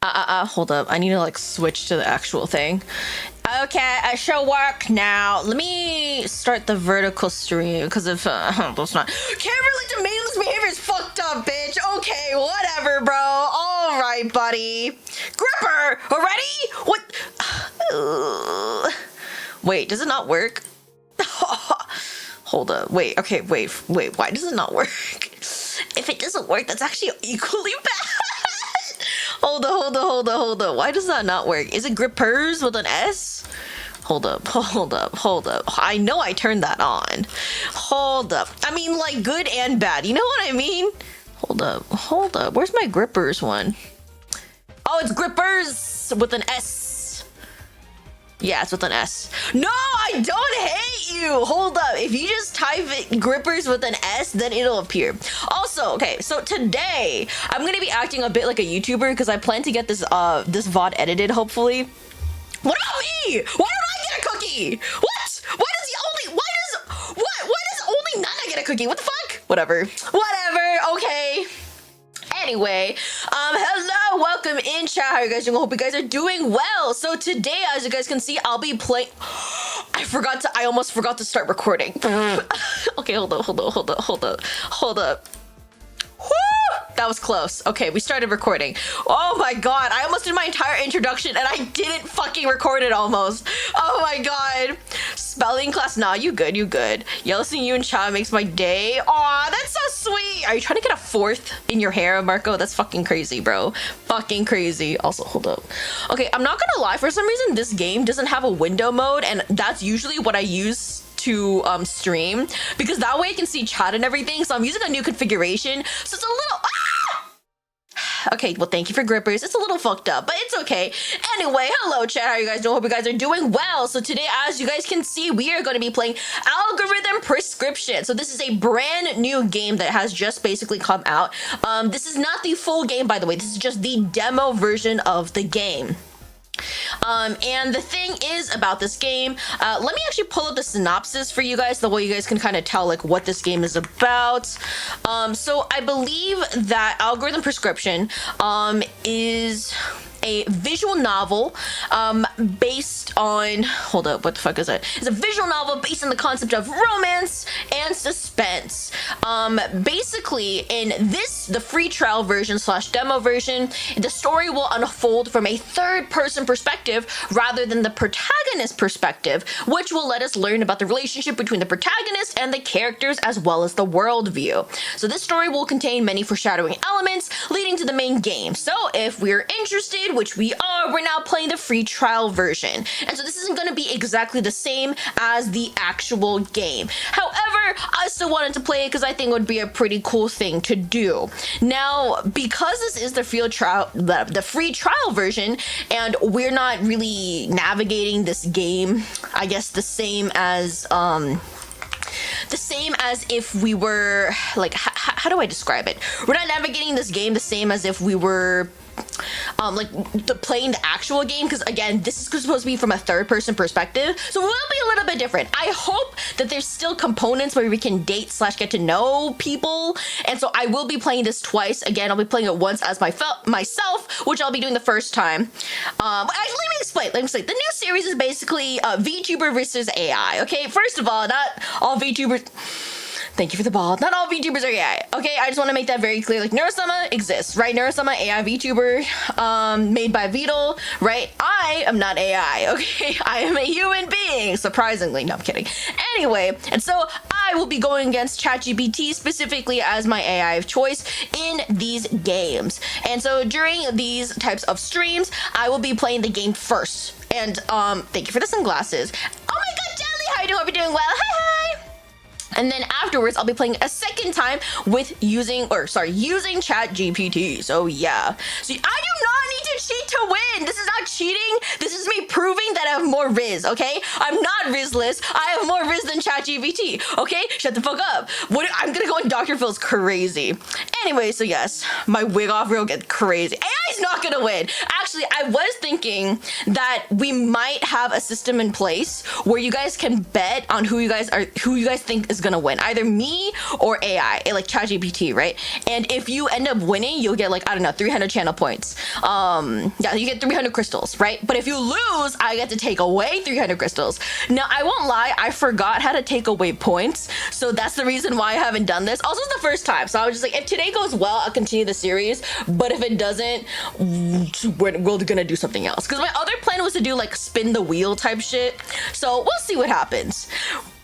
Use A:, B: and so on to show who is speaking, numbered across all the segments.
A: Hold up. I need to like switch to the actual thing. Okay, I shall work now. Let me start the vertical stream because if that's not camera domainless behavior is fucked up, bitch. Okay, whatever, bro. All right, buddy. Gripper, already? What? Wait, does it not work? Hold up. Wait. Okay. Wait. Why does it not work? If it doesn't work, that's actually equally bad. Hold up. Why does that not work? Is it grippers with an S? Hold up. I know I turned that on. Hold up. I mean, like, good and bad. You know what I mean? Hold up. Where's my grippers one? Oh, it's grippers with an S. Yeah, it's with an S. No, I don't hate you. Hold up. If you just type it grippers with an S, then it'll appear. Also, okay, so today I'm gonna be acting a bit like a YouTuber because I plan to get this this VOD edited, hopefully. What about me? Why don't I get a cookie? What? Why does only Nana get a cookie? What the fuck? Whatever. Okay. Anyway, hello, welcome in chat. How are you guys doing? I hope you guys are doing well. So today, as you guys can see, I'll be playing. I almost forgot to start recording. Okay, hold up. Woo! That was close. Okay, we started recording. Oh my god, I almost did my entire introduction and I didn't fucking record it almost. Oh my god. Spelling class, nah, you good. Yellow seeing you in chat makes my day. Aw, that's so sweet. Are you trying to get a 4th in your hair, Marco? That's fucking crazy, bro. Fucking crazy. Also, hold up. Okay, I'm not gonna lie. For some reason, this game doesn't have a window mode, and that's usually what I use to stream, because that way I can see chat and everything. So I'm using a new configuration, so it's a little okay, well, thank you for grippers. It's a little fucked up, but it's okay. Anyway, hello chat, how are you guys doing? Hope you guys are doing well. So today, as you guys can see, we are going to be playing Algorithm Prescription. So this is a brand new game that has just basically come out. This is not the full game, by the way. This is just the demo version of the game. And the thing is about this game, let me actually pull up the synopsis for you guys, the way you guys can kind of tell like what this game is about. So I believe that Algorithm Prescription is a visual novel based on, hold up, what the fuck is it? It's a visual novel based on the concept of romance and suspense. Basically, in this, the free trial version / demo version, the story will unfold from a third-person perspective rather than the protagonist perspective, which will let us learn about the relationship between the protagonist and the characters as well as the worldview. So this story will contain many foreshadowing elements leading to the main game. So if we're interested, which we are, we're now playing the free trial version. And so this isn't going to be exactly the same as the actual game. However, I still wanted to play it because I think it would be a pretty cool thing to do. Now, because this is the free trial version, and we're not really navigating this game, I guess the same as if we were, like, how do I describe it? We're not navigating this game the same as if we were playing the actual game, because again, this is supposed to be from a third-person perspective, so it will be a little bit different. I hope that there's still components where we can date / get to know people, and so I will be playing this twice. Again, I'll be playing it once as myself, which I'll be doing the first time. Let me explain. The new series is basically VTuber versus AI. Okay, first of all, not all VTubers. Thank you for the ball. Not all VTubers are AI. Okay, I just want to make that very clear. Like, Neurosama exists, right? Neurosama, AI VTuber, made by Beetle, right? I am not AI, okay? I am a human being, surprisingly. No, I'm kidding. Anyway, and so I will be going against ChatGPT specifically as my AI of choice in these games. And so during these types of streams, I will be playing the game first. And thank you for the sunglasses. Oh my god, Jelly, how you doing? Hope you're doing well. Hi. And then afterwards, I'll be playing a second time with using ChatGPT. So yeah. So I do not need to cheat to win. This is not cheating. This is me proving that that I have more Rizz, okay? I'm not Rizzless. I have more Rizz than ChatGPT, okay? Shut the fuck up. I'm gonna go in Dr. Phil's crazy. Anyway, so yes, my wig off real get crazy. AI is not gonna win. Actually, I was thinking that we might have a system in place where you guys can bet on who you guys think is gonna win, either me or AI, like ChatGPT, right? And if you end up winning, you'll get like, I don't know, 300 channel points. Yeah, you get 300 crystals, right? But if you lose, I get to take away 300 crystals. Now, I won't lie, I forgot how to take away points, so that's the reason why I haven't done this. Also, it's the first time, so I was just like, if today goes well, I'll continue the series, but if it doesn't, we're gonna do something else. Because my other plan was to do like spin the wheel type shit, so we'll see what happens.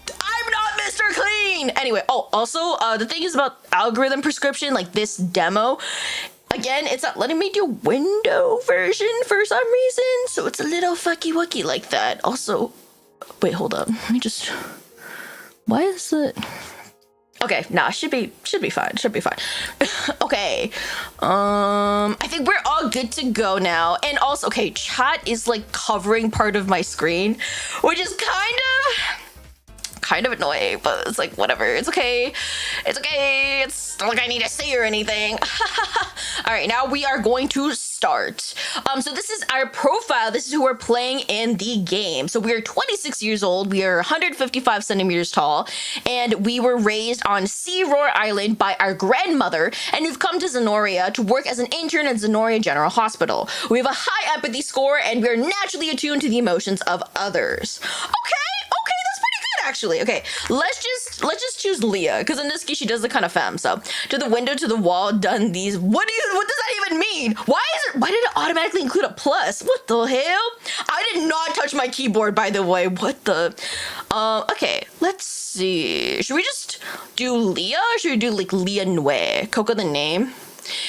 A: I'm not Mr. Clean! Anyway, oh, also, the thing is about algorithm prescription, like this demo, again, it's not letting me do window version for some reason, so it's a little fucky wucky like that. Also, wait, hold up. Let me just, why is it? Okay, nah, should be fine. Should be fine. Okay, I think we're all good to go now. And also, okay, chat is like covering part of my screen, which is kind of annoying, but it's like, whatever, it's okay. It's okay, it's not like I need to say or anything. All right, now we are going to start. So this is our profile. This is who we're playing in the game. So we are 26 years old. We are 155 centimeters tall, and we were raised on Sea Roar Island by our grandmother, and we've come to Zenoria to work as an intern at Zenoria General Hospital. We have a high empathy score, and we are naturally attuned to the emotions of others. Actually, okay, let's just choose Leah, because in this case she does the kind of femme. So to the window, to the wall, done these. What does that even mean? Why did it automatically include a plus? What the hell? I did not touch my keyboard, by the way. What the okay, let's see, should we just do Leah, or should we do like Leah Nue? Coco the name.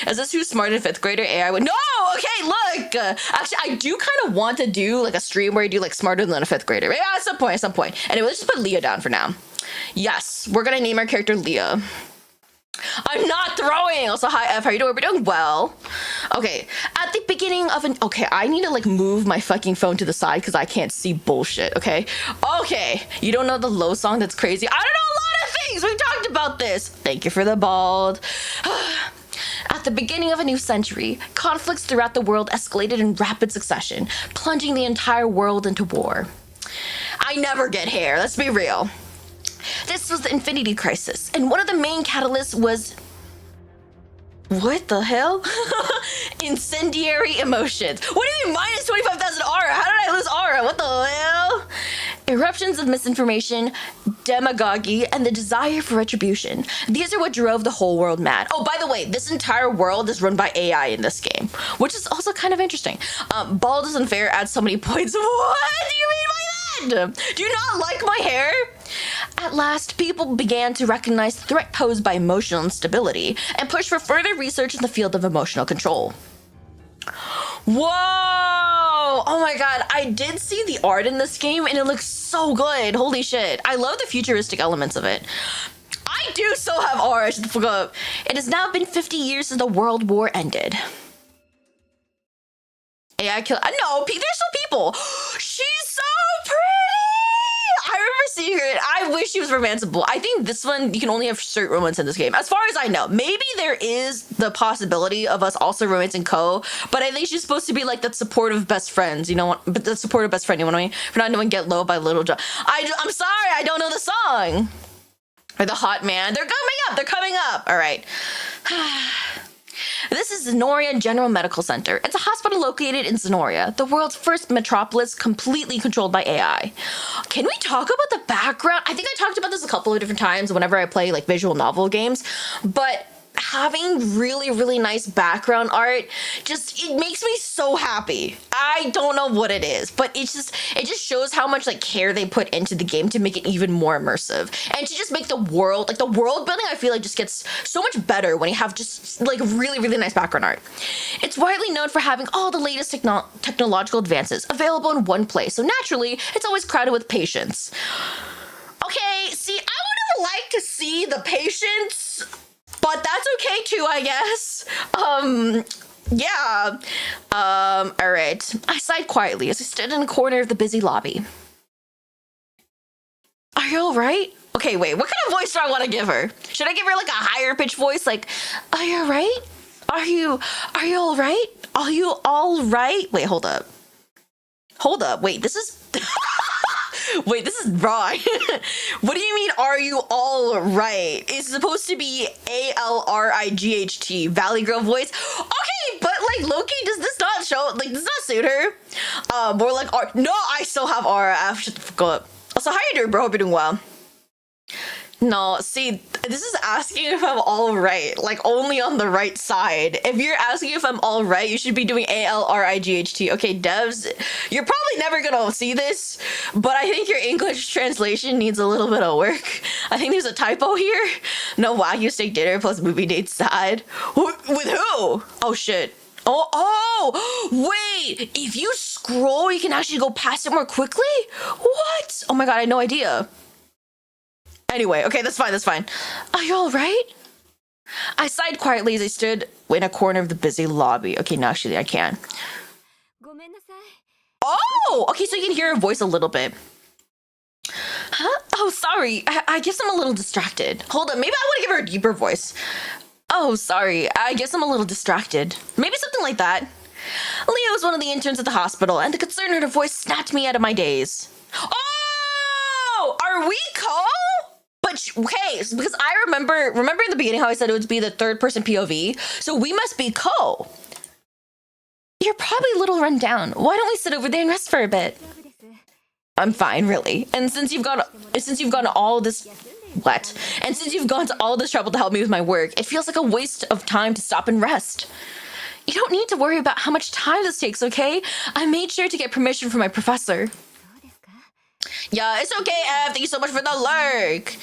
A: Is this who's smart in 5th grader? AI would no. Okay, look. Actually, I do kind of want to do like a stream where you do like smarter than a 5th grader. Yeah, at some point. Anyway, let's just put Leah down for now. Yes, we're gonna name our character Leah. I'm not throwing. Also, hi F, how you doing? We're doing well. Okay, at the beginning of an okay, I need to like move my fucking phone to the side because I can't see bullshit. Okay, you don't know the low song that's crazy? I don't know a lot of things. We talked about this. Thank you for the bald. At the beginning of a new century, conflicts throughout the world escalated in rapid succession, plunging the entire world into war. I never get hair, let's be real. This was the Infinity Crisis, and one of the main catalysts was... what the hell? Incendiary emotions. What do you mean minus 25,000 aura? How did I lose aura? What the hell? Eruptions of misinformation, demagoguery, and the desire for retribution. These are what drove the whole world mad. Oh, by the way, this entire world is run by AI in this game, which is also kind of interesting. Bald is unfair, adds so many points. What do you mean by that? Do you not like my hair? At last, people began to recognize the threat posed by emotional instability and push for further research in the field of emotional control. Whoa! Oh my god, I did see the art in this game and it looks so good. Holy shit. I love the futuristic elements of it. I do still have aura. Shut the fuck up. It has now been 50 years since the World War ended. AI kill. No, there's still people. She's so pretty. I remember seeing her. I wish she was romanceable. I think this one, you can only have straight romance in this game. As far as I know, maybe there is the possibility of us also romancing Ko, but I think she's supposed to be like that supportive best friends, you know what? But the supportive best friend, you know what I mean? For not knowing Get Low by Little John. I'm sorry, I don't know the song. Or the hot man. They're coming up. All right. This is Zenoria General Medical Center. It's a hospital located in Zenoria, the world's first metropolis completely controlled by AI. Can we talk about the background? I think I talked about this a couple of different times whenever I play like visual novel games, but having really, really nice background art, it makes me so happy. I don't know what it is, but it just shows how much like care they put into the game to make it even more immersive. And to just make the world building, I feel like just gets so much better when you have just like really, really nice background art. It's widely known for having all the latest technological advances available in one place. So naturally, it's always crowded with patients. Okay, see, I would have liked to see the patients, but that's okay too, I guess. Yeah. All right. I sighed quietly as I stood in a corner of the busy lobby. Are you all right? Okay, wait, what kind of voice do I want to give her? Should I give her like a higher pitch voice? Like, are you all right? Are you all right? Are you all right? Wait, hold up. Hold up. Wait, this is... Wait, this is wrong. What do you mean, are you all right? It's supposed to be A-L-R-I-G-H-T, Valley Girl voice. Okay, but like Loki, does this not show, like, does not suit her? More like R. No, I still have R. I have to go up. Also, how you doing, bro? Hope you're doing well. No, see, this is asking if I'm all right, like only on the right side. If you're asking if I'm all right, you should be doing A-L-R-I-G-H-T. Okay, devs, you're probably never gonna see this, but I think your English translation needs a little bit of work. I think there's a typo here. No Wagyu steak dinner plus movie date side. With who? Oh, shit. Oh, wait, if you scroll, you can actually go past it more quickly? What? Oh my god, I had no idea. Anyway, okay, that's fine. Are you all right? I sighed quietly as I stood in a corner of the busy lobby. Okay, no, actually, I can. Oh, okay, so you can hear her voice a little bit. Huh? Oh, sorry. I guess I'm a little distracted. Hold on, maybe I want to give her a deeper voice. Oh, sorry. I guess I'm a little distracted. Maybe something like that. Leo was one of the interns at the hospital, and the concern in her voice snapped me out of my daze. Oh! Are we co? But okay, because I remember in the beginning how I said it would be the third person POV, so we must be co. You're probably a little run down. Why don't we sit over there and rest for a bit? I'm fine, really. And since you've gone all this And since you've gone to all this trouble to help me with my work, it feels like a waste of time to stop and rest. You don't need to worry about how much time this takes, okay? I made sure to get permission from my professor. Yeah, it's okay, Ev. Thank you so much for the lurk.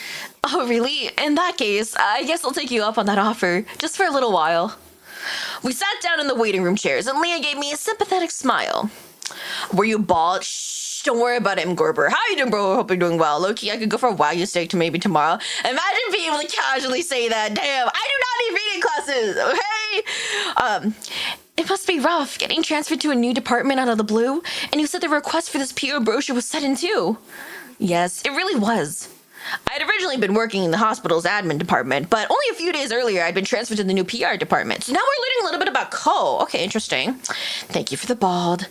A: Oh, really? In that case, I guess I'll take you up on that offer, just for a little while. We sat down in the waiting room chairs, and Leah gave me a sympathetic smile. Were you bald? Shh, don't worry about it, Gorber. How you doing, bro? Hope you're doing well. Loki, I could go for a Wagyu steak to maybe tomorrow. Imagine being able to casually say that. Damn, I do not need reading classes, okay? It must be rough getting transferred to a new department out of the blue, and you said the request for this PO brochure was sudden too. Yes, it really was. I had originally been working in the hospital's admin department, but only a few days earlier I'd been transferred to the new PR department. So now we're learning a little bit about co. Okay, interesting. Thank you for the bald.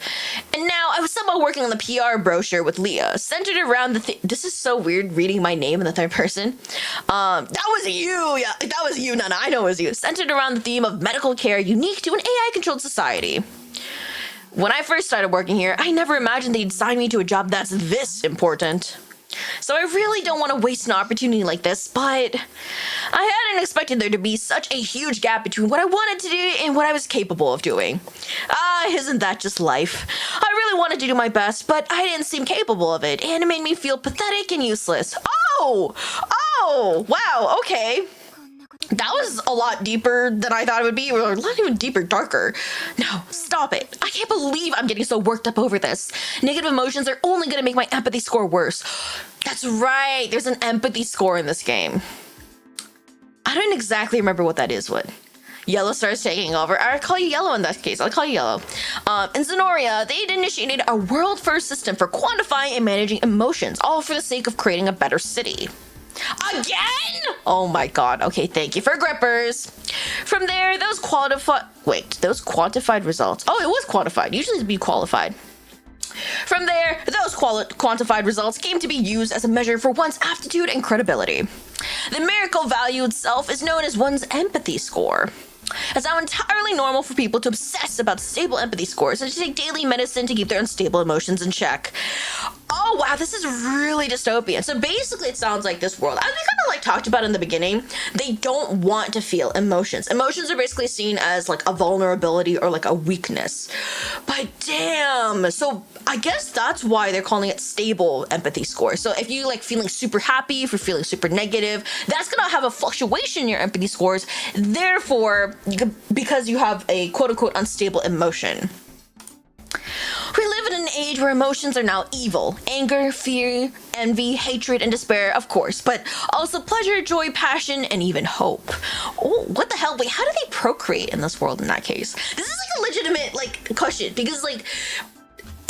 A: And now I was somehow working on the PR brochure with Leah, centered around the this is so weird reading my name in the third person. That was you. Yeah, that was you, Nana. I know it was you. Centered around the theme of medical care unique to an AI-controlled society. When I first started working here, I never imagined they'd sign me to a job that's this important. So I really don't want to waste an opportunity like this, but I hadn't expected there to be such a huge gap between what I wanted to do and what I was capable of doing. Isn't that just life? I really wanted to do my best, but I didn't seem capable of it, and it made me feel pathetic and useless. Oh, wow, okay. That was a lot deeper than I thought it would be, or a lot even deeper, darker. No, stop it. I can't believe I'm getting so worked up over this. Negative emotions are only going to make my empathy score worse. That's right, there's an empathy score in this game. I don't exactly remember what that is, what? Yellow starts taking over. I'll call you Yellow in that case. I'll call you Yellow. In Zenoria, they'd initiated a world-first system for quantifying and managing emotions, all for the sake of creating a better city. Again? Oh my god. Okay, thank you for grippers. From there, those quantified results. Oh, it was quantified. Usually it'd be qualified. From there, those quantified results came to be used as a measure for one's aptitude and credibility. The numerical value itself is known as one's empathy score. It's now entirely normal for people to obsess about stable empathy scores and to take daily medicine to keep their unstable emotions in check. Oh wow, this is really dystopian. So basically it sounds like this world, as we kind of like talked about in the beginning, they don't want to feel emotions. Emotions are basically seen as like a vulnerability or like a weakness. But damn, so I guess that's why they're calling it stable empathy score. So if you like feeling super happy, if you're feeling super negative, that's gonna have a fluctuation in your empathy scores. Therefore, because you have a quote-unquote unstable emotion. We live in an age where emotions are now evil. Anger, fear, envy, hatred, and despair, of course, but also pleasure, joy, passion, and even hope. Oh, what the hell? Wait, how do they procreate in this world in that case? This is like a legitimate like question because like,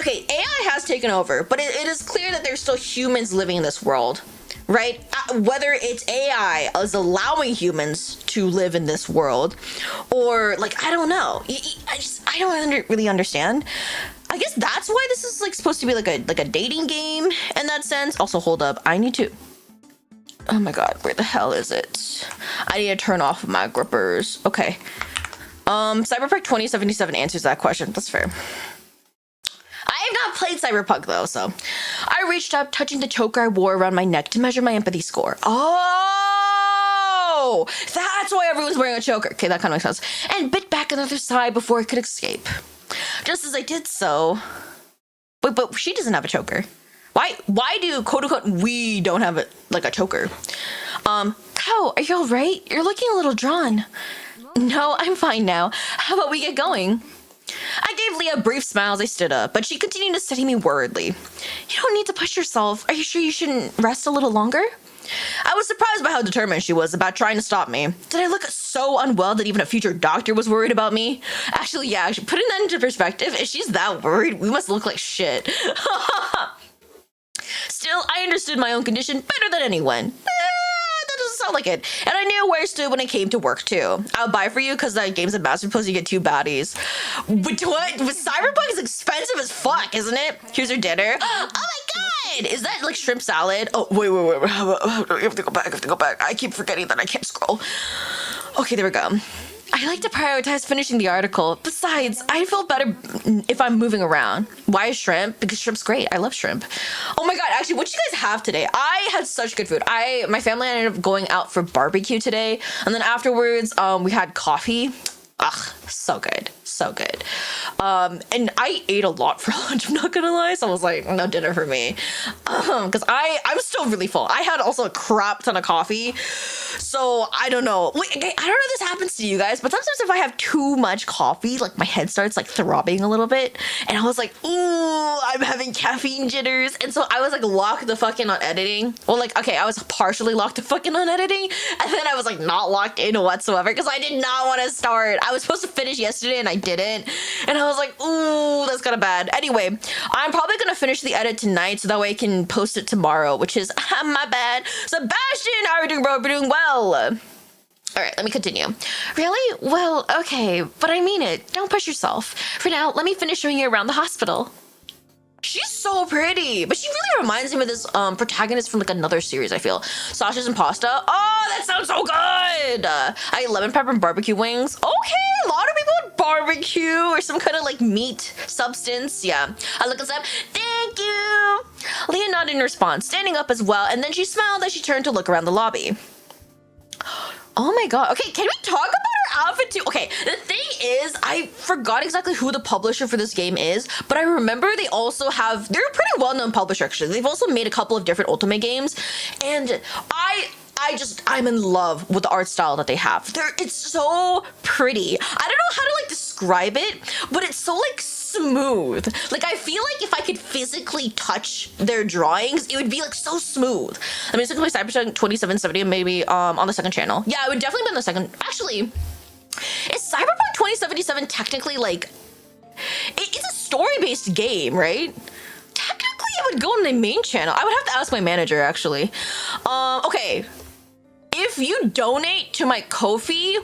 A: okay, AI has taken over, but it is clear that there's still humans living in this world, right? Whether it's AI is allowing humans to live in this world, or like, I don't know. I don't really understand. I guess that's why this is like supposed to be like a dating game in that sense. Also, hold up, I need to. Oh my god, where the hell is it? I need to turn off my grippers. Okay. Cyberpunk 2077 answers that question. That's fair. I have not played Cyberpunk though, so I reached up, touching the choker I wore around my neck to measure my empathy score. Oh, that's why everyone's wearing a choker. Okay, that kind of makes sense. And bit back on the other side before I could escape. Just as I did so, but she doesn't have a choker. Why do quote unquote we don't have it like a choker? Ko, are you all right? You're looking a little drawn. No, I'm fine now. How about we get going? I gave Leah a brief smile as I stood up, but she continued to study me worriedly. You don't need to push yourself. Are you sure you shouldn't rest a little longer? I was surprised by how determined she was about trying to stop me. Did I look so unwell that even a future doctor was worried about me? Actually, yeah, putting that into perspective, if she's that worried, we must look like shit. Still, I understood my own condition better than anyone. That doesn't sound like it. And I knew where I stood when it came to work, too. I'll buy for you because that game's a masterpiece. You get 2 baddies. But what? Cyberpunk is expensive as fuck, isn't it? Here's your dinner. Oh my god! Is that like shrimp salad? Oh, wait. You have to go back. I keep forgetting that I can't scroll. Okay, there we go. I like to prioritize finishing the article. Besides, I feel better if I'm moving around. Why shrimp? Because shrimp's great. I love shrimp. Oh my god, actually, what did you guys have today? I had such good food. My family ended up going out for barbecue today, and then afterwards, we had coffee. Ugh, so good. So good. And I ate a lot for lunch, I'm not gonna lie. So I was like, no dinner for me. Because I'm still really full. I had also a crap ton of coffee. So I don't know. Wait, I don't know if this happens to you guys, but sometimes if I have too much coffee, like my head starts like throbbing a little bit. And I was like, ooh, I'm having caffeine jitters. And so I was like locked the fuck in on editing. Well, like, okay, I was partially locked the fuck in on editing. And then I was like not locked in whatsoever because I did not want to start. I was supposed to finish yesterday and I didn't. And I was like, ooh, that's kind of bad. Anyway, I'm probably going to finish the edit tonight so that way I can post it tomorrow, which is my bad. Sebastian, how are you doing, bro? We're doing well. All right, let me continue. Really? Well, okay, but I mean it. Don't push yourself. For now, let me finish showing you around the hospital. She's so pretty, but she really reminds me of this protagonist from like another series, I feel. Sausages and pasta. Oh, that sounds so good. I ate lemon pepper and barbecue wings. Okay, a lot of people would barbecue or some kind of like meat substance. Yeah, I look us up. Thank you. Leah nodded in response, standing up as well, and then she smiled as she turned to look around the lobby. Oh my god. Okay, can we talk about her outfit too? Okay, the thing is, I forgot exactly who the publisher for this game is, but I remember they're a pretty well-known publisher actually. They've also made a couple of different Ultimate games, and I'm in love with the art style that they have. It's so pretty. I don't know how to like describe it, but it's so like smooth. Like I feel like if I could physically touch their drawings, it would be like so smooth. I mean, it's like Cyberpunk 2077 maybe on the second channel. Yeah, it would definitely be on the second. Actually, is Cyberpunk 2077 technically like it's a story-based game, right? Technically, it would go on the main channel. I would have to ask my manager actually. Okay. If you donate to my Ko-fi,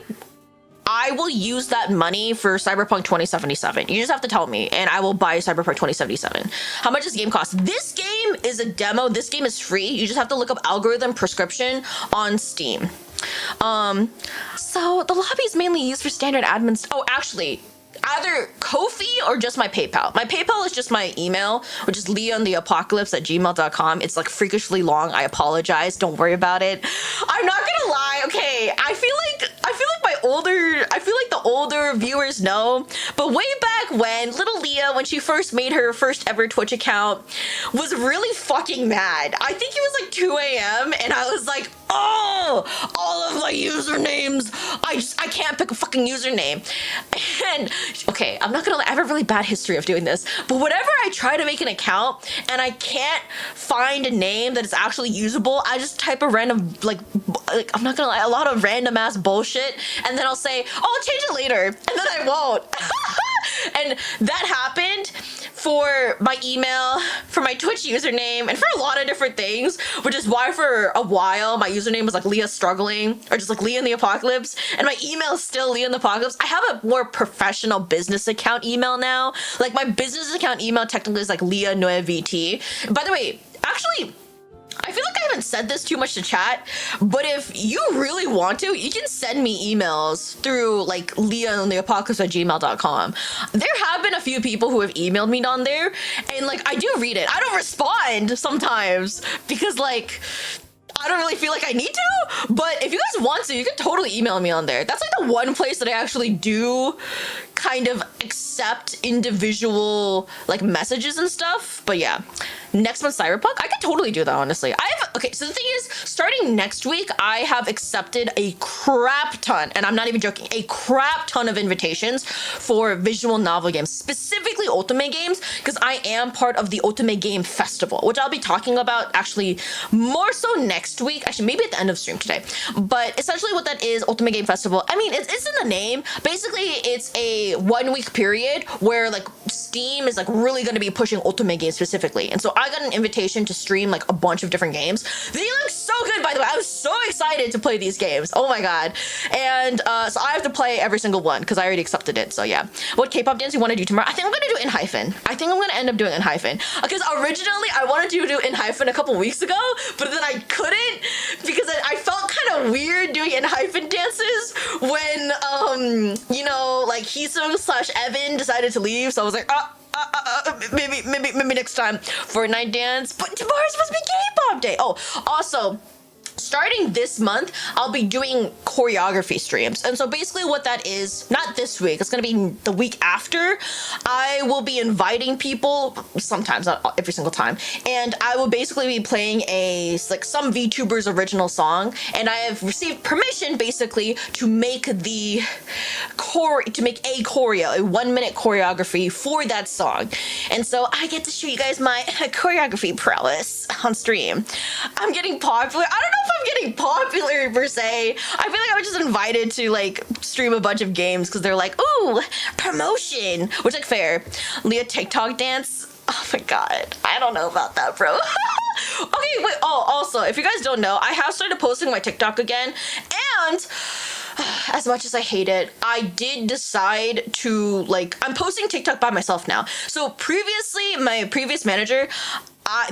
A: I will use that money for Cyberpunk 2077. You just have to tell me, and I will buy Cyberpunk 2077. How much does this game cost? This game is a demo. This game is free. You just have to look up Algorithm Prescription on Steam. So the lobby is mainly used for standard admin. Oh, actually, either Ko-fi or just my PayPal. My PayPal is just my email, which is leonapocalypse@gmail.com. It's like freakishly long. I apologize. Don't worry about it. I'm not gonna lie. Okay, I feel like the older viewers know, but way back when little Leah Leah, when she first made her first ever Twitch account, was really fucking mad. I think it was like 2 a.m. and I was like, oh, all of my usernames. I can't pick a fucking username. And okay, I'm not gonna lie, I have a really bad history of doing this, but whenever I try to make an account and I can't find a name that is actually usable, I just type a random, like I'm not gonna lie, a lot of random ass bullshit, and then I'll say, oh, I'll change it later, and then I won't. And that happened for my email, for my Twitch username, and for a lot of different things, which is why for a while my username was like Leah Struggling, or just like Leah in the Apocalypse, and my email is still Leah in the Apocalypse. I have a more professional business account email now. Like my business account email technically is like Leah Noe VT. By the way, actually, I feel like I haven't said this too much to chat, but if you really want to, you can send me emails through like leahontheapocalypse@gmail.com. There have been a few people who have emailed me on there, and like I do read it. I don't respond sometimes because like I don't really feel like I need to, but if you guys want to, you can totally email me on there. That's like the one place that I actually do kind of accept individual like messages and stuff. But yeah, next month Cyberpunk, I could totally do that, honestly. Okay, so the thing is, starting next week, I have accepted a crap ton, and I'm not even joking, a crap ton of invitations for visual novel games, specifically Ultimate games, because I am part of the Ultimate Game Festival, which I'll be talking about actually more so next week, actually maybe at the end of stream today. But essentially what that is, Ultimate Game Festival, I mean, it's in the name. Basically, it's a 1 week period where like Steam is like really going to be pushing Ultimate games specifically. And so I got an invitation to stream like a bunch of different games. They look so good, by the way. I was so excited to play these games. Oh my god. And so I have to play every single one because I already accepted it. So yeah. What K-pop dance you want to do tomorrow? I think I'm going to do Hyphen. I think I'm going to end up doing Hyphen. Because originally I wanted to do Hyphen a couple weeks ago, but then I couldn't because I felt kind of weird doing Hyphen dances when, you know, like Hisung/Evan decided to leave. So I was like, maybe next time Fortnite dance. But tomorrow's supposed to be K-pop day. Oh, also, starting this month, I'll be doing choreography streams. And so basically what that is, not this week, it's gonna be the week after, I will be inviting people, sometimes, not every single time, and I will basically be playing some VTuber's original song, and I have received permission basically to make a choreo, a 1 minute choreography for that song. And so I get to show you guys my choreography prowess on stream. I'm getting popular. I don't know if I'm getting popular per se. I feel like I was just invited to like stream a bunch of games because they're like, ooh, promotion, which like fair. Leah TikTok dance. Oh my god, I don't know about that, bro. Okay, wait. Oh, also, if you guys don't know, I have started posting my TikTok again, and as much as I hate it, I did decide to I'm posting TikTok by myself now. So previously, my previous manager,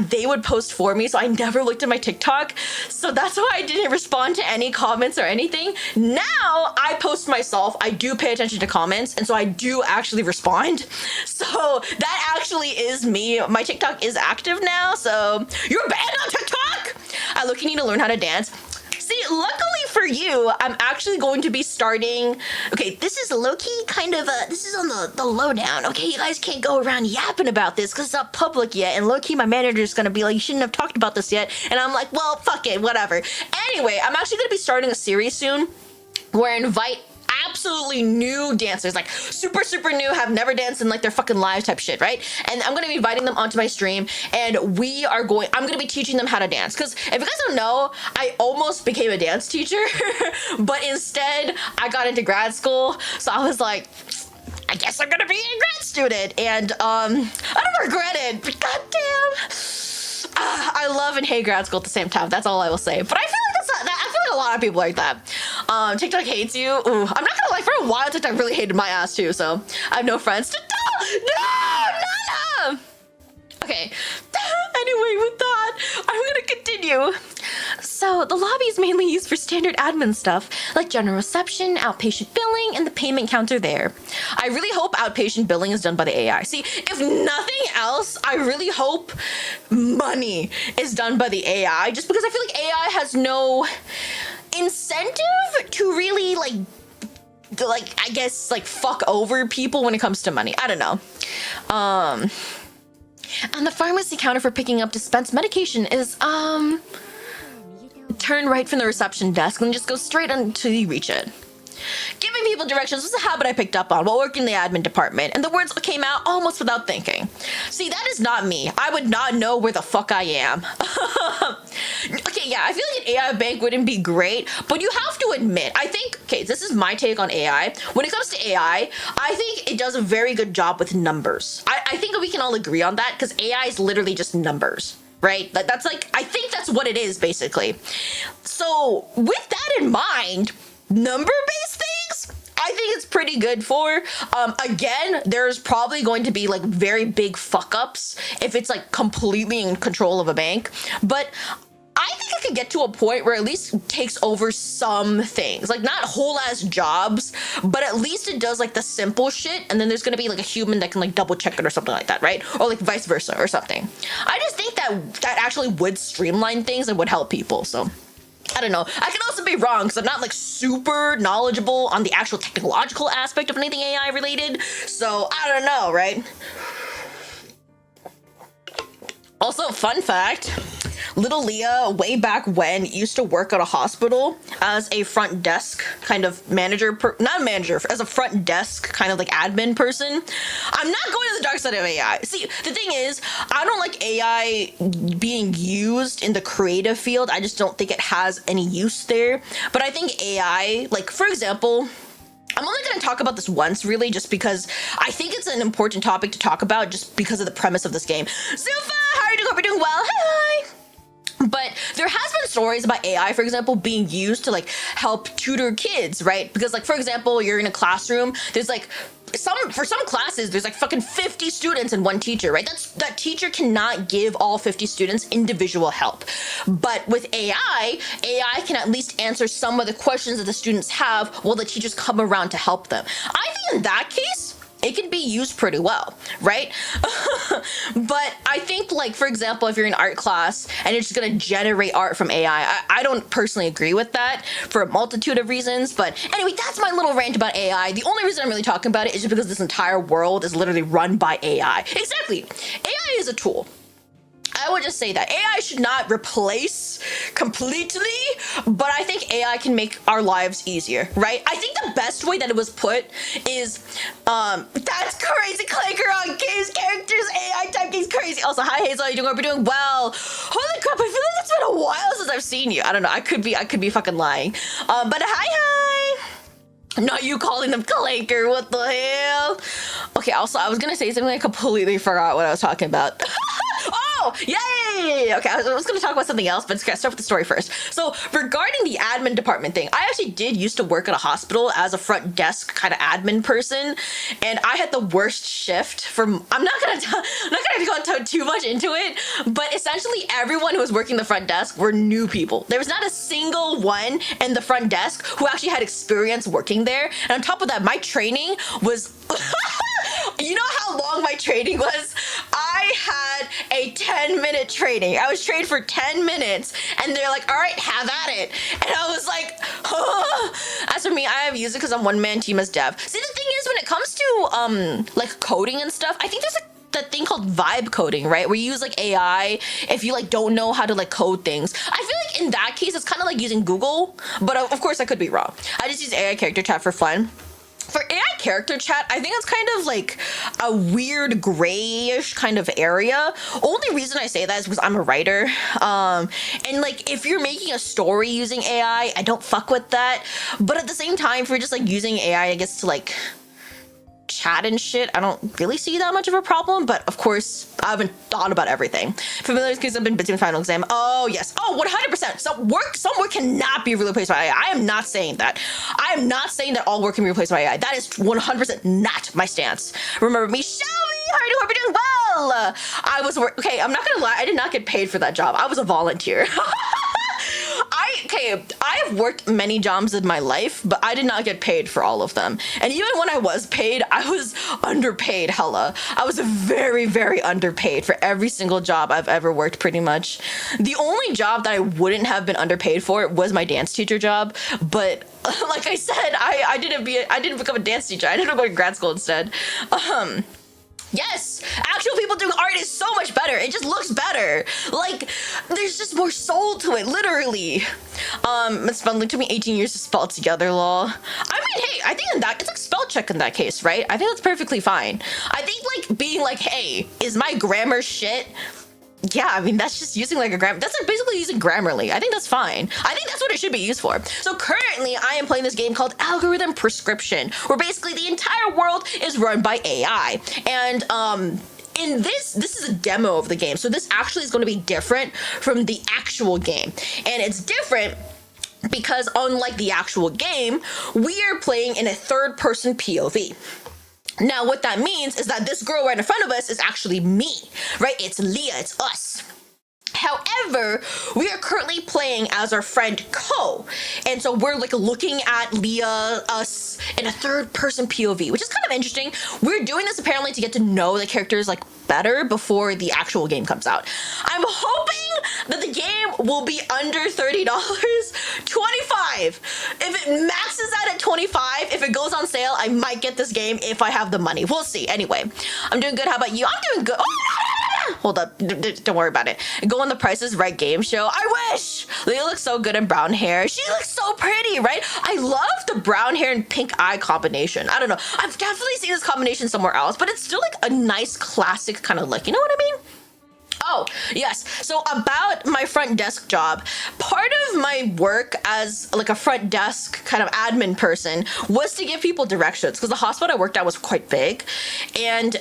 A: they would post for me, so I never looked at my TikTok. So that's why I didn't respond to any comments or anything. Now I post myself. I do pay attention to comments, and so I do actually respond. So that actually is me. My TikTok is active now, so you're banned on TikTok! Look, you need to learn how to dance. See, luckily for you, I'm actually going to be starting. Okay, this is low-key kind of this is on the lowdown. Okay, you guys can't go around yapping about this because it's not public yet. And low-key, my manager's gonna be like, you shouldn't have talked about this yet. And I'm like, well, fuck it, whatever. Anyway, I'm actually gonna be starting a series soon where I invite absolutely new dancers, like super new, have never danced in like their fucking lives type shit, right? And I'm gonna be inviting them onto my stream, and I'm gonna be teaching them how to dance. Because if you guys don't know, I almost became a dance teacher, but instead I got into grad school, so I was like, I guess I'm gonna be a grad student, and I don't regret it, but goddamn, I love and hate grad school at the same time. That's all I will say. But I feel like I feel like a lot of people like that. TikTok hates you. Ooh, I'm not gonna lie, for a while TikTok really hated my ass too, so I have no friends. No! Okay. Anyway, with that, I'm gonna continue. So the lobby is mainly used for standard admin stuff, like general reception, outpatient billing, and the payment counter there. I really hope outpatient billing is done by the AI. See, if nothing else, I really hope money is done by the AI, just because I feel like AI has no incentive to really like, I guess, like, fuck over people when it comes to money. I don't know. And the pharmacy counter for picking up dispensed medication is, turn right from the reception desk and just go straight until you reach it. Giving people directions was a habit I picked up on while working in the admin department, and the words came out almost without thinking. See, that is not me. I would not know where the fuck I am. Okay, yeah, I feel like an AI bank wouldn't be great, but you have to admit, I think, okay, this is my take on AI. When it comes to AI, I think it does a very good job with numbers. I think we can all agree on that, because AI is literally just numbers. Right? That's like, I think that's what it is, basically. So, with that in mind, number-based things, I think it's pretty good for. Again, there's probably going to be like very big fuck-ups if it's like completely in control of a bank. But I think it could get to a point where at least it takes over some things, like not whole ass jobs, but at least it does like the simple shit, and then there's gonna be like a human that can like double check it or something like that, right? Or like vice versa or something. I just think that actually would streamline things and would help people. So I don't know. I can also be wrong because I'm not like super knowledgeable on the actual technological aspect of anything AI related. So I don't know, right? Also, fun fact, little Leah, way back when, used to work at a hospital as a front desk kind of manager, not manager, as a front desk kind of like admin person. I'm not going to the dark side of AI. See, the thing is, I don't like AI being used in the creative field. I just don't think it has any use there. But I think AI, like, for example, I'm only going to talk about this once, really, just because I think it's an important topic to talk about just because of the premise of this game. Zufa, how are you doing? Hope you're doing well. Hi. But there has been stories about AI, for example, being used to like help tutor kids, right? Because like, for example, you're in a classroom, there's like for some classes, there's like fucking 50 students and one teacher, right? That teacher cannot give all 50 students individual help. But with AI can at least answer some of the questions that the students have while the teachers come around to help them. I think in that case, it can be used pretty well, right? But I think, like, for example, if you're in art class and you're just gonna generate art from AI, I don't personally agree with that for a multitude of reasons. But anyway, that's my little rant about AI. The only reason I'm really talking about it is just because this entire world is literally run by AI. Exactly. AI is a tool. I would just say that AI should not replace completely, but I think AI can make our lives easier, right? I think the best way that it was put is, that's crazy, Clanker on games characters, AI type games crazy. Also, hi Hazel, how you doing? Hope you're doing well. Holy crap, I feel like it's been a while since I've seen you. I don't know, I could be fucking lying. But hi. Not you calling them Clanker, what the hell? Okay, also, I was gonna say something, I completely forgot what I was talking about. Oh, yay! Okay, I was gonna talk about something else, but let's start with the story first. So, regarding the admin department thing, I actually did used to work at a hospital as a front desk kind of admin person, and I had the worst shift from, I'm not gonna go too much into it, but essentially everyone who was working the front desk were new people. There was not a single one in the front desk who actually had experience working there, and on top of that, my training was, you know how long my training was? I had a 10-minute training. I was trained for 10 minutes, and they're like, all right, have at it. And I was like, oh. As for me, I have used it because I'm one-man team as dev. See, the thing is, when it comes to like coding and stuff, I think there's that thing called vibe coding, right? Where you use like AI if you like don't know how to like code things. I feel like in that case, it's kind of like using Google, but of course I could be wrong. I just use AI character chat for fun. For AI character chat, I think it's kind of like a weird grayish kind of area. Only reason I say that is because I'm a writer. And like if you're making a story using AI, I don't fuck with that. But at the same time, if you're just like using AI, I guess to like chat and shit, I don't really see that much of a problem, but of course I haven't thought about everything. Familiar because I've been busy with final exam. Oh yes, oh 100%. Some work cannot be replaced by AI. I am not saying that. I am not saying that all work can be replaced by AI. That is 100% not my stance. Remember me, Shelby, how are you doing? Hope you're doing well. I was okay, I'm not gonna lie, I did not get paid for that job. I was a volunteer. okay, I've worked many jobs in my life, but I did not get paid for all of them. And even when I was paid, I was underpaid hella. I was very, very underpaid for every single job I've ever worked, pretty much. The only job that I wouldn't have been underpaid for was my dance teacher job. But like I said, I didn't become a dance teacher. I ended up going to grad school instead. Yes, actual people doing art is so much better. It just looks better. Like, there's just more soul to it, literally. It's been like took me 18 years to spell it together, lol. I mean, hey, I think it's like spell check in that case, right? I think that's perfectly fine. I think like being like, hey, is my grammar shit? Yeah, I mean, that's just using like a grammar. That's like basically using Grammarly. I think that's fine. I think that's what it should be used for. So currently I am playing this game called Algorithm Prescription, where basically the entire world is run by AI. And in this is a demo of the game. So this actually is going to be different from the actual game. And it's different because unlike the actual game, we are playing in a third-person POV. Now, what that means is that this girl right in front of us is actually me, right? It's Leah, it's us. However, we are currently playing as our friend Ko. And so we're like looking at Leah, us, in a third-person POV, which is kind of interesting. We're doing this apparently to get to know the characters like better before the actual game comes out. I'm hoping that the game will be under $30, 25. If it maxes out at 25, if it goes on sale, I might get this game if I have the money. We'll see. Anyway, I'm doing good. How about you? I'm doing good. Oh, hold up. Don't worry about it. Go on the Price is Right game show. I wish. Leah looks so good in brown hair. She looks so pretty, right? I love the brown hair and pink eye combination. I don't know. I've definitely seen this combination somewhere else, but it's still like a nice classic kind of look. You know what I mean? Oh, yes. So about my front desk job, part of my work as like a front desk kind of admin person was to give people directions because the hospital I worked at was quite big. And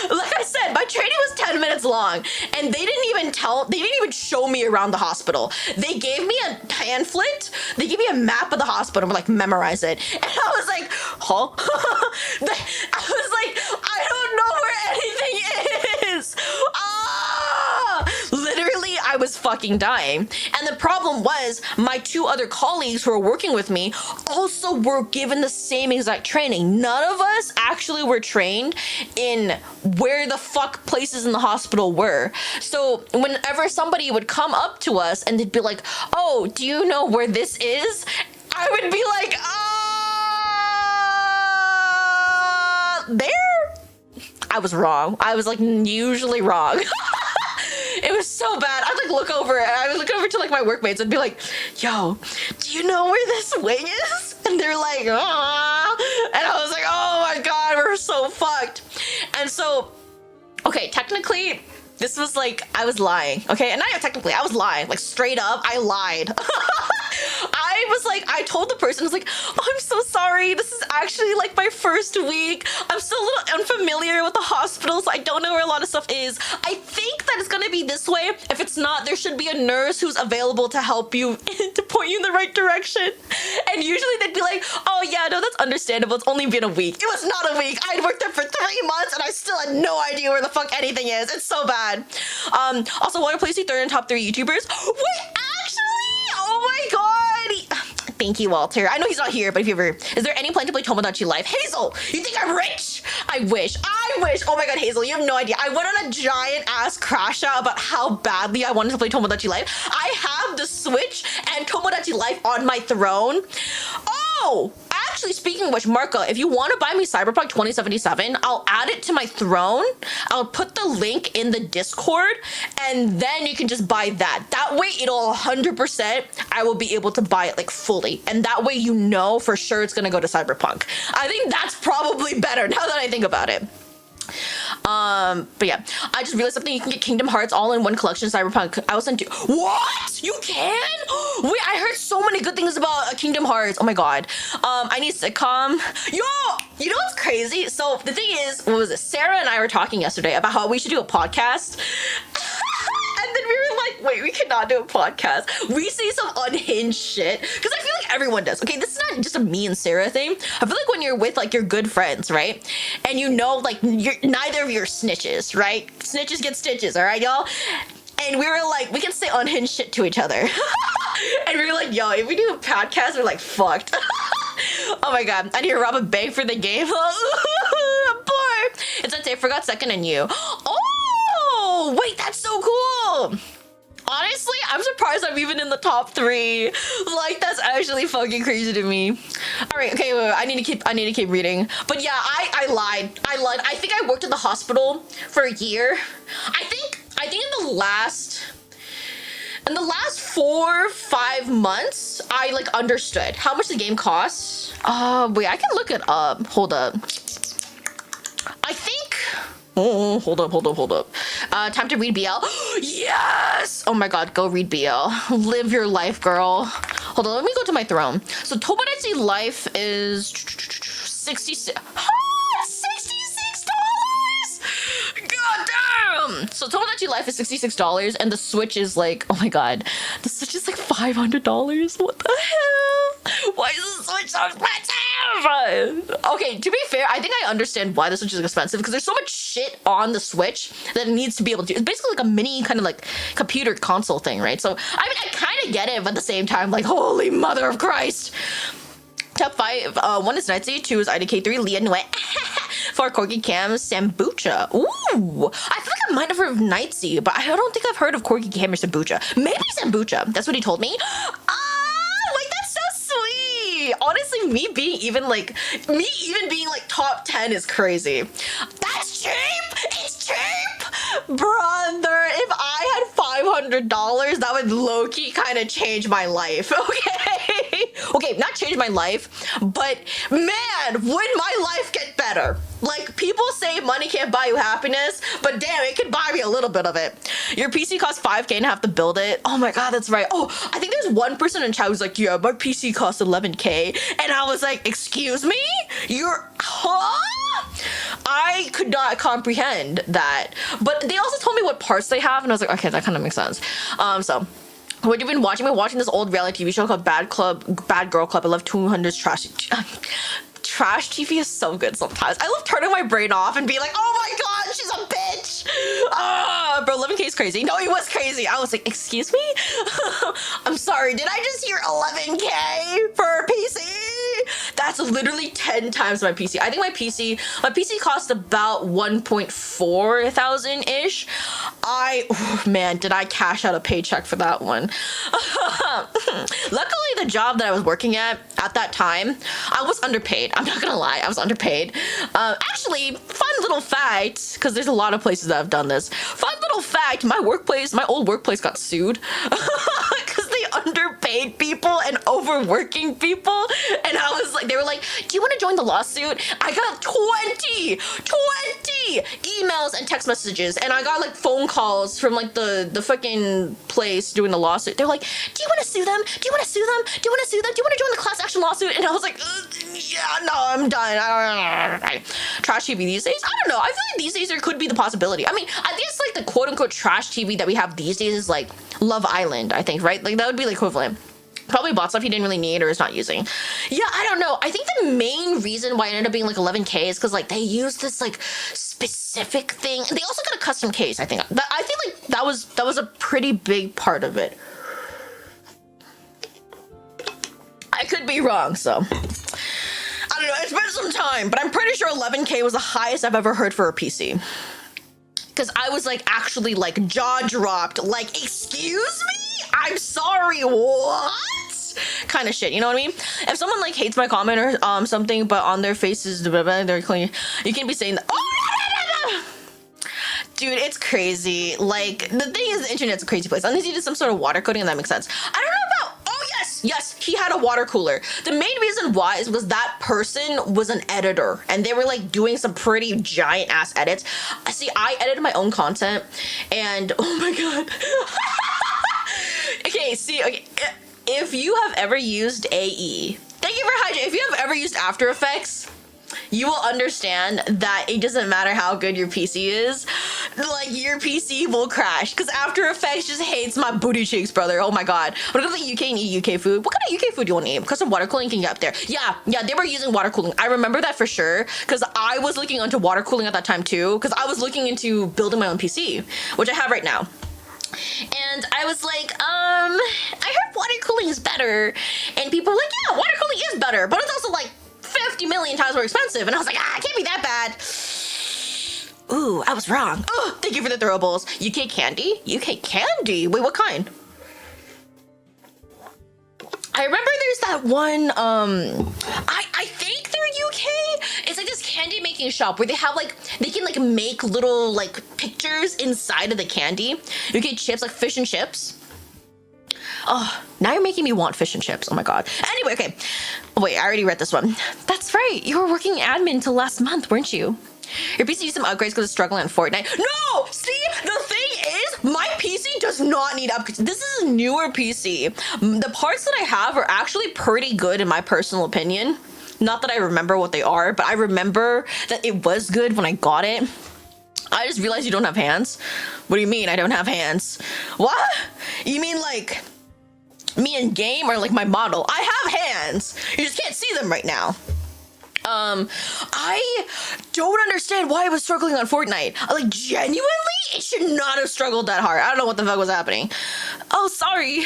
A: like I said, my training was 10 minutes long and they didn't even show me around the hospital. They gave me a pamphlet. They gave me a map of the hospital and were like, memorize it. And I was like, huh? I was like, I don't know where anything is. Literally, I was fucking dying. And the problem was my two other colleagues who were working with me also were given the same exact training. None of us actually were trained in where the fuck places in the hospital were. So whenever somebody would come up to us and they'd be like, oh, do you know where this is? I would be like, there? I was wrong. I was like usually wrong. It was so bad. I'd like look over and I would look over to like my workmates and be like, yo, do you know where this wing is? And they're like, ah. And I was like, oh my God, we're so fucked. And so, okay, technically this was like, I was lying. Okay. And not even technically, I was lying. Like straight up, I lied. I was like, I told the person, I was like, oh, I'm so sorry. This is actually like my first week. I'm still a little unfamiliar with the hospital, so I don't know where a lot of stuff is. I think that it's gonna be this way. If it's not, there should be a nurse who's available to help you, to point you in the right direction. And usually they'd be like, oh yeah, no, that's understandable. It's only been a week. It was not a week. I'd worked there for 3 months and I still had no idea where the fuck anything is. It's so bad. Also, want to place you third in top 3 YouTubers? Wait, actually? Oh my God. Thank you, Walter. I know he's not here, but if you ever, is there any plan to play Tomodachi Life? Hazel, you think I'm rich? I wish. Oh my God, Hazel, you have no idea. I went on a giant ass crash out about how badly I wanted to play Tomodachi Life. I have the Switch and Tomodachi Life on my throne. Oh, actually, speaking of which, Marco, if you want to buy me Cyberpunk 2077, I'll add it to my throne. I'll put the link in the Discord, and then you can just buy that. That way, it'll 100%, I will be able to buy it like fully. And that way, you know for sure it's going to go to Cyberpunk. I think that's probably better now that I think about it. But yeah, I just realized something. You can get Kingdom Hearts all in one collection, Cyberpunk. I was sent to, what? You can? Wait, I heard so many good things about Kingdom Hearts. Oh my God. I need sitcom. Yo, you know what's crazy? So the thing is, what was it? Sarah and I were talking yesterday about how we should do a podcast. And then we were like, wait, we cannot do a podcast. We see some unhinged shit. Because I feel like everyone does. Okay, this is not just a me and Sarah thing. I feel like when you're with like your good friends, right? And you know, like, neither of you are snitches, right? Snitches get stitches, all right, y'all? and we were like, we can say unhinged shit to each other. And we were like, yo, if we do a podcast, we're like fucked. Oh my god, I need to rob a bank for the game. I'm bored. It's like they forgot second in you. Oh, wait, that's so cool. Honestly, I'm surprised I'm even in the top 3. Like, that's actually fucking crazy to me. All right, okay, wait, I need to keep reading. But yeah, I lied. I think I worked at the hospital for a year. I think in the last 4-5 months, I like understood how much the game costs. Wait, I can look it up. Hold up. I think. Oh, hold up. Time to read BL. Yes! Oh my god, go read BL. Live your life, girl. Hold on, let me go to my throne. So Tomodachi life is 66. God damn! So Tomodachi life is $66, and the Switch is like, oh my god, the Switch is like $500. What the hell? Why is the Switch so expensive? Okay, to be fair, I think I understand why the Switch is expensive because there's so much shit on the Switch that it needs to be able to. It's basically like a mini kind of like computer console thing, right? So I mean, I kind of get it, but at the same time, like, holy mother of Christ. Top 5, 1 is Nightsy, 2 is IDK3, Leah Nuet, 4 Corky Cam, Sambucha. Ooh, I feel like I might have heard of Nightsy, but I don't think I've heard of Corky Cam or Sambucha. Maybe Sambucha, that's what he told me. Like, that's so sweet. Honestly, me even being like top 10 is crazy. That's cheap, it's cheap. Brother, if I had $500, that would low-key kind of change my life, okay? Okay, not change my life, but man, would my life get better? Like, people say money can't buy you happiness, but damn, it could buy me a little bit of it. Your PC costs $5K and have to build it. Oh my god, that's right. Oh, I think there's one person in chat who's like, yeah, my PC costs $11K. And I was like, excuse me? Huh? I could not comprehend that. But they also told me what parts they have, and I was like, okay, that kind of makes sense. So what you've been watching? I've been watching this old reality TV show called Bad Girl Club. I love 200's trash TV is so good sometimes. I love turning my brain off and being like, oh my god, she's a bitch. Bro, 11K is crazy. No, it was crazy. I was like, excuse me? I'm sorry, did I just hear 11K for a PC? That's literally 10 times my PC. I think my PC cost about 1.4 thousand ish. Man, did I cash out a paycheck for that one? Luckily, the job that I was working at that time, I was underpaid. I'm not gonna lie, I was underpaid. Actually, fun little fact, because there's a lot of places that have done this. Fun little fact, my old workplace got sued because they underpaid people and overworking people. And I was like, they were like, do you want to join the lawsuit? I got 20 emails and text messages, and I got like phone calls from like the fucking place doing the lawsuit. They're like, do you want to sue them? Do you want to sue them? Do you want to sue them? Do you want to join the class action lawsuit? And I was like, yeah, no, I'm done. Trash TV these days? I don't know. I feel like these days there could be the possibility. I mean, I guess like the quote unquote trash TV that we have these days is like Love Island, I think, right? Like that would be the equivalent. Probably bought stuff he didn't really need or is not using. Yeah, I don't know. I think the main reason why it ended up being like 11K is because like they used this like specific thing, and they also got a custom case. I think like that was a pretty big part of it. I could be wrong, so I don't know. It's been some time, but I'm pretty sure 11K was the highest I've ever heard for a PC. Because I was like actually like jaw dropped, like, excuse me? I'm sorry, what? Kind of shit, you know what I mean? If someone like hates my comment or something, but on their faces they're clean, you can't be saying that. Oh, dude, it's crazy. Like, the thing is, the internet's a crazy place. Unless you did some sort of water coding, and that makes sense. I don't know about. Oh yes, he had a water cooler. The main reason why is was that person was an editor, and they were like doing some pretty giant ass edits. See, I edited my own content, and oh my god. Okay, see, okay, if you have ever used AE, thank you for hydrating. If you have ever used After Effects, you will understand that it doesn't matter how good your PC is, like your PC will crash because After Effects just hates my booty cheeks, brother. Oh my god. But go to the UK and eat UK food. What kind of UK food do you want to eat? Because some water cooling can get up there. Yeah, they were using water cooling. I remember that for sure because I was looking into water cooling at that time too, because I was looking into building my own PC, which I have right now. And I was like, I heard water cooling is better. And people were like, yeah, water cooling is better, but it's also like 50 million times more expensive. And I was like, it can't be that bad. Ooh, I was wrong. Oh, thank you for the throwables. UK candy? UK candy? Wait, what kind? I remember there's that one, I think they're UK. It's like this candy making shop where they have like, they can like make little like pictures inside of the candy. You get chips, like fish and chips. Oh, now you're making me want fish and chips. Oh my God. Anyway, okay. Wait, I already read this one. That's right. You were working admin till last month, weren't you? Your PC needs some upgrades because it's struggling on Fortnite. No! See, the thing is, my PC does not need upgrades. This is a newer PC. The parts that I have are actually pretty good in my personal opinion. Not that I remember what they are, but I remember that it was good when I got it. I just realized you don't have hands. What do you mean I don't have hands? What? You mean like me in game or like my model? I have hands. You just can't see them right now. I don't understand why I was struggling on Fortnite. Like, genuinely, it should not have struggled that hard. I don't know what the fuck was happening. Oh, sorry.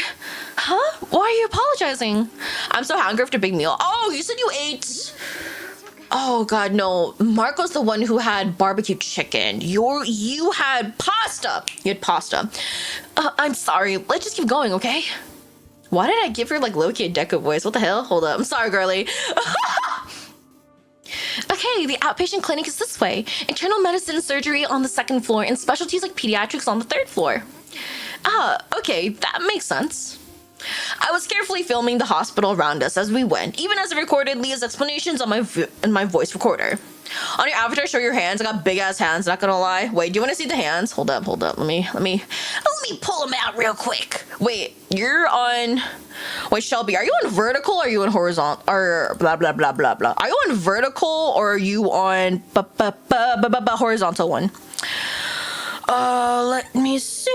A: Huh? Why are you apologizing? I'm so hungry after a big meal. Oh, you said you ate... Oh God, no. Marco's the one who had barbecue chicken. You had pasta. You had pasta. I'm sorry. Let's just keep going, okay? Why did I give her like low-key a Deco voice? What the hell? Hold up. I'm sorry, girly. Okay, the outpatient clinic is this way. Internal medicine and surgery on the 2nd floor and specialties like pediatrics on the 3rd floor. Ah, okay, that makes sense. I was carefully filming the hospital around us as we went, even as I recorded Leah's explanations on my voice recorder. On your avatar, show your hands. I got big ass hands, not gonna lie. Wait, do you want to see the hands? Hold up. Let me pull them out real quick. Wait, you're on... Wait, Shelby, are you on vertical or are you on horizontal? Or blah, blah, blah, blah, blah. Are you on vertical or are you on horizontal one? Let me see.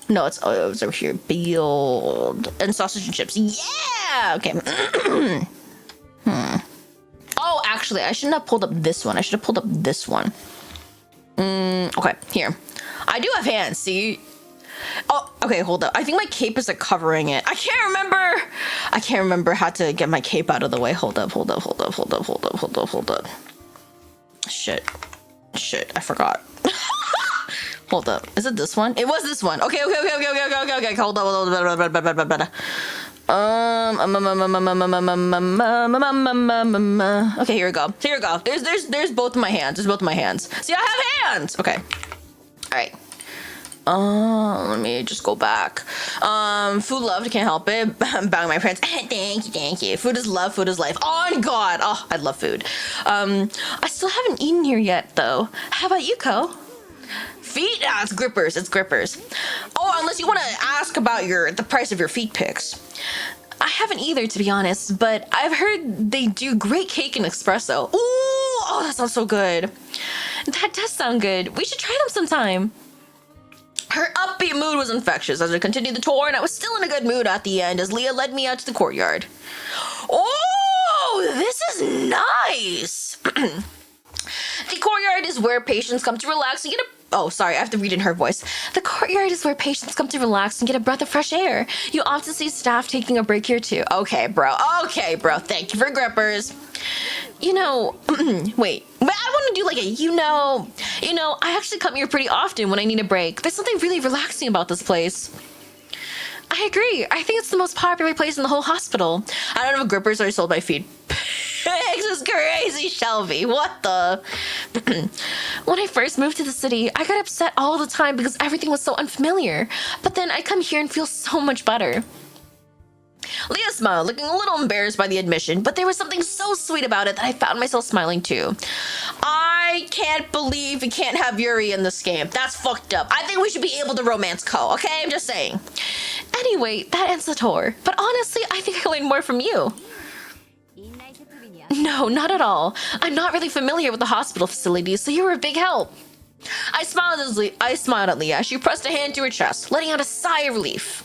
A: No, it's over here. Build and sausage and chips. Yeah! Okay. Oh, actually, I shouldn't have pulled up this one. I should have pulled up this one. Okay, here. I do have hands, see? Oh, okay, hold up. I think my cape is like covering it. I can't remember how to get my cape out of the way. Hold up. Shit, I forgot. Hold up. Is it this one? It was this one. Okay. Hold up. Okay, here we go. There's both of my hands. See, I have hands. Okay. All right. Let me just go back. Food loved, can't help it. Bowing my friends. Thank you. Food is love, food is life. On God. Oh, I love food. I still haven't eaten here yet, though. How about you, Ko? Feet? Ah, it's grippers. Oh, unless you want to ask about the price of your feet pics. I haven't either, to be honest, but I've heard they do great cake and espresso. Ooh, oh, that sounds so good. That does sound good. We should try them sometime. Her upbeat mood was infectious as we continued the tour, and I was still in a good mood at the end as Leah led me out to the courtyard. Oh, this is nice. The courtyard is where patients come to relax and get a... Oh, sorry, I have to read in her voice. The courtyard is where patients come to relax and get a breath of fresh air. You often see staff taking a break here too. Okay, bro. Thank you for grippers. You know, wait, but I want to do like I actually come here pretty often when I need a break. There's something really relaxing about this place. I agree. I think it's the most popular place in the whole hospital. I don't know if grippers are sold by feed. This is crazy, Shelby. What the? When I first moved to the city, I got upset all the time because everything was so unfamiliar. But then I come here and feel so much better. Leah smiled, looking a little embarrassed by the admission, but there was something so sweet about it that I found myself smiling too. I can't believe we can't have Yuri in this game. That's fucked up. I think we should be able to romance Ko, okay? I'm just saying. Anyway, that ends the tour. But honestly, I think I learned more from you. No, not at all. I'm not really familiar with the hospital facilities, so you were a big help. I smiled at Leah as she pressed a hand to her chest, letting out a sigh of relief.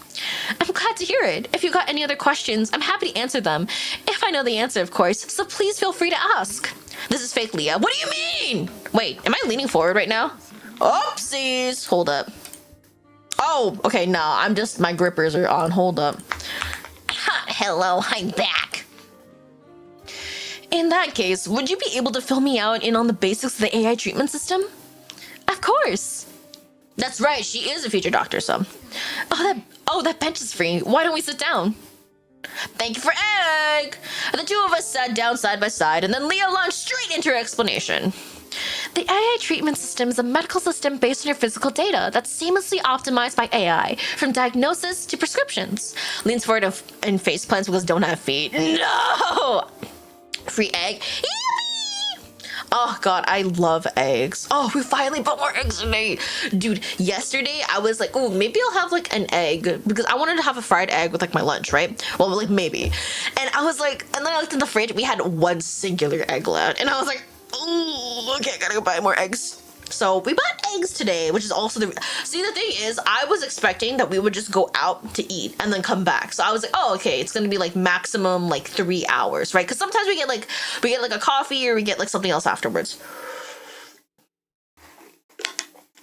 A: I'm glad to hear it. If you got any other questions, I'm happy to answer them. If I know the answer, of course, so please feel free to ask. This is fake Leah. What do you mean? Wait, am I leaning forward right now? Oopsies. Hold up. Oh, okay, nah, I'm just, my grippers are on. Hold up. Ha, hello, I'm back. In that case, would you be able to fill me out in on the basics of the AI treatment system? Of course. That's right, she is a future doctor, so. Oh, that bench is free. Why don't we sit down? Thank you for egg. The two of us sat down side by side, and then Leah launched straight into her explanation. The AI treatment system is a medical system based on your physical data that's seamlessly optimized by AI, from diagnosis to prescriptions. Leans forward and face plants because don't have feet. No! Free egg. Yippee! Oh god, I love eggs. Oh, we finally put more eggs today. Dude, yesterday I was like, oh, maybe I'll have like an egg because I wanted to have a fried egg with like my lunch, right? Well, like maybe. And I was like, and then I looked in the fridge, we had one singular egg left. And I was like, oh, okay, I gotta go buy more eggs. So we bought eggs today, which is also the thing is, I was expecting that we would just go out to eat and then come back. So I was like, oh, okay, it's gonna be like maximum like 3 hours, right? Because sometimes we get like a coffee or we get like something else afterwards.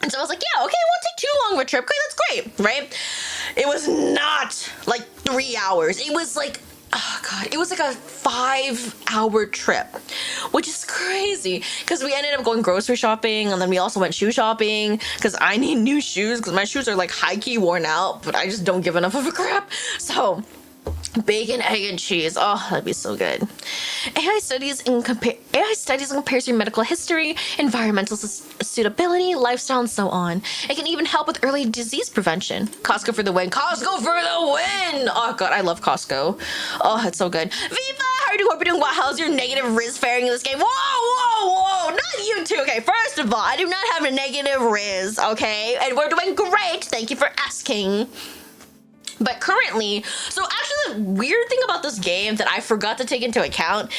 A: And so I was like, yeah, okay, it won't take too long of a trip. Okay, that's great, right? It was not like 3 hours. It was like, oh god, it was like a 5-hour trip, which is crazy because we ended up going grocery shopping and then we also went shoe shopping because I need new shoes because my shoes are like high-key worn out, but I just don't give enough of a crap. So bacon, egg, and cheese. Oh, that'd be so good. AI studies and compares your medical history, environmental suitability, lifestyle, and so on. It can even help with early disease prevention. Costco for the win. Costco for the win! Oh god, I love Costco. Oh, it's so good. Viva! How are you doing? Wow, how's your negative Rizz faring in this game? Whoa! Not you two. Okay, first of all, I do not have a negative Rizz, okay? And we're doing great. Thank you for asking. But currently, so actually the weird thing about this game that I forgot to take into account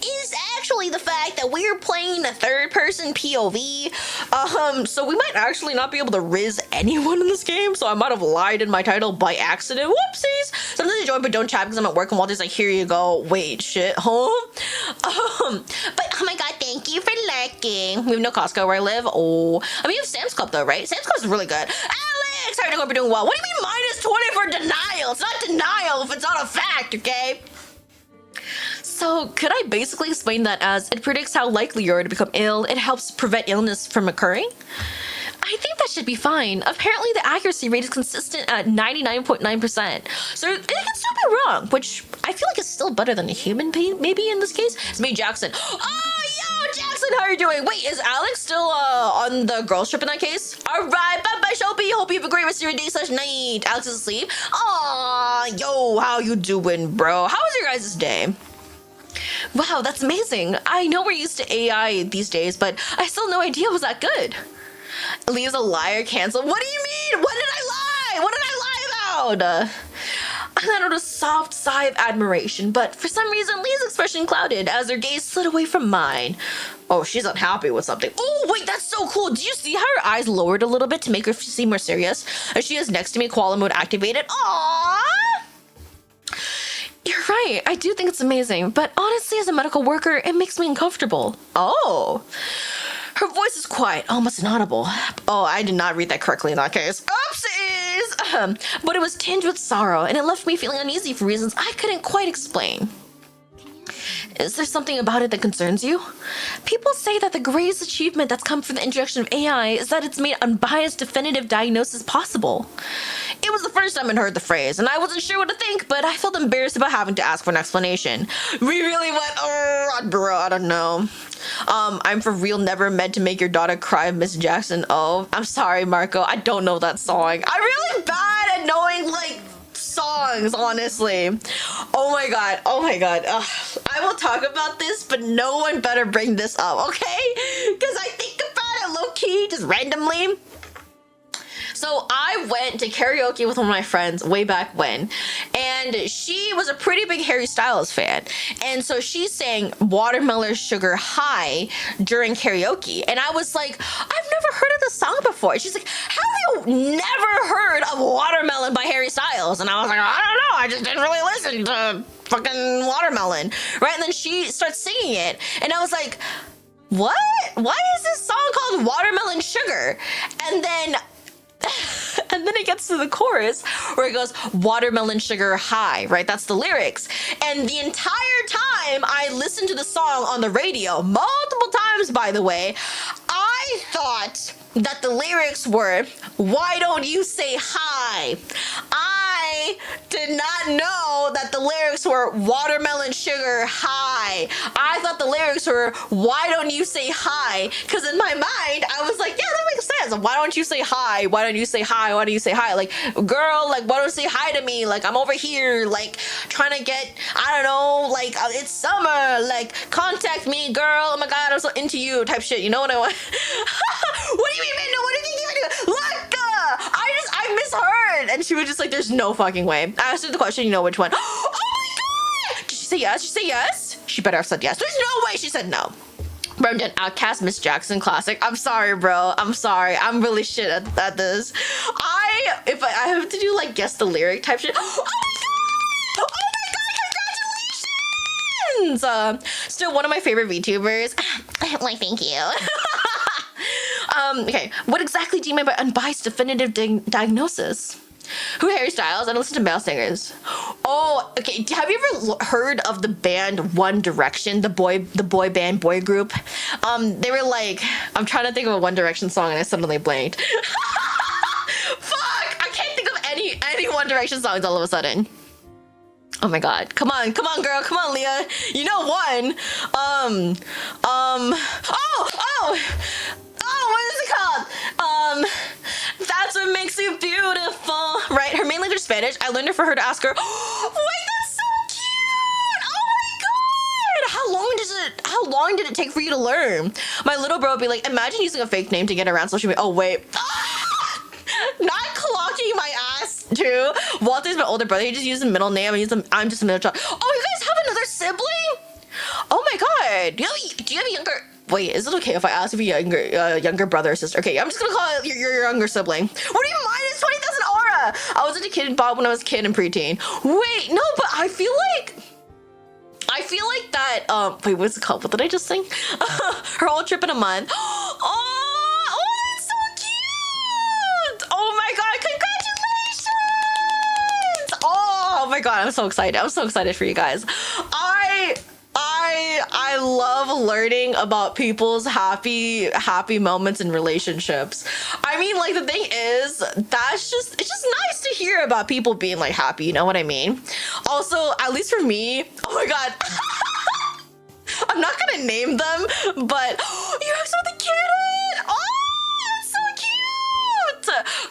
A: is actually the fact that we're playing a third-person POV. So we might actually not be able to Rizz anyone in this game, so I might have lied in my title by accident. Whoopsies! Sometimes I join but don't chat because I'm at work and Walter's like, here you go. Wait, shit, huh? But oh my god, thank you for liking. We have no Costco where I live. Oh, I mean, we have Sam's Club though, right? Sam's Club is really good. Alex, how are you doing? We're doing well. What do you mean -20 for denial? It's not denial if it's not a fact, okay? So could I basically explain that as it predicts how likely you are to become ill, it helps prevent illness from occurring? I think that should be fine. Apparently the accuracy rate is consistent at 99.9%. So it can still be wrong, which I feel like is still better than a human maybe in this case. It's me, Jackson. Oh, yo, Jackson, how are you doing? Wait, is Alex still on the girls trip in that case? All right, bye-bye, Shelby. Hope you have a great rest of your day/night. Alex is asleep. Aw, yo, how you doing, bro? How was your guys' day? Wow, that's amazing. I know we're used to AI these days, but I still had no idea it was that good. Leah's a liar, cancel. What do you mean? What did I lie? What did I lie about? I let out a soft sigh of admiration, but for some reason, Leah's expression clouded as her gaze slid away from mine. Oh, she's unhappy with something. Oh, wait, that's so cool. Did you see how her eyes lowered a little bit to make her seem more serious? As she is next to me, koala mode activated. Aww! You're right. I do think it's amazing, but honestly, as a medical worker, it makes me uncomfortable. Oh. Her voice is quiet, almost inaudible. Oh, I did not read that correctly in that case. Oopsies! But it was tinged with sorrow, and it left me feeling uneasy for reasons I couldn't quite explain. Is there something about it that concerns you? People say that the greatest achievement that's come from the introduction of AI is that it's made unbiased, definitive diagnosis possible. It was the first time I'd heard the phrase, and I wasn't sure what to think, but I felt embarrassed about having to ask for an explanation. We really went, bro, I don't know. I'm for real never meant to make your daughter cry, Miss Jackson. Oh, I'm sorry, Marco. I don't know that song. I'm really bad at knowing, like, songs, honestly. Oh my god. I will talk about this, but no one better bring this up, okay? Because I think about it low-key, just randomly. So I went to karaoke with one of my friends way back when, and she was a pretty big Harry Styles fan. And so she sang Watermelon Sugar High during karaoke. And I was like, I've never heard of this song before. And she's like, have you never heard of Watermelon by Harry Styles? And I was like, I don't know. I just didn't really listen to fucking Watermelon. Right? And then she starts singing it. And I was like, what? why is this song called Watermelon Sugar? And then it gets to the chorus where it goes watermelon sugar high, right? That's the lyrics. And the entire time I listened to the song on the radio, multiple times by the way, I thought that the lyrics were, why don't you say hi? I did not know that the lyrics were watermelon sugar high. I thought the lyrics were, why don't you say hi? Because in my mind, I was like, yeah, that makes sense. Why don't you say hi? Why don't you say hi? Why don't you say hi? Like, girl, like, why don't you say hi to me? Like, I'm over here, like, trying to get, I don't know, like, it's summer, like, contact me, girl. Oh my God, I'm so into you type shit. You know what I want? What do you mean, man? No, what do you think you do? Look, I misheard. And she was just like, there's no fucking way. I asked her the question, you know which one? Oh my God! Did she say yes? Did she say yes? She better have said yes. There's no way she said no. Brendan, Outcast, Miss Jackson classic. I'm sorry, bro. I'm sorry. I'm really shit at this. If I have to do like guess the lyric type shit. Oh my God! Oh my God! Congratulations! Still one of my favorite VTubers. Why, thank you. Okay, what exactly do you mean by unbiased definitive diagnosis? Who Harry Styles? I don't listen to male singers. Oh, okay. Have you ever heard of the band One Direction, the boy band group? They were like, I'm trying to think of a One Direction song and I suddenly blanked. Fuck! I can't think of any One Direction songs all of a sudden. Oh my God. Come on, girl. Come on, Leah. You know one. What is it called? That's what makes you beautiful, right? Her main language is Spanish. I learned it for her to ask her. Wait, that's so cute! Oh my God! How long did it take for you to learn? My little bro would be like, imagine using a fake name to get around social media. Oh wait. Not clocking my ass too. Walter's my older brother. He just used a middle name. I'm just a middle child. Oh, you guys have another sibling? Oh my God. Do you have a younger? Wait, is it okay if I ask if you have a younger brother or sister? Okay, I'm just gonna call it your younger sibling. What do you mean? It's 20,000 aura. I was into Kid Bob when I was a kid and preteen. Wait, no, but I feel like that. Wait, what's it called? What did I just sing? Her whole trip in a month. Oh, that's so cute. Oh my God, congratulations. Oh my God, I'm so excited. I'm so excited for you guys. I love learning about people's happy moments in relationships. I mean, like, the thing is, it's just nice to hear about people being like happy, you know what I mean? Also, at least for me, oh my God. I'm not gonna name them, but you have some of the kitten. Oh, that's so cute.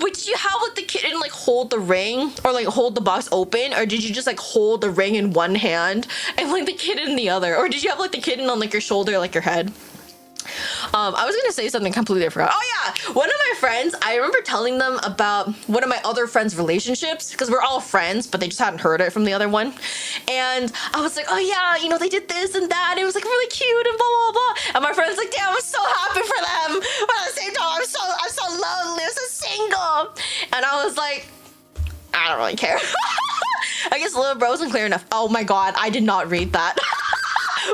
A: Wait, did you have like the kitten like hold the ring or like hold the box open, or did you just like hold the ring in one hand and like the kitten in the other, or did you have like the kitten on like your shoulder, like your head? I was gonna say something completely different. Oh yeah, one of my friends, I remember telling them about one of my other friends' relationships, because we're all friends, but they just hadn't heard it from the other one. And I was like, oh yeah, you know, they did this and that. It was like really cute and blah, blah, blah. And my friend's like, damn, I'm so happy for them. But at the same time, I'm so lonely, I'm so single. And I was like, I don't really care. I guess little bro wasn't clear enough. Oh my God, I did not read that.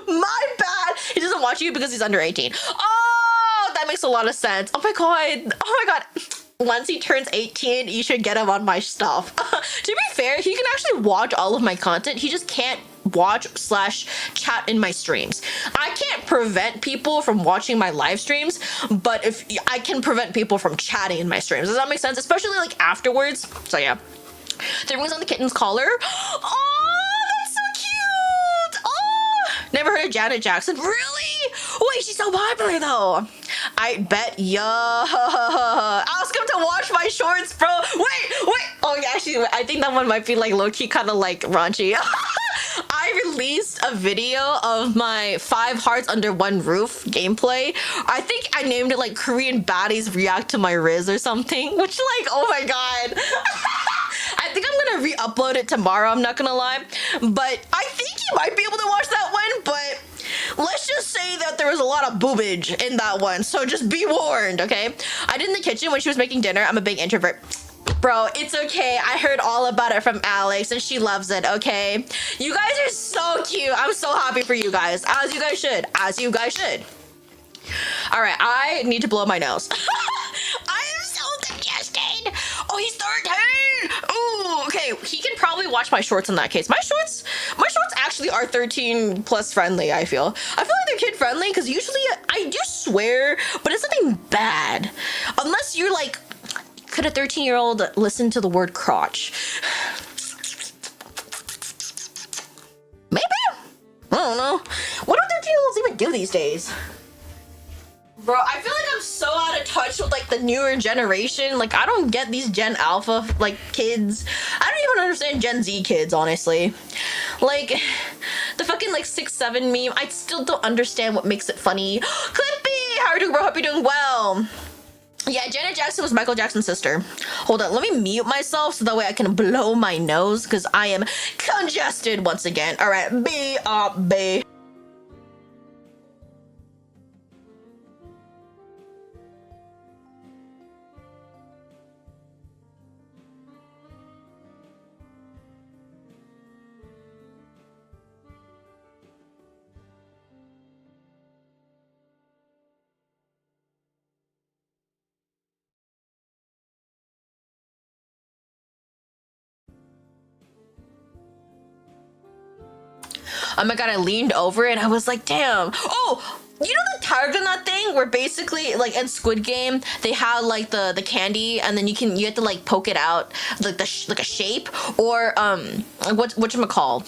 A: My bad. He doesn't watch you because he's under 18. Oh, that makes a lot of sense. Oh my God. Oh my God. Once he turns 18, you should get him on my stuff. To be fair, he can actually watch all of my content. He just can't watch/chat in my streams. I can't prevent people from watching my live streams, but if I can prevent people from chatting in my streams. Does that make sense? Especially like afterwards. So yeah. The ring's on the kitten's collar. Oh, that's so cute. Oh, never heard of Janet Jackson. Really? Wait, she's so popular though. I bet. Yo, ask him to watch my shorts, bro. Wait. Oh yeah, actually, I think that one might be like low-key kind of like raunchy. I released a video of my 5 Hearts Under One Roof gameplay. I think I named it like Korean Baddies React to My Rizz or something, which like, oh my God. I think I'm gonna re-upload it tomorrow, I'm not gonna lie. But I think you might be able to watch that one, but let's just say that there was a lot of boobage in that one, so just be warned, okay? I did in the kitchen when she was making dinner. I'm a big introvert. Bro, it's okay. I heard all about it from Alex and she loves it, okay? You guys are so cute. I'm so happy for you guys. As you guys should. As you guys should. All right, I need to blow my nose. I am so congested. Oh, he's 13. Oh, okay. He can probably watch my shorts in that case. My shorts actually are 13 plus friendly, I feel. I feel like they're kid friendly because usually I do swear, but it's nothing bad. Unless you're like, could a 13-year-old listen to the word crotch? Maybe? I don't know. What do 13-year-olds even do these days? Bro, I feel like I'm so out of touch with like the newer generation. Like I don't get these Gen Alpha like kids. I don't even understand Gen Z kids, honestly. Like the fucking like 6'7" meme, I still don't understand what makes it funny. Clippy, how are you doing, bro? Hope you're doing well. Yeah, Janet Jackson was Michael Jackson's sister. Hold on, let me mute myself so that way I can blow my nose because I am congested once again. All right, B. Oh my god, I leaned over it and I was like, damn. Oh, you know the Targana thing where basically like in Squid Game they have like the candy and then you have to like poke it out like like a shape or whatchamacall?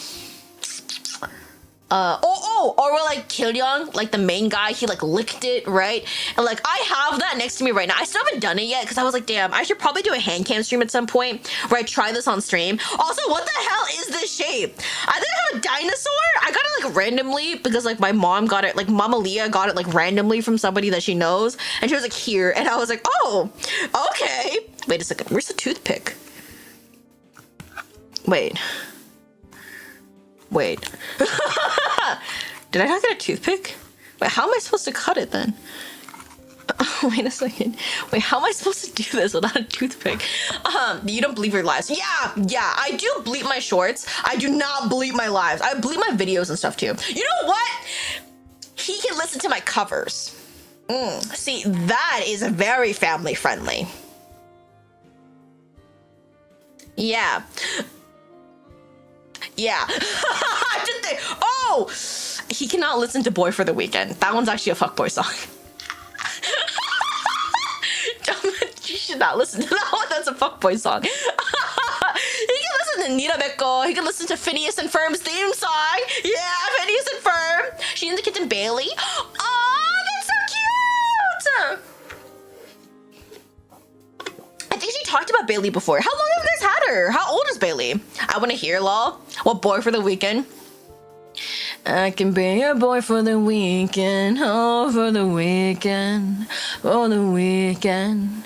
A: Or like Kilyoung, like the main guy, he like licked it, right? And like I have that next to me right now. I still haven't done it yet because I was like, damn, I should probably do a hand cam stream at some point where I try this on stream. Also, what the hell is this shape? I think I have a dinosaur. I got it like randomly because like my mom got it, like Mama Leah got it like randomly from somebody that she knows, and she was like here, and I was like, oh, okay. Wait a second, where's the toothpick? Wait. Did I not get a toothpick? Wait, how am I supposed to cut it then? Wait a second. Wait, how am I supposed to do this without a toothpick? You don't bleep your lives. Yeah, I do bleep my shorts. I do not bleep my lives. I bleep my videos and stuff too. You know what? He can listen to my covers. See, that is very family friendly. Yeah. Did they? Oh, he cannot listen to Boy for the Weekend. That one's actually a fuckboy song. You should not listen to that one. That's a fuckboy song. He can listen to Nina Meko. He can listen to Phineas and Ferm's theme song. Yeah, Phineas and Ferb. She and the Kitten Bailey. Oh, that's so cute. I think she talked about Bailey before. How long have you guys had her? How old is Bailey? I want to hear, lol. What Boy for the Weekend? I can be your boy for the weekend, oh, for the weekend, for the weekend.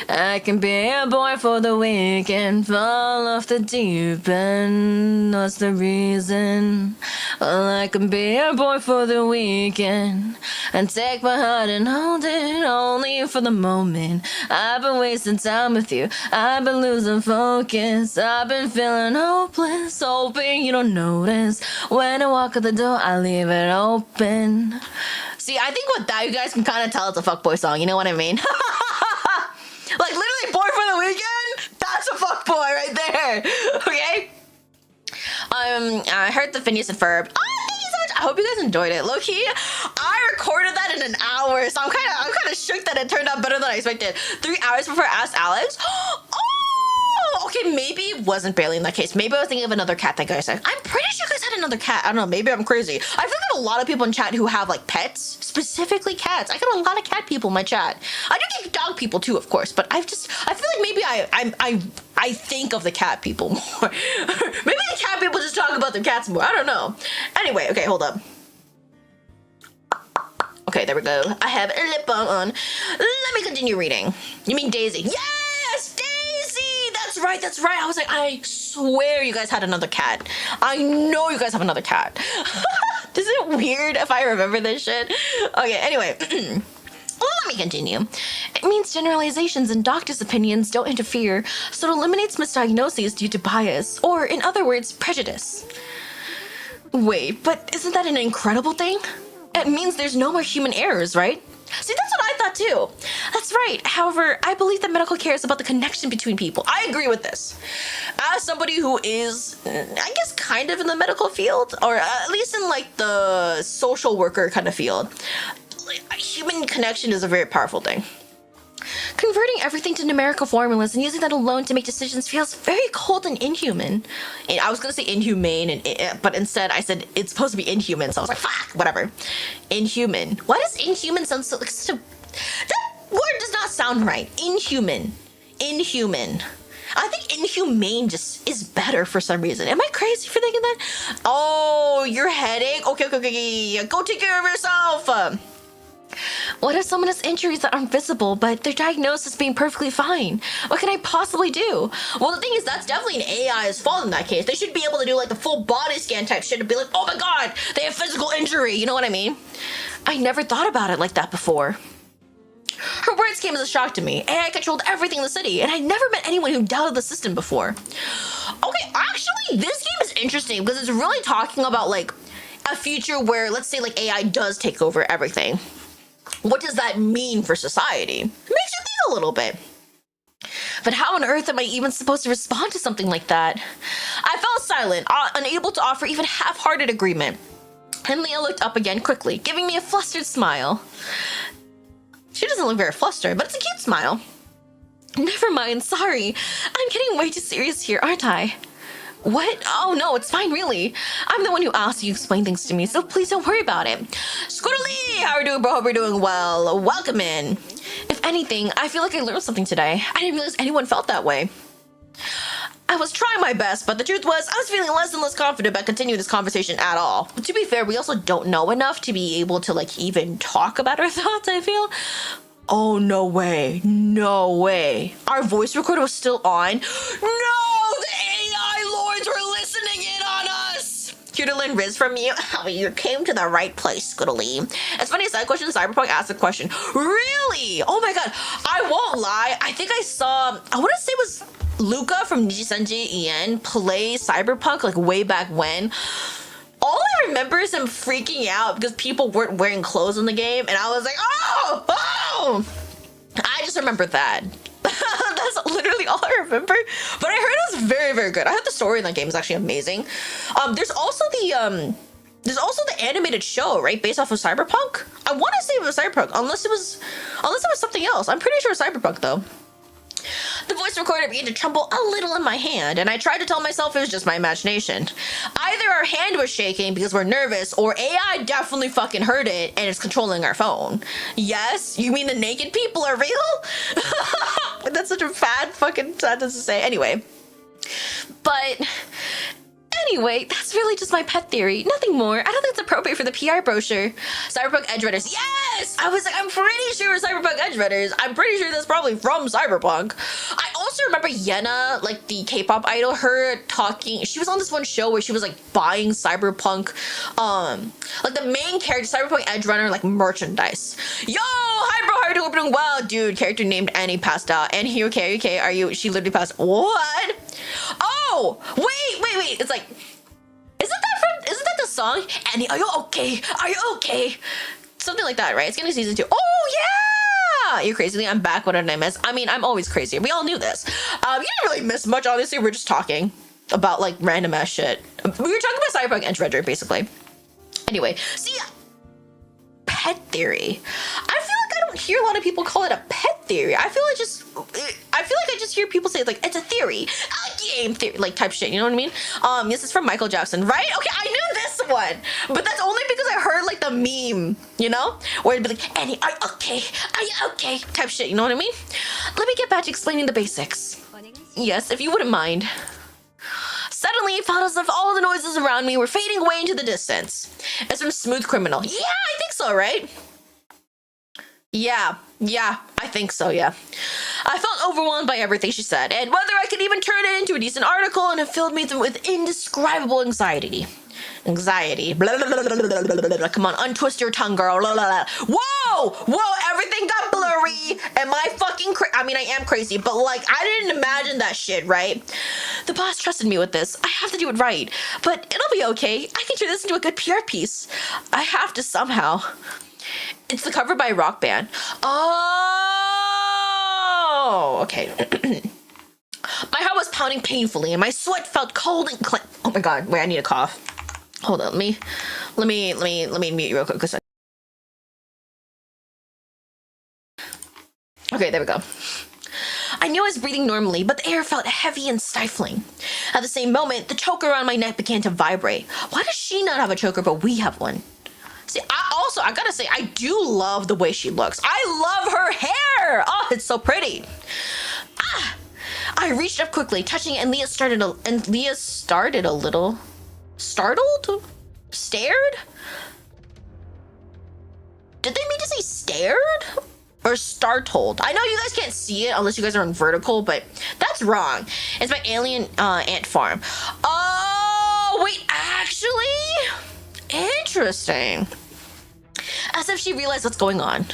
A: I can be your boy for the weekend, fall off the deep end, what's the reason? Well, I can be your boy for the weekend, and take my heart and hold it only for the moment. I've been wasting time with you, I've been losing focus, I've been feeling hopeless, hoping you don't notice. When I walk out the door, I leave it open. See, I think with that, you guys can kind of tell it's a fuckboy song, you know what I mean? Like, literally, Boy for the Weekend? That's a fuckboy right there, okay? I heard the Phineas and Ferb. Oh, thank you so much. I hope you guys enjoyed it. Low-key, I recorded that in an hour, so I'm kind of shook that it turned out better than I expected. 3 hours before I asked Alex. Oh, okay, maybe it wasn't Bailey in that case. Maybe I was thinking of another cat that guy said. I'm pretty sure you guys had another cat. I don't know, maybe I'm crazy. I feel like there's a lot of people in chat who have like pets, specifically cats. I got a lot of cat people in my chat. I do get dog people too, of course, but I feel like maybe I think of the cat people more. Maybe the cat people just talk about their cats more. I don't know. Anyway, okay, hold up. Okay, there we go. I have a lip balm on. Let me continue reading. You mean Daisy? Yes, Daisy! That's right. I was like, I swear you guys had another cat. I know you guys have another cat. Is it weird if I remember this shit? Okay, anyway. Well, let me continue. It means generalizations and doctors' opinions don't interfere, so it eliminates misdiagnoses due to bias, or in other words, prejudice. Wait, but isn't that an incredible thing? It means there's no more human errors, right? See, that's what I thought too. That's right. However, I believe that medical care is about the connection between people. I agree with this. As somebody who is, I guess, kind of in the medical field, or at least in like the social worker kind of field, human connection is a very powerful thing. Converting everything to numerical formulas and using that alone to make decisions feels very cold and inhuman. And I was gonna say inhumane, but instead I said it's supposed to be inhuman, so I was like, fuck, whatever. Inhuman. Why does inhuman sound so like such a... That word does not sound right. Inhuman. Inhuman. I think inhumane just is better for some reason. Am I crazy for thinking that? Oh, your headache? Okay. Go take care of yourself. What if someone has injuries that aren't visible, but they're diagnosed as being perfectly fine? What can I possibly do? Well, the thing is, that's definitely an AI's fault in that case. They should be able to do like the full body scan type shit and be like, oh my god, they have physical injury. You know what I mean? I never thought about it like that before. Her words came as a shock to me. AI controlled everything in the city, and I'd never met anyone who doubted the system before. Okay, actually, this game is interesting because it's really talking about like a future where, let's say, like AI does take over everything. What does that mean for society? It makes you think a little bit. But how on earth am I even supposed to respond to something like that? I fell silent, unable to offer even half-hearted agreement. And Leah looked up again quickly, giving me a flustered smile. She doesn't look very flustered, but it's a cute smile. Never mind, sorry. I'm getting way too serious here, aren't I? What? Oh no, it's fine, really. I'm the one who asked you to explain things to me, so please don't worry about it. Squirrely, how are you doing, bro? Hope you're doing well. Welcome in. If anything, I feel like I learned something today. I didn't realize anyone felt that way. I was trying my best, but the truth was, I was feeling less and less confident about continuing this conversation at all. But to be fair, we also don't know enough to be able to, like, even talk about our thoughts, I feel. Oh, no way. No way. Our voice recorder was still on. No! The AI lords were listening in on us! Here to learn Rizz from you. You came to the right place, Scoodly. As funny as that question, Cyberpunk asked a question. Really? Oh my god. I won't lie. I think I saw, I want to say it was Luca from Nijisenji En play Cyberpunk like way back when. All I remember is him freaking out because people weren't wearing clothes in the game, and I was like, oh! I just remember that. That's literally all I remember. But I heard it was very, very good. I heard the story in that game is actually amazing. There's also the animated show, right, based off of Cyberpunk. I want to say it was Cyberpunk, unless it was something else. I'm pretty sure it was Cyberpunk though. The voice recorder began to tremble a little in my hand, and I tried to tell myself it was just my imagination. Either our hand was shaking because we're nervous, or AI definitely fucking heard it and it's controlling our phone. Yes? You mean the naked people are real? That's such a bad fucking sentence to say. Anyway. Anyway, that's really just my pet theory. Nothing more. I don't think it's appropriate for the PR brochure. Cyberpunk Edge Runners. Yes! I was like, I'm pretty sure it's Cyberpunk Edge Runners. I'm pretty sure that's probably from Cyberpunk. I also remember Yena, like the K-pop idol, her talking. She was on this one show where she was like buying Cyberpunk, like the main character, Cyberpunk Edge Runner, like merchandise. Yo! Hi, bro. How are you doing? Well, dude, character named Annie passed out. And you okay? Are you? She literally passed. What? Oh! Wait. It's like, isn't that the song? Annie, are you okay? Are you okay? Something like that, right? It's getting season 2. Oh, yeah! You're crazy. I'm back. What did I miss? I mean, I'm always crazy. We all knew this. You didn't really miss much, honestly. We're just talking about, like, random ass shit. We were talking about Cyberpunk Edge Runner, basically. Anyway, see, pet theory. I feel like I don't hear a lot of people call it a pet theory. I feel like I just hear people say like it's a theory, a game theory, like type shit. You know what I mean? Yes, it's from Michael Jackson, right? Okay, I knew this one, but that's only because I heard like the meme, you know, where it'd be like, Annie, are you okay? Are you okay? Type shit. You know what I mean? Let me get back to explaining the basics. Yes, if you wouldn't mind. Suddenly, it felt as if all the noises around me were fading away into the distance. It's from Smooth Criminal. Yeah, I think so, right? Yeah, I think so, yeah. I felt overwhelmed by everything she said, and whether I could even turn it into a decent article, and it filled me with indescribable anxiety. Blah, blah, blah, blah, blah, blah. Come on, untwist your tongue, girl. Blah, blah, blah. Whoa, everything got blurry. Am I fucking I mean, I am crazy, but like, I didn't imagine that shit, right? The boss trusted me with this. I have to do it right, but it'll be okay. I can turn this into a good PR piece. I have to somehow. It's the cover by a rock band. Oh, okay. My heart was pounding painfully and my sweat felt cold and oh my god, wait, I need a cough. Hold on, let me mute you real quick. Okay, there we go. I knew I was breathing normally, but the air felt heavy and stifling. At the same moment, the choker around my neck began to vibrate. Why does she not have a choker, but we have one? See, I gotta say, I do love the way she looks. I love her hair! Oh, it's so pretty. I reached up quickly, touching it, and Leah started a little startled? Stared? Did they mean to say stared? Or startled? I know you guys can't see it unless you guys are in vertical, but that's wrong. It's my alien ant farm. Oh, wait, actually? Interesting. As if she realized what's going on.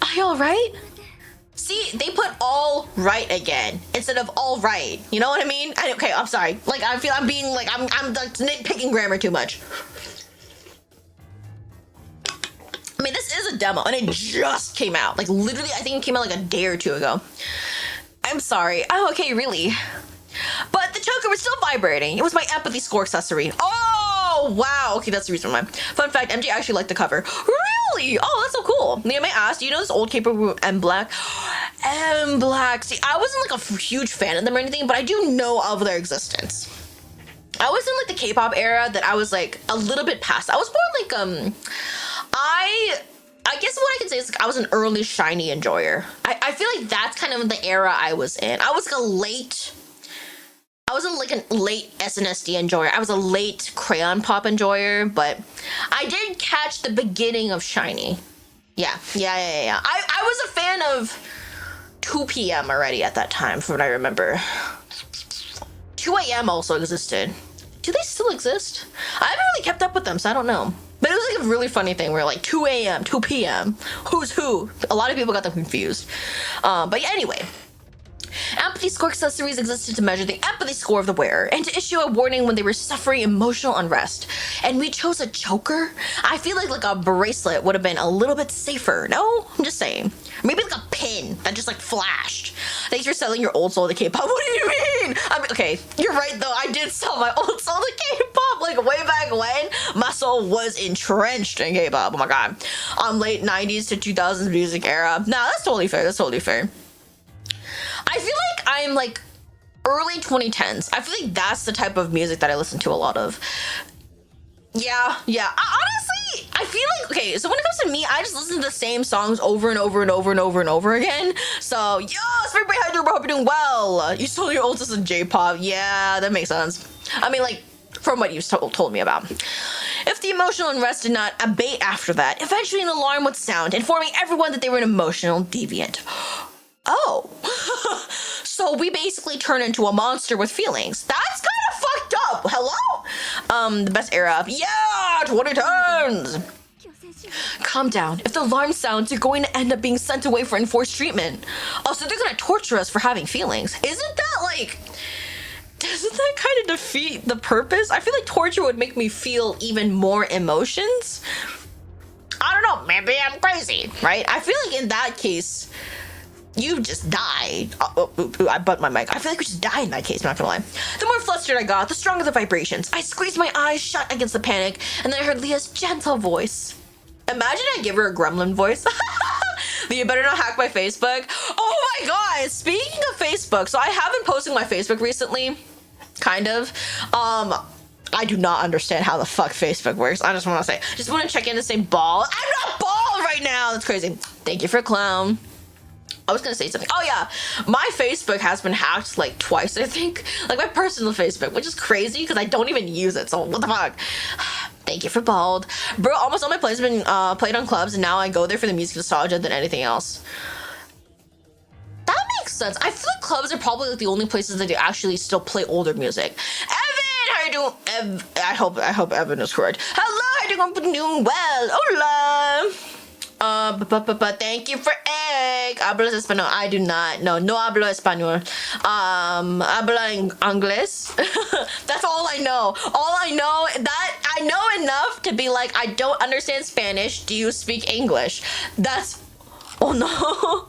A: Are you alright? See, they put all right again instead of all right. You know what I mean? Okay, I'm sorry. Like, I feel I'm being like, I'm like nitpicking grammar too much. I mean, this is a demo and it just came out. Like, literally, I think it came out like a day or two ago. I'm sorry. Oh, okay, really? But the choker was still vibrating. It was my empathy score accessory. Oh, wow. Okay, that's the reason why. Fun fact, MJ actually liked the cover. Really? Oh, that's so cool. Leah May asked, do you know this old K-pop group, M Black? M Black. See, I wasn't like a huge fan of them or anything, but I do know of their existence. I was in like the K-pop era that I was like a little bit past. I was more like, I guess what I can say is like I was an early SHINee enjoyer. I feel like that's kind of the era I was in. I was like a late SNSD enjoyer. I was a late crayon pop enjoyer, but I did catch the beginning of SHINee. Yeah. I was a fan of 2 p.m. already at that time, from what I remember. 2 a.m. also existed. Do they still exist? I haven't really kept up with them, so I don't know. But it was like a really funny thing where like 2 a.m., 2 p.m. Who's who? A lot of people got them confused. But yeah, anyway. Empathy score accessories existed to measure the empathy score of the wearer and to issue a warning when they were suffering emotional unrest. And we chose a choker? I feel like a bracelet would have been a little bit safer. No? I'm just saying. Maybe like a pin that just like flashed. Thanks for selling your old soul to K-pop. What do you mean? I mean, okay, you're right though. I did sell my old soul to K-pop like way back when. My soul was entrenched in K-pop. Oh my god. Late 90s to 2000s music era. Nah, that's totally fair. That's totally fair. I feel like I'm like early 2010s. I feel like that's the type of music that I listen to a lot of. Yeah. Honestly, I feel like, okay, so when it comes to me, I just listen to the same songs over and over and over and over and over again. So, yo, everybody, how you doing? Hope you're doing well. You sold your old in J-pop. Yeah, that makes sense. I mean, like, from what you told me about. If the emotional unrest did not abate after that, eventually an alarm would sound, informing everyone that they were an emotional deviant. Oh, so we basically turn into a monster with feelings. That's kind of fucked up. Hello? The best era. Yeah, 2010s. Calm down. If the alarm sounds, you're going to end up being sent away for enforced treatment. Oh, so they're going to torture us for having feelings. Isn't that like... Doesn't that kind of defeat the purpose? I feel like torture would make me feel even more emotions. I don't know. Maybe I'm crazy, right? I feel like in that case... You just died. I bumped my mic. I feel like we just died in that case, I'm not gonna lie. The more flustered I got, the stronger the vibrations. I squeezed my eyes shut against the panic, and then I heard Leah's gentle voice. Imagine I give her a gremlin voice. You better not hack my Facebook. Oh my god, speaking of Facebook, so I have been posting my Facebook recently. Kind of. I do not understand how the fuck Facebook works. I just want to check in to say bald. I'm not bald right now. That's crazy. Thank you for clown. I was gonna say something. Oh yeah, my Facebook has been hacked like twice, I think. Like my personal Facebook, which is crazy because I don't even use it. So what the fuck? Thank you for bald. Bro, almost all my plays have been played on clubs, and now I go there for the music nostalgia than anything else. That makes sense. I feel like clubs are probably like the only places that do actually still play older music. Evan, how you doing? I hope Evan is correct. Hello, how you doing? I'm doing well. Hola. But thank you for egg. Hablas español? I do not. No hablo español. Habla inglés. That's all I know. All I know that I know enough to be like, I don't understand Spanish. Do you speak English? That's. Oh no.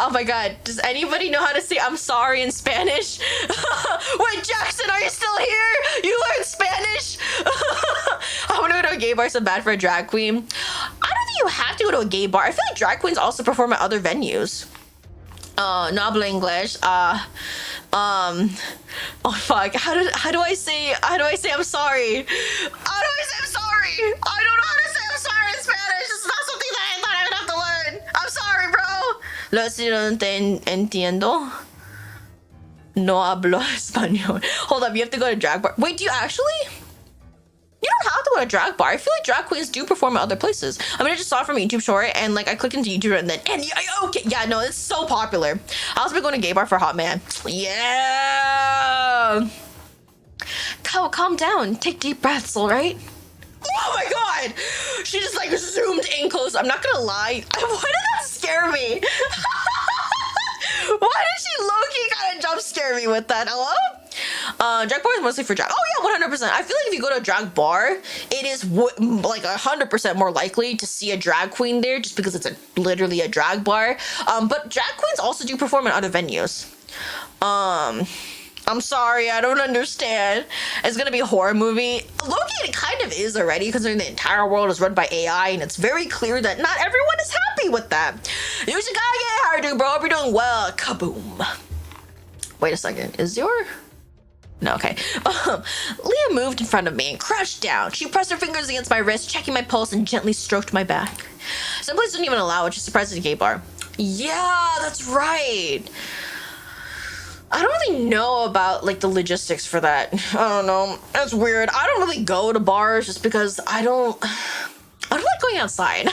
A: Oh my god, does anybody know how to say I'm sorry in Spanish? Wait, Jackson, are you still here? You learned Spanish? I want to go to a gay bar so bad for a drag queen. I don't think you have to go to a gay bar. I feel like drag queens also perform at other venues. No hablo English. Oh fuck, how do I say I'm sorry? How do I say I'm sorry? I don't know how to say I'm sorry in Spanish. It's not something that I thought I would have to learn. I'm sorry, bro. Lo siento, entiendo. No hablo español. Hold up, you have to go to drag bar. Wait, do you actually? You don't have to go to drag bar. I feel like drag queens do perform at other places. I mean, I just saw it from a YouTube short and like I clicked into YouTube and then, okay, yeah, no, it's so popular. I also been going to gay bar for hot man. Yeah. Calm down. Take deep breaths, all right? Oh my god! She just like zoomed in close. I'm not gonna lie. Why did that scare me? Why did she low-key kind of jump scare me with that? Hello? Drag bar is mostly for drag. Oh yeah, 100%. I feel like if you go to a drag bar, it is like 100% more likely to see a drag queen there just because it's literally a drag bar. But drag queens also do perform in other venues. I'm sorry, I don't understand. It's gonna be a horror movie. Loki, it kind of is already, considering the entire world is run by AI, and it's very clear that not everyone is happy with that. Yushikage, how are you doing, bro? Hope you're doing well. Kaboom. Wait a second, is your... No, okay. Leah moved in front of me and crouched down. She pressed her fingers against my wrist, checking my pulse, and gently stroked my back. Some places don't even allow it, just surprised at a gay bar. Yeah, that's right. I don't really know about like the logistics for that. I don't know. That's weird. I don't really go to bars just because I don't like going outside.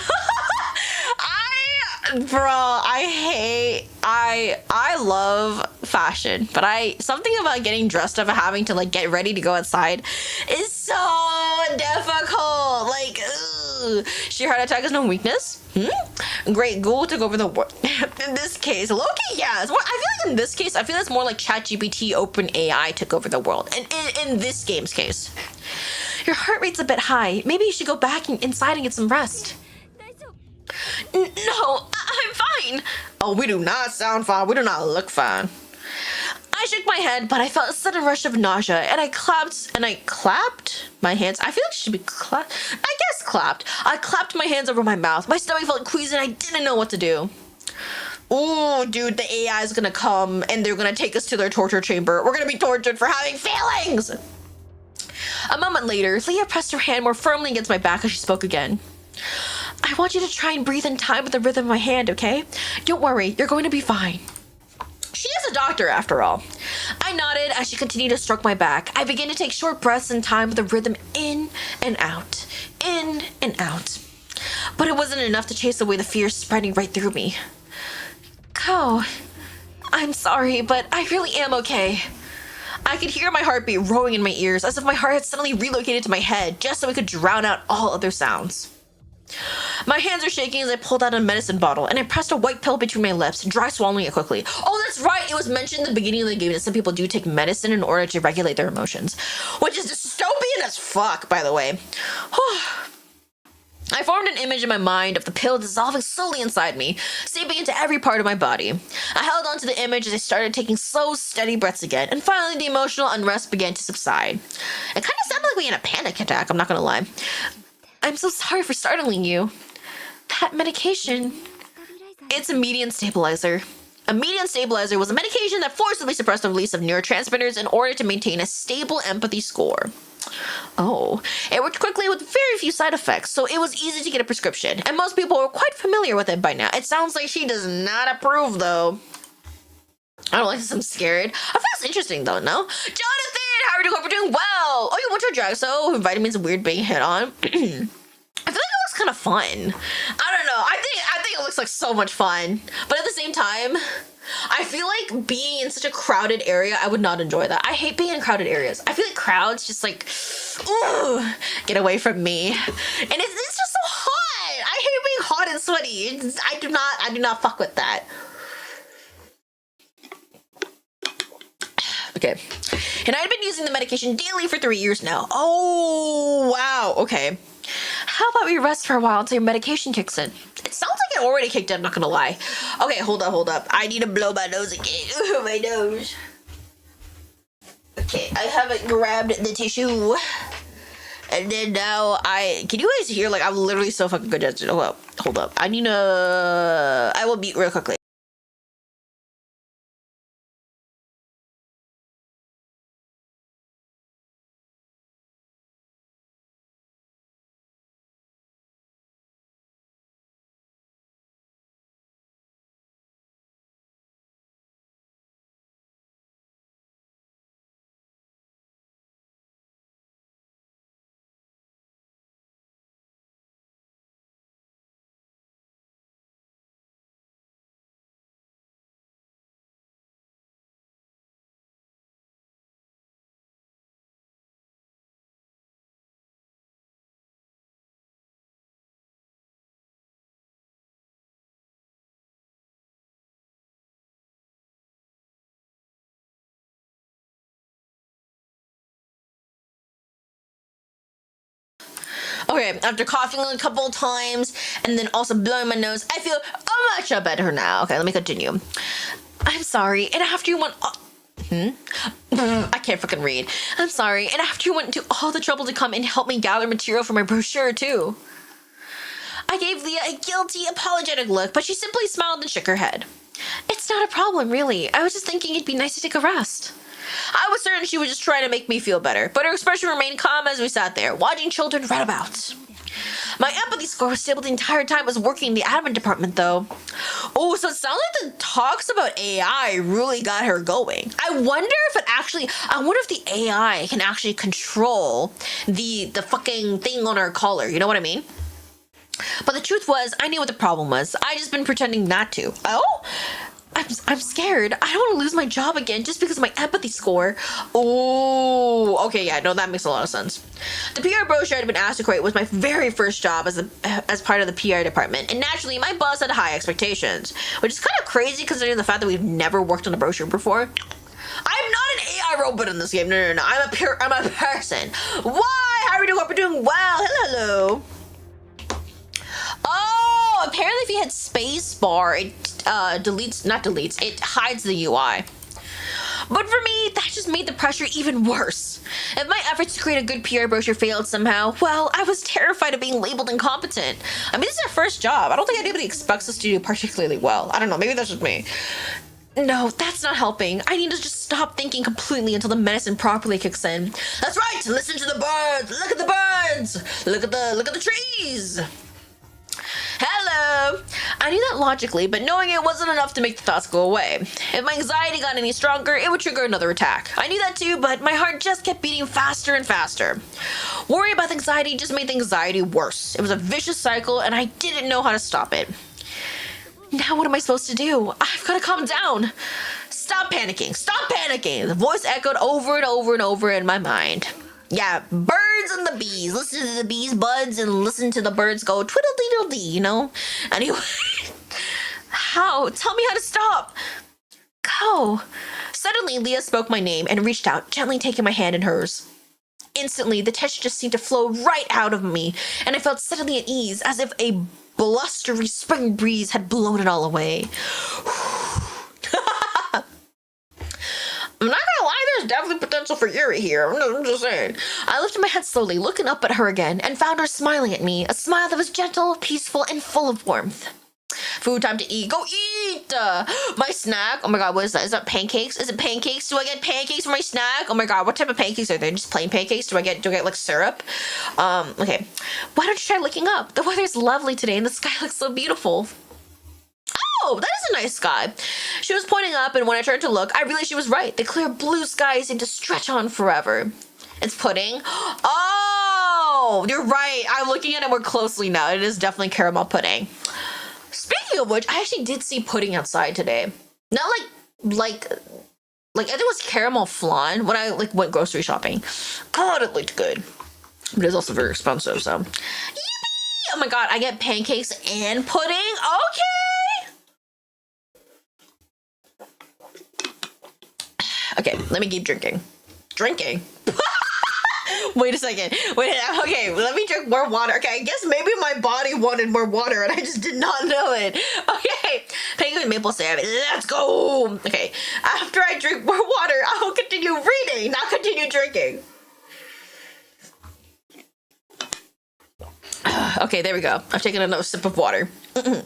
A: I love fashion, but something about getting dressed up and having to like get ready to go outside is so difficult. Like, ugh. Sheer heart attack is no weakness. Great, Google took over the world. In this case, Loki, yeah. I feel like in this case, I feel it's more like ChatGPT, OpenAI took over the world. And in this game's case, your heart rate's a bit high. Maybe you should go back inside and get some rest. No, I'm fine. Oh, we do not sound fine. We do not look fine. I shook my head, but I felt a sudden rush of nausea, and I clapped my hands. I feel like it should be clapped. I clapped my hands over my mouth. My stomach felt queasy, and I didn't know what to do. Ooh, dude, the AI is gonna come, and they're gonna take us to their torture chamber. We're gonna be tortured for having feelings. A moment later, Leah pressed her hand more firmly against my back as she spoke again. I want you to try and breathe in time with the rhythm of my hand, okay? Don't worry, you're going to be fine. She is a doctor, after all. I nodded as she continued to stroke my back. I began to take short breaths in time with the rhythm in and out, in and out. But it wasn't enough to chase away the fear spreading right through me. Ko, I'm sorry, but I really am okay. I could hear my heartbeat rolling in my ears, as if my heart had suddenly relocated to my head, just so it could drown out all other sounds. My hands are shaking as I pulled out a medicine bottle, and I pressed a white pill between my lips, dry swallowing it quickly. Oh, that's right! It was mentioned in the beginning of the game that some people do take medicine in order to regulate their emotions. Which is dystopian as fuck, by the way. I formed an image in my mind of the pill dissolving slowly inside me, seeping into every part of my body. I held on to the image as I started taking slow, steady breaths again, and finally the emotional unrest began to subside. It kind of sounded like we had a panic attack, I'm not gonna lie. I'm so sorry for startling you. That medication... It's a median stabilizer. A median stabilizer was a medication that forcibly suppressed the release of neurotransmitters in order to maintain a stable empathy score. Oh, it worked quickly with very few side effects, so it was easy to get a prescription, and most people were quite familiar with it by now. It sounds like she does not approve, though. I don't like this, I'm scared. I feel it's interesting, though, no? Jonathan, how are you doing? Hope you're doing well. Oh, you went to a drag show, vitamins and weird being hit on. I feel like it looks kind of fun. I don't know. I think it looks like so much fun, but at the same time, I feel like being in such a crowded area, I would not enjoy that. I hate being in crowded areas. I feel like crowds just like, ooh, get away from me. And it's just so hot. sweaty. I do not fuck with that. Okay. And I've been using the medication daily for 3 years now. Oh, wow. Okay. How about we rest for a while until your medication kicks in? It sounds like it already kicked in, I'm not gonna lie. Okay, hold up. I need to blow my nose again. My nose. Okay, I haven't grabbed the tissue. And then now can you guys hear? Like, I'm literally so fucking good at it. Hold up. I will mute real quickly. Okay, after coughing a couple of times and then also blowing my nose, I feel much better now. Okay, let me continue. I'm sorry, and after you went... I can't fucking read. I'm sorry, and after you went to all the trouble to come and help me gather material for my brochure, too. I gave Leah a guilty, apologetic look, but she simply smiled and shook her head. It's not a problem, really. I was just thinking it'd be nice to take a rest. I was certain she was just trying to make me feel better, but her expression remained calm as we sat there, watching children run about. My empathy score was stable the entire time I was working in the admin department, though. Oh, so it sounds like the talks about AI really got her going. I wonder if the AI can actually control the fucking thing on our collar, you know what I mean? But the truth was, I knew what the problem was. I just been pretending not to. Oh? I'm scared. I don't want to lose my job again just because of my empathy score. Oh, okay, yeah, no, that makes a lot of sense. The PR brochure I'd been asked to create was my very first job as part of the PR department, and naturally, my boss had high expectations, which is kind of crazy considering the fact that we've never worked on a brochure before. I'm not an AI robot in this game. No. I'm a person. Why? How are we doing? We're doing well. Hello. Oh, apparently if you hit space bar, it it hides the UI. But for me, that just made the pressure even worse. If my efforts to create a good PR brochure failed somehow, well, I was terrified of being labeled incompetent. I mean, this is our first job. I don't think anybody expects us to do particularly well. I don't know, maybe that's just me. No, that's not helping. I need to just stop thinking completely until the medicine properly kicks in. That's right, listen to the birds. Look at the birds. Look at the trees. Hello! I knew that logically, but knowing it wasn't enough to make the thoughts go away. If my anxiety got any stronger, it would trigger another attack. I knew that too, but my heart just kept beating faster and faster. Worry about the anxiety just made the anxiety worse. It was a vicious cycle, and I didn't know how to stop it. Now what am I supposed to do? I've got to calm down. Stop panicking! Stop panicking! The voice echoed over and over and over in my mind. Yeah, birds and the bees. Listen to the bees' buds and listen to the birds go twiddle-dee-dee, you know? Anyway, how? Tell me how to stop. Go. Suddenly, Leah spoke my name and reached out, gently taking my hand in hers. Instantly, the tension just seemed to flow right out of me, and I felt suddenly at ease, as if a blustery spring breeze had blown it all away. I'm not gonna lie, there's definitely potential for Yuri here. I'm just saying. I lifted my head slowly, looking up at her again, and found her smiling at me, a smile that was gentle, peaceful, and full of warmth. Food time to eat. Go eat! My snack. Oh my god, what is that? Is that pancakes? Is it pancakes? Do I get pancakes for my snack? Oh my god, what type of pancakes are they? Just plain pancakes? Do I get like syrup? Okay. Why don't you try looking up? The weather's lovely today and the sky looks so beautiful. Oh, that is a nice sky. She was pointing up, and when I turned to look, I realized she was right. The clear blue sky seemed to stretch on forever. It's pudding. Oh, you're right. I'm looking at it more closely now. It is definitely caramel pudding. Speaking of which, I actually did see pudding outside today. Not like I think it was caramel flan when I went grocery shopping. God, it looked good. But it's also very expensive, so. Oh my god, I get pancakes and pudding? Okay! Okay, let me keep drinking. Drinking? Wait a second. Okay, let me drink more water. Okay, I guess maybe my body wanted more water and I just did not know it. Okay, pancake with maple syrup. Let's go. Okay, after I drink more water, I will continue reading, not continue drinking. Okay, there we go. I've taken another sip of water. As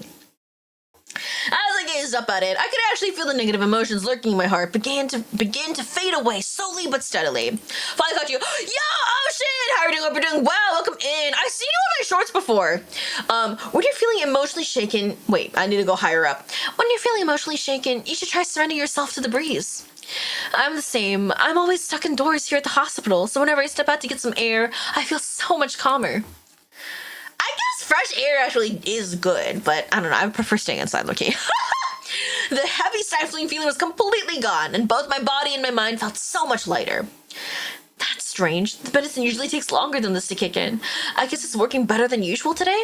A: I gazed up at it, I could actually feel the negative emotions lurking in my heart begin to fade away slowly but steadily. Finally caught you. Yo, Ocean! How are you doing? Hope you're doing well. Welcome in. I've seen you in my shorts before. When you're feeling emotionally shaken, wait, I need to go higher up. When you're feeling emotionally shaken, you should try surrendering yourself to the breeze. I'm the same. I'm always stuck indoors here at the hospital, so whenever I step out to get some air, I feel so much calmer. I guess fresh air actually is good, but I don't know. I prefer staying inside, low-key. The heavy stifling feeling was completely gone, and both my body and my mind felt so much lighter. That's strange. The medicine usually takes longer than this to kick in. I guess it's working better than usual today?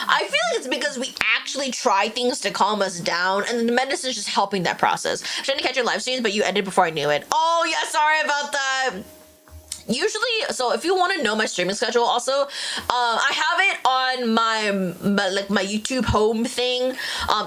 A: I feel like it's because we actually try things to calm us down, and the medicine is just helping that process. I'm trying to catch your live streams, but you ended before I knew it. Oh, yeah, sorry about that. Usually, so if you want to know my streaming schedule, also, I have it on my YouTube home thing.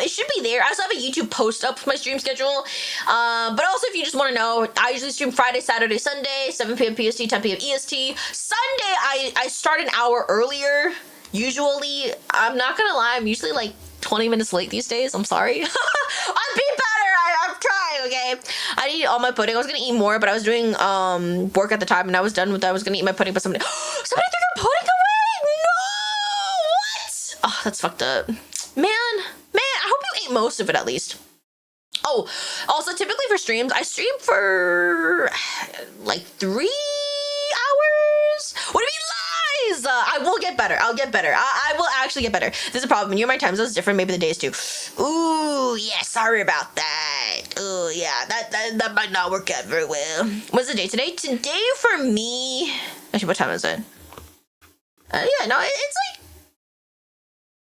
A: It should be there. I also have a YouTube post up for my stream schedule. But also, if you just want to know, I usually stream Friday, Saturday, Sunday, 7 p.m. PST, 10 p.m. EST. Sunday, I start an hour earlier. Usually, I'm not gonna lie, I'm usually like 20 minutes late these days. I'm sorry. I'm being better. I'm trying, okay? I need all my pudding. I was gonna eat more, but I was doing work at the time and I was done with that. I was gonna eat my pudding, but somebody took your pudding away? No! What? Oh, that's fucked up. Man, I hope you ate most of it at least. Oh, also typically for streams, I stream for like 3 hours? What do you mean lies? I will get better. I'll get better. I will actually get better. There's a problem. You and my time zone is different. Maybe the days too. Ooh, yeah, sorry about that. Ooh, yeah, that might not work out very well. What's the day today? Today for me, actually, what time is it? Yeah, no, it's like,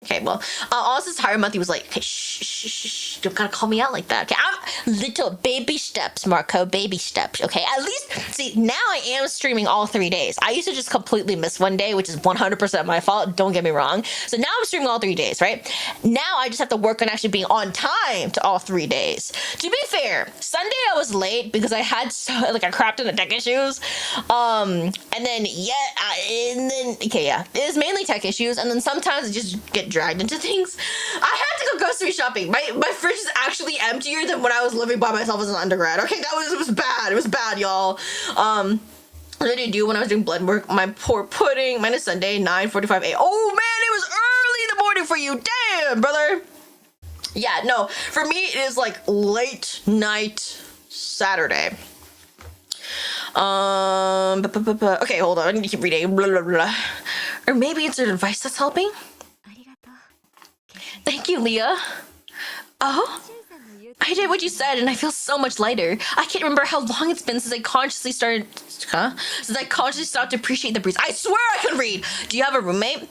A: okay, well, also this entire month he was like, okay, shh, don't gotta call me out like that. Okay, I'm little baby steps, Marco, baby steps. Okay, at least, see, now I am streaming all 3 days. I used to just completely miss one day, which is 100% my fault. Don't get me wrong. So now I'm streaming all 3 days, right? Now I just have to work on actually being on time to all 3 days. To be fair, Sunday I was late because I had I crapped in the tech issues. Okay, yeah, it was mainly tech issues, and then sometimes I just get dragged into things. I had to go grocery shopping. My fridge is actually emptier than when I was living by myself as an undergrad. Okay, it was bad. It was bad, y'all. What did I do when I was doing blood work? My poor pudding. Mine is Sunday, 9:45 a.m. Oh man, it was early in the morning for you. Damn, brother. Yeah, no, for me it is like late night Saturday. Okay, hold on. I need to keep reading. Blah, blah, blah. Or maybe it's an advice that's helping. Thank you, Leah. Oh? I did what you said, and I feel so much lighter. I can't remember how long it's been since I consciously stopped to appreciate the breeze. I swear I can read! Do you have a roommate?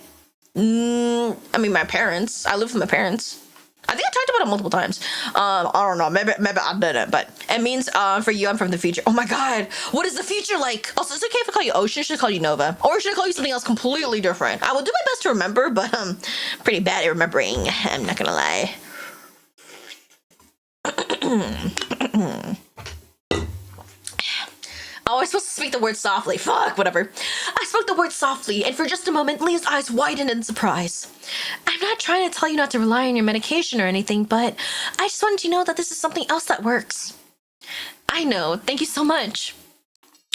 A: I mean, my parents. I live with my parents. I think I talked about it multiple times. I don't know. Maybe I didn't, but it means, for you, I'm from the future. Oh my god. What is the future like? Also, it's okay if I call you Ocean. Should I call you Nova? Or should I call you something else completely different? I will do my best to remember, but, pretty bad at remembering. I'm not gonna lie. Oh, I was supposed to speak the word softly. Fuck, whatever. I spoke the word softly, and for just a moment, Leah's eyes widened in surprise. I'm not trying to tell you not to rely on your medication or anything, but I just wanted you to know that this is something else that works. I know. Thank you so much.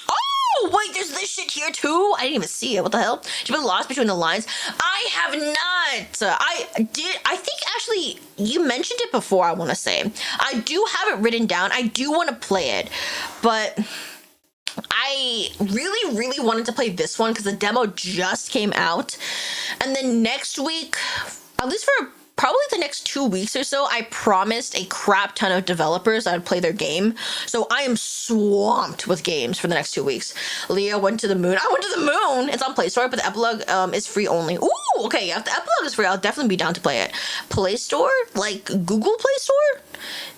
A: Oh, wait, there's this shit here too? I didn't even see it. What the hell? You've been lost between the lines. I have not. I think actually you mentioned it before, I want to say. I do have it written down. I do want to play it, but I really wanted to play this one because the demo just came out. And then next week, at least for probably the next 2 weeks or so, I promised a crap ton of developers that I'd play their game. So I am swamped with games for the next 2 weeks. Leah went to the moon. I went to the moon. It's on Play Store, but the epilogue is free only. Ooh, okay. Yeah, if the epilogue is free, I'll definitely be down to play it. Play Store? Like Google Play Store?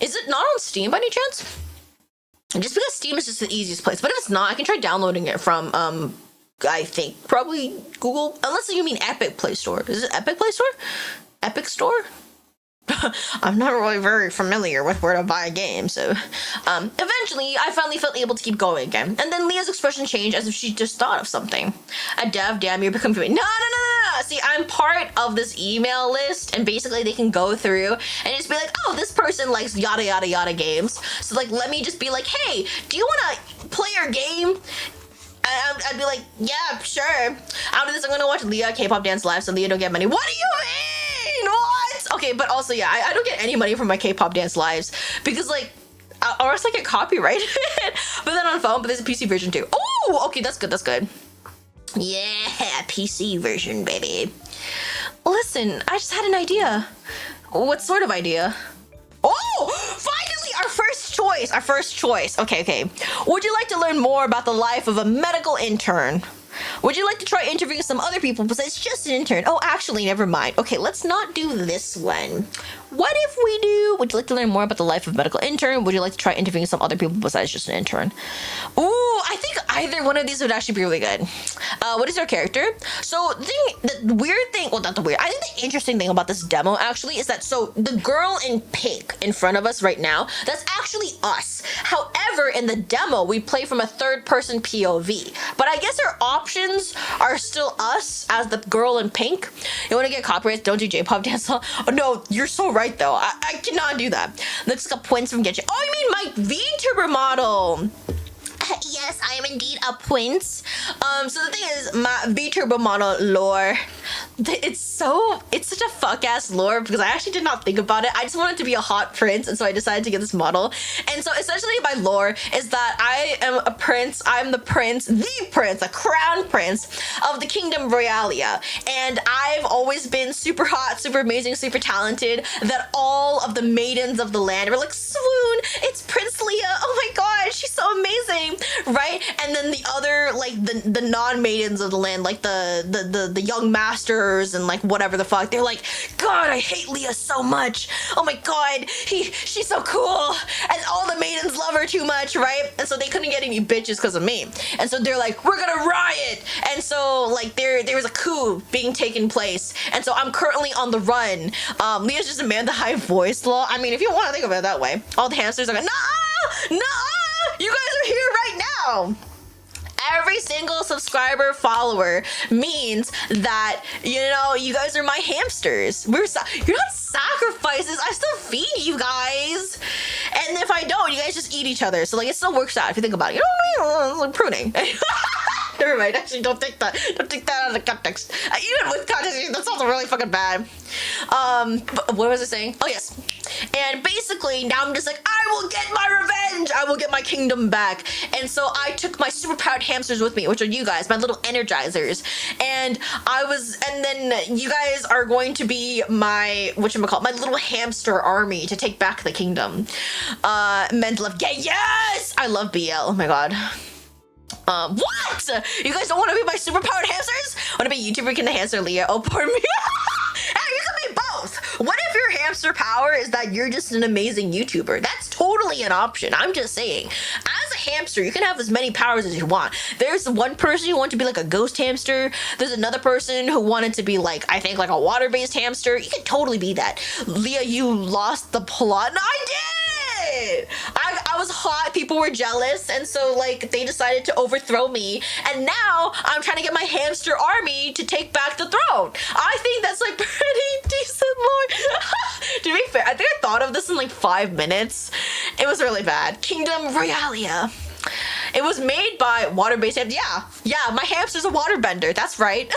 A: Is it not on Steam by any chance? Just because Steam is just the easiest place. But if it's not, I can try downloading it from I think probably Google, unless you mean Epic Play Store. Is it Epic Play Store? Epic Store? I'm not really very familiar with where to buy a game, so eventually I finally felt able to keep going again. And then Leah's expression changed as if she just thought of something. A dev, damn, you're becoming no. See, I'm part of this email list, and basically they can go through and just be like, oh, this person likes yada yada yada games, so like let me just be like, hey, do you want to play your game? I'd be like, yeah, sure. After this, I'm gonna watch Leah K-pop dance live so Leah don't get money. What do you mean? What? Okay, but also, yeah, I don't get any money from my K-pop dance lives because, like, or else I get copyrighted. But then on phone, but there's a PC version too. Oh, okay, that's good, that's good. Yeah, PC version, baby. Listen, I just had an idea. What sort of idea? Oh, finally, our first choice. Okay. Would you like to learn more about the life of a medical intern? Would you like to try interviewing some other people besides just an intern? Oh, actually, never mind. Okay, let's not do this one. What if we do, would you like to learn more about the life of a medical intern? Would you like to try interviewing some other people besides just an intern? Ooh, I think either one of these would actually be really good. What is your character? So the weird thing, well, not the weird, I think the interesting thing about this demo actually is that, so the girl in pink in front of us right now, that's actually us. However, in the demo, we play from a third person POV. But I guess our options are still us as the girl in pink. You want to get copyrights? Don't do J-pop dance song. Oh no, you're so right though. I cannot do that. Let's get points from Genshin. Oh, you mean my VTuber model? Yes, I am indeed a prince. So the thing is, my VTuber model lore, it's such a fuck ass lore because I actually did not think about it. I just wanted to be a hot prince, and so I decided to get this model. And so essentially my lore is that I am a prince. I'm the crown prince of the Kingdom Royalia. And I've always been super hot, super amazing, super talented, that all of the maidens of the land were like, swoon, it's Prince Leah. Oh my god, she's so amazing. Right? And then the other, like, the non-maidens of the land, like the young masters and like whatever the fuck, they're like, god, I hate Leah so much. Oh my god, she's so cool. And all the maidens love her too much, right? And so they couldn't get any bitches because of me. And so they're like, we're gonna riot. And so like there was a coup being taken place. And so I'm currently on the run. Leah's just a man with a high voice law. I mean, if you want to think of it that way, all the hamsters are like, nah, you guys are here right now. Every single subscriber follower means that, you know, you guys are my hamsters. You're not sacrifices. I still feed you guys. And if I don't, you guys just eat each other. So like it still works out if you think about it. You know what I mean? Like pruning. Never mind. Actually, don't take that out of the context. Even with context, that sounds really fucking bad. But what was I saying? Oh yes. And basically now I'm just like, I will get my revenge. I will get my kingdom back. And so I took my superpowered hamsters with me, which are you guys, my little energizers. And then you guys are going to be my, my little hamster army to take back the kingdom. Men's love gay. Yes! I love BL. Oh my god. What? You guys don't want to be my superpowered hamsters? Want to be YouTuber, can the hamster Leah? Oh, pardon me. Hey, you can be both. What if your hamster power is that you're just an amazing YouTuber? That's totally an option. I'm just saying. As a hamster, you can have as many powers as you want. There's one person who wanted to be like a ghost hamster. There's another person who wanted to be like, I think like a water-based hamster. You could totally be that. Leah, you lost the plot. No, I did! I was hot, people were jealous, and so like they decided to overthrow me, and now I'm trying to get my hamster army to take back the throne. I think that's like pretty decent lore. To be fair, I think I thought of this in like 5 minutes. It was really bad. Kingdom Royalia. It was made by water-based hamsters. Yeah, my hamster's a waterbender, that's right.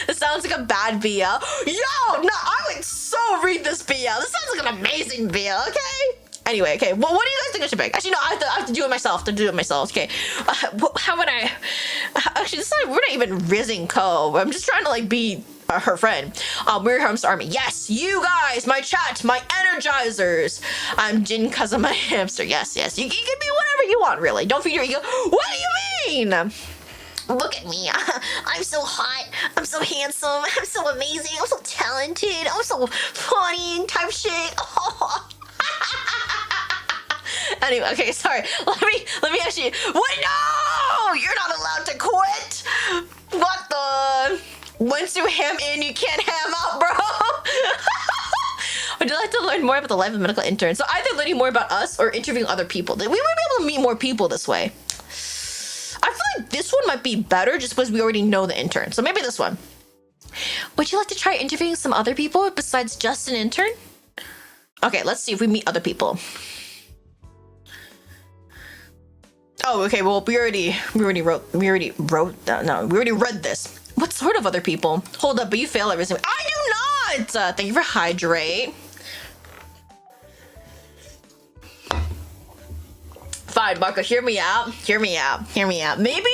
A: It sounds like a bad BL. Yo, no, I would so read this BL. This sounds like an amazing BL, okay? Anyway, okay, well, what do you guys think I should pick? Actually, no, I have to do it myself, okay. How would I... Actually, we're not even rizzing Co. I'm just trying to, like, be her friend. Weird Hamster Army. Yes, you guys, my chat, my energizers. I'm Jin because of my hamster. Yes, yes. You can be whatever you want, really. Don't feed your ego. What do you mean? Look at me. I'm so hot. I'm so handsome. I'm so amazing. I'm so talented. I'm so funny type shit. Anyway, okay, sorry. Let me actually. What? No! You're not allowed to quit. What the? Once you ham in, you can't ham out, bro. Would you like to learn more about the life of a medical intern? So either learning more about us or interviewing other people. We might be able to meet more people this way. I feel like this one might be better just because we already know the intern. So maybe this one. Would you like to try interviewing some other people besides just an intern? Okay, let's see if we meet other people. Oh, okay. Well, we already read this. What sort of other people? Hold up, but you fail every single. I do not. Thank you for hydrate. Fine, Marco. Hear me out. Hear me out. Hear me out. Maybe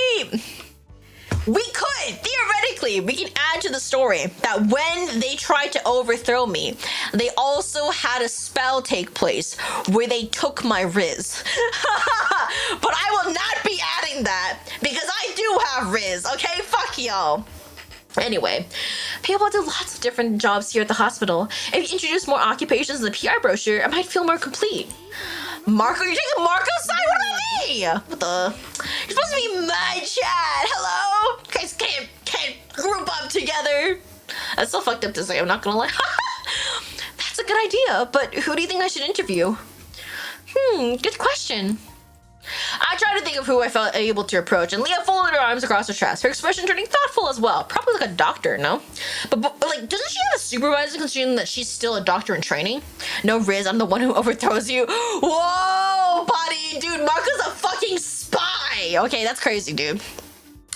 A: we could theoretically we can add to the story that when they tried to overthrow me, they also had a spell take place where they took my Rizz. But I will not be adding that because I do have Rizz. Okay, fuck y'all. Anyway, people do lots of different jobs here at the hospital. If you introduce more occupations in the PR brochure, it might feel more complete. Marco, you're taking Marco's side? What about me? What the? You're supposed to be my chat. Hello? You guys can't group up together. That's so fucked up to say, I'm not gonna lie. That's a good idea, but who do you think I should interview? Good question. I tried to think of who I felt able to approach, and Leah folded her arms across her chest, her expression turning thoughtful as well. Probably like a doctor, no? But like, doesn't she have a supervisor considering that she's still a doctor in training? No, Rizz, I'm the one who overthrows you. Whoa, buddy, dude, Marco's a fucking spy. Okay, that's crazy, dude.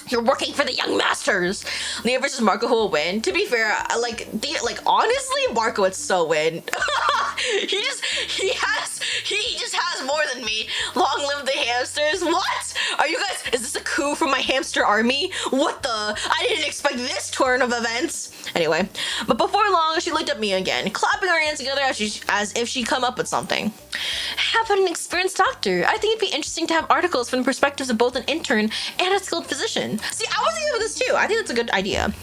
A: You're working for the young masters. Leah versus Marco, who will win. To be fair, honestly, Marco would so win. he just has more than me. Long live the hamsters. What? Are you guys, is this a coup from my hamster army? What the? I didn't expect this turn of events. Anyway, but before long, she looked at me again, clapping her hands together as if she'd come up with something. How about an experienced doctor? I think it'd be interesting to have articles from the perspectives of both an intern and a skilled physician. See, I was thinking of this too. I think that's a good idea.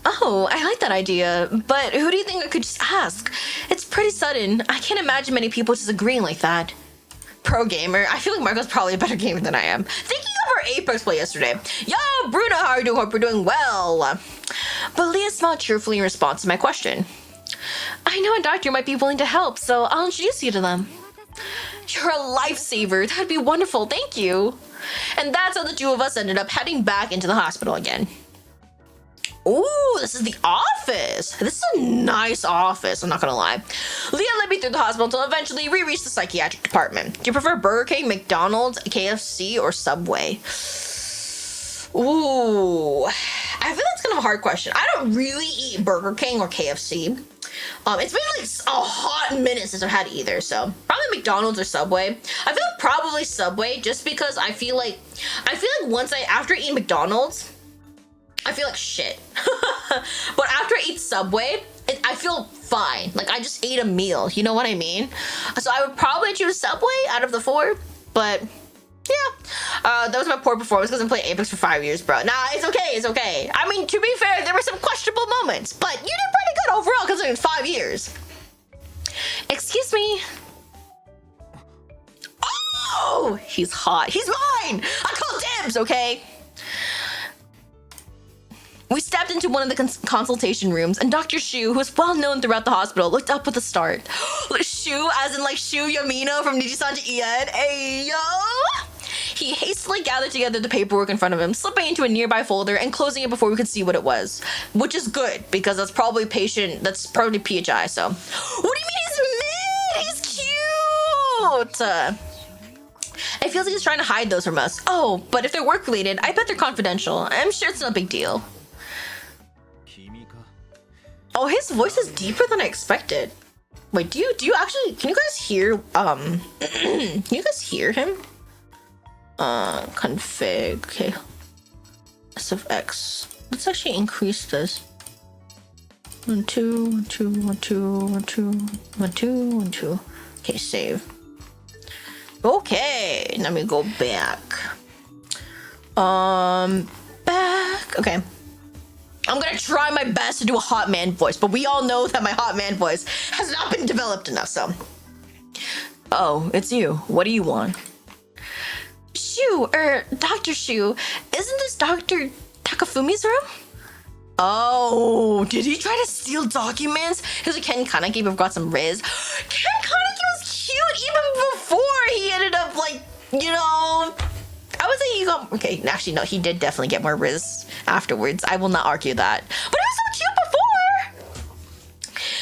A: Oh, I like that idea, but who do you think I could just ask? It's pretty sudden. I can't imagine many people just agreeing like that. Pro gamer. I feel like Marco's probably a better gamer than I am. Thinking of our Apex play yesterday. Yo, Bruno, how are you doing? Hope you're doing well. But Leah smiled cheerfully in response to my question. I know a doctor might be willing to help, so I'll introduce you to them. You're a lifesaver. That'd be wonderful. Thank you. And that's how the two of us ended up heading back into the hospital again. Ooh, this is the office. This is a nice office, I'm not gonna lie. Leah led me through the hospital until eventually we reached the psychiatric department. Do you prefer Burger King, McDonald's, KFC, or Subway? Ooh, I feel that's kind of a hard question. I don't really eat Burger King or KFC. It's been like a hot minute since I've had either, so probably McDonald's or Subway. I feel like probably Subway just because I feel like after eating McDonald's, I feel like shit. But after I eat Subway, I feel fine. Like I just ate a meal, you know what I mean? So I would probably choose Subway out of the four, but yeah. That was my poor performance because I'm playing Apex for 5 years, bro. Nah, it's okay, it's okay. I mean, to be fair, there were some questionable moments, but you did pretty good overall considering it's 5 years. Excuse me. Oh, he's hot. He's mine. I call dibs, okay? We stepped into one of the consultation rooms, and Dr. Shu, who was well known throughout the hospital, looked up with a start. Shu, as in like Shu Yamino from Nijisanji Ien. Ayo! He hastily gathered together the paperwork in front of him, slipping into a nearby folder and closing it before we could see what it was. Which is good, because that's probably PHI, so. What do you mean he's mid? He's cute! It feels like he's trying to hide those from us. Oh, but if they're work-related, I bet they're confidential. I'm sure it's no big deal. Oh, his voice is deeper than I expected. Wait, do you actually, can you guys hear, can you guys hear him? Config, okay. S of X. Let's actually increase this. 1, 2, 1, 2, 1, 2, 1, 2, 1, 2, 1, 2. Okay, save. Okay, let me go back. Back. Okay. I'm gonna try my best to do a hot man voice, but we all know that my hot man voice has not been developed enough, so. Oh, it's you. What do you want? Shu, Dr. Shu, isn't this Dr. Takafumi's room? Oh, did he try to steal documents? Because Ken Kaneki got some Rizz. Ken Kaneki was cute even before he ended up, like, you know... I would say he got... Okay, actually, no, he did definitely get more Rizz afterwards. I will not argue that. But it was so cute before!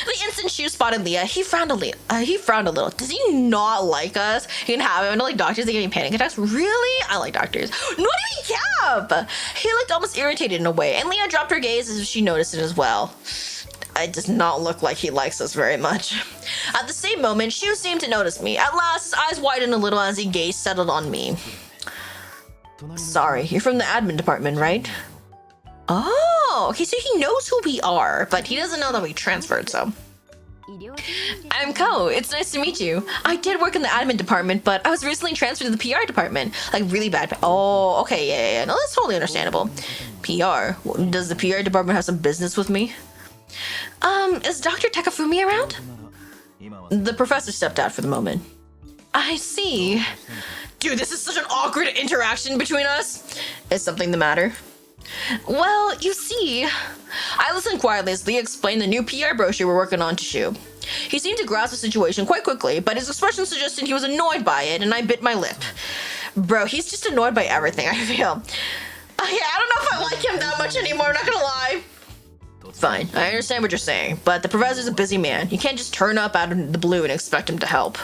A: The instant Shu spotted Leah, he frowned a little. Does he not like us? He can have him. Like doctors, they give me panic attacks. Really? I like doctors. Not even Cap! He looked almost irritated in a way, and Leah dropped her gaze as if she noticed it as well. It does not look like he likes us very much. At the same moment, Shu seemed to notice me. At last, his eyes widened a little as his gaze settled on me. Sorry, you're from the admin department, right? Oh, okay, so he knows who we are, but he doesn't know that we transferred, so. I'm Ko, it's nice to meet you. I did work in the admin department, but I was recently transferred to the PR department. Like, really bad. Oh, okay, yeah. No, that's totally understandable. PR? Does the PR department have some business with me? Is Dr. Takafumi around? The professor stepped out for the moment. I see. Dude, this is such an awkward interaction between us. Is something the matter? Well, you see, I listened quietly as Leah explained the new PR brochure we're working on to Shu. He seemed to grasp the situation quite quickly, but his expression suggested he was annoyed by it, and I bit my lip. Bro, he's just annoyed by everything, I feel. Yeah, I don't know if I like him that much anymore, I'm not gonna lie. Fine, I understand what you're saying, but the professor's a busy man. You can't just turn up out of the blue and expect him to help.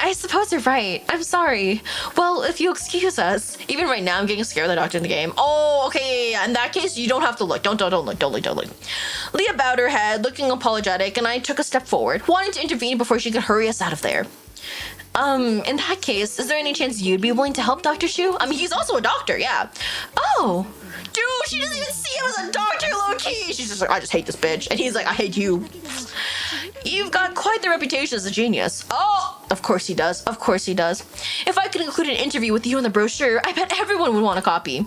A: I suppose you're right. I'm sorry. Well, if you excuse us. Even right now, I'm getting scared of the doctor in the game. Oh, okay, yeah. In that case, you don't have to look. Don't look. Leah bowed her head, looking apologetic, and I took a step forward, wanting to intervene before she could hurry us out of there. In that case, is there any chance you'd be willing to help Dr. Shu? I mean, he's also a doctor, yeah. Oh. Dude, she doesn't even see him as a doctor, low-key. She's just like, I just hate this bitch. And he's like, I hate you. You've got quite the reputation as a genius. Oh, of course he does. Of course he does. If I could include an interview with you in the brochure, I bet everyone would want a copy.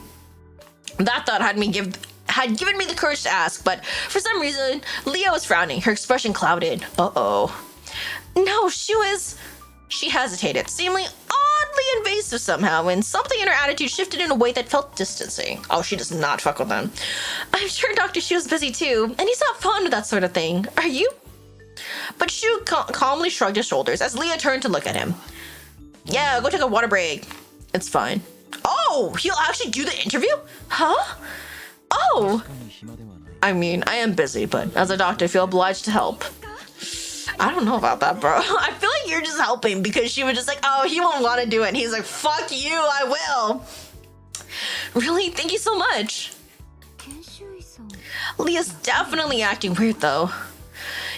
A: That thought had given me the courage to ask, but for some reason, Leah was frowning, her expression clouded. Uh-oh. No, She hesitated, seemingly oddly invasive somehow, and something in her attitude shifted in a way that felt distancing. Oh, she does not fuck with them. I'm sure Dr. Shu is busy too, and he's not fond of that sort of thing. Are you? But Shu calmly shrugged his shoulders as Leah turned to look at him. Yeah, go take a water break. It's fine. Oh, he'll actually do the interview? Huh? Oh. I mean, I am busy, but as a doctor, I feel obliged to help. I don't know about that, bro. I feel like you're just helping because she was just like, oh, he won't want to do it. And he's like, fuck you, I will. Really? Thank you so much. Leah's definitely acting weird, though.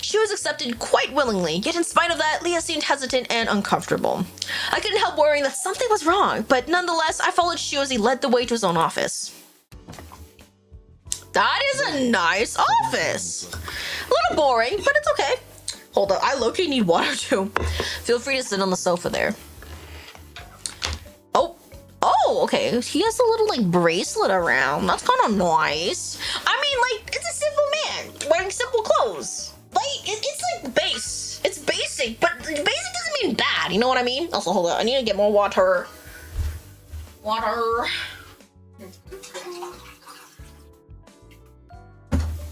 A: She was accepted quite willingly, yet in spite of that, Leah seemed hesitant and uncomfortable. I couldn't help worrying that something was wrong, but nonetheless, I followed Shu as he led the way to his own office. That is a nice office. A little boring, but it's okay. Hold up, I low-key need water too. Feel free to sit on the sofa there. Oh, okay. He has a little, like, bracelet around. That's kind of nice. I mean, like, it's a simple man wearing simple clothes. Like, it's like base. It's basic, but basic doesn't mean bad. You know what I mean? Also, hold on. I need to get more water.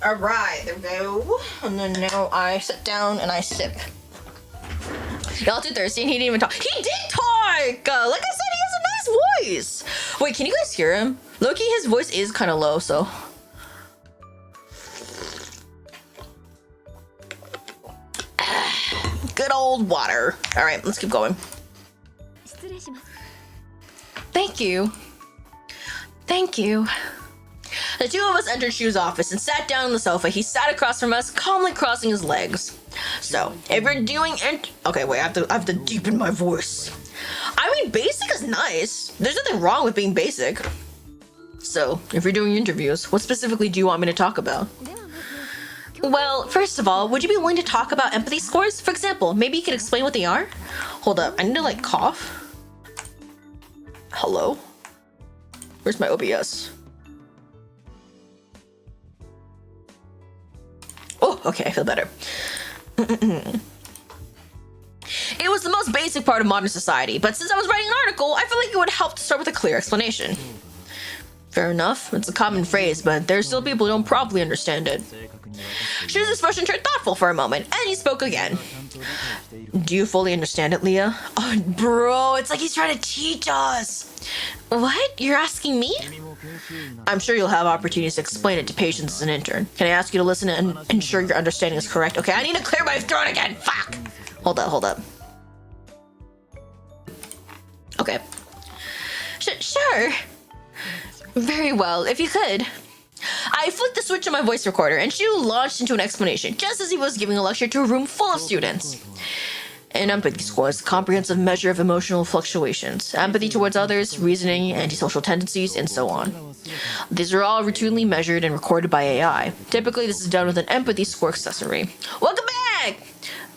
A: All right, there we go. And then now I sit down and I sip. Y'all too thirsty and he didn't even talk. He did talk! Like I said, he has a nice voice. Wait, can you guys hear him? Loki, his voice is kind of low, so. Good old water. All right, let's keep going. Thank you. Thank you. The two of us entered Shu's office and sat down on the sofa. He sat across from us, calmly crossing his legs. So, if you're doing okay, wait, I have to deepen my voice. I mean, basic is nice. There's nothing wrong with being basic. So, if you're doing interviews, what specifically do you want me to talk about? Well, first of all, would you be willing to talk about empathy scores? For example, maybe you can explain what they are? Hold up, I need to like cough. Hello? Where's my OBS? Oh, okay, I feel better. It was the most basic part of modern society, but since I was writing an article, I feel like it would help to start with a clear explanation. Fair enough, it's a common phrase, but there's still people who don't properly understand it. Shoo's expression turned thoughtful for a moment, and he spoke again. Do you fully understand it, Leah? Oh, bro, it's like he's trying to teach us. What? You're asking me? I'm sure you'll have opportunities to explain it to patients as an intern. Can I ask you to listen and ensure your understanding is correct? Okay, I need to clear my throat again. Fuck! Hold up. Okay. Sure. Very well, if you could. I flicked the switch on my voice recorder, and Shu launched into an explanation, just as he was giving a lecture to a room full of students. An empathy score is a comprehensive measure of emotional fluctuations, empathy towards others, reasoning, antisocial tendencies, and so on. These are all routinely measured and recorded by AI. Typically, this is done with an empathy score accessory. Welcome back!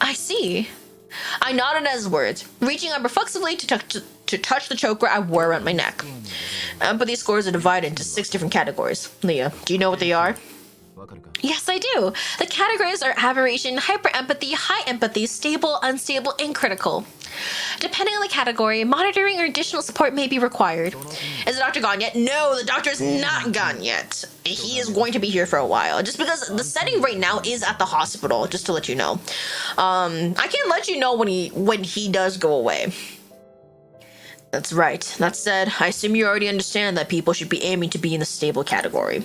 A: I see. I nodded at his words, reaching up reflexively to touch the choker I wore around my neck. Empathy scores are divided into 6 different categories. Leah, do you know what they are? Yes, I do. The categories are aberration, hyperempathy, high empathy, stable, unstable, and critical. Depending on the category, monitoring or additional support may be required. Is the doctor gone yet? No, the doctor is not gone yet. He is going to be here for a while, just because the setting right now is at the hospital, just to let you know. I can let you know when he does go away. That's right. That said, I assume you already understand that people should be aiming to be in the stable category.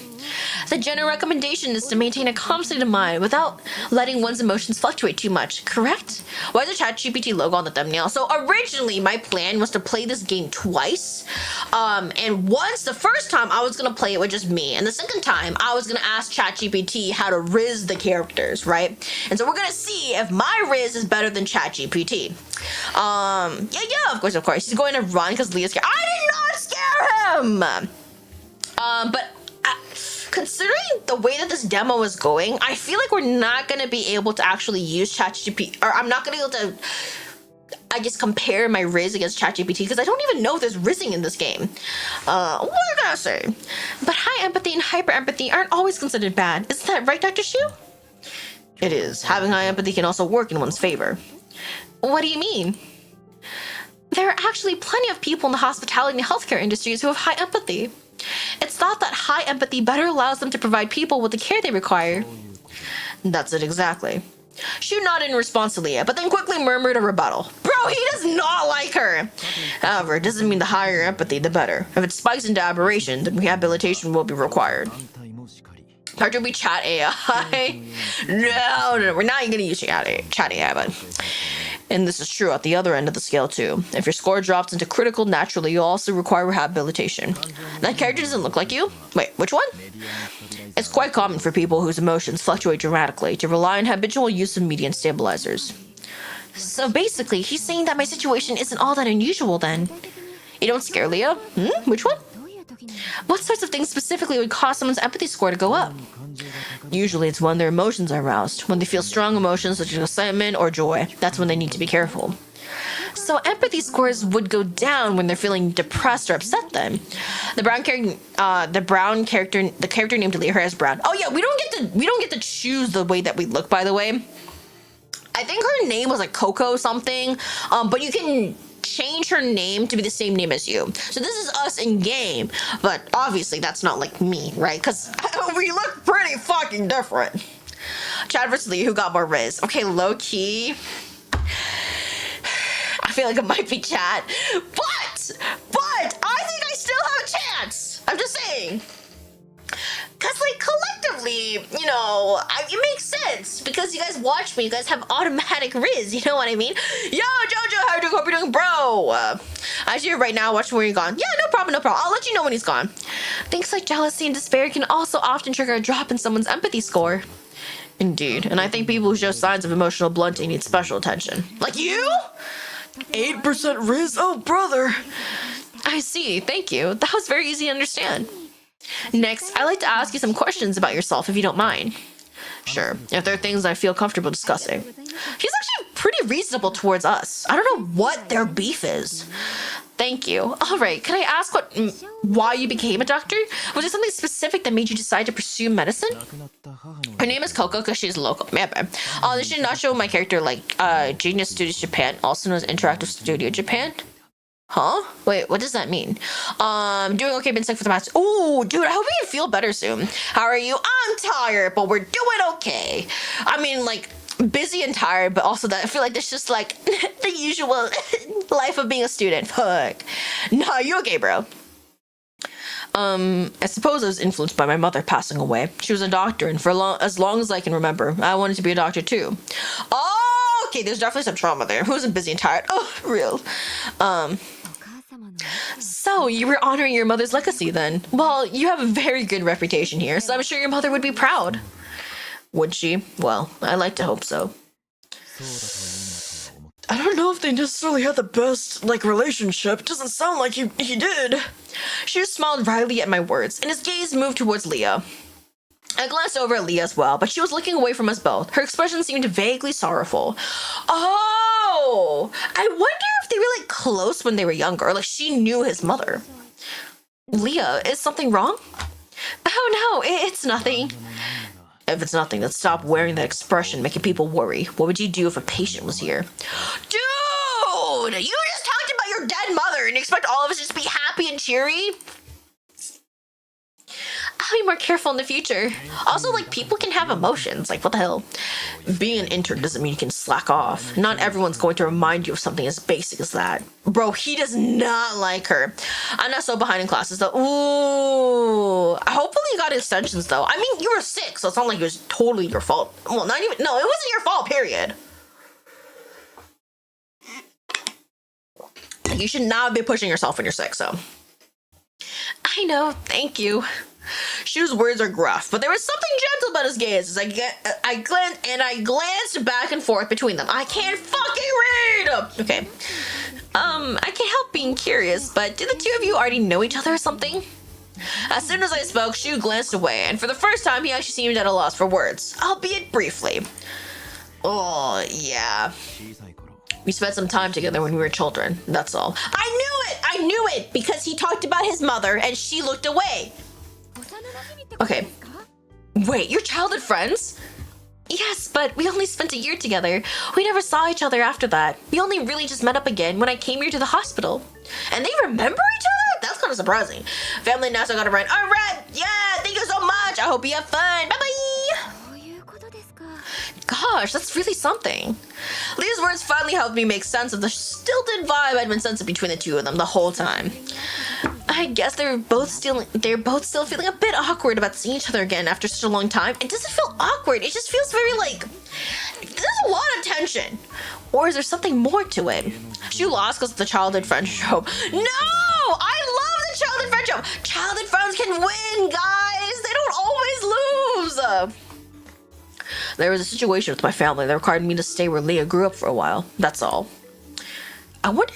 A: The general recommendation is to maintain a calm state of mind without letting one's emotions fluctuate too much, correct? Why is the ChatGPT logo on the thumbnail? So originally my plan was to play this game twice. And once, the first time I was going to play it with just me. And the second time I was going to ask ChatGPT how to Rizz the characters, right? And so we're going to see if my Rizz is better than ChatGPT. Yeah, of course. He's going to run because Leah's scared. I did not scare him! But considering the way that this demo is going, I feel like we're not going to be able to actually use ChatGPT, or I'm not going to be able to, I guess, compare my Rizz against ChatGPT because I don't even know if there's Rizzing in this game. What am I gonna say? But high empathy and hyper empathy aren't always considered bad. Isn't that right, Dr. Shu? It is. Having high empathy can also work in one's favor. What do you mean? There are actually plenty of people in the hospitality and healthcare industries who have high empathy. It's thought that high empathy better allows them to provide people with the care they require. That's it exactly. Shu nodded in response to Leah, but then quickly murmured a rebuttal. Bro, he does not like her! However, it doesn't mean the higher empathy, the better. If it spikes into aberration, then rehabilitation will be required. Partner be chat AI. No, we're not gonna use chat AI, but... And this is true at the other end of the scale too. If your score drops into critical naturally, you'll also require rehabilitation. That character doesn't look like you? Wait, which one? It's quite common for people whose emotions fluctuate dramatically to rely on habitual use of median stabilizers. So basically, he's saying that my situation isn't all that unusual then. You don't scare Leah? Which one? What sorts of things specifically would cause someone's empathy score to go up? Usually it's when their emotions are aroused. When they feel strong emotions such as excitement or joy, that's when they need to be careful. So empathy scores would go down when they're feeling depressed or upset then. The character named Leah, her as Brown. Oh yeah, we don't get to choose the way that we look, by the way. I think her name was like Coco something. But you can change her name to be the same name as you. So this is us in game, but obviously that's not like me, right? Because we look pretty fucking different. Chad versus Lee, who got more Rizz? Okay, low key. I feel like it might be Chad, but I think I still have a chance. I'm just saying. Because, like, collectively, you know, it makes sense. Because you guys watch me, you guys have automatic Rizz, you know what I mean? Yo, Jojo, how you doing? Hope you're doing, bro. I see you right now, watching where you're gone. Yeah, no problem. I'll let you know when he's gone. Things like jealousy and despair can also often trigger a drop in someone's empathy score. Indeed, and I think people who show signs of emotional blunting need special attention. Like you? 8% Rizz? Oh, brother. I see, thank you. That was very easy to understand. Next, I'd like to ask you some questions about yourself, if you don't mind. Sure, if there are things I feel comfortable discussing. He's actually pretty reasonable towards us. I don't know what their beef is. Thank you. Alright, can I ask why you became a doctor? Was there something specific that made you decide to pursue medicine? Her name is Coco because she's local. They should not show my character like Genius Studios Japan, also known as Interactive Studio Japan. Huh? Wait, what does that mean? Doing okay, been sick for the past. Ooh, dude, I hope you feel better soon. How are you? I'm tired, but we're doing okay. I mean, like, busy and tired, but also that I feel like that's just like the usual life of being a student. Fuck. Nah, you okay, bro? I suppose I was influenced by my mother passing away. She was a doctor, and for as long as I can remember, I wanted to be a doctor too. Oh, okay, there's definitely some trauma there. Who wasn't busy and tired? Oh, real. So you were honoring your mother's legacy then? Well, you have a very good reputation here, so I'm sure your mother would be proud. Would she? Well, I like to hope so. I don't know if they necessarily had the best, relationship. Doesn't sound like he did. She smiled wryly at my words, and his gaze moved towards Leah. I glanced over at Leah as well, but she was looking away from us both. Her expression seemed vaguely sorrowful. Oh! I wonder if they were, close when they were younger. Like, she knew his mother. Leah, is something wrong? Oh, no, it's nothing. If it's nothing, then stop wearing that expression, making people worry. What would you do if a patient was here? Dude! You just talked about your dead mother and you expect all of us to just be happy and cheery? I'll be more careful in the future. Also, people can have emotions. What the hell? Being an intern doesn't mean you can slack off. Not everyone's going to remind you of something as basic as that. Bro, he does not like her. I'm not so behind in classes, though. Ooh. Hopefully you got extensions, though. I mean, you were sick, so it's not like it was totally your fault. Well, no, it wasn't your fault, period. You should not be pushing yourself when you're sick, so. I know, thank you. Shu's words are gruff, but there was something gentle about his gaze as I glanced back and forth between them. I can't fucking read! Okay. I can't help being curious, but do the two of you already know each other or something? As soon as I spoke, Shu glanced away, and for the first time, he actually seemed at a loss for words, albeit briefly. Oh, yeah. We spent some time together when we were children, that's all. I knew it! Because he talked about his mother, and she looked away. Okay. Wait, you're childhood friends? Yes, but we only spent a year together. We never saw each other after that. We only really just met up again when I came here to the hospital. And they remember each other? That's kind of surprising. Family now, so I gotta run. Alright, yeah, thank you so much. I hope you have fun. Bye-bye. Gosh, that's really something. Leah's words finally helped me make sense of the stilted vibe I'd been sensing between the two of them the whole time. I guess they're both still feeling a bit awkward about seeing each other again after such a long time. It doesn't feel awkward. It just feels very there's a lot of tension. Or is there something more to it? She lost because of the childhood friendship. No! I love the childhood friendship. Childhood friends can win, guys. They don't always lose. There was a situation with my family that required me to stay where Leah grew up for a while. That's all. I wonder...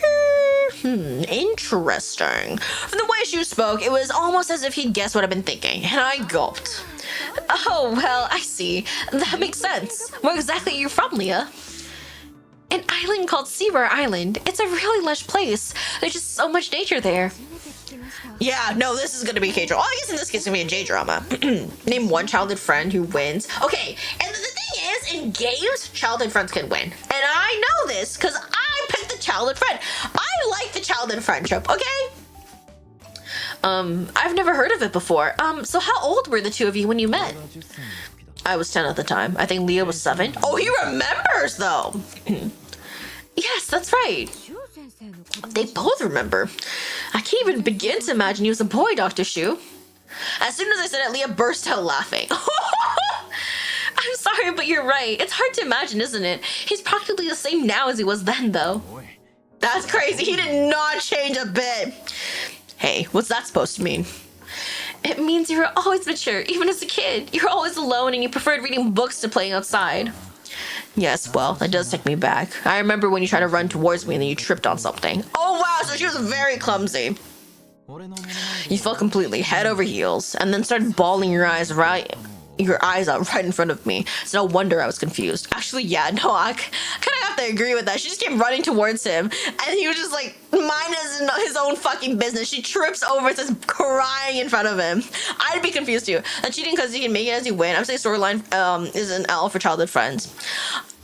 A: interesting. From the way Shu spoke, it was almost as if he'd guessed what I'd been thinking, and I gulped. Oh, well, I see. That makes sense. Where exactly are you from, Leah? An island called Seaware Island. It's a really lush place. There's just so much nature there. Yeah, no, this is gonna be a K-drama. I guess in this case, it's gonna be a J-drama. Name one childhood friend who wins. Okay, and the thing is, in games, childhood friends can win. And I know this, because I picked the childhood friend. I like the childhood friendship, okay? I've never heard of it before. So how old were the two of you when you met? I was 10 at the time. I think Leah was 7. Oh, he remembers, though! Yes, that's right. They both remember. I can't even begin to imagine he was a boy, Dr. Shu. As soon as I said it, Leah burst out laughing. I'm sorry, but you're right. It's hard to imagine, isn't it? He's practically the same now as he was then, though. That's crazy. He did not change a bit. Hey, what's that supposed to mean? It means you were always mature, even as a kid. You were always alone and you preferred reading books to playing outside. Yes, well, that does take me back. I remember when you tried to run towards me and then you tripped on something. Oh wow, so she was very clumsy. You fell completely head over heels and then started bawling your eyes right. your eyes out right in front of me. So no wonder I was confused. Actually, yeah, no, I kind of have to agree with that. She just came running towards him, and he was just like, mine is his own fucking business. She trips over and starts crying in front of him. I'd be confused too. And cheating because you can make it as you win. I'm saying storyline is an L for childhood friends.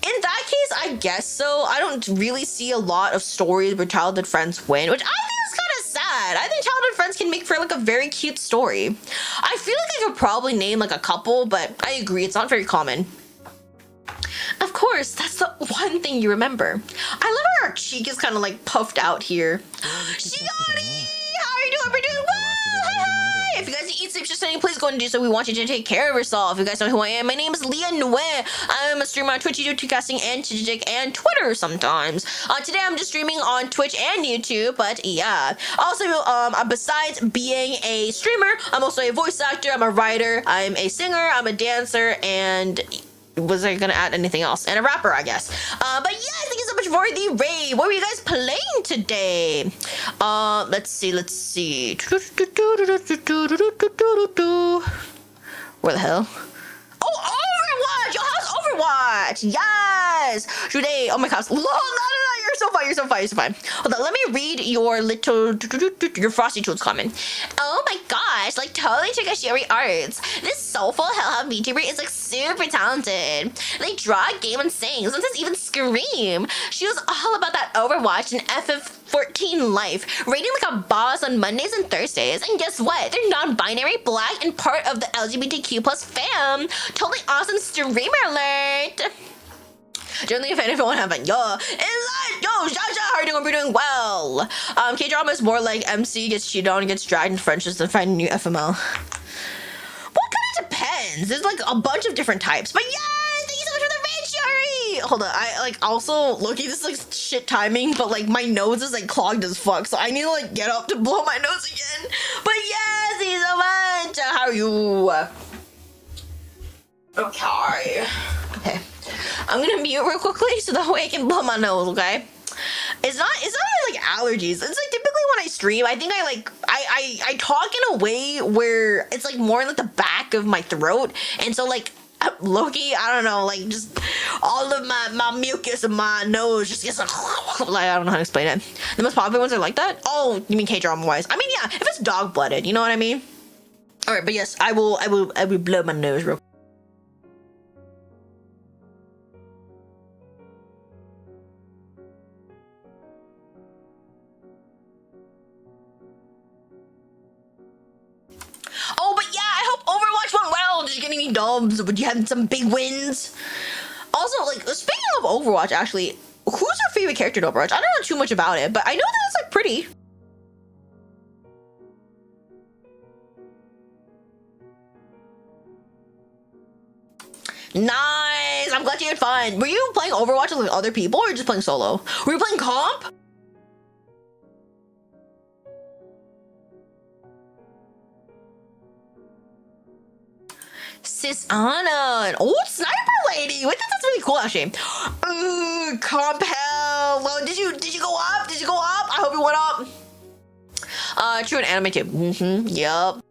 A: In that case, I guess so. I don't really see a lot of stories where childhood friends win, which I think is kind of sad. I think childhood friends can make for like a very cute story. I feel like I could probably name like a couple, but I agree, it's not very common. Of course, that's the one thing you remember. I love how our cheek is kind of like puffed out here. Shiori! How are you doing? We're doing well! If you guys need to eat, sleep, just saying, please go and do so. We want you to take care of yourself. If you guys know who I am, my name is Leah Nue. I'm a streamer on Twitch, YouTube, casting, and TikTok, and Twitter sometimes. Today I'm just streaming on Twitch and YouTube, but yeah. Also, besides being a streamer, I'm also a voice actor, I'm a writer, I'm a singer, I'm a dancer, and was I gonna add anything else? And a rapper, I guess. But yeah, thank you so much for the raid. What were you guys playing today? Let's see. Where the hell? Oh, Overwatch! Yo, how's Overwatch? Yes! Today, oh my gosh. No, you're so fine. Hold on, let me read your Frosty Tools comment. Oh my gosh, like totally check out Sherry Arts. This soulful hellhound VTuber is like super talented. They draw, game, and sing, sometimes even scream. She was all about that Overwatch and FF14 life, rating like a boss on Mondays and Thursdays. And guess what? They're non-binary, black, and part of the LGBTQ plus fam. Totally awesome streamer alert. Generally, if anyone haven't, yo, Jaja, how are you doing? We're doing well. K-drama is more like MC gets cheated on and gets dragged in friendships than finding new FML. What kind of depends? There's like a bunch of different types, but yes, thank you so much for the raid, Shari. Hold on, I like also Loki. This is like shit timing, but like my nose is like clogged as fuck, so I need to like get up to blow my nose again. But yes, thank you so much. How are you? Okay. I'm gonna mute real quickly so that way I can blow my nose, okay? It's not even like allergies. It's like typically when I stream, I think I talk in a way where it's like more in like the back of my throat. And so like Loki, I don't know, like just all of my mucus in my nose just gets like I don't know how to explain it. The most popular ones are like that? Oh, you mean K-drama wise? I mean, yeah, if it's dog blooded, you know what I mean? Alright, but yes, I will blow my nose real quick. Oh, but yeah, I hope Overwatch went well. Did you get any dubs? But you had some big wins. Also, like, speaking of Overwatch, actually, who's your favorite character in Overwatch? I don't know too much about it, but I know that it's, like, pretty. Nice! I'm glad you had fun. Were you playing Overwatch with other people or just playing solo? Were you playing comp? Sis Anna. Oh, Sniper Lady. Wait, that's really cool actually. Comp hell. Well, did you go up? Did you go up? I hope you went up. True, an anime too. Yup.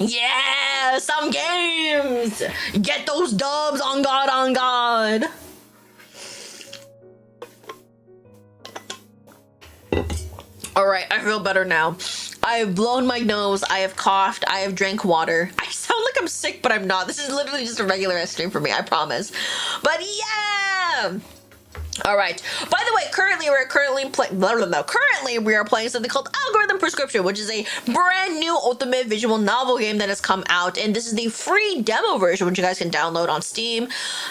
A: Yeah, some games. Get those dubs on God, on God. All right, I feel better now. I have blown my nose, I have coughed, I have drank water. I sound like I'm sick, but I'm not. This is literally just a regular stream for me, I promise. But yeah. All right. By the way, currently we are playing something called Algorithm Prescription, which is a brand new ultimate visual novel game that has come out, and this is the free demo version, which you guys can download on Steam.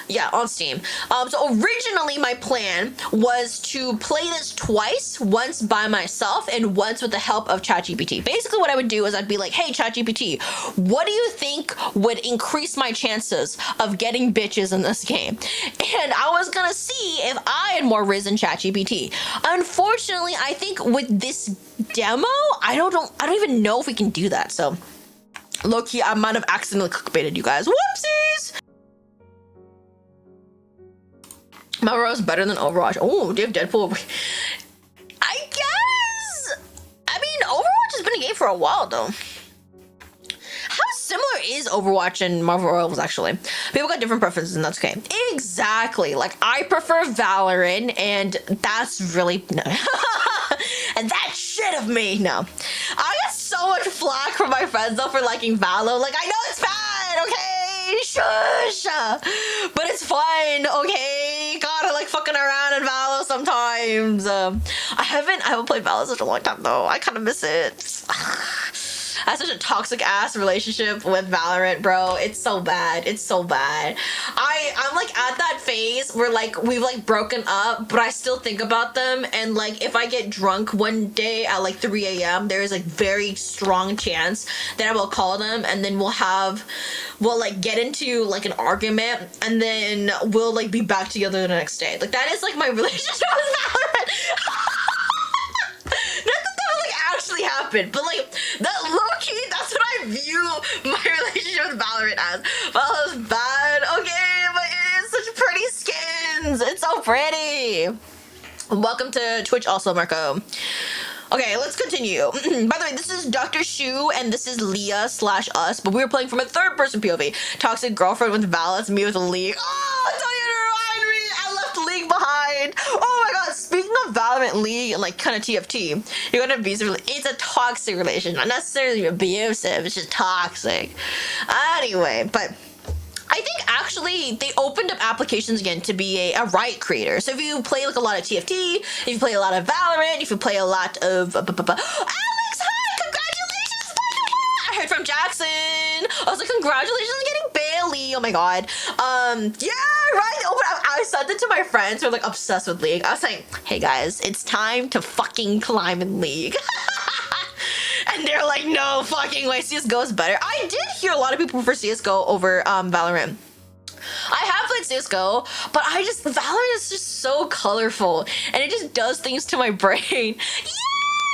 A: Yeah, on Steam. So originally my plan was to play this twice, once by myself and once with the help of ChatGPT. Basically, what I would do is I'd be like, "Hey, ChatGPT, what do you think would increase my chances of getting bitches in this game?" And I was gonna see if I had more Rizz than ChatGPT. Unfortunately, I think with this demo, I don't even know if we can do that. So, low-key, I might have accidentally clickbaited you guys. Whoopsies! Marvel is better than Overwatch. Oh, do you have Deadpool? I guess. I mean, Overwatch has been a game for a while though. How similar is Overwatch and Marvel Rivals actually? People got different preferences and that's okay. Exactly. Like I prefer Valorant and that's really no. And that shit of me. No. I get so much flack from my friends though for liking Valo. Like I know it's bad, okay? Shush. But it's fun, okay? Gotta like fucking around in Valo sometimes. I haven't played Valo in such a long time though. I kind of miss it. I have such a toxic ass relationship with Valorant, bro. It's so bad. It's so bad. I'm like at that phase where like we've like broken up, but I still think about them. And like if I get drunk one day at like 3 a.m., there is like very strong chance that I will call them and then we'll like get into like an argument and then we'll like be back together the next day. Like that is like my relationship with Valorant. Actually happened, but like that low-key, that's what I view my relationship with Valorant as. Valo's bad, okay, but it is such pretty skins. It's so pretty. Welcome to Twitch also, Marco. Okay, let's continue. By the way, this is Dr. Shu and this is Leah/us, but we were playing from a third-person POV. Toxic girlfriend with Val, it's me with League. Oh, don't you remind me? I left League behind. Oh my god, speaking of Valorant, League, and like kind of TFT, you're gonna be it's a toxic relationship, not necessarily abusive, it's just toxic. Anyway, but I think actually they opened up applications again to be a Riot creator. So if you play like a lot of TFT, if you play a lot of Valorant, if you play a lot of Alex, hi, congratulations! I heard from Jackson. I was like, congratulations on getting Bailey. Oh my god. Yeah, right. I sent it to my friends who are like obsessed with League. I was like, hey guys, it's time to fucking climb in League. And they're like, no fucking way, CSGO is better. I did hear a lot of people prefer CSGO over Valorant. I have played CSGO, but Valorant is just so colorful and it just does things to my brain. Yeah!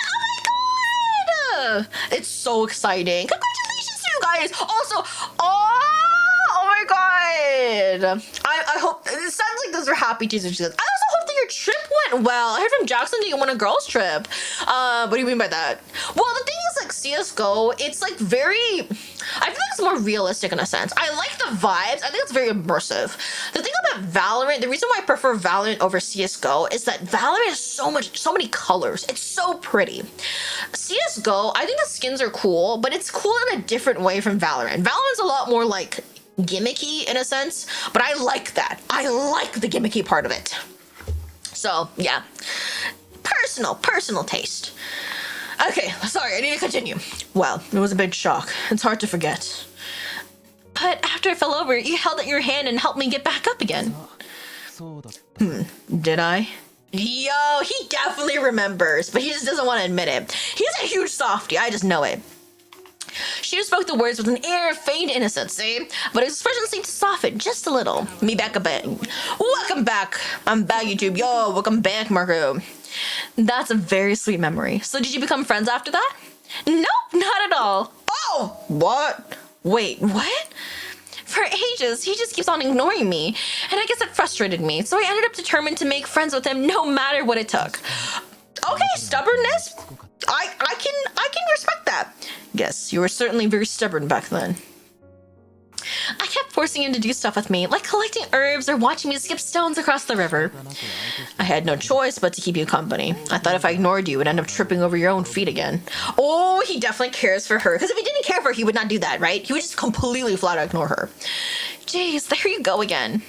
A: Oh my god! It's so exciting. Congratulations to you guys! Also, oh my god! I hope, it sounds like those are happy teasers. I also hope that your trip went well. I heard from Jackson that you went on a girls trip. What do you mean by that? Well, the thing is like CSGO, it's like very, I feel like it's more realistic in a sense. I like the vibes. I think it's very immersive. The thing about Valorant, the reason why I prefer Valorant over CSGO is that Valorant has so many colors. It's so pretty. CSGO, I think the skins are cool, but it's cool in a different way from Valorant. Valorant's a lot more like gimmicky in a sense, but I like that. I like the gimmicky part of it. So yeah, personal taste. Okay, sorry, I need to continue. Well, it was a big shock. It's hard to forget. But after I fell over, you held out your hand and helped me get back up again. Did I? Yo, he definitely remembers, but he just doesn't want to admit it. He's a huge softie, I just know it. She just spoke the words with an air of feigned innocence, see? But his expression seemed to soften just a little. Me back a bit. Welcome back. I'm back, YouTube. Yo, welcome back, Marco. That's a very sweet memory. So did you become friends after that? Nope, not at all. Oh, what? Wait, what? For ages, he just keeps on ignoring me. And I guess it frustrated me. So I ended up determined to make friends with him no matter what it took. Okay, stubbornness. I can respect that. Yes, you were certainly very stubborn back then. I kept forcing him to do stuff with me, like collecting herbs or watching me skip stones across the river. I had no choice but to keep you company. I thought if I ignored you, you'd end up tripping over your own feet again. Oh, he definitely cares for her. Because if he didn't care for her, he would not do that, right? He would just completely flat out ignore her. Jeez, there you go again.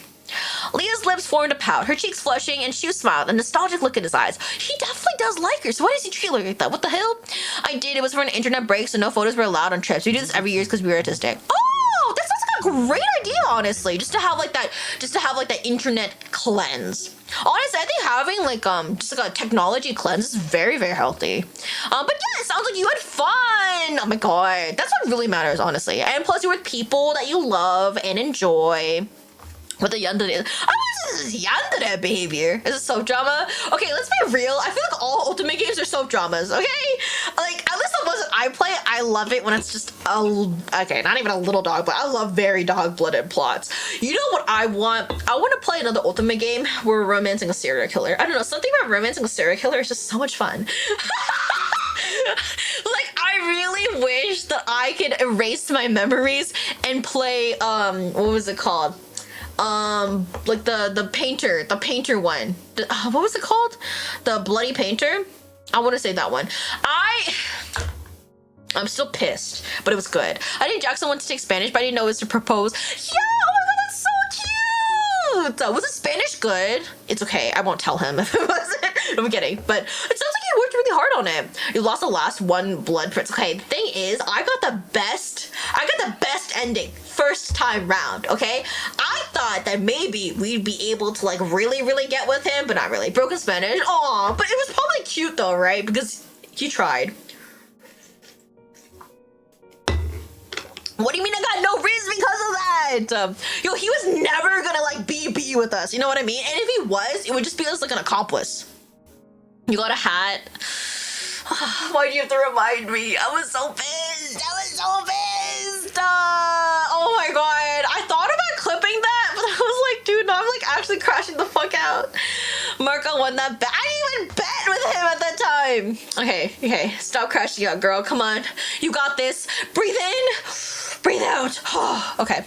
A: Leah's lips formed a pout, her cheeks flushing, and Shu smiled, a nostalgic look in his eyes. He definitely does like her, so why does he treat her like that? What the hell? I did. It was for an internet break, so no photos were allowed on trips. We do this every year because we were artistic. Oh, that sounds like a great idea, honestly. Just to have like that internet cleanse. Honestly, I think having like just like a technology cleanse is very, very healthy. But yeah, it sounds like you had fun. Oh my god, that's what really matters, honestly. And plus, you're with people that you love and enjoy. What the yandere? Oh, this is yandere behavior. Is it soap drama? Okay, let's be real. I feel like all Ultimate games are soap dramas, okay? Like, at least I love it when it's just okay, not even a little dog, but I love very dog-blooded plots. You know what I want? I want to play another Ultimate game where we're romancing a serial killer. I don't know, something about romancing a serial killer is just so much fun. Like, I really wish that I could erase my memories and play what was it called? Like the painter one. What was it called? The Bloody Painter? I want to say that one. I'm still pissed, but it was good. I think Jackson wanted to take Spanish, but I didn't know it was to propose. Yeah, oh my god, that's so cute! Was it Spanish good? It's okay, I won't tell him if it wasn't. I'm kidding, but it sounds like you worked really hard on it. You lost the last one blood prince. Okay, the thing is, I got the best ending first time round, okay? I thought that maybe we'd be able to like really get with him, but not really. Broken Spanish, aw, but it was probably cute though, right? Because he tried. What do you mean I got no Rizz because of that? Yo, he was never gonna like be with us, you know what I mean? And if he was, it would just be as like an accomplice. You got a hat. Why'd you have to remind me? I was so pissed. Oh my god. I thought about clipping that, but I was like, dude, no, I'm like actually crashing the fuck out. Marco won that bet. I didn't even bet with him at that time. Okay, stop crashing out, girl. Come on. You got this. Breathe in. Breathe out. Okay.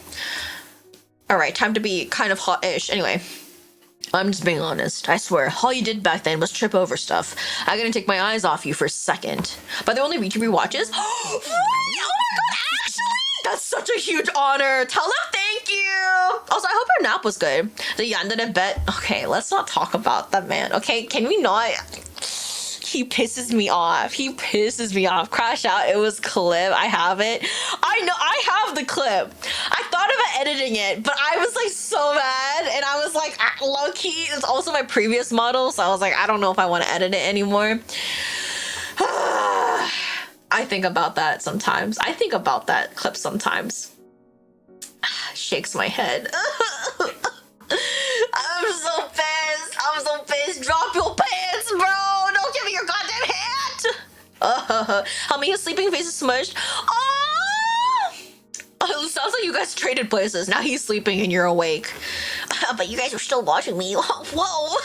A: All right, time to be kind of hot-ish. Anyway, I'm just being honest. I swear, all you did back then was trip over stuff. I gotta take my eyes off you for a second. But the only VTuber watches. Oh my god, actually, that's such a huge honor. Tell them thank you. Also, I hope her nap was good. The yandere bet. Okay, let's not talk about that man. Okay, can we not? He pisses me off. Crash out. It was clip. I have it. I know. I have the clip. I thought about editing it, but I was like so mad, and I was like, low key. It's also my previous model, so I was like, I don't know if I want to edit it anymore. I think about that sometimes. I think about that clip sometimes. Shakes my head. I'm so pissed. Drop your pants, bro. Don't give me your goddamn hat. How many sleeping face is smushed? Oh, it sounds like you guys traded places. Now he's sleeping and you're awake. But you guys are still watching me. Whoa.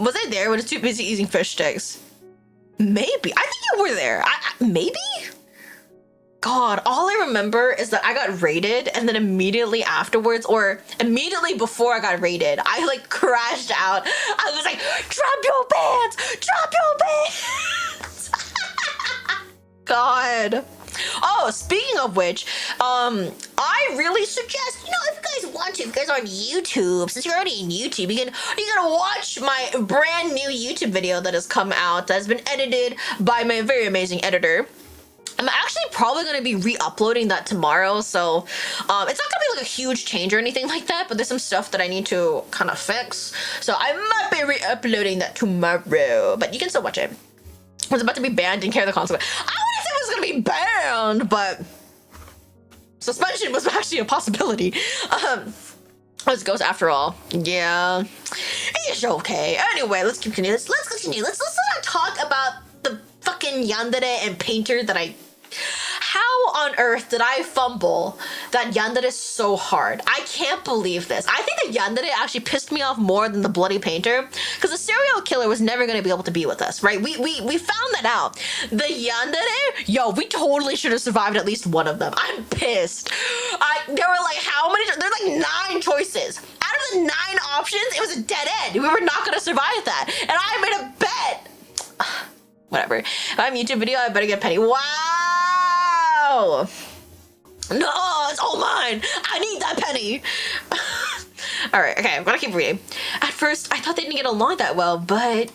A: Was I there when I was too busy eating fish sticks? Maybe. I think you were there. Maybe? God, all I remember is that I got raided, and then immediately afterwards, or immediately before I got raided, I like crashed out. I was like, drop your pants! God. Oh, speaking of which, I really suggest, you know, if you guys want to, if you guys are on YouTube, since you're already in YouTube, you can watch my brand new YouTube video that has come out, that has been edited by my very amazing editor. I'm actually probably going to be re-uploading that tomorrow, so it's not going to be like a huge change or anything like that, but there's some stuff that I need to kind of fix, so I might be re-uploading that tomorrow, but you can still watch it. I was about to be banned, didn't care the consequence. I wouldn't say it was going to be banned, but suspension was actually a possibility. Let's go after all. Yeah, it's okay. Anyway, let's continue. Let's continue. Let's not talk about the fucking yandere and painter that I... How on earth did I fumble that yandere so hard? I can't believe this. I think the yandere actually pissed me off more than the bloody painter, because the serial killer was never going to be able to be with us, right? We found that out. The yandere, yo, we totally should have survived at least one of them. I'm pissed. There were like how many? There were like 9 choices. Out of the 9 options, it was a dead end. We were not going to survive that, and I made a bet. Whatever. If I have a YouTube video, I better get Penny. Wow. No, it's all mine. I need that penny. All right, okay, I'm gonna keep reading. At first, I thought they didn't get along that well, but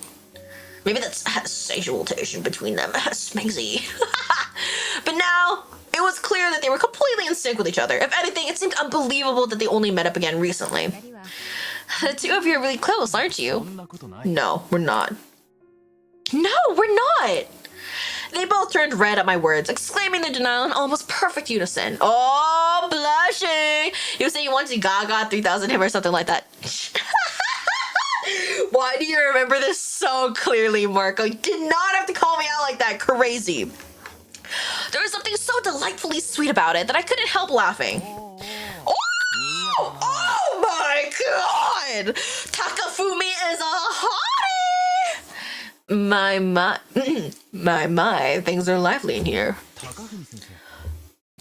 A: maybe that's sexual tension between them. Smigsy. But now, it was clear that they were completely in sync with each other. If anything, it seemed unbelievable that they only met up again recently. The two of you are really close, aren't you? No, we're not. No, we're not! They both turned red at my words, exclaiming their denial in almost perfect unison. Oh, blushing! You say you want to Gaga 3000 him or something like that. Why do you remember this so clearly, Marco? You did not have to call me out like that. Crazy. There was something so delightfully sweet about it that I couldn't help laughing. Oh! Oh my god! Takafumi is a hottie! My, things are lively in here.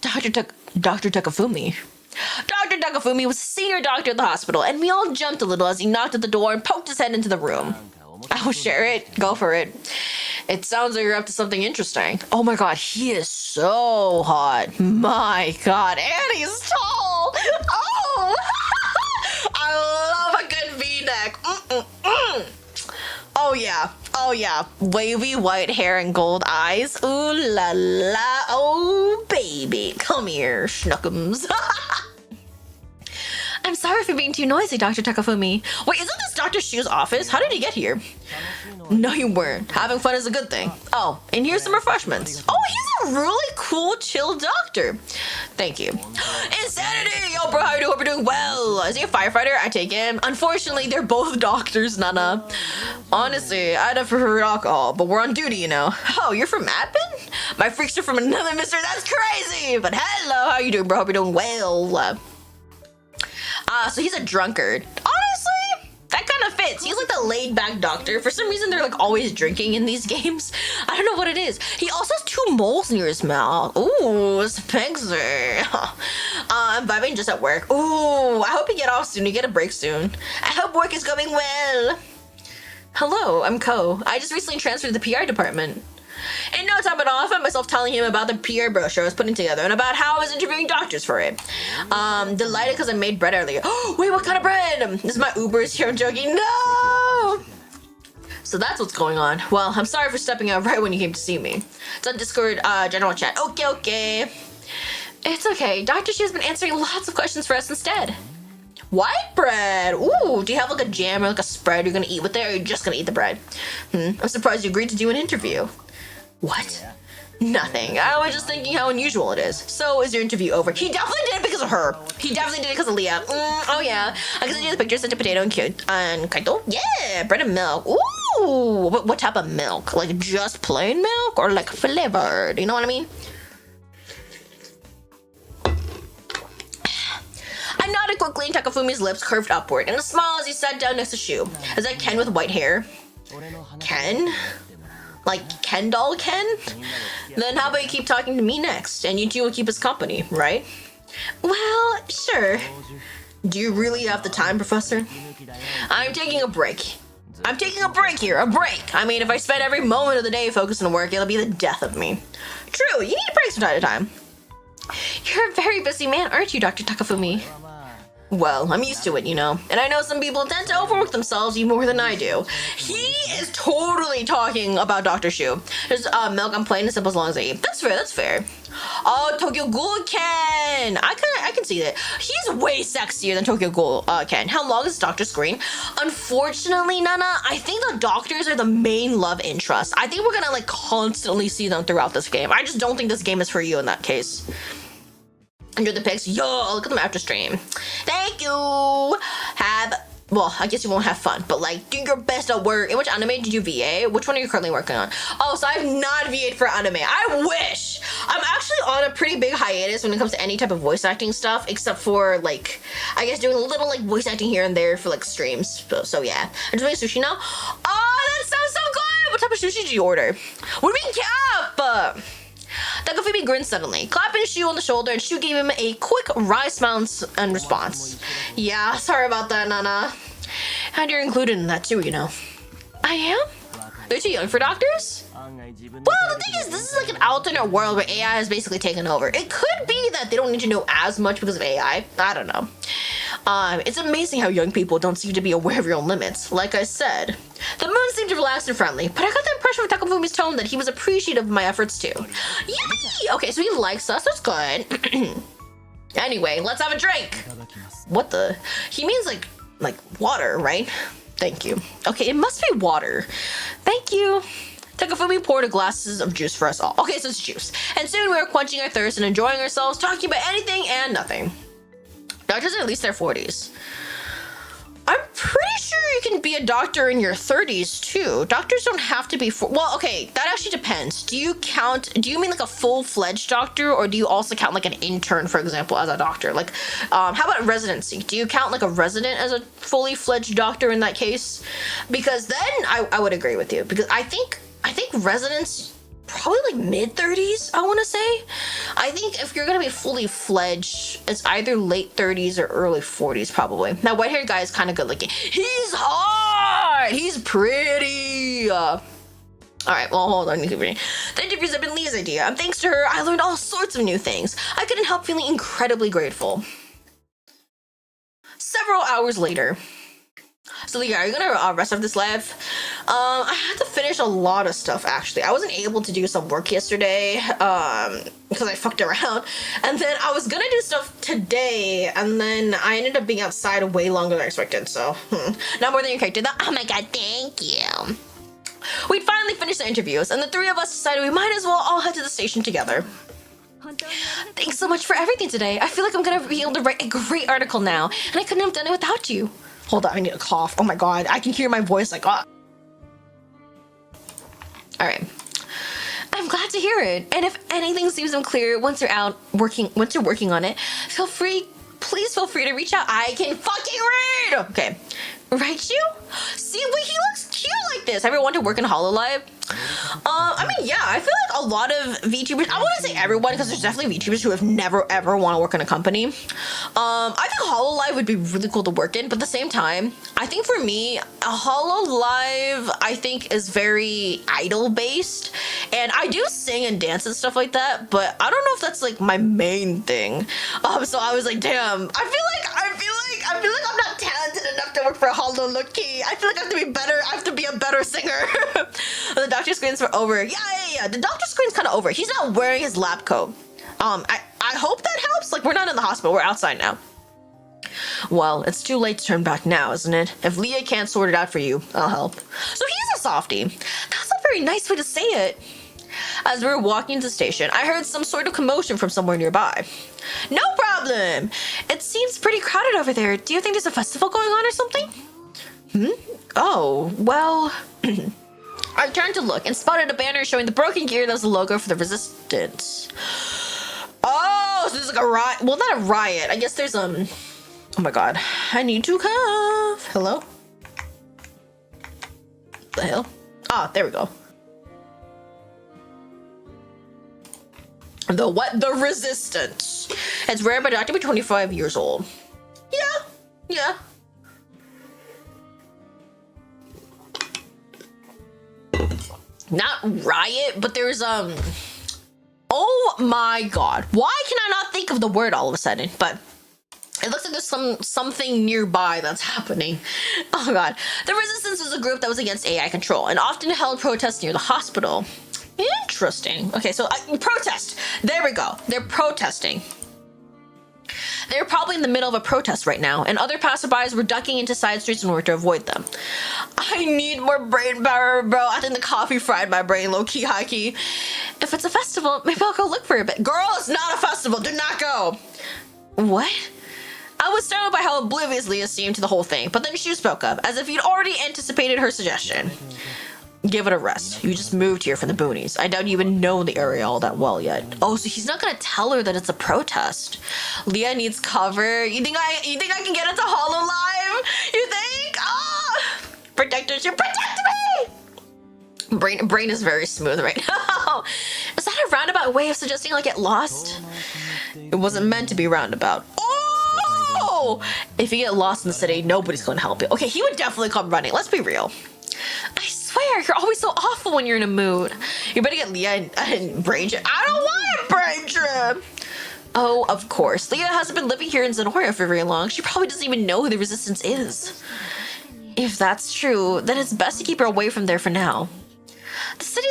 A: Dr. Takafumi. Dr. Takafumi was a senior doctor at the hospital, and we all jumped a little as he knocked at the door and poked his head into the room. I will share it. Go for it. It sounds like you're up to something interesting. Oh my god, he is so hot. My god, and he's tall. Oh! I love a good V-neck. Oh yeah. Oh yeah. Wavy white hair and gold eyes. Ooh la la. Oh baby. Come here, schnookums. I'm sorry for being too noisy, Dr. Takafumi. Wait, isn't this Dr. Shu's office? How did he get here? No, you weren't. Having fun is a good thing. Oh, and here's some refreshments. Oh, he's a really cool, chill doctor. Thank you. Insanity! Yo, bro, how you doing? Hope you're doing well. Is he a firefighter? I take him. Unfortunately, they're both doctors, Nana. Honestly, I'd have preferred alcohol, but we're on duty, you know. Oh, you're from Admin? My freaks are from another mister. That's crazy. But hello, how you doing, bro? Hope you're doing well. So he's a drunkard. Honestly, that kind of fits. He's like the laid-back doctor. For some reason, they're like always drinking in these games. I don't know what it is. He also has 2 moles near his mouth. Ooh, Spexer. I'm vibing just at work. Ooh, I hope you get off soon. You get a break soon. I hope work is going well. Hello, I'm Ko. I just recently transferred to the PR department. In no time at all, I found myself telling him about the PR brochure I was putting together and about how I was interviewing doctors for it. Delighted because I made bread earlier. Oh, wait, what kind of bread? This is my Uber's here. I'm joking. No! So that's what's going on. Well, I'm sorry for stepping out right when you came to see me. It's on Discord general chat. Okay. It's okay. Dr. Shu has been answering lots of questions for us instead. White bread. Ooh, do you have like a jam or like a spread you're gonna eat with it, or are you just gonna eat the bread? I'm surprised you agreed to do an interview. What? Nothing. I was just thinking how unusual it is. So, is your interview over? He definitely did it because of her. He definitely did it because of Leah. Oh yeah. I can send you the picture, sent a potato and kaito. Yeah, bread and milk. Ooh, what type of milk? Like just plain milk or like flavored? You know what I mean? I nodded quickly and Takafumi's lips curved upward and a smile as he sat down next to Shu. Is that Ken with white hair? Ken? Like Ken doll Ken? Then how about you keep talking to me next, and you two will keep us company, right? Well, sure. Do you really have the time, Professor? I'm taking a break. I'm taking a break here, a break. I mean, if I spend every moment of the day focused on work, it'll be the death of me. True, you need breaks from time to time. You're a very busy man, aren't you, Dr. Takafumi? Well, I'm used to it, you know. And I know some people tend to overwork themselves even more than I do. He is totally talking about Dr. Shu. There's milk, I'm plain and simple as long as I eat. That's fair. Oh, Tokyo Ghoul Ken! I can see that. He's way sexier than Tokyo Ghoul Ken. How long is Dr. Screen? Unfortunately, Nana, I think the doctors are the main love interest. I think we're gonna like constantly see them throughout this game. I just don't think this game is for you in that case. Enjoy the pics. Yo, look at them after stream. Thank you. Well, I guess you won't have fun, but like, do your best at work. In which anime did you VA? Which one are you currently working on? Oh, so I've not VA'd for anime. I wish. I'm actually on a pretty big hiatus when it comes to any type of voice acting stuff, except for like, I guess doing a little like voice acting here and there for like streams. So yeah. I'm just making sushi now. Oh, that sounds so good. What type of sushi did you order? What do you mean cap? Takafumi grinned suddenly, clapping Shu on the shoulder, and Shu gave him a quick wry smile in response. Yeah, sorry about that, Nana. And you're included in that too, you know. I am? They're too young for doctors? Well, the thing is, this is like an alternate world where AI has basically taken over. It could be that they don't need to know as much because of AI. I don't know. It's amazing how young people don't seem to be aware of your own limits. Like I said, the moon seemed relaxed and friendly, but I got the impression from Takafumi's tone that he was appreciative of my efforts too. Yay! Okay, so he likes us. That's good. Anyway, let's have a drink. What the? He means like water, right? Thank you. Okay, it must be water. Thank you. Takafumi poured glasses of juice for us all. Okay, so it's juice. And soon we were quenching our thirst and enjoying ourselves, talking about anything and nothing. Doctors are at least their 40s. I'm pretty sure you can be a doctor in your 30s too. Doctors don't have to be well, okay, that actually depends. Do you mean like a full-fledged doctor, or do you also count like an intern, for example, as a doctor? Like, how about residency? Do you count like a resident as a fully fledged doctor in that case? Because then I would agree with you, because I think residents probably like mid-30s, I want to say. I think if you're gonna be fully fledged, it's either late 30s or early 40s probably. Now, white-haired guy is kind of good looking. He's hot! He's pretty! All right, well, hold on. The interviews have been Leah's idea, and thanks to her, I learned all sorts of new things. I couldn't help feeling incredibly grateful. Several hours later. So Leah, are you gonna rest of this live? I had to finish a lot of stuff actually. I wasn't able to do some work yesterday because I fucked around, and then I was gonna do stuff today, and then I ended up being outside way longer than I expected. So not more than your character. Oh my god, thank you. We'd finally finished the interviews, and the three of us decided we might as well all head to the station together. Thanks so much for everything today. I feel like I'm gonna be able to write a great article now, and I couldn't have done it without you. Hold on, I need a cough. Oh my god, I can hear my voice like, ah. All right. I'm glad to hear it. And if anything seems unclear once you're working on it, please feel free to reach out. I can fucking read. Okay. Right, you? See, wait, he looks cute like this. Ever want to work in HoloLive? I mean, yeah, I feel like a lot of VTubers, I wouldn't say everyone, because there's definitely VTubers who have never ever want to work in a company. I think HoloLive would be really cool to work in, but at the same time, I think for me, HoloLive, I think, is very idol based, and I do sing and dance and stuff like that, but I don't know if that's like my main thing. So I was like, damn, I feel like I'm not talented enough to work for HoloLookie. I feel like I have to be better. I have to be a better singer. The doctor screens were over. Yeah. The doctor screen's kind of over. He's not wearing his lab coat. I hope that helps. Like, we're not in the hospital. We're outside now. Well, it's too late to turn back now, isn't it? If Leah can't sort it out for you, I'll help. So he's a softie. That's a very nice way to say it. As we were walking to the station, I heard some sort of commotion from somewhere nearby. No problem. It seems pretty crowded over there. Do you think there's a festival going on or something? Oh, well... I turned to look and spotted a banner showing the broken gear that was the logo for the Resistance. Oh, so there's like a riot. Well, not a riot. I guess there's oh my god. I need to cough. Hello? The hell? Ah, there we go. The what? The Resistance. It's rare, but not to be 25 years old. Yeah. Not riot, but there's oh my god, why can I not think of the word all of a sudden? But it looks like there's something nearby that's happening. Oh god. The Resistance was a group that was against AI control and often held protests near the hospital. Interesting. Okay, so protest. There we go. They're protesting. They're probably in the middle of a protest right now, and other passerbys were ducking into side streets in order to avoid them. I need more brain power, bro. I think the coffee fried my brain, low-key, high-key. If it's a festival, maybe I'll go look for a bit. Girl, it's not a festival. Do not go. What? I was startled by how oblivious Leah seemed to the whole thing, but then she spoke up, as if he'd already anticipated her suggestion. Give it a rest. You just moved here from the boonies. I doubt you even know the area all that well yet. Oh, so he's not gonna tell her that it's a protest. Leah needs cover. You think I can get into HoloLive? You think? Ah! Protectors, you protect me! Brain is very smooth right now. Is that a roundabout way of suggesting I get lost? It wasn't meant to be roundabout. Oh! If you get lost in the city, nobody's gonna help you. Okay, he would definitely come running. Let's be real. I swear, you're always so awful when you're in a mood. You better get Leah and brain trip. I don't want a brain trip. Oh, of course. Leah hasn't been living here in Zenora for very long. She probably doesn't even know who the Resistance is. If that's true, then it's best to keep her away from there for now. The city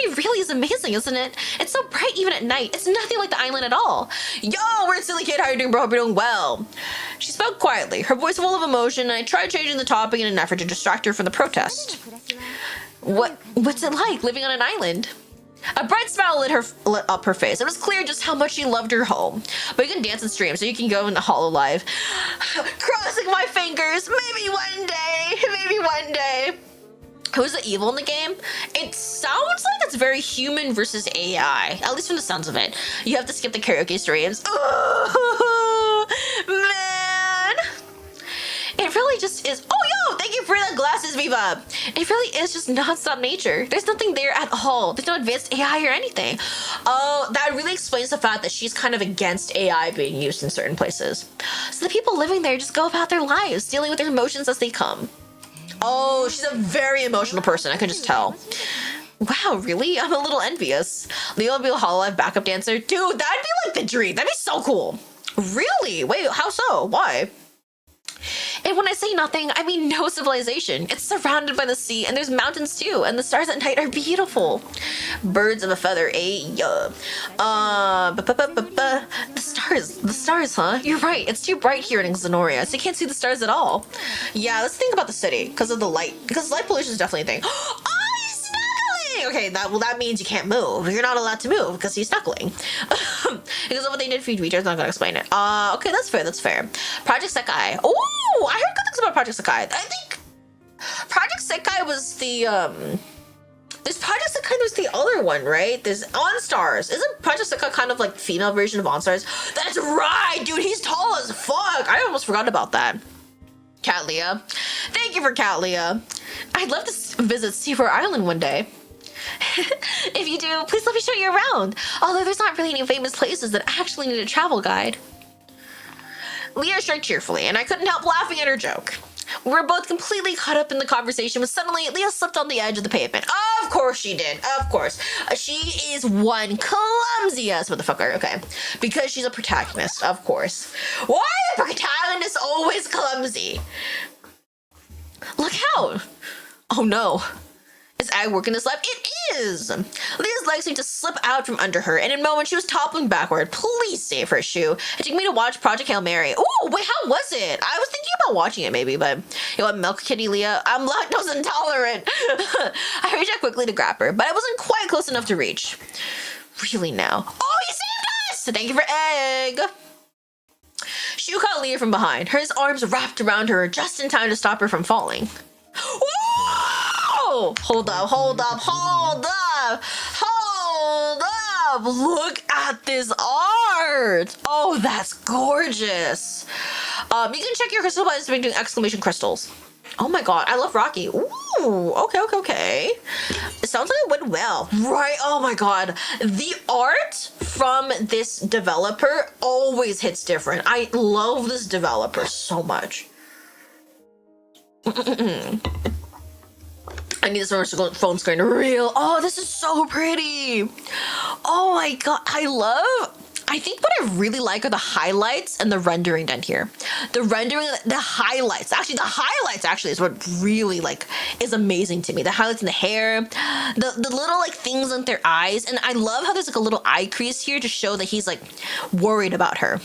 A: really is amazing, isn't it? It's so bright even at night. It's nothing like the island at all. Yo, weird silly kid, how you doing, bro? Hope you're doing well. She spoke quietly, her voice full of emotion, and I tried changing the topic in an effort to distract her from the protest. What's it like living on an island? A bright smile lit up her face. It was clear just how much she loved her home. But you can dance and stream, so you can go in the Hololive. Crossing my fingers. Maybe one day. Maybe one day. Who's the evil in the game? It sounds like it's very human versus AI. At least from the sounds of it. You have to skip the karaoke streams. Oh, man. It really just is. Oh, yo, thank you for the glasses, Viva. It really is just nonstop nature. There's nothing there at all. There's no advanced AI or anything. Oh, that really explains the fact that she's kind of against AI being used in certain places. So the people living there just go about their lives, dealing with their emotions as they come. Oh, she's a very emotional person. I can just tell. Wow, really? I'm a little envious. Leo will be a Hololive backup dancer. Dude, that'd be like the dream. That'd be so cool. Really? Wait, how so? Why? And when I say nothing, I mean no civilization. It's surrounded by the sea, and there's mountains too, and the stars at night are beautiful. Birds of a feather, The stars, huh? You're right, it's too bright here in Xenoria, so you can't see the stars at all. Yeah, let's think about the city, because of the light. Because light pollution is definitely a thing. Oh, he's snuggling! Okay, that means you can't move. You're not allowed to move, because he's snuggling. Because of what they did for VTuber, I'm not gonna explain it. Okay, that's fair. Project Sekai. Oh, I heard good things about Project Sekai. I think Project Sekai was the there's Project Sekai, there's the other one, right? There's OnStars. Isn't Project Sekai kind of like female version of OnStars? That's right, dude, he's tall as fuck. I almost forgot about that. Cat Leah. Thank you for Cat Leah. I'd love to visit Seaford Island one day. If you do, please let me show you around. Although there's not really any famous places that actually need a travel guide. Leah shrugged cheerfully, and I couldn't help laughing at her joke. We were both completely caught up in the conversation when suddenly Leah slipped on the edge of the pavement. Of course she did. Of course. She is one clumsy ass motherfucker. Okay. Because she's a protagonist, of course. Why are protagonists always clumsy? Look out. Oh no. Is Ag working this lap? It is! Leah's legs seemed to slip out from under her, and in a moment she was toppling backward. Please save her shoe. It took me to watch Project Hail Mary. Ooh, wait, how was it? I was thinking about watching it maybe, but you know what, Milk Kitty Leah? I'm lactose intolerant. I reached out quickly to grab her, but I wasn't quite close enough to reach. Really now? Oh, he saved us! Thank you for Egg! Shu caught Leah from behind, her arms wrapped around her just in time to stop her from falling. Whoa! Hold up! Look at this art! Oh, that's gorgeous! You can check your crystal by doing exclamation crystals. Oh my god, I love Rocky. Ooh, okay. It sounds like it went well. Right, oh my god. The art from this developer always hits different. I love this developer so much. I need this phone screen real. Oh, this is so pretty. Oh my god, I think what I really like are the highlights and the rendering done here. The rendering, the highlights actually is what really like is amazing to me. The highlights in the hair, the little like things on their eyes, and I love how there's like a little eye crease here to show that he's like worried about her.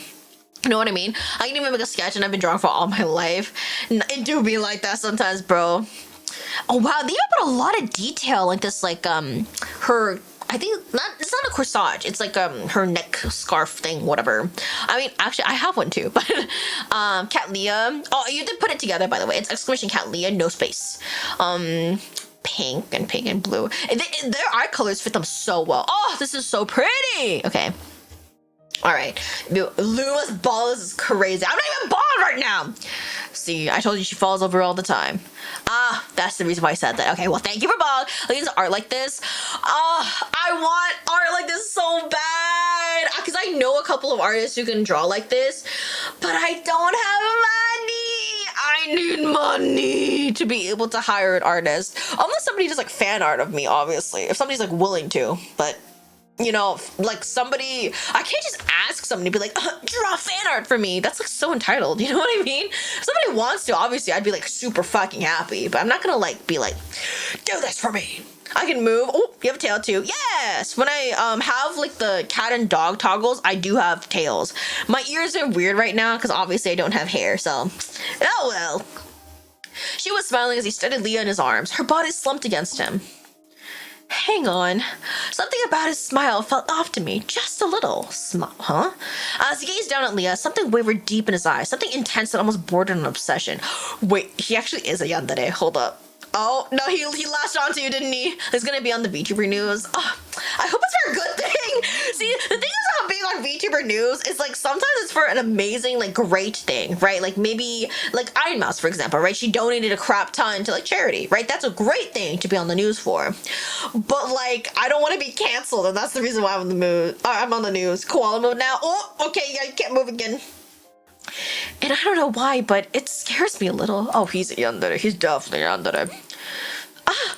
A: You know what I mean? I can even make a sketch, and I've been drawing for all my life. It do be like that sometimes, bro. Oh wow, they put a lot of detail like this, like her. I think it's not a corsage. It's like her neck scarf thing, whatever. I mean, actually, I have one too. But Cat Leah. Oh, you did put it together, by the way. It's exclamation Cat Leah, no space. Pink and blue. Their eye colors fit them so well. Oh, this is so pretty. Okay. All right, Luma's ball is crazy. I'm not even bald right now. See, I told you she falls over all the time. Ah, that's the reason why I said that. Okay, well, thank you for bald. Look at this art like this. I want art like this so bad. Because I know a couple of artists who can draw like this, but I don't have money. I need money to be able to hire an artist. Unless somebody does like fan art of me, obviously. If somebody's like willing to, but you know, like somebody, I can't just ask somebody to be like, draw fan art for me. That's like so entitled, you know what I mean? If somebody wants to, obviously I'd be like super fucking happy, but I'm not gonna like be like, do this for me. I can move. Oh, you have a tail too. Yes! When I have like the cat and dog toggles, I do have tails. My ears are weird right now because obviously I don't have hair, so oh well. She was smiling as he studied Leah in his arms. Her body slumped against him. Hang on. Something about his smile felt off to me. Just a little. Smile, huh? As he gazed down at Leah, something wavered deep in his eyes. Something intense that almost bordered on an obsession. Wait, he actually is a yandere. Hold up. Oh, no, he latched onto you, didn't he? He's gonna be on the VTuber news. Oh, I hope it's for a good thing. See, the thing is about being on VTuber news is like sometimes it's for an amazing, like great thing, right? Like maybe like Iron Mouse, for example, right? She donated a crap ton to like charity, right? That's a great thing to be on the news for. But like, I don't want to be canceled, and that's the reason why I'm on the mood. I'm on the news. Koala mode now. Oh, okay, yeah, you can't move again. And I don't know why, but it scares me a little. Oh, he's a yandere. He's definitely a yandere. Ah!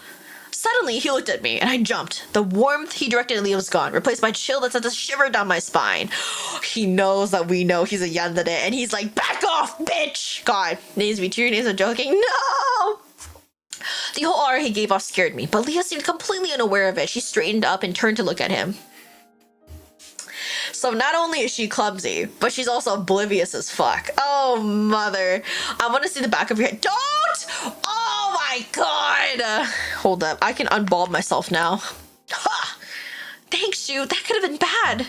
A: Suddenly, he looked at me, and I jumped. The warmth he directed at Leah was gone, replaced by chill that sent a shiver down my spine. He knows that we know he's a yandere, and he's like, back off, bitch! God, names me too, names are joking. No! The whole aura he gave off scared me, but Leah seemed completely unaware of it. She straightened up and turned to look at him. So not only is she clumsy, but she's also oblivious as fuck. Oh, mother. I want to see the back of your head. Don't! Oh my god! Hold up. I can unbald myself now. Ha! Thanks, you. That could have been bad.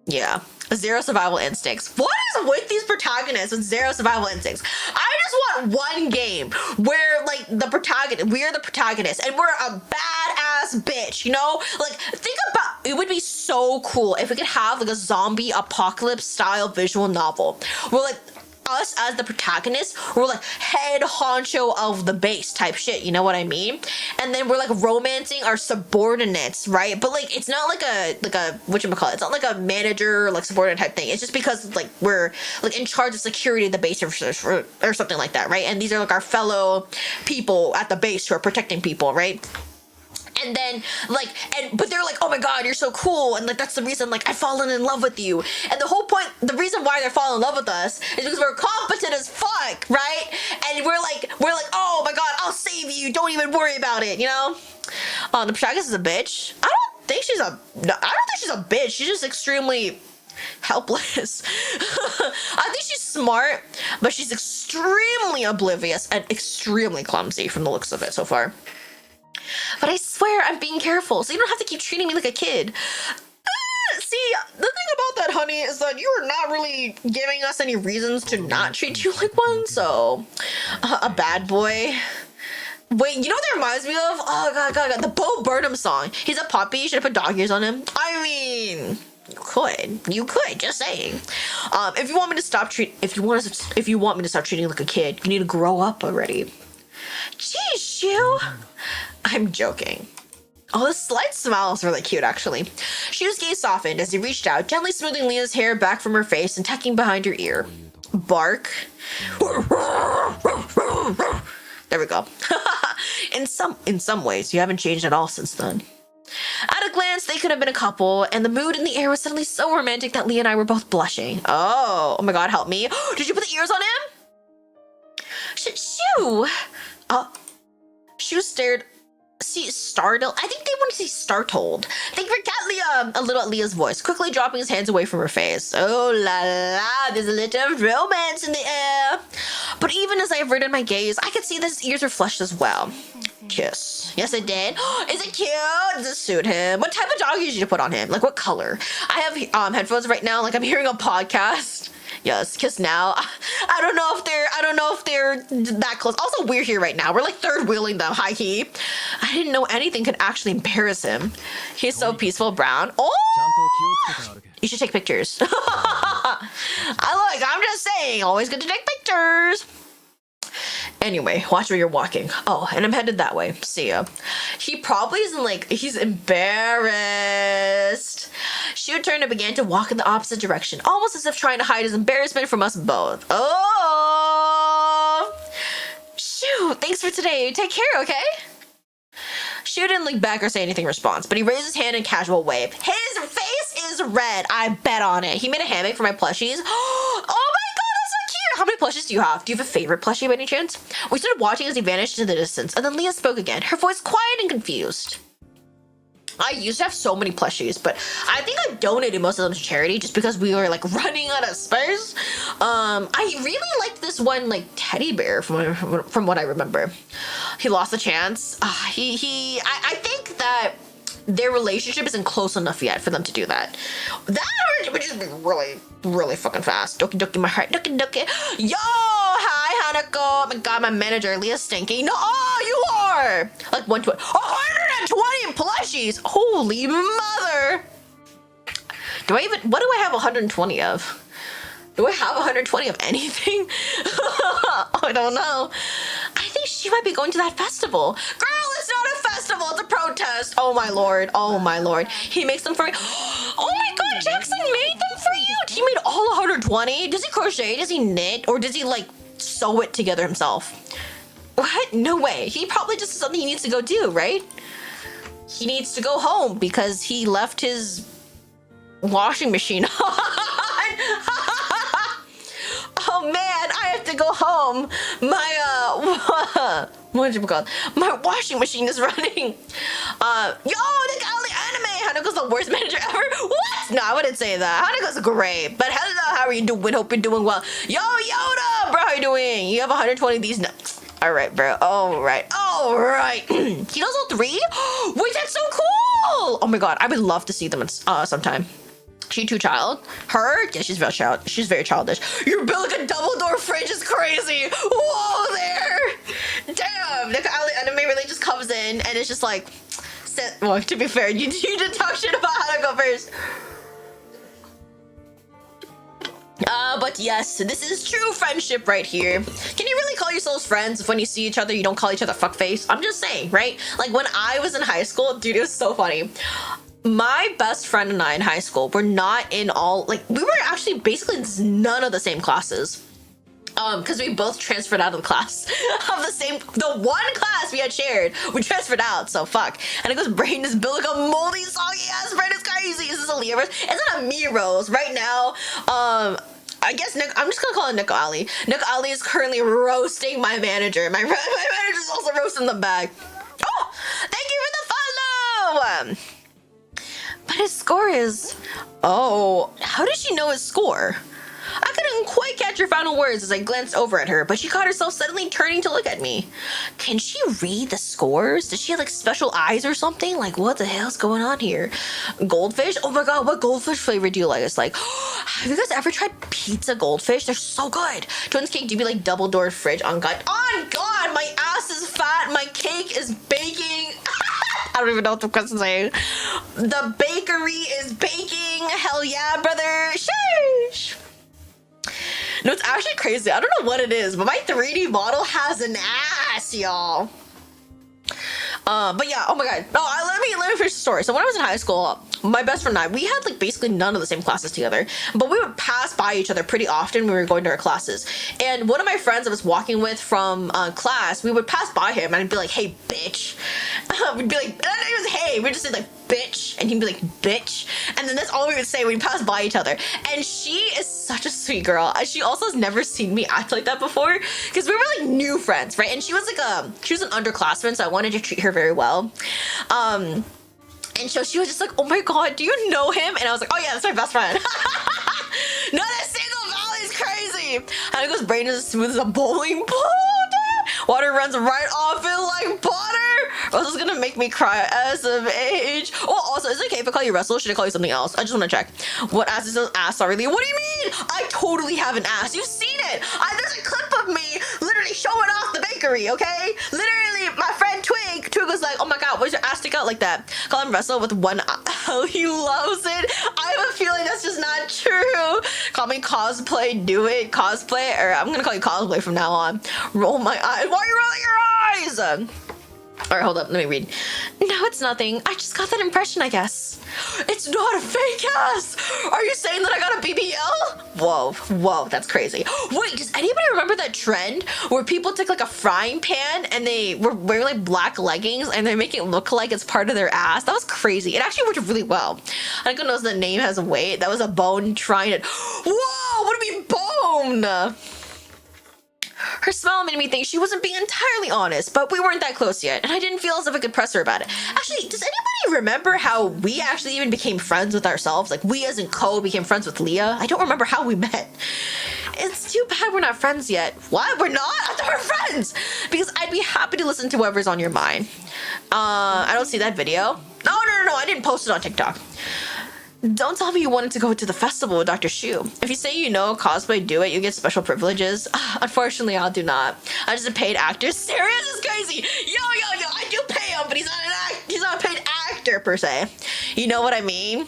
A: Yeah. Zero survival instincts. What is with these protagonists with zero survival instincts? I just want one game where like we're the protagonist and we're a badass bitch, you know? Like think about it would be so cool if we could have like a zombie apocalypse style visual novel where like us as the protagonist, we're like head honcho of the base type shit, you know what I mean? And then we're like romancing our subordinates, right? But like it's not like a whatchamacallit, it's not like a manager like subordinate type thing. It's just because like we're like in charge of security of the base or something like that, right? And these are like our fellow people at the base who are protecting people, right? And then like but they're like, oh my god, you're so cool, and like that's the reason like I've fallen in love with you. And the whole point, the reason why they're falling in love with us is because we're competent as fuck, right? And we're like oh my god, I'll save you, don't even worry about it, you know? The protagonist is a bitch. I don't think she's a bitch. She's just extremely helpless. I think she's smart, but she's extremely oblivious and extremely clumsy from the looks of it so far. But I swear I'm being careful, so you don't have to keep treating me like a kid. See, the thing about that, honey, is that you are not really giving us any reasons to not treat you like one, so... a bad boy. Wait, you know what that reminds me of? Oh, God. The Bo Burnham song. He's a puppy, you should have put dog ears on him. I mean... You could, just saying. If you want me to stop treating you like a kid, you need to grow up already. Jeez, you. I'm joking. Oh, this slight smile is really cute, actually. Shu's gaze softened as he reached out, gently smoothing Leah's hair back from her face and tucking behind her ear. Bark. There we go. In some ways, you haven't changed at all since then. At a glance, they could have been a couple, and the mood in the air was suddenly so romantic that Leah and I were both blushing. Oh my god, help me. Did you put the ears on him? Shu! Shu stared... startled? I think they want to say startled. They forgot Leah a little at Leah's voice, quickly dropping his hands away from her face. Oh la la, there's a little romance in the air. But even as I averted my gaze, I could see that his ears were flushed as well. Kiss. Yes, it did. Is it cute? Does it suit him? What type of dog did you put on him? Like, what color? I have headphones right now, like I'm hearing a podcast. Yes, kiss now. I don't know if they're that close. Also, we're here right now. We're like third wheeling them, high key. I didn't know anything could actually embarrass him. He's so peaceful, brown. Oh! You should take pictures. I'm just saying, always good to take pictures. Anyway, watch where you're walking. Oh, and I'm headed that way. See ya. He probably isn't like, he's embarrassed. Shu turned and began to walk in the opposite direction, almost as if trying to hide his embarrassment from us both. Oh! Shu, thanks for today. Take care, okay? Shu didn't look back or say anything in response, but he raised his hand in a casual wave. His face is red. I bet on it. He made a hammock for my plushies. Oh my god! How many plushies do you have? Do you have a favorite plushie by any chance? We started watching as he vanished into the distance, and then Leah spoke again, her voice quiet and confused. I used to have so many plushies, but I think I donated most of them to charity just because we were like running out of space. I really liked this one like teddy bear from what I remember. He lost a chance. I think that their relationship isn't close enough yet for them to do that. That would just be really, really fucking fast. Doki doki my heart, doki doki. Yo, hi Hanako. Oh my god, my manager Leah's stinky. No, oh, you are like 120 plushies. Holy mother. What do I have 120 of? Do I have 120 of anything? I don't know. I think she might be going to that festival. Girl, it's not a festival, it's a protest. Oh my lord, oh my lord. He makes them for me. Oh my god, Jackson made them for you. He made all 120. Does he crochet? Does he knit? Or does he like sew it together himself? What? No way. He probably just has something he needs to go do, right? He needs to go home because he left his washing machine on. Oh man, I have to go home. My what's it called? My washing machine is running. Yo, the Galley anime. Hanako's the worst manager ever. What? No, I wouldn't say that. Hanako's great. But hello, how are you doing? Hope you're doing well. Yo, Yoda, bro, how you doing? You have 120 of these nuts. All right, bro. All right. He does all 3? Wait, that's so cool. Oh my god, I would love to see them sometime. She too child? Her? Yeah, she's very childish. You built like a double door fridge is crazy. Whoa there. Damn, the anime really just comes in and it's just like, well, to be fair, you did talk shit about how to go first. But yes, this is true friendship right here. Can you really call yourselves friends if when you see each other, you don't call each other fuckface? I'm just saying, right? Like when I was in high school, dude, it was so funny. My best friend and I in high school were not in all, like, we were actually basically none of the same classes. Because we both transferred out of the class of the one class we had shared, we transferred out, so fuck. And it goes, brain is built like a moldy, soggy ass brain is crazy. Is this a Leah rose? It's not a me rose. Right now, I guess I'm just gonna call it Nick Ali. Nick Ali is currently roasting my manager. My manager's also roasting the bag. Oh, thank you for the follow! But his score is... Oh, how did she know his score? I couldn't quite catch her final words as I glanced over at her, but she caught herself suddenly turning to look at me. Can she read the scores? Does she have like special eyes or something? Like what the hell's going on here? Goldfish? Oh my god, what goldfish flavor do you like? It's like, have you guys ever tried pizza goldfish? They're so good. Twins cake, do you be like double door fridge on God? On God, my ass is fat, my cake is baking. I don't even know what the question's saying. The bakery is baking. Hell yeah, brother. Sheesh. No, it's actually crazy. I don't know what it is, but my 3D model has an ass, y'all. But yeah, oh my god. No, let me finish the story. So when I was in high school, my best friend and I, we had like basically none of the same classes together, but we would pass by each other pretty often when we were going to our classes. And one of my friends I was walking with from class, we would pass by him and I'd be like, hey, bitch. We'd be like, and it was hey, we'd just say like, bitch, and he'd be like, bitch, and then that's all we would say when we passed by each other. And she is such a sweet girl. She also has never seen me act like that before because we were like new friends, right? And she was like she was an underclassman, so I wanted to treat her very well. And so she was just like, oh my god, do you know him? And I was like, oh yeah, that's my best friend. Not a single valley is crazy. Hanako's brain is as smooth as a bowling ball, dude. Water runs right off it like butter. Russell's gonna make me cry as of age. Oh, also, is it okay if I call you Russell? Should I call you something else? I just want to check. What ass is an ass? Sorry, Lee. What do you mean? I totally have an ass. You've seen it. There's a clip of me literally showing off the bakery, okay? Literally, my friend Twig was like, oh my god, why's your ass stick out like that? Call him Russell with one eye. He loves it. I have a feeling that's just not true. Call me cosplay, do it. Cosplay, or I'm gonna call you cosplay from now on. Roll my eyes. Why are you rolling your eyes? All right, hold up. Let me read. No, it's nothing. I just got that impression, I guess. It's not a fake ass. Are you saying that I got a BBL? Whoa, that's crazy. Wait, does anybody remember that trend where people took like a frying pan and they were wearing like black leggings and they make it look like it's part of their ass? That was crazy. It actually worked really well. I don't know if the name has a weight. That was a bone trying it. Whoa, what do you mean bone? Her smile made me think she wasn't being entirely honest, but we weren't that close yet, and I didn't feel as if I could press her about it. Actually, does anybody remember how we actually even became friends with ourselves? Like, we as in Co became friends with Leah? I don't remember how we met. It's too bad we're not friends yet. What? We're not? I thought we're friends! Because I'd be happy to listen to whatever's on your mind. I don't see that video. No, I didn't post it on TikTok. Don't tell me you wanted to go to the festival with Dr. Shu. If you say you know cosplay, do it, you get special privileges. Unfortunately, I do not. I'm just a paid actor. Serious is crazy. Yo, I do pay him, but he's not a paid actor per se. You know what I mean?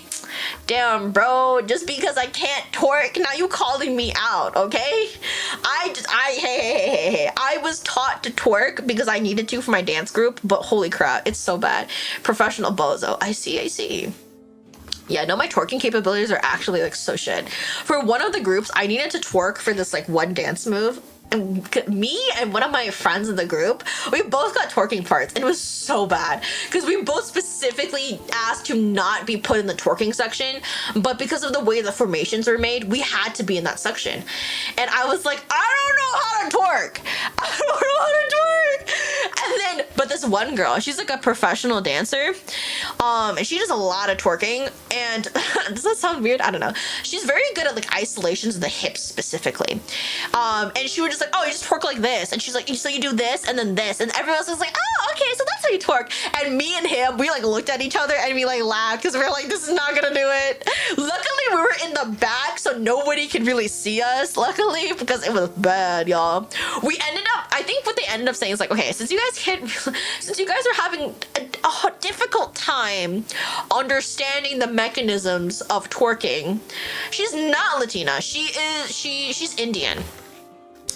A: Damn, bro, just because I can't twerk, now you calling me out, okay? Hey, I was taught to twerk because I needed to for my dance group, but holy crap, it's so bad. Professional bozo. I see. Yeah, no, my twerking capabilities are actually like so shit. For one of the groups, I needed to twerk for this like one dance move. And me and one of my friends in the group, we both got twerking parts, and it was so bad because we both specifically asked to not be put in the twerking section, but because of the way the formations were made, we had to be in that section. And I was like, I don't know how to twerk. And then, but this one girl, she's like a professional dancer, and she does a lot of twerking. And does that sound weird? I don't know. She's very good at like isolations of the hips specifically. And she would just like, oh, you just twerk like this. And she's like, so you do this and then this. And everyone else was like, oh, okay, so that's how you twerk. And me and him, we like looked at each other and we like laughed because we were like, this is not gonna do it. Luckily, we were in the back, so nobody could really see us. Luckily, because it was bad, y'all. We ended up, I think what they ended up saying is like, okay, since you guys are having a difficult time understanding the mechanisms of twerking, she's not Latina. She's Indian.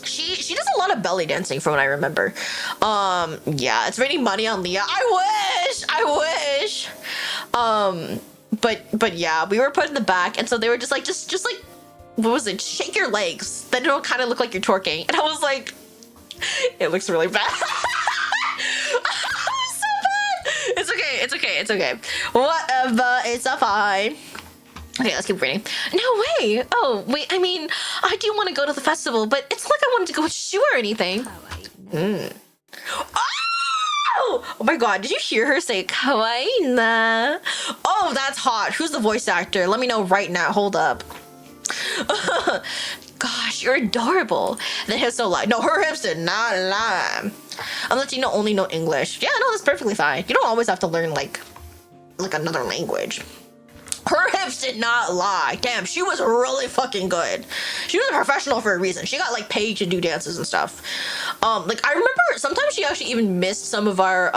A: She does a lot of belly dancing from what I remember. Yeah, it's raining money on Leah. I wish. But yeah, we were put in the back, and so they were just like, what was it? Shake your legs. Then it'll kind of look like you're twerking. And I was like, it looks really bad. So bad. It's okay. Whatever, it's a fine. Okay, let's keep reading. No way. Oh, wait, I mean, I do want to go to the festival, but it's like I wanted to go with Shu or anything. Oh my god, did you hear her say kawaii na? Oh, that's hot. Who's the voice actor? Let me know right now. Hold up. Gosh, you're adorable. The hips don't lie. No, her hips did not lie. Unless you only know English. Yeah, no, that's perfectly fine. You don't always have to learn like another language. Her hips did not lie. Damn, she was really fucking good. She was a professional for a reason. She got like paid to do dances and stuff. Like I remember sometimes she actually even missed some of our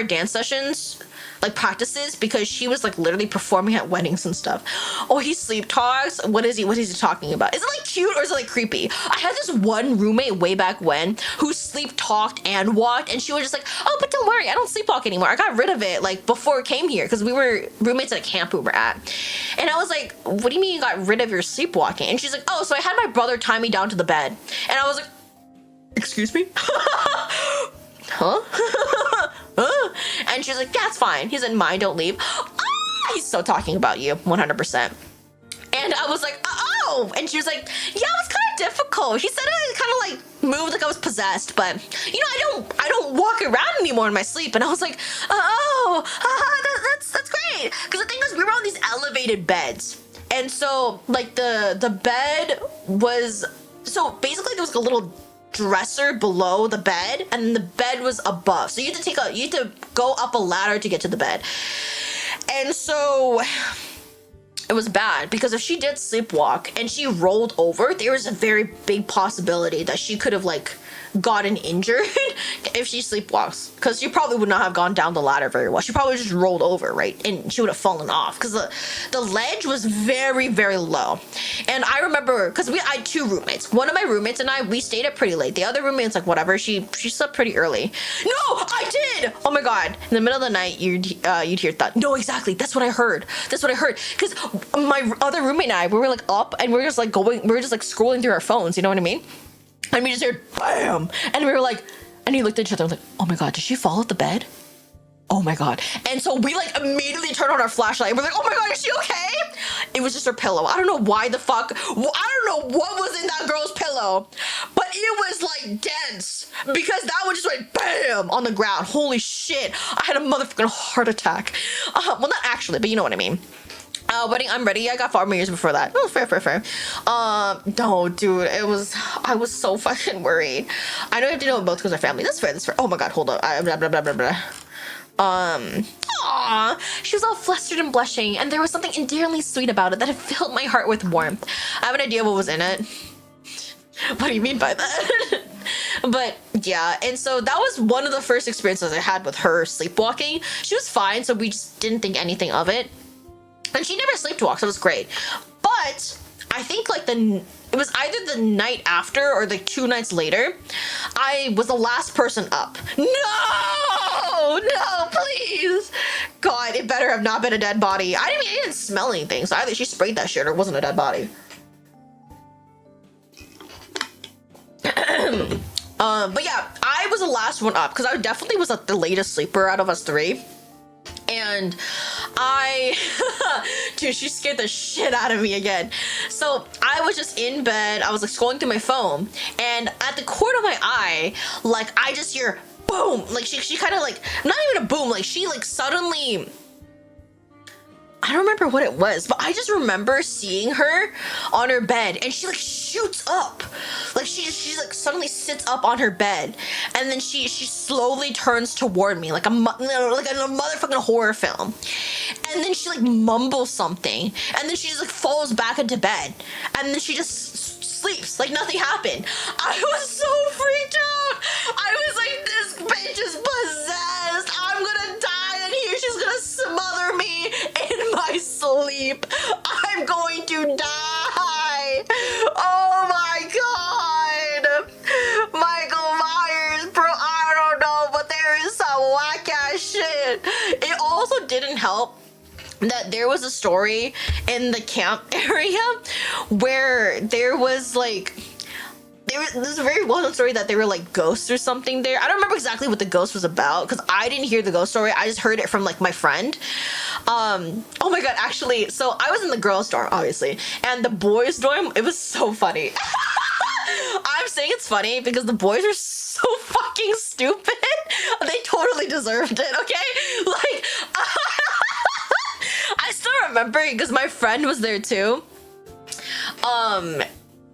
A: dance sessions, like practices, because she was like literally performing at weddings and stuff. Oh, he sleep talks. What is he talking about? Is it like cute or is it like creepy? I had this one roommate way back when who sleep talked and walked, and she was just like, oh, but don't worry, I don't sleepwalk anymore. I got rid of it like before it came here because we were roommates at a camp we were at. And I was like, what do you mean you got rid of your sleepwalking? And she's like, oh, so I had my brother tie me down to the bed. And I was like, excuse me? Huh? And she's like, yeah, it's fine. He's in mine, don't leave. He's so talking about you, 100%. And I was like, oh. And she was like, yeah, it was kind of difficult. She said it kind of like moved like I was possessed, but you know, I don't walk around anymore in my sleep. And I was like, that's great. Because the thing is, we were on these elevated beds. And so like the bed was, so basically there was like a little dresser below the bed, and the bed was above, so you had to go up a ladder to get to the bed. And so it was bad because if she did sleepwalk and she rolled over, there was a very big possibility that she could have like gotten injured if she sleepwalks, because she probably would not have gone down the ladder very well. She probably just rolled over, right? And she would have fallen off because the ledge was very, very low. And I remember, because I had two roommates. One of my roommates and I, we stayed up pretty late. The other roommate's like, whatever, she slept pretty early. No, I did! Oh my god. In the middle of the night, you'd hear that. No, exactly. That's what I heard. Because my other roommate and I, we were like up and we were just like scrolling through our phones, you know what I mean? And we just heard BAM! And we were like, and he looked at each other and was like, oh my god, did she fall off the bed? Oh my god. And so we like immediately turned on our flashlight and we're like, oh my god, is she okay? It was just her pillow. I don't know why the fuck, I don't know what was in that girl's pillow, but it was like dense because that one just went bam on the ground. Holy shit. I had a motherfucking heart attack. Well, not actually, but you know what I mean. Wedding, I'm ready. I got 4 more years before that. Oh, fair. No, dude, I was so fucking worried. I know you have to know both because of family. That's fair. Oh my god, hold up. Aww, she was all flustered and blushing, and there was something endearingly sweet about it that had filled my heart with warmth. I have an idea what was in it. What do you mean by that? But yeah, and so that was one of the first experiences I had with her sleepwalking. She was fine, so we just didn't think anything of it. And she never sleepwalked, so it was great. But I think like it was either the night after or like 2 nights later, I was the last person up. No, please. God, it better have not been a dead body. I didn't smell anything, so either she sprayed that shit or it wasn't a dead body. But yeah, I was the last one up because I definitely was like the latest sleeper out of us 3. And dude, she scared the shit out of me again. So I was just in bed, I was like scrolling through my phone, and at the corner of my eye, like I just hear boom, like she kind of like, not even a boom, like she like suddenly, I don't remember what it was, but I just remember seeing her on her bed and she like shoots up. Like she like suddenly sits up on her bed and then she slowly turns toward me like a motherfucking horror film. And then she like mumbles something and then she just like falls back into bed and then she just sleeps like nothing happened. I was so freaked out. I was like, this bitch is possessed. I'm gonna die in here. She's gonna smother me in my sleep. I'm going to die. Oh my god. Michael Myers, bro, I don't know, but there is some whack ass shit. It also didn't help that there was a story in the camp area where there was like, there's a very well-known story that there were like ghosts or something there. I don't remember exactly what the ghost was about because I didn't hear the ghost story. I just heard it from like my friend. Oh my god, actually, so I was in the girls' dorm, obviously, and the boys' dorm, it was so funny. I'm saying it's funny because the boys are so fucking stupid. They totally deserved it, okay? Like, I still remember because my friend was there too.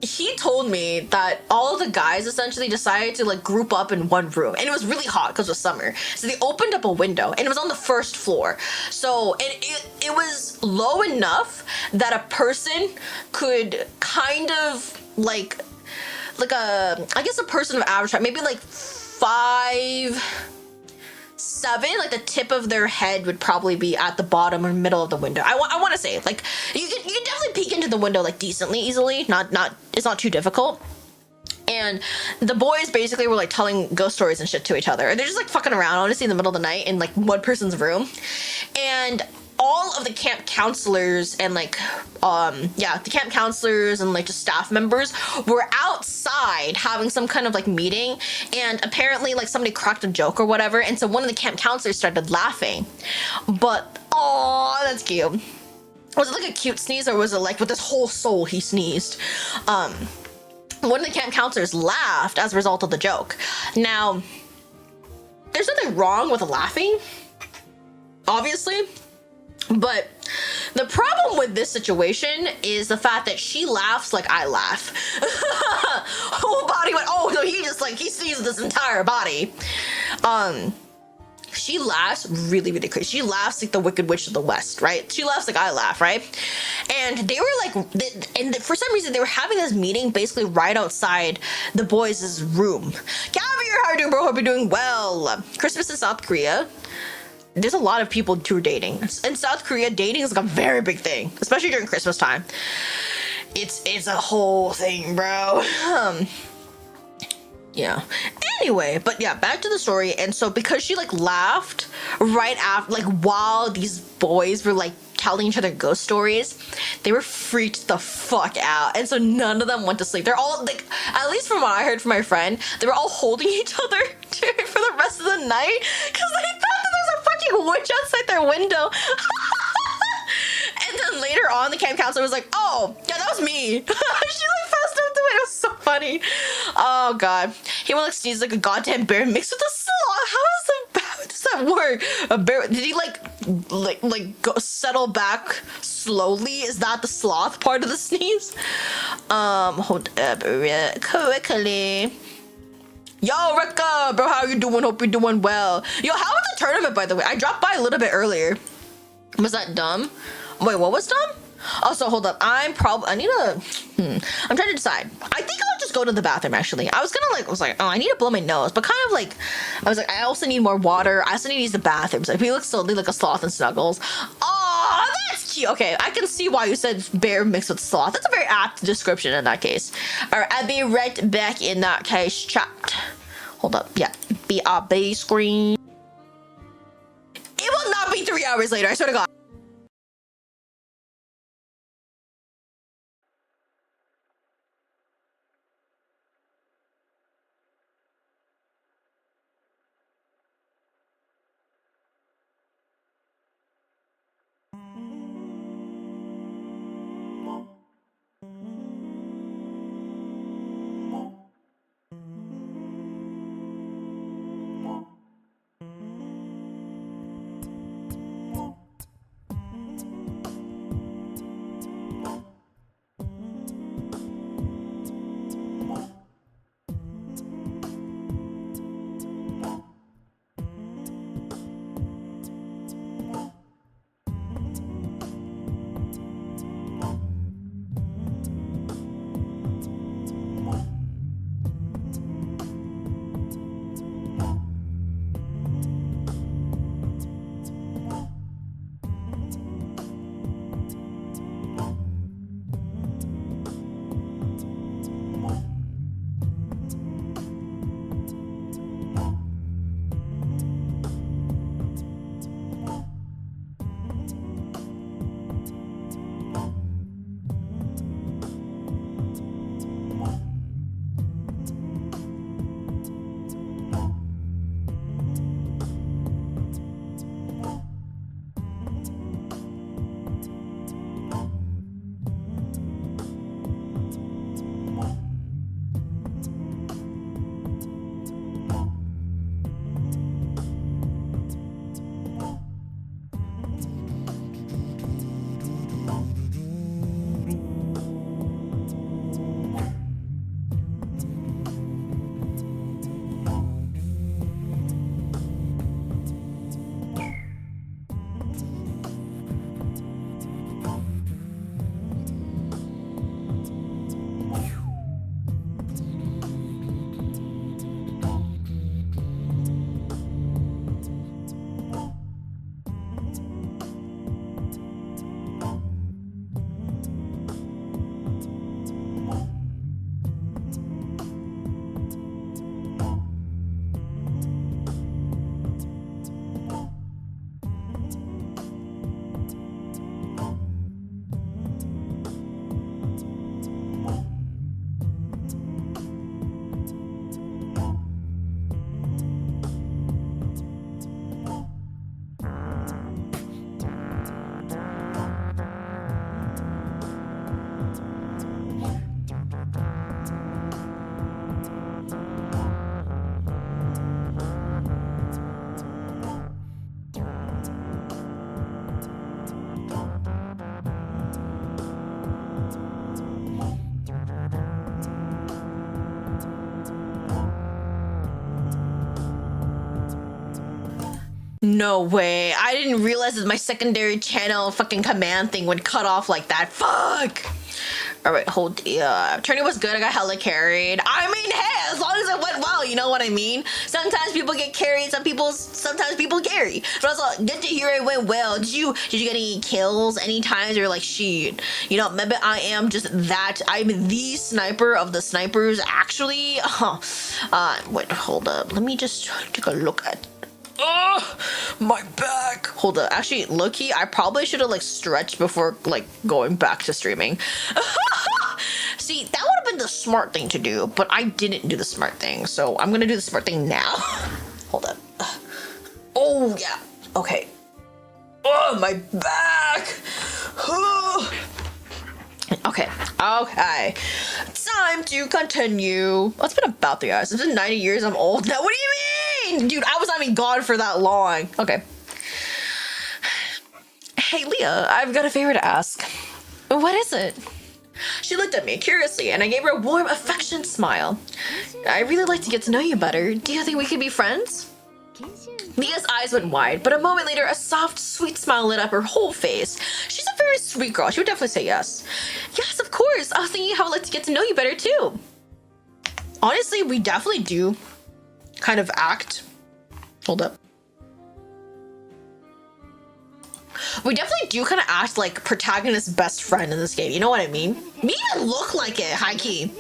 A: He told me that all the guys essentially decided to like group up in one room, and it was really hot because it was summer, so they opened up a window and it was on the first floor, so it was low enough that a person could kind of like I guess a person of average height, maybe like 5'7", like the tip of their head would probably be at the bottom or middle of the window. I want to say like you can definitely peek into the window like decently easily, it's not too difficult. And the boys basically were like telling ghost stories and shit to each other. They're just like fucking around honestly in the middle of the night in like one person's room. And all of the camp counselors and like the camp counselors and like just staff members were outside having some kind of like meeting, and apparently like somebody cracked a joke or whatever, and so one of the camp counselors started laughing. But oh, that's cute. Was it like a cute sneeze or was it like with his whole soul he sneezed? One of the camp counselors laughed as a result of the joke. Now, there's nothing wrong with laughing, obviously. But the problem with this situation is the fact that she laughs like I laugh. Whole body went, oh no, he sneezed this entire body. She laughs really, really crazy. She laughs like the Wicked Witch of the West, right? She laughs like I laugh, right? And they were like, and for some reason they were having this meeting basically right outside the boys' room. Caviar, how are you doing, bro? Hope you're doing well. Christmas in South Korea. There's a lot of people who are dating. In South Korea, dating is like a very big thing, especially during Christmas time. It's a whole thing, bro. Yeah. Anyway, but yeah, back to the story. And so because she like laughed right after, like while these boys were like telling each other ghost stories, they were freaked the fuck out, and so none of them went to sleep. They're all like, at least from what I heard from my friend, they were all holding each other for the rest of the night because they thought that there was a fucking witch outside their window. And then later on, the camp counselor was like, oh yeah, that was me. She like passed out the way. It was so funny. Oh god. He went like sneezed like a goddamn bear mixed with a sloth. How does that work? A bear, did he like go settle back slowly? Is that the sloth part of the sneeze? Hold up real quickly. Yo, Rika, bro, how you doing? Hope you're doing well. Yo, how was the tournament, by the way? I dropped by a little bit earlier. Was that dumb? Wait, what was dumb? Also, hold up. I'm trying to decide. I think I'll just go to the bathroom, actually. I was like, oh, I need to blow my nose. But kind of like, I was like, I also need more water. I also need to use the bathroom. So if he looks solely like a sloth and snuggles. Oh, that's cute. Okay, I can see why you said bear mixed with sloth. That's a very apt description in that case. All right, I'll be right back in that case, chat. Hold up. Yeah, BRB screen. It will not be 3 hours later, I swear to God. No way. I didn't realize that my secondary channel fucking command thing would cut off like that. Fuck. All right, hold. Yeah, tourney was good. I got hella carried. I mean, hey, as long as it went well, you know what I mean. Sometimes people get carried. Sometimes people carry. But also, good to hear it went well. Did you get any kills? Any times you're like, shit, you know, maybe I am just that. I'm the sniper of the snipers. Actually, wait, hold up. Let me just take a look at. My back. Hold up. Actually, low-key, I probably should have like stretched before like going back to streaming. See, that would have been the smart thing to do, but I didn't do the smart thing, so I'm gonna do the smart thing now. Hold up. Oh yeah. Okay. Oh, my back. Okay. Time to continue. Oh, it's been about 3 hours. It's been 90 years. I'm old now. What do you mean? Dude, I was not even gone for that long. Okay. Hey, Leah, I've got a favor to ask. What is it? She looked at me curiously, and I gave her a warm, affectionate smile. I'd really like to get to know you better. Do you think we could be friends? Leah's eyes went wide, but a moment later, a soft, sweet smile lit up her whole face. She's a very sweet girl. She would definitely say yes. Yes, of course. I was thinking how I'd like to get to know you better, too. Honestly, we definitely do kind of act. Hold up. We definitely do kind of act like protagonist's best friend in this game. You know what I mean? We even look like it, high key.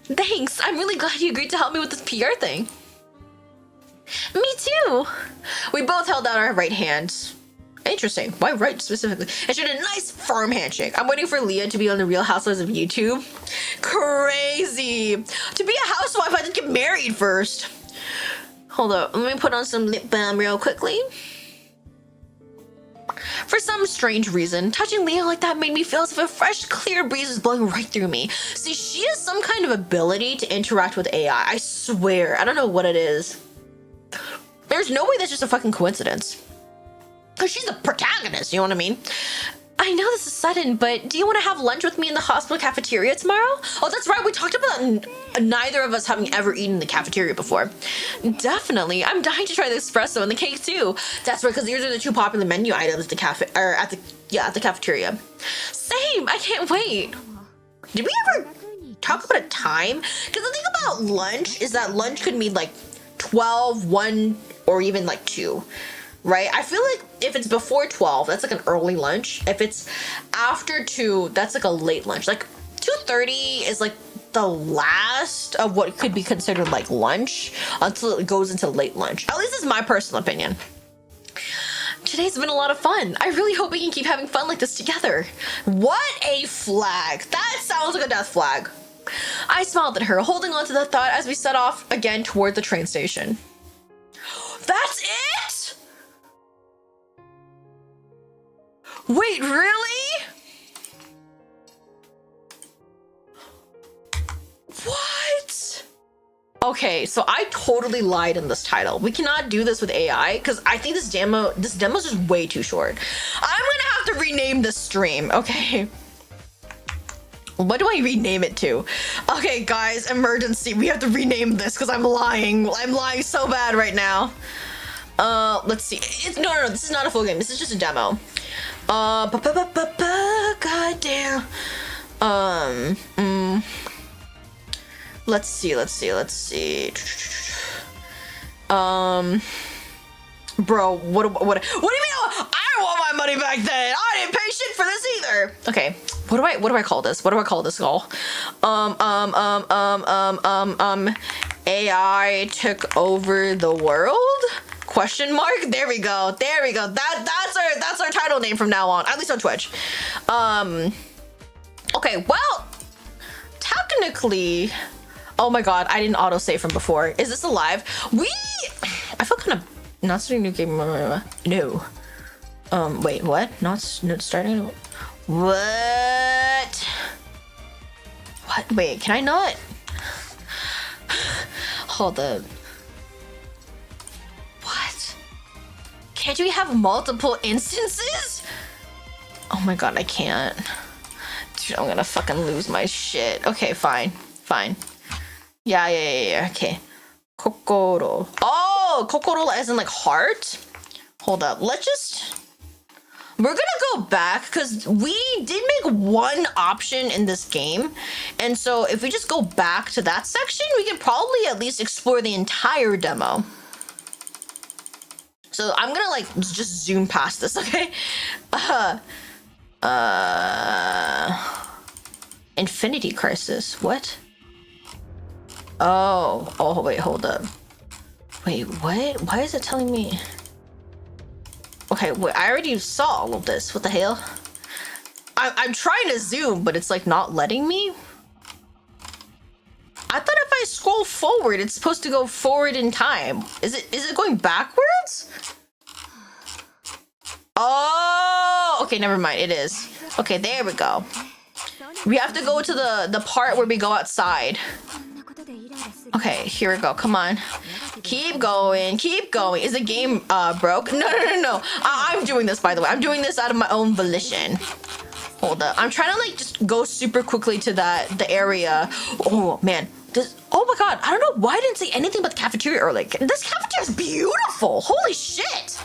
A: Thanks. I'm really glad you agreed to help me with this PR thing. Me too. We both held out our right hands. Interesting. Why right specifically? And she did a nice firm handshake. I'm waiting for Leah to be on the Real Housewives of YouTube. Crazy. To be a housewife, I had to get married first. Hold up. Let me put on some lip balm real quickly. For some strange reason, touching Leah like that made me feel as if a fresh, clear breeze was blowing right through me. See, she has some kind of ability to interact with AI. I swear. I don't know what it is. There's no way that's just a fucking coincidence. Because she's the protagonist, you know what I mean? I know this is sudden, but do you want to have lunch with me in the hospital cafeteria tomorrow? Oh, that's right. We talked about neither of us having ever eaten in the cafeteria before. Definitely. I'm dying to try the espresso and the cake too. That's right, because these are the two popular menu items at the cafe, or at the cafeteria. Same. I can't wait. Did we ever talk about a time? Because the thing about lunch is that lunch could mean like 12, 1, or even like 2, right? I feel like if it's before 12, that's like an early lunch. If it's after 2, that's like a late lunch. Like 2:30 is like the last of what could be considered like lunch until it goes into late lunch. At least this is my personal opinion. Today's been a lot of fun. I really hope we can keep having fun like this together. What a flag. That sounds like a death flag. I smiled at her, holding on to the thought as we set off again toward the train station. That's it? Wait, really? What? Okay, so I totally lied in this title. We cannot do this with AI because I think this demo is just way too short. I'm gonna have to rename this stream, okay? What do I rename it to? Okay, guys, emergency. We have to rename this because I'm lying. I'm lying so bad right now. Let's see. No, this is not a full game. This is just a demo. Goddamn. Let's see. Bro, what do you mean? I don't want my money back then. I didn't pay shit for this either. Okay, what do I call this? What do I call this call? AI took over the world? Question mark? There we go. That's our title name from now on, at least on Twitch. Okay, well, technically, oh my god, I didn't autosave from before. Is this alive? I feel kind of not starting a new game. No. Wait, what? Not starting. What? Wait, can I not? Hold up. What? Can't we have multiple instances? Oh my god, I can't. Dude, I'm gonna fucking lose my shit. Okay, fine. Yeah. Okay. Kokoro. Oh, kokoro as in like heart? Hold up. We're gonna go back because we did make one option in this game. And so if we just go back to that section, we can probably at least explore the entire demo. So I'm gonna like just zoom past this, okay? Infinity Crisis, what? Oh, wait, hold up. Wait, what? Why is it telling me? Okay, wait, I already saw all of this. What the hell? I'm trying to zoom, but it's like not letting me. I thought if I scroll forward, it's supposed to go forward in time. Is it going backwards? Oh, okay, never mind. It is. Okay, there we go. We have to go to the part where we go outside. Okay, here we go. Come on. Keep going. Keep going. Is the game broke? No. I'm doing this, by the way. I'm doing this out of my own volition. Hold up. I'm trying to like just go super quickly to the area. Oh man. Oh my god. I don't know why I didn't say anything about the cafeteria earlier. This cafeteria is beautiful. Holy shit.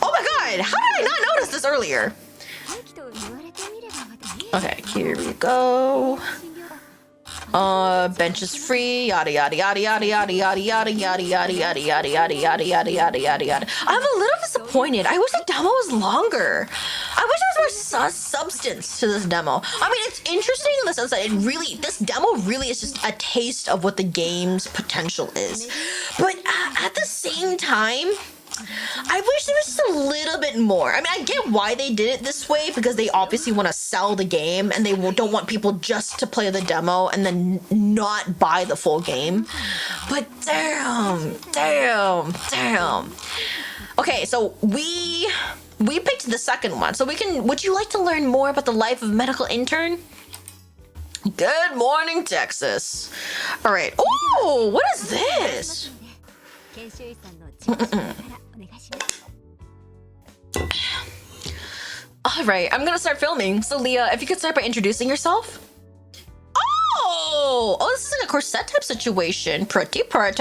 A: Oh my god. How did I not notice this earlier? Okay, here we go. Bench is free, yada yada yada yada yada yada yada yada yada yada yada yada yada yada yada yada yada. I'm a little disappointed. I wish the demo was longer. I wish there was more substance to this demo. I mean, it's interesting in the sense that this demo really is just a taste of what the game's potential is. But at the same time, I wish there was just a little bit more. I mean, I get why they did it this way, because they obviously want to sell the game and they don't want people just to play the demo and then not buy the full game. But damn. Okay, so we picked the second one. So would you like to learn more about the life of a medical intern? Good morning, Texas. All right. Oh, what is this? All right, I'm gonna start filming. So Leah, if you could start by introducing yourself. Oh, this is like a corset type situation. Pretty. Okay.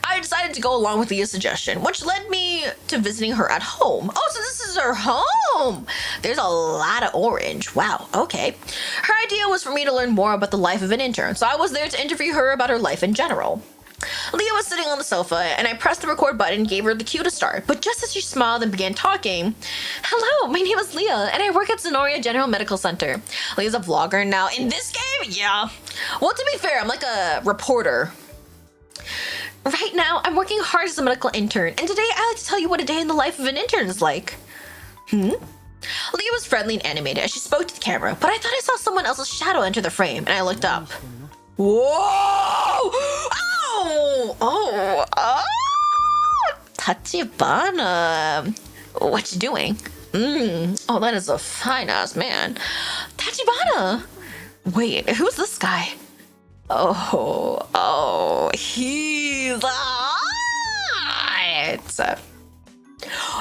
A: I decided to go along with Leah's suggestion, which led me to visiting her at home. Oh, so this is her home. There's a lot of orange. Wow, okay. Her idea was for me to learn more about the life of an intern, so I was there to interview her about her life in general. Leah was sitting on the sofa, and I pressed the record button and gave her the cue to start. But just as she smiled and began talking, "Hello, my name is Leah, and I work at Sonoria General Medical Center." Leah's a vlogger now. In this game? Yeah. Well, to be fair, I'm like a reporter. "Right now, I'm working hard as a medical intern, and today I like to tell you what a day in the life of an intern is like." Leah was friendly and animated as she spoke to the camera, but I thought I saw someone else's shadow enter the frame, and I looked up. Whoa! Oh! Tachibana. What you doing? Oh, that is a fine-ass man. Tachibana! Wait, who's this guy? Oh, he's hot.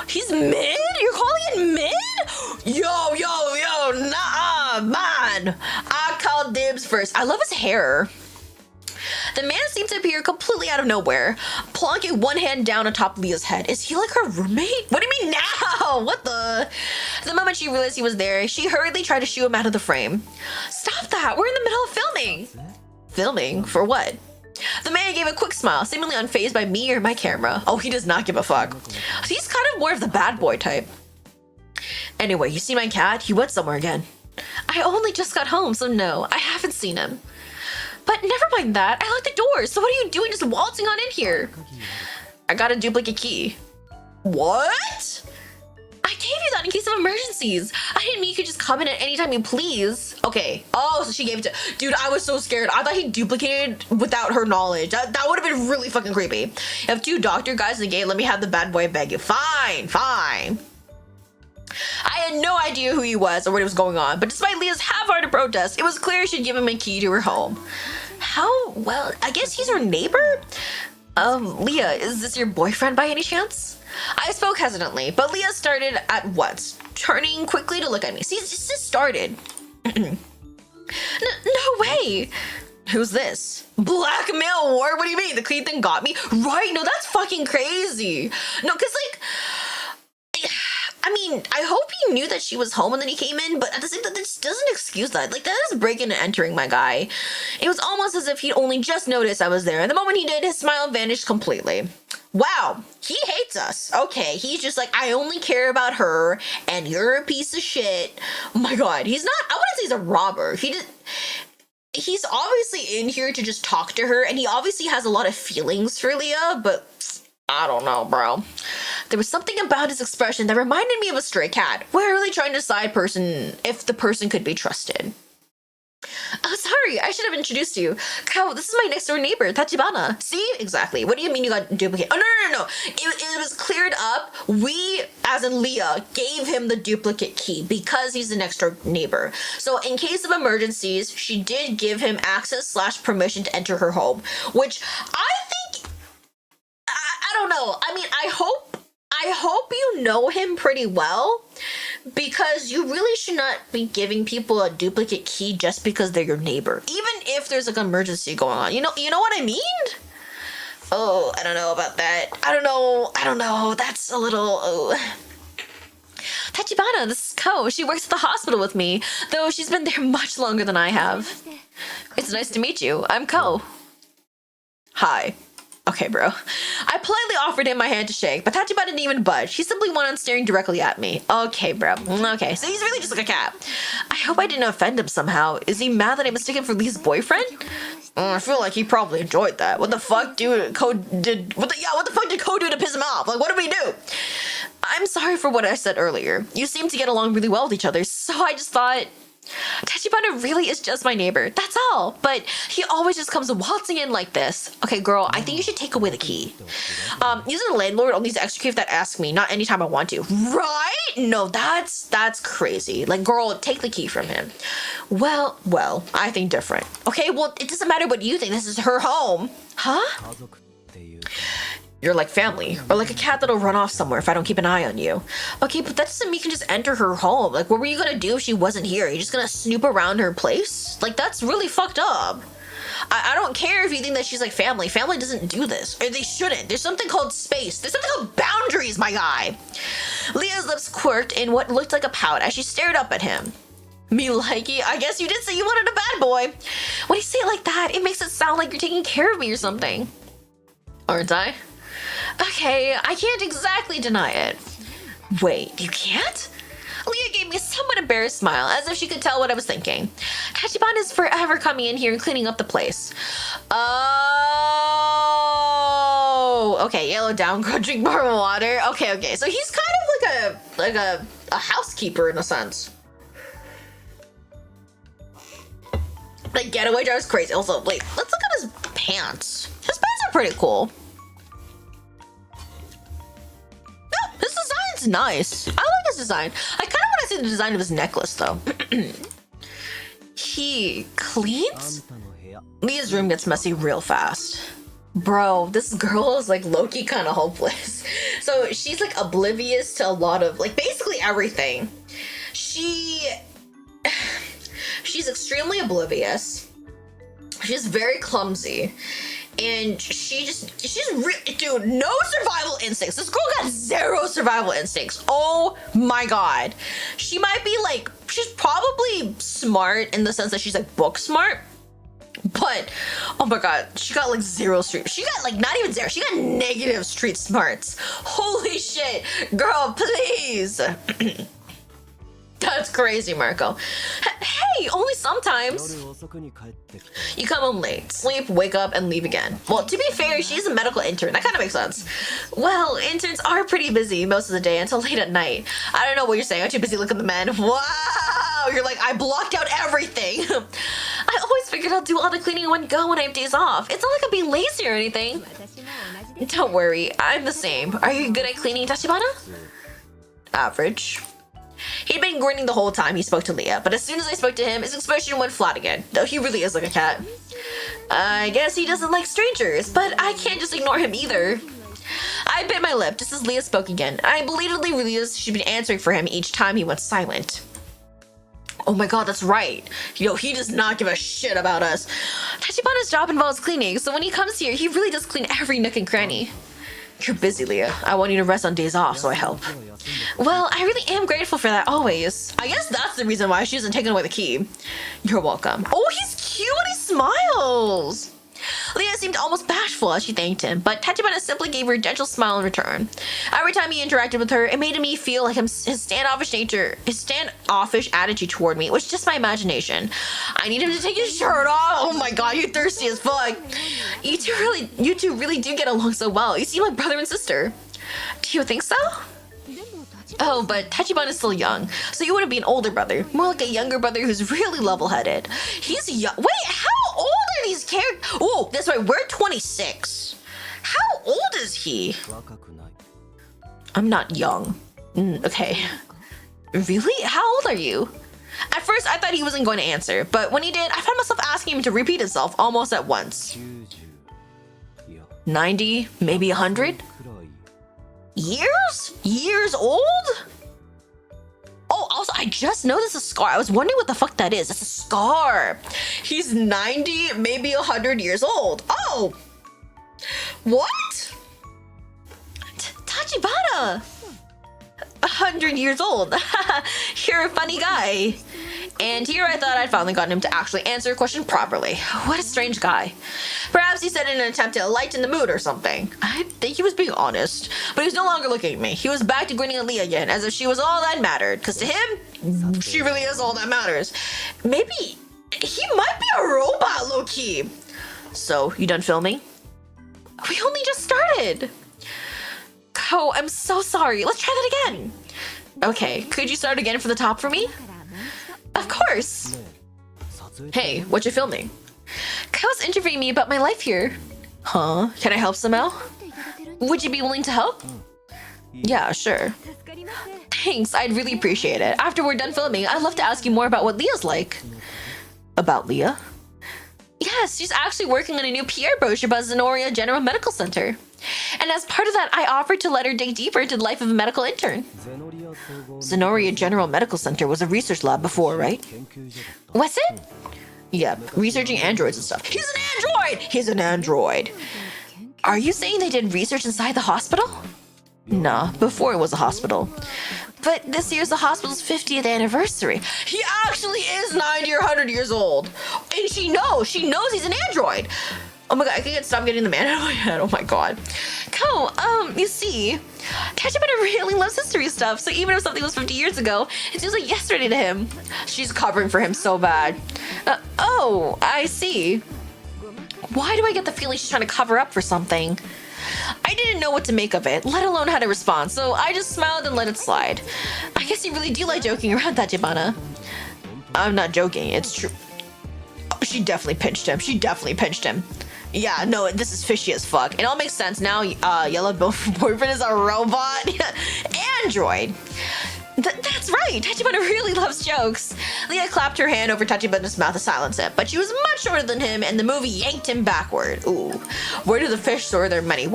A: He's mid? You're calling it mid? Yo, nah, man. I call dibs first. I love his hair. The man seemed to appear completely out of nowhere, plonking one hand down on top of Leah's head. Is he like her roommate? What do you mean now? What the? The moment she realized he was there, she hurriedly tried to shoo him out of the frame. Stop that! We're in the middle of filming! Filming? For what? The man gave a quick smile, seemingly unfazed by me or my camera. Oh, he does not give a fuck. He's kind of more of the bad boy type. Anyway, you see my cat? He went somewhere again. I only just got home, so no, I haven't seen him. But never mind that. I locked the door, so what are you doing just waltzing on in here? I got a duplicate key. What? I gave you that in case of emergencies. I didn't mean you could just come in at any time you please. Okay. Oh, so she gave it to... Dude, I was so scared. I thought he duplicated without her knowledge. That would have been really fucking creepy. You have two doctor guys in the game. Let me have the bad boy beg you. Fine. I had no idea who he was or what was going on, but despite Leah's half-hearted protest, it was clear she'd give him a key to her home. How? Well, I guess he's her neighbor? Leah, is this your boyfriend by any chance? I spoke hesitantly, but Leah started at once, turning quickly to look at me. See, it just started. No way! Who's this? Blackmail war? What do you mean? The clean thing got me? Right? No, that's fucking crazy. No, because like... I mean, I hope he knew that she was home and then he came in, but at the same time, this doesn't excuse that. Like, that is breaking and entering, my guy. It was almost as if he'd only just noticed I was there, and the moment he did, his smile vanished completely. Wow, he hates us. Okay, he's just like, I only care about her, and you're a piece of shit. Oh my god, he's not, I wouldn't say he's a robber. He's obviously in here to just talk to her, and he obviously has a lot of feelings for Leah, but I don't know, bro. There was something about his expression that reminded me of a stray cat, warily trying to decide if the person could be trusted. Oh, sorry, I should have introduced you. Kao, this is my next door neighbor, Tachibana. See? Exactly. What do you mean you got duplicate? Oh, no. It was cleared up. We, as in Leah, gave him the duplicate key because he's the next door neighbor. So in case of emergencies, she did give him access / permission to enter her home, which I think, I don't know. I mean, I hope you know him pretty well, because you really should not be giving people a duplicate key just because they're your neighbor, even if there's like an emergency going on. You know what I mean? Oh, I don't know about that. I don't know. That's a little. Oh. Tachibana, this is Ko. She works at the hospital with me, though she's been there much longer than I have. It's nice to meet you. I'm Ko. Hi. Okay, bro. I politely offered him my hand to shake, but Tachibana didn't even budge. He simply went on staring directly at me. Okay, bro. Okay, so he's really just like a cat. I hope I didn't offend him somehow. Is he mad that I mistook him for Lee's boyfriend? I feel like he probably enjoyed that. What the fuck did Ko do to piss him off? Like, what did we do? I'm sorry for what I said earlier. You seem to get along really well with each other, so I just thought... Tachibana really is just my neighbor, that's all. But he always just comes waltzing in like this. Okay, girl, I think you should take away the key. Using the landlord only to execute if that asks me, not anytime I want to. Right? No, that's crazy. Like, girl, take the key from him. Well, I think different. Okay, well, it doesn't matter what you think. This is her home. Huh? You're like family, or like a cat that'll run off somewhere if I don't keep an eye on you. Okay, but that doesn't mean you can just enter her home. Like, what were you gonna do if she wasn't here? You're just gonna snoop around her place? Like, that's really fucked up. I don't care if you think that she's like family. Family doesn't do this, or they shouldn't. There's something called space. There's something called boundaries, my guy. Leah's lips quirked in what looked like a pout as she stared up at him. Me likey, I guess you did say you wanted a bad boy. When you say it like that, it makes it sound like you're taking care of me or something. Aren't I? Okay, I can't exactly deny it. Wait, you can't? Leah gave me a somewhat embarrassed smile, as if she could tell what I was thinking. Tachibana is forever coming in here and cleaning up the place. Oh, okay, yellow down, go drink more water. Okay, so he's kind of like a housekeeper in a sense. Like, getaway driver's crazy. Also, wait, let's look at his pants. His pants are pretty cool. It's nice. I like his design. I kind of want to see the design of his necklace though. He cleans? Leah's room gets messy real fast. Bro, this girl is like low-key kind of hopeless. So she's like oblivious to a lot of like basically everything. She's extremely oblivious. She's very clumsy. And she's really, dude, no survival instincts. This girl got 0 survival instincts. Oh my god. She might be like, she's probably smart in the sense that she's like book smart. But, oh my god, she got like 0 street. She got like not even 0. She got negative street smarts. Holy shit. Girl, please. That's crazy, Marco. Hey, only sometimes. You come home late, sleep, wake up, and leave again. Well, to be fair, she's a medical intern. That kind of makes sense. Well, interns are pretty busy most of the day until late at night. I don't know what you're saying. I'm too busy looking at the men. Wow, you're like, I blocked out everything. I always figured I'll do all the cleaning in one go when I have days off. It's not like I'm being lazy or anything. Don't worry, I'm the same. Are you good at cleaning, Tachibana? Average. He'd been grinning the whole time he spoke to Leah, but as soon as I spoke to him, his expression went flat again, though he really is like a cat. I guess he doesn't like strangers, but I can't just ignore him either. I bit my lip just as Leah spoke again. I belatedly realized she'd been answering for him each time he went silent. Oh my god, that's right. Yo, he does not give a shit about us. Tachibana's job involves cleaning, so when he comes here, he really does clean every nook and cranny. You're busy, Leah. I want you to rest on days off, so I help. Well, I really am grateful for that, always. I guess that's the reason why she hasn't taken away the key. You're welcome. Oh, he's cute when he smiles. Leah seemed almost bashful as she thanked him, but Tachibana simply gave her a gentle smile in return. Every time he interacted with her, it made me feel like his standoffish attitude toward me was just my imagination. I need him to take his shirt off. Oh my god, you're thirsty as fuck. You two really do get along so well. You seem like brother and sister. Do you think so? Oh, but Tachibana is still young, so you wouldn't be an older brother. More like a younger brother who's really level-headed. He's young. Wait, how old are these characters? Oh, that's right, we're 26. How old is he? I'm not young. Okay. Really? How old are you? At first, I thought he wasn't going to answer, but when he did, I found myself asking him to repeat himself almost at once. 90, maybe 100? Years? Years old? Oh, also, I just noticed a scar. I was wondering what the fuck that is. That's a scar. He's 90, maybe 100 years old. Oh! What? Tachibana! 100 years old. You're a funny guy. And here I thought I'd finally gotten him to actually answer a question properly. What a strange guy. Perhaps he said it in an attempt to lighten the mood or something. I think he was being honest, but he was no longer looking at me. He was back to grinning at Leah again, as if she was all that mattered. Because to him, she really is all that matters. Maybe he might be a robot, low-key. So, you done filming? We only just started. Oh, I'm so sorry. Let's try that again. Okay, could you start again from the top for me? Of course. Hey, what you filming? Kao's interviewing me about my life here. Huh? Can I help somehow? Would you be willing to help? Yeah, sure. Thanks, I'd really appreciate it. After we're done filming, I'd love to ask you more about what Leah's like. About Leah? Yes, she's actually working on a new PR brochure about Zenoria General Medical Center. And as part of that, I offered to let her dig deeper into the life of a medical intern. Zenoria General Medical Center was a research lab before, right? What's it? Yeah, researching androids and stuff. He's an android! He's an android. Are you saying they did research inside the hospital? Nah, before it was a hospital. But this year's the hospital's 50th anniversary. He actually is 90 or 100 years old. And she knows he's an android. Oh my god, I can't stop getting the man out of my head. Oh my god. Ko, you see, Tachibana really loves history stuff, so even if something was 50 years ago, it feels like yesterday to him. She's covering for him so bad. Oh, I see. Why do I get the feeling she's trying to cover up for something? I didn't know what to make of it, let alone how to respond, so I just smiled and let it slide. I guess you really do like joking around, Tachibana. I'm not joking, it's true. Oh, she definitely pinched him. Yeah, no, this is fishy as fuck. It all makes sense now. Yellow boyfriend is a robot. Android. That's right. Tachibana really loves jokes. Leah clapped her hand over Tachibana's mouth to silence it, but she was much shorter than him, and the movie yanked him backward. Ooh. Where do the fish store their money?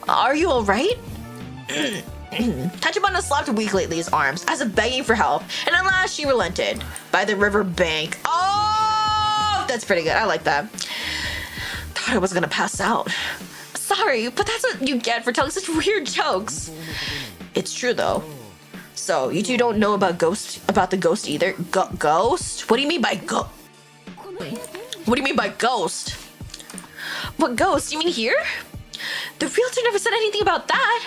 A: Are you all right? Tachibana slapped weakly at Leah's arms, as if begging for help, and at last she relented. By the river bank. Oh, that's pretty good. I like that. Thought I was gonna pass out. Sorry, but that's what you get for telling such weird jokes. It's true though. So you two don't know about the ghost either? Ghost? What do you mean by ghost? What do you mean by ghost? What ghost? You mean here? The realtor never said anything about that.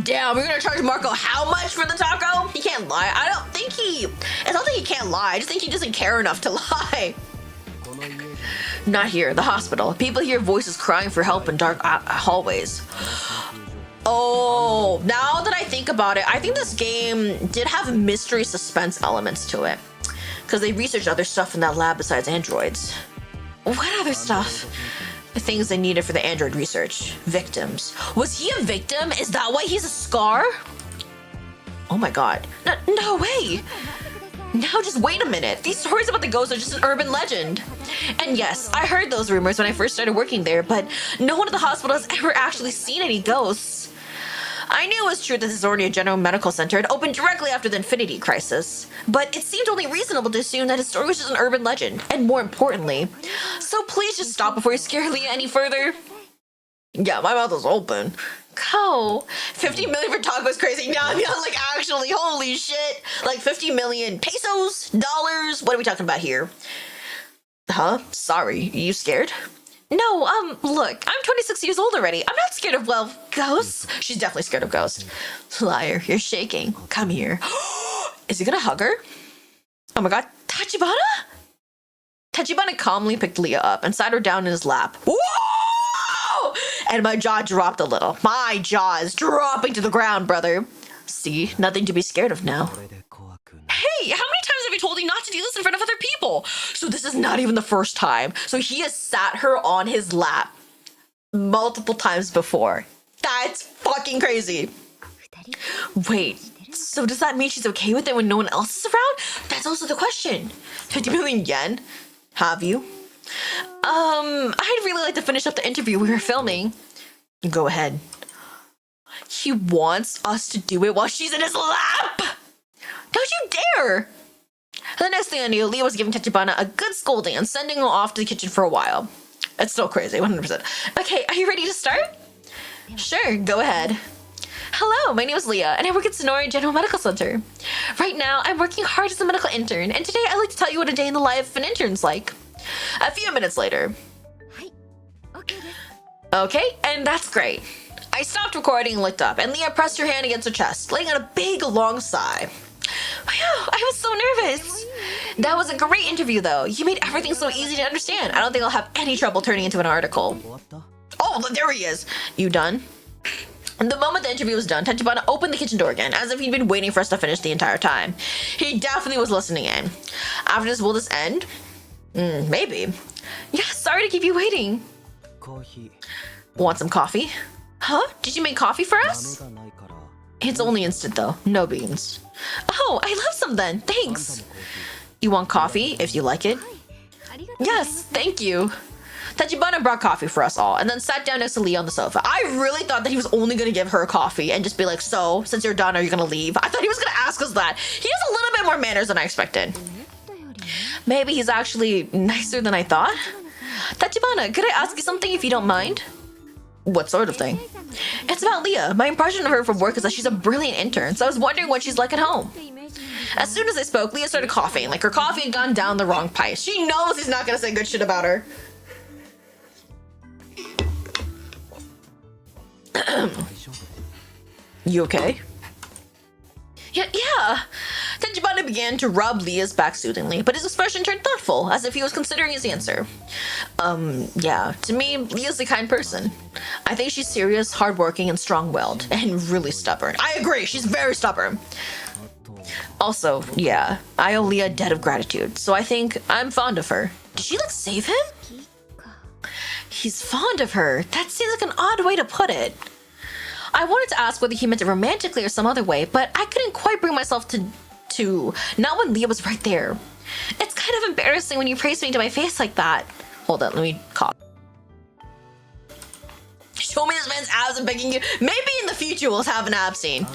A: Damn, we're gonna charge Marco how much for the taco? He can't lie. It's not that he can't lie. I just think he doesn't care enough to lie. Not here, the hospital. People hear voices crying for help in dark hallways. Oh, now that I think about it, I think this game did have mystery suspense elements to it. Because they researched other stuff in that lab besides androids. What other stuff? The things they needed for the android research. Victims. Was he a victim? Is that why he's a scar? Oh my god. No way! Now just wait a minute. These stories about the ghosts are just an urban legend. And yes, I heard those rumors when I first started working there, but no one at the hospital has ever actually seen any ghosts. I knew it was true that the Zenoria General Medical Center had opened directly after the Infinity Crisis, but it seemed only reasonable to assume that his story was just an urban legend, and more importantly. So please just stop before you scare Leah any further. Yeah, my mouth is open. Go. 50 million for taco is crazy. Now I'm like, actually, holy shit. Like 50 million pesos, dollars. What are we talking about here? Huh? Sorry, you scared? No, look, I'm 26 years old already. I'm not scared of, well, ghosts. She's definitely scared of ghosts. Liar, you're shaking. Come here. Is he gonna hug her? Oh my god, Tachibana? Tachibana calmly picked Leah up and sat her down in his lap. Whoa! and my jaw dropped a little. My jaw is dropping to the ground, brother. See, nothing to be scared of now. Hey, how many times have I told you not to do this in front of other people? So this is not even the first time. So he has sat her on his lap multiple times before. That's fucking crazy. Wait, so does that mean she's okay with it when no one else is around? That's also the question. 50 million yen? Have you? I'd really like to finish up the interview we were filming. Go ahead. He wants us to do it while she's in his lap! Don't you dare! The next thing I knew, Leah was giving Tachibana a good scolding and sending him off to the kitchen for a while. It's still crazy, 100%. Okay, are you ready to start? Sure, go ahead. Hello, my name is Leah, and I work at Sonori General Medical Center. Right now, I'm working hard as a medical intern, and today I'd like to tell you what a day in the life of an intern's like. A few minutes later. Okay, and that's great. I stopped recording and looked up, and Leah pressed her hand against her chest, letting out a big, long sigh. Whew, I was so nervous. That was a great interview, though. You made everything so easy to understand. I don't think I'll have any trouble turning into an article. Oh, there he is. You done? And the moment the interview was done, Tachibana opened the kitchen door again, as if he'd been waiting for us to finish the entire time. He definitely was listening in. After this, will this end? Maybe. Yeah, sorry to keep you waiting. Want some coffee? Huh? Did you make coffee for us? It's only instant though, no beans. Oh, I love some then, thanks. You want coffee, if you like it? Yes, thank you. Tachibana brought coffee for us all and then sat down next to Lee on the sofa. I really thought that he was only gonna give her coffee and just be like, so, since you're done, are you gonna leave? I thought he was gonna ask us that. He has a little bit more manners than I expected. Maybe he's actually nicer than I thought. Tachibana, could I ask you something if you don't mind? What sort of thing? It's about Leah. My impression of her from work is that she's a brilliant intern, so I was wondering what she's like at home. As soon as I spoke, Leah started coughing, like her coffee had gone down the wrong pipe. She knows he's not gonna say good shit about her. You okay? Yeah. Tachibana began to rub Leah's back soothingly, but his expression turned thoughtful, as if he was considering his answer. Yeah, to me, Leah's a kind person. I think she's serious, hardworking, and strong-willed, and really stubborn. I agree, she's very stubborn. Also, yeah, I owe Leah a debt of gratitude, so I think I'm fond of her. Did she, like, save him? He's fond of her. That seems like an odd way to put it. I wanted to ask whether he meant it romantically or some other way, but I couldn't quite bring myself to not when Leah was right there. It's kind of embarrassing when you praise me to my face like that. Hold on, let me cough. Show me this man's abs, I'm begging you. Maybe in the future we'll have an ab scene.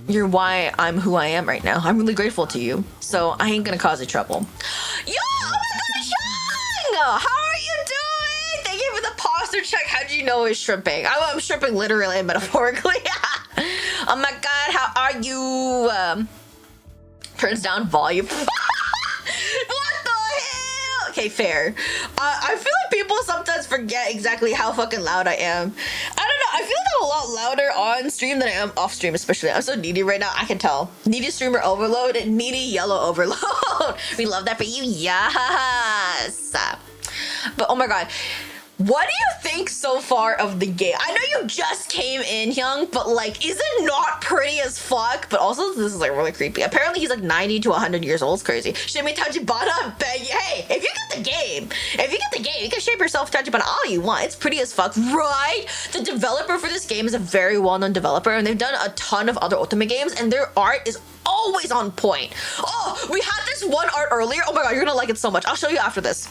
A: You're why I'm who I am right now. I'm really grateful to you, so I ain't gonna cause you trouble. Yo, oh my gosh, Young! How are you doing? Thank you for the posture check. How did you know I was shrimping? I'm shrimping literally and metaphorically. Oh my god, how are you? Turns down volume. What the hell? Okay, fair. I feel like people sometimes forget exactly how fucking loud I am. I don't know. I feel like I'm a lot louder on stream than I am off stream, especially. I'm so needy right now. I can tell. Needy streamer overload and needy yellow overload. We love that for you. Yes. But oh my god. What do you think so far of the game? I know you just came in, Hyung, but like, is it not pretty as fuck? But also, this is like really creepy. Apparently, he's like 90 to 100 years old. It's crazy. Shimi Tachibana, beg you. Hey, if you get the game, you can shape yourself Tachibana all you want. It's pretty as fuck, right? The developer for this game is a very well-known developer, and they've done a ton of other Ultimate games, and their art is always on point. Oh, we had this one art earlier. Oh my god, you're gonna like it so much. I'll show you after this.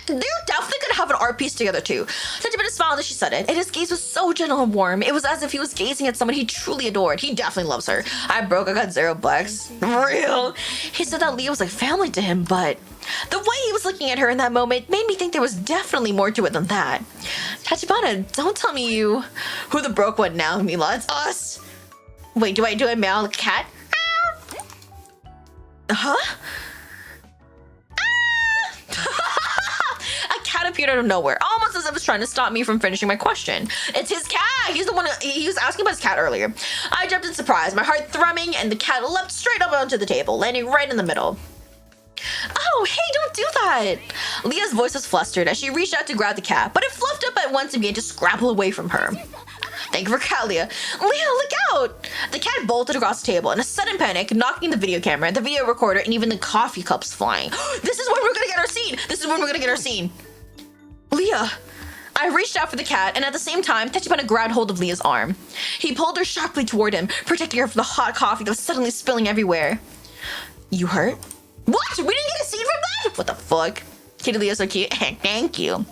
A: They're definitely gonna have an art piece together too. Tachibana smiled as she said it, and his gaze was so gentle and warm. It was as if he was gazing at someone he truly adored. He definitely loves her. I got $0. Real. He said that Leah was like family to him, but the way he was looking at her in that moment made me think there was definitely more to it than that. Tachibana, don't tell me you. Who the broke one now, Mila? It's us. Wait, do I meow like a cat? Huh? A cat appeared out of nowhere, almost as if it was trying to stop me from finishing my question. It's his cat! He's the one he was asking about his cat earlier. I jumped in surprise, my heart thrumming, and the cat leapt straight up onto the table, landing right in the middle. Oh, hey, don't do that? Leah's voice was flustered as she reached out to grab the cat, but it fluffed up at once and began to scrabble away from her. Thank you for cat, Leah. Leah, look out! The cat bolted across the table in a sudden panic, knocking the video camera, the video recorder, and even the coffee cups flying. This is when we're gonna get our scene! This is when we're gonna get our scene! Leah! I reached out for the cat, and at the same time, Tachibana grabbed hold of Leah's arm. He pulled her sharply toward him, protecting her from the hot coffee that was suddenly spilling everywhere. You hurt? What? We didn't get a scene from that? What the fuck? Kitty Leah's so cute. Thank you.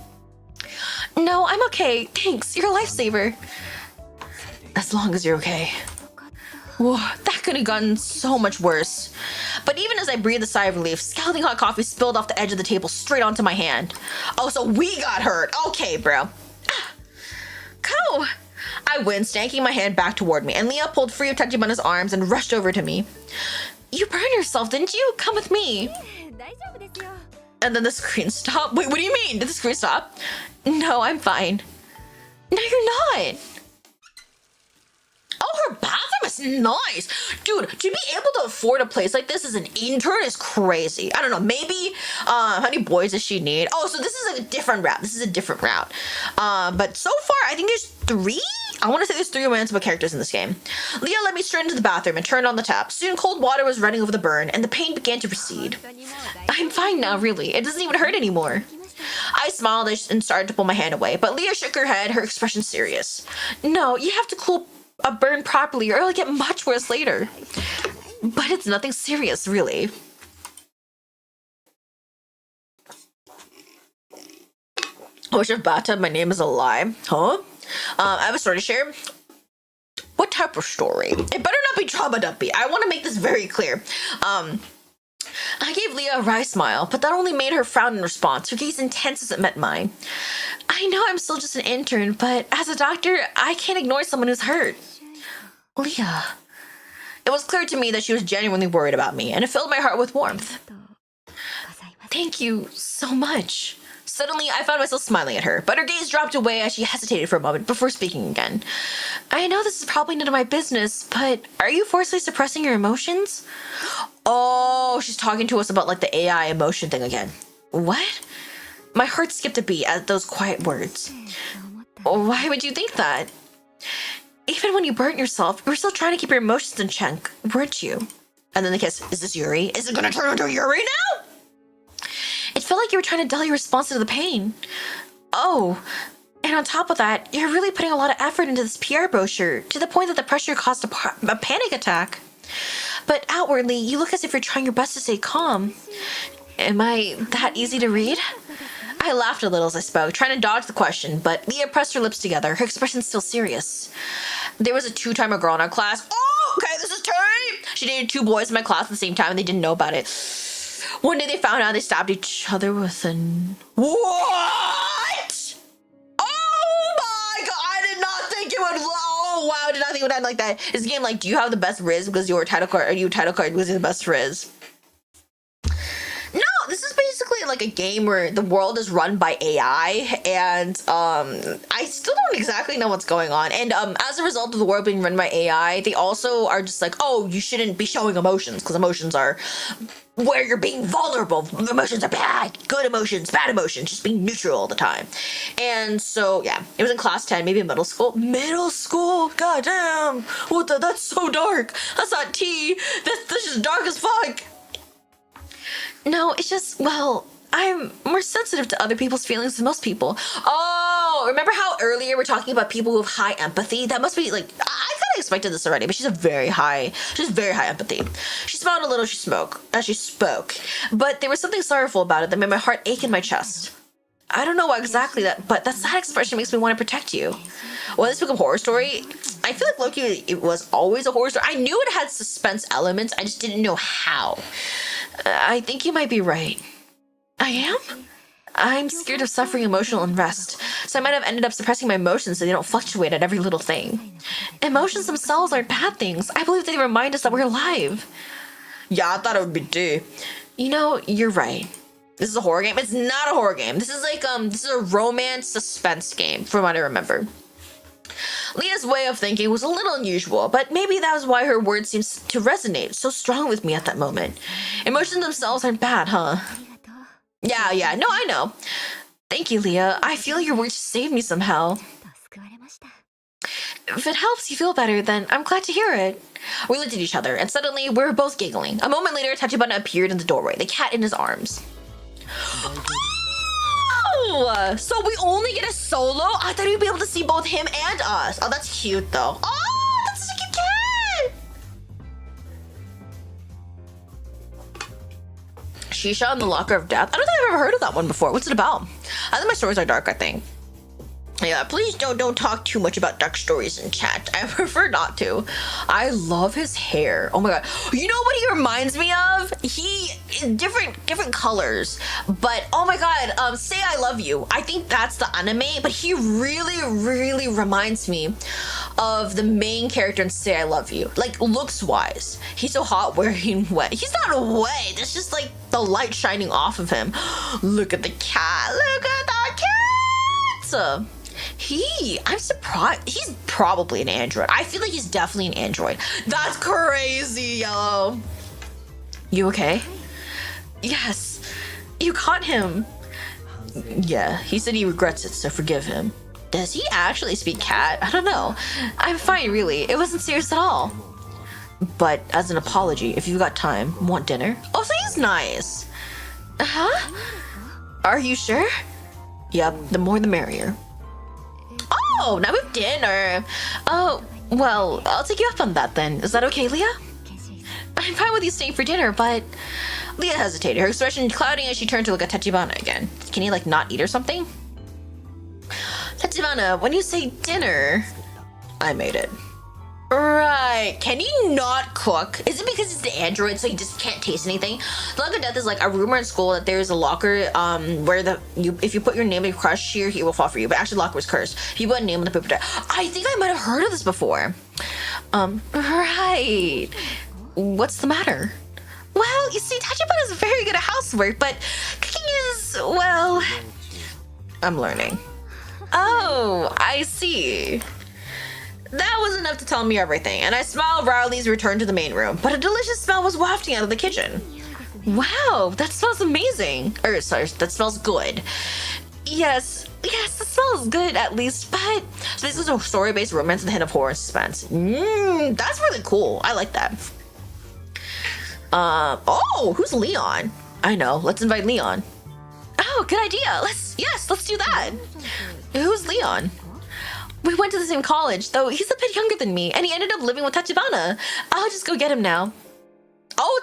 A: No, I'm okay. Thanks. You're a lifesaver. As long as you're okay. Whoa, that could have gotten so much worse. But even as I breathed a sigh of relief, scalding hot coffee spilled off the edge of the table straight onto my hand. Oh, so we got hurt. Okay, bro. Go! I winced, yanking my hand back toward me, and Leah pulled free of Tachibana's arms and rushed over to me. You burned yourself, didn't you? Come with me. And then the screen stopped. Wait, what do you mean? Did the screen stop? No, I'm fine. No, you're not. Oh, her bathroom is nice. Dude, to be able to afford a place like this as an intern is crazy. I don't know, maybe, how many boys does she need? Oh, so this is a different route. This is a different route. But so far, I think there's 3? I want to say there's 3 romantic characters in this game. Leah led me straight into the bathroom and turned on the tap. Soon cold water was running over the burn and the pain began to recede. I'm fine now, really. It doesn't even hurt anymore. I smiled and started to pull my hand away, but Leah shook her head, her expression serious. No, you have to cool a burn properly or it'll get much worse later. But it's nothing serious, really. Wish of bathtub, my name is a lie. Huh? I have a story to share. What type of story? It better not be trauma dumpy. I want to make this very clear. I gave Leah a wry smile, but that only made her frown in response, her gaze intense as it met mine. I know I'm still just an intern, but as a doctor, I can't ignore someone who's hurt. Leah. It was clear to me that she was genuinely worried about me, and it filled my heart with warmth. Thank you so much. Suddenly, I found myself smiling at her, but her gaze dropped away as she hesitated for a moment before speaking again. I know this is probably none of my business, but are you forcibly suppressing your emotions? Oh, she's talking to us about like the AI emotion thing again. What? My heart skipped a beat at those quiet words. Why would you think that? Even when you burnt yourself, you were still trying to keep your emotions in check, weren't you? And then the kiss. Is this Yuri? Is it gonna turn into Yuri now? It felt like you were trying to dull your response to the pain. Oh, and on top of that, you're really putting a lot of effort into this PR brochure, to the point that the pressure caused a panic attack. But outwardly, you look as if you're trying your best to stay calm. Am I that easy to read? I laughed a little as I spoke, trying to dodge the question, but Leah pressed her lips together, her expression still serious. There was a 2-timer girl in our class. Oh, okay, this is Terry! She dated 2 boys in my class at the same time and they didn't know about it. One day they found out they stabbed each other with an... What? Oh my god, I did not think it would... Oh wow, I did not think it would end like that. Is the game like, do you have the best Rizz because your title card, or you title card because you're the best Rizz? No, this is basically like a game where the world is run by AI, and I still don't exactly know what's going on. And as a result of the world being run by AI, they also are just like, oh, you shouldn't be showing emotions because emotions are where you're being vulnerable. Emotions are bad. Good emotions, bad emotions, just being neutral all the time. And so, yeah, it was in class 10, maybe middle school. Middle school? God damn. What the? That's so dark. That's not tea. This is dark as fuck. No, it's just, well, I'm more sensitive to other people's feelings than most people. Oh, remember how earlier we're talking about people who have high empathy? That must be like, I kind of expected this already, but she has very high empathy. She smiled a little as she spoke, but there was something sorrowful about it that made my heart ache in my chest. I don't know what exactly but that sad expression makes me want to protect you. When this became a horror story, I feel like Loki, it was always a horror story. I knew it had suspense elements, I just didn't know how. I think you might be right. I am? I'm scared of suffering emotional unrest, so I might have ended up suppressing my emotions so they don't fluctuate at every little thing. Emotions themselves aren't bad things. I believe they remind us that we're alive. Yeah, I thought it would be too. You know, you're right. This is a horror game? It's not a horror game. This is like, this is a romance suspense game, from what I remember. Leah's way of thinking was a little unusual, but maybe that was why her words seemed to resonate so strong with me at that moment. Emotions themselves aren't bad, huh? Yeah, no, I know. Thank you, Leah. I feel your words saved me somehow. If it helps you feel better, then I'm glad to hear it. We looked at each other, and suddenly we were both giggling. A moment later, Tachibana appeared in the doorway, the cat in his arms. Oh! So we only get a solo? I thought we'd be able to see both him and us. Oh, that's cute, though. Oh, that's such a cute cat! Shisha and the Locker of Death? I don't think I've ever heard of that one before. What's it about? I think my stories are dark, I think. Yeah, please don't talk too much about dark stories in chat. I prefer not to. I love his hair. Oh my god. You know what he reminds me of? He different colors. But oh my god, Say I Love You. I think that's the anime, but he really reminds me of the main character in Say I Love You. Like looks wise. He's so hot wearing wet. He's not wet. It's just like the light shining off of him. Look at the cat. Look at the cat. I'm surprised. He's probably an android. I feel like he's definitely an android. That's crazy, Yellow. You okay? Yes. You caught him. Yeah, he said he regrets it, so forgive him. Does he actually speak cat? I don't know. I'm fine, really. It wasn't serious at all. But as an apology, if you've got time, want dinner? Oh, so he's nice. Huh? Are you sure? Yep, the more the merrier. Oh, now we have dinner. Oh, well, I'll take you up on that then. Is that okay, Leah? I'm fine with you staying for dinner, but... Leah hesitated, her expression clouding as she turned to look at Tachibana again. Can he, like, not eat or something? Tachibana, when you say dinner... I made it. Right. Can he not cook? Is it because he's the android so he just can't taste anything? The Locker of Death is like a rumor in school that there's a locker where if you put your name in crush here, he will fall for you. But actually locker was cursed. If you put a name on the paper, I think I might have heard of this before. Right. What's the matter? Well, you see, Tachibana is very good at housework, but cooking is, well... I'm learning. Oh, I see. That was enough to tell me everything, and I smiled wryly as we returned to the main room, but a delicious smell was wafting out of the kitchen. Wow, that smells amazing. Sorry, that smells good. Yes, the smell is good at least, but... So this is a story-based romance with a hint of horror and suspense. That's really cool. I like that. Oh, who's Leon? I know, let's invite Leon. Oh, good idea. Let's do that. Who's Leon? We went to the same college, though he's a bit younger than me, and he ended up living with Tachibana. I'll just go get him now. Oh,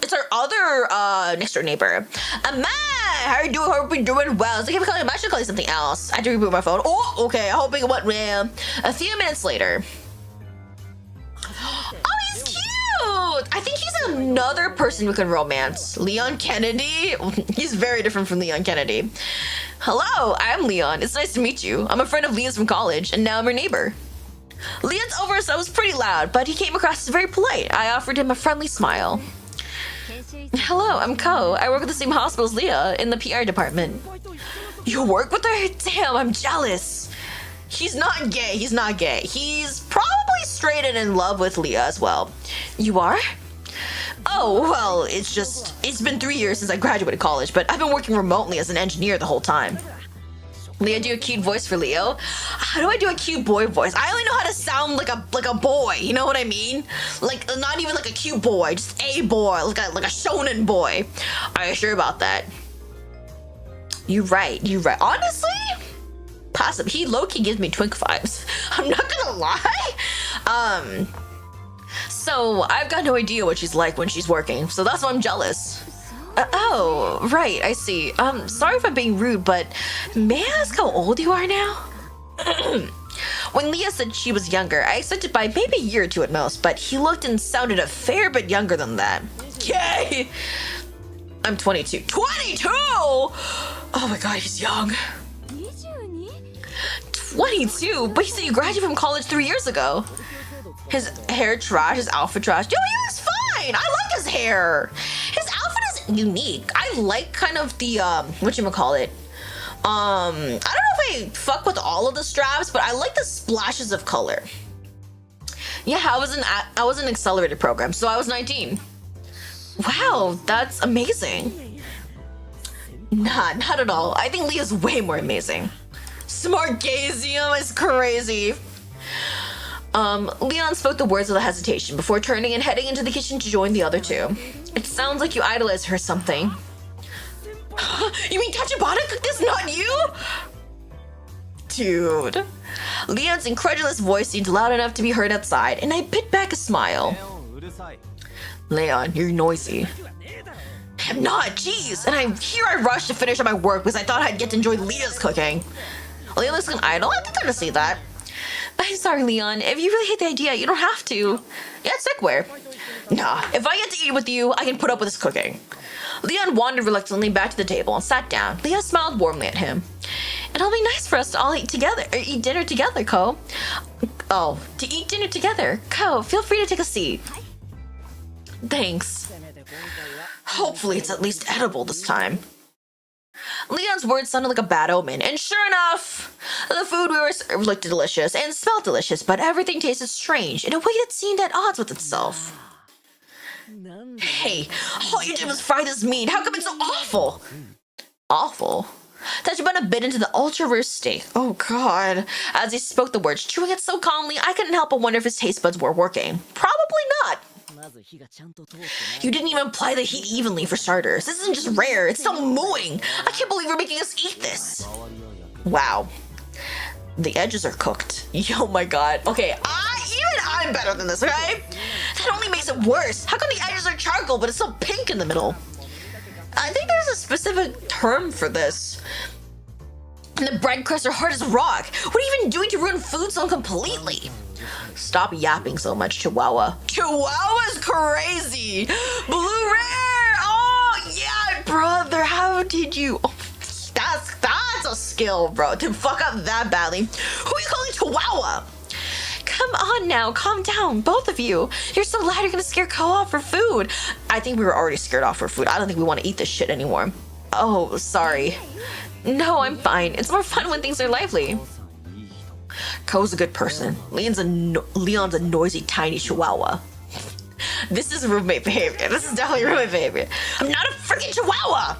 A: it's our other next door neighbor. Amma, how are you doing? Hope you're doing well. So I can't I should call you something else. I had to reboot my phone. Oh, okay. I hope it went well. A few minutes later. Oh, he's cute. I think he's another person we can romance. Leon Kennedy. He's very different from Leon Kennedy. Hello, I'm Leon. It's nice to meet you. I'm a friend of Leah's from college, and now I'm her neighbor. Leon's oversight was pretty loud, but he came across as very polite. I offered him a friendly smile. Hello, I'm Ko. I work at the same hospital as Leah in the PR department. You work with her? Damn, I'm jealous. He's not gay. He's probably straight and in love with Leah as well. You are? Oh, well, it's been 3 years since I graduated college, but I've been working remotely as an engineer the whole time. Leah, do a cute voice for Leo? How do I do a cute boy voice? I only know how to sound like a boy, you know what I mean? Like, not even like a cute boy, just a boy, like a shonen boy. Are you sure about that? You right. Honestly, possibly. He low-key gives me twink vibes. I'm not gonna lie. So I've got no idea what she's like when she's working, so that's why I'm jealous. Oh, right, I see. Sorry if I'm being rude, but may I ask how old you are now? When Leah said she was younger, I expected by maybe a year or two at most, but he looked and sounded a fair bit younger than that. Yay! I'm 22. 22?! Oh my god, he's young. 22? But he said you graduated from college 3 years ago. His hair trash, his outfit trash. Yo, he looks fine! I like his hair! His outfit is unique. I like kind of the, whatchamacallit. I don't know if I fuck with all of the straps, but I like the splashes of color. Yeah, I was in an accelerated program, so I was 19. Wow, that's amazing. Nah, not at all. I think Leah's way more amazing. Smartgasium is crazy. Leon spoke the words with a hesitation before turning and heading into the kitchen to join the other two. It sounds like you idolize her or something. You mean Tachibana cooked this, not you? Dude. Leon's incredulous voice seemed loud enough to be heard outside, and I bit back a smile. Leon, you're noisy. I'm not, jeez. And I rushed to finish up my work because I thought I'd get to enjoy Leah's cooking. Leon looks like an idol. I think I'm gonna see that. I'm sorry, Leon. If you really hate the idea, you don't have to. Yeah, it's sickware. Nah, if I get to eat with you, I can put up with this cooking. Leon wandered reluctantly back to the table and sat down. Leon smiled warmly at him. It'll be nice for us to all eat dinner together, Ko. Oh, to eat dinner together. Ko, feel free to take a seat. Thanks. Hopefully it's at least edible this time. Leon's words sounded like a bad omen, and sure enough, the food we were served looked delicious and smelled delicious, but everything tasted strange in a way that seemed at odds with itself. Hey, all you did was fry this meat. How come it's so awful? Awful? Tachibana bit into the ultra-rare steak. Oh god. As he spoke the words, chewing it so calmly, I couldn't help but wonder if his taste buds were working. Probably not. You didn't even apply the heat evenly for starters. This isn't just rare, it's so mooing. I can't believe you're making us eat this. Wow. The edges are cooked. Oh my god. Okay, even I'm better than this, okay? That only makes it worse. How come the edges are charcoal, but it's so pink in the middle? I think there's a specific term for this. And the bread crusts are hard as rock. What are you even doing to ruin food so completely? Stop yapping so much, Chihuahua. Chihuahua's crazy! Blue Rare! Oh, yeah, brother, how did you... Oh, that's a skill, bro, to fuck up that badly. Who are you calling Chihuahua? Come on now, calm down, both of you. You're so loud you're gonna scare Ko off for food. I think we were already scared off for food. I don't think we want to eat this shit anymore. Oh, sorry. No, I'm fine. It's more fun when things are lively. Ko's a good person. Leon's a noisy, tiny chihuahua. This is roommate behavior. This is definitely roommate behavior. I'm not a freaking chihuahua!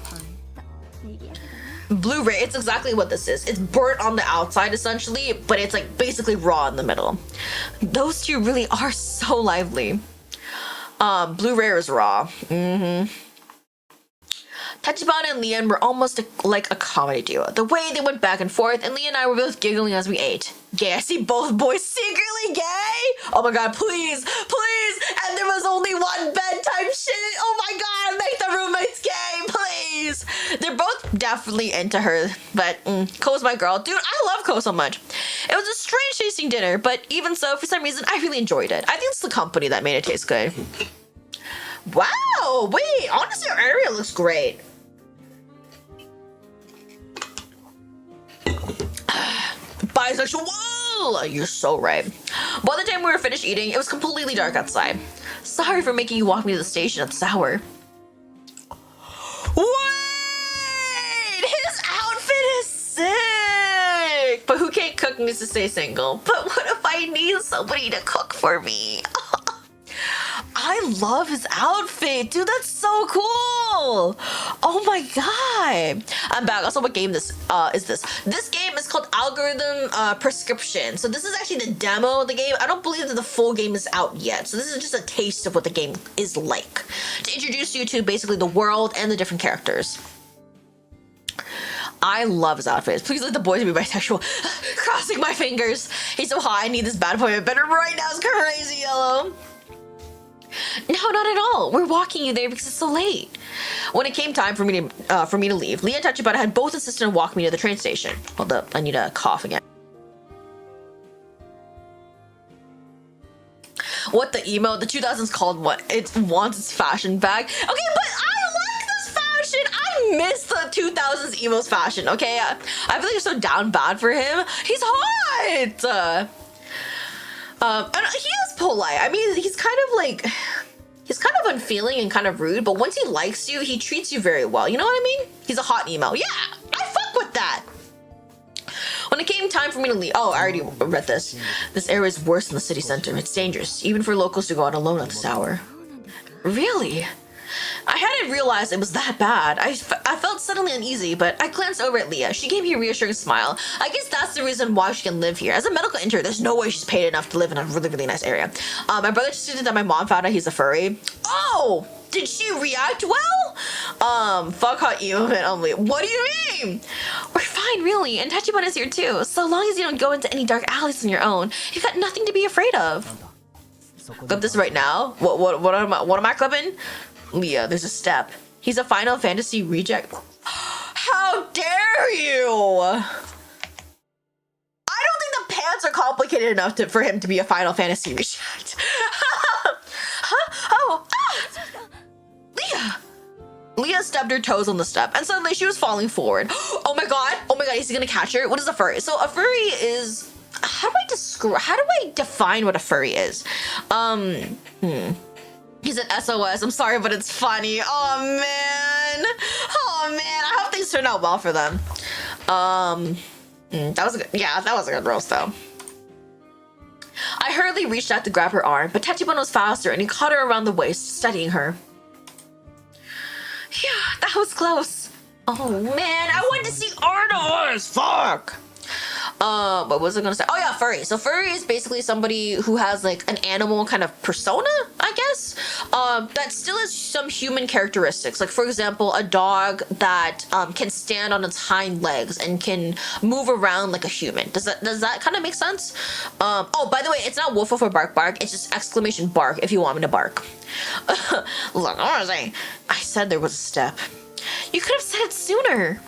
A: Blu-ray, it's exactly what this is. It's burnt on the outside, essentially, but it's like basically raw in the middle. Those two really are so lively. Blu-ray is raw. Tachibana and Leon were almost like a comedy duo. The way they went back and forth, and Leon and I were both giggling as we ate. Gay, I see both boys secretly gay? Oh my god, please, please! And there was only one bedtime shit! Oh my god, make the roommates gay, please! They're both definitely into her, but Ko's my girl. Dude, I love Ko so much. It was a strange tasting dinner, but even so, for some reason, I really enjoyed it. I think it's the company that made it taste good. Wow, wait, honestly, our area looks great. Bisexual, whoa! You're so right. By the time we were finished eating, it was completely dark outside. Sorry for making you walk me to the station at this hour. Wait! His outfit is sick! But who can't cook needs to stay single. But what if I need somebody to cook for me? I love his outfit, dude. That's so cool. Oh my god. I'm back. Also, what game is this? This game is called Algorithm Prescription. So this is actually the demo of the game. I don't believe that the full game is out yet. So this is just a taste of what the game is like, to introduce you to basically the world and the different characters. I love his outfits. Please let the boys be bisexual. Crossing my fingers. He's so hot. I need this bad boy in my bedroom right now. It's crazy, yellow. No, not at all. We're walking you there because it's so late. When it came time for me to leave, Leah and Tachibana had both insisted on walking me to the train station. Hold up, I need to cough again. What the emo? The 2000s called what? It wants its fashion back. Okay, but I like this fashion. I miss the 2000s emo's fashion. Okay, I feel like you're so down bad for him. He's hot. And he is polite. I mean, he's kind of unfeeling and kind of rude, but once he likes you, he treats you very well. You know what I mean? He's a hot emo. Yeah, I fuck with that. When it came time for me to leave, oh, I already read this. This area is worse than the city center. It's dangerous, even for locals to go out alone at this hour. Really? I hadn't realized it was that bad. I felt suddenly uneasy, but I glanced over at Leah. She gave me a reassuring smile. I guess that's the reason why she can live here. As a medical intern, there's no way she's paid enough to live in a really, really nice area. My brother just stated that my mom found out he's a furry. Oh! Did she react well? Fuck hot you and only. What do you mean? We're fine, really, and Tachibana is here too. So long as you don't go into any dark alleys on your own, you've got nothing to be afraid of. Clip this right now. What am I clipping? Leah, there's a step. He's a Final Fantasy reject. How dare you! I don't think the pants are complicated enough for him to be a Final Fantasy reject. Huh? Oh, ah! Leah! Leah stubbed her toes on the step, and suddenly she was falling forward. Oh my god, is he gonna catch her? What is a furry? So a furry is... How do I define what a furry is? He's an SOS. I'm sorry, but it's funny. Oh man. I hope things turn out well for them. That was a good roast though. I hurriedly reached out to grab her arm, but Tachibana was faster and he caught her around the waist, steadying her. Yeah, that was close. Oh man, I wanted to see Arno's. Fuck. What was I gonna say? Oh yeah, furry. So furry is basically somebody who has like an animal kind of persona, I guess. That still has some human characteristics. Like for example, a dog that can stand on its hind legs and can move around like a human. Does that kind of make sense? Oh, by the way, it's not woof woof or bark bark. It's just exclamation bark if you want me to bark. Look, I said there was a step. You could have said it sooner.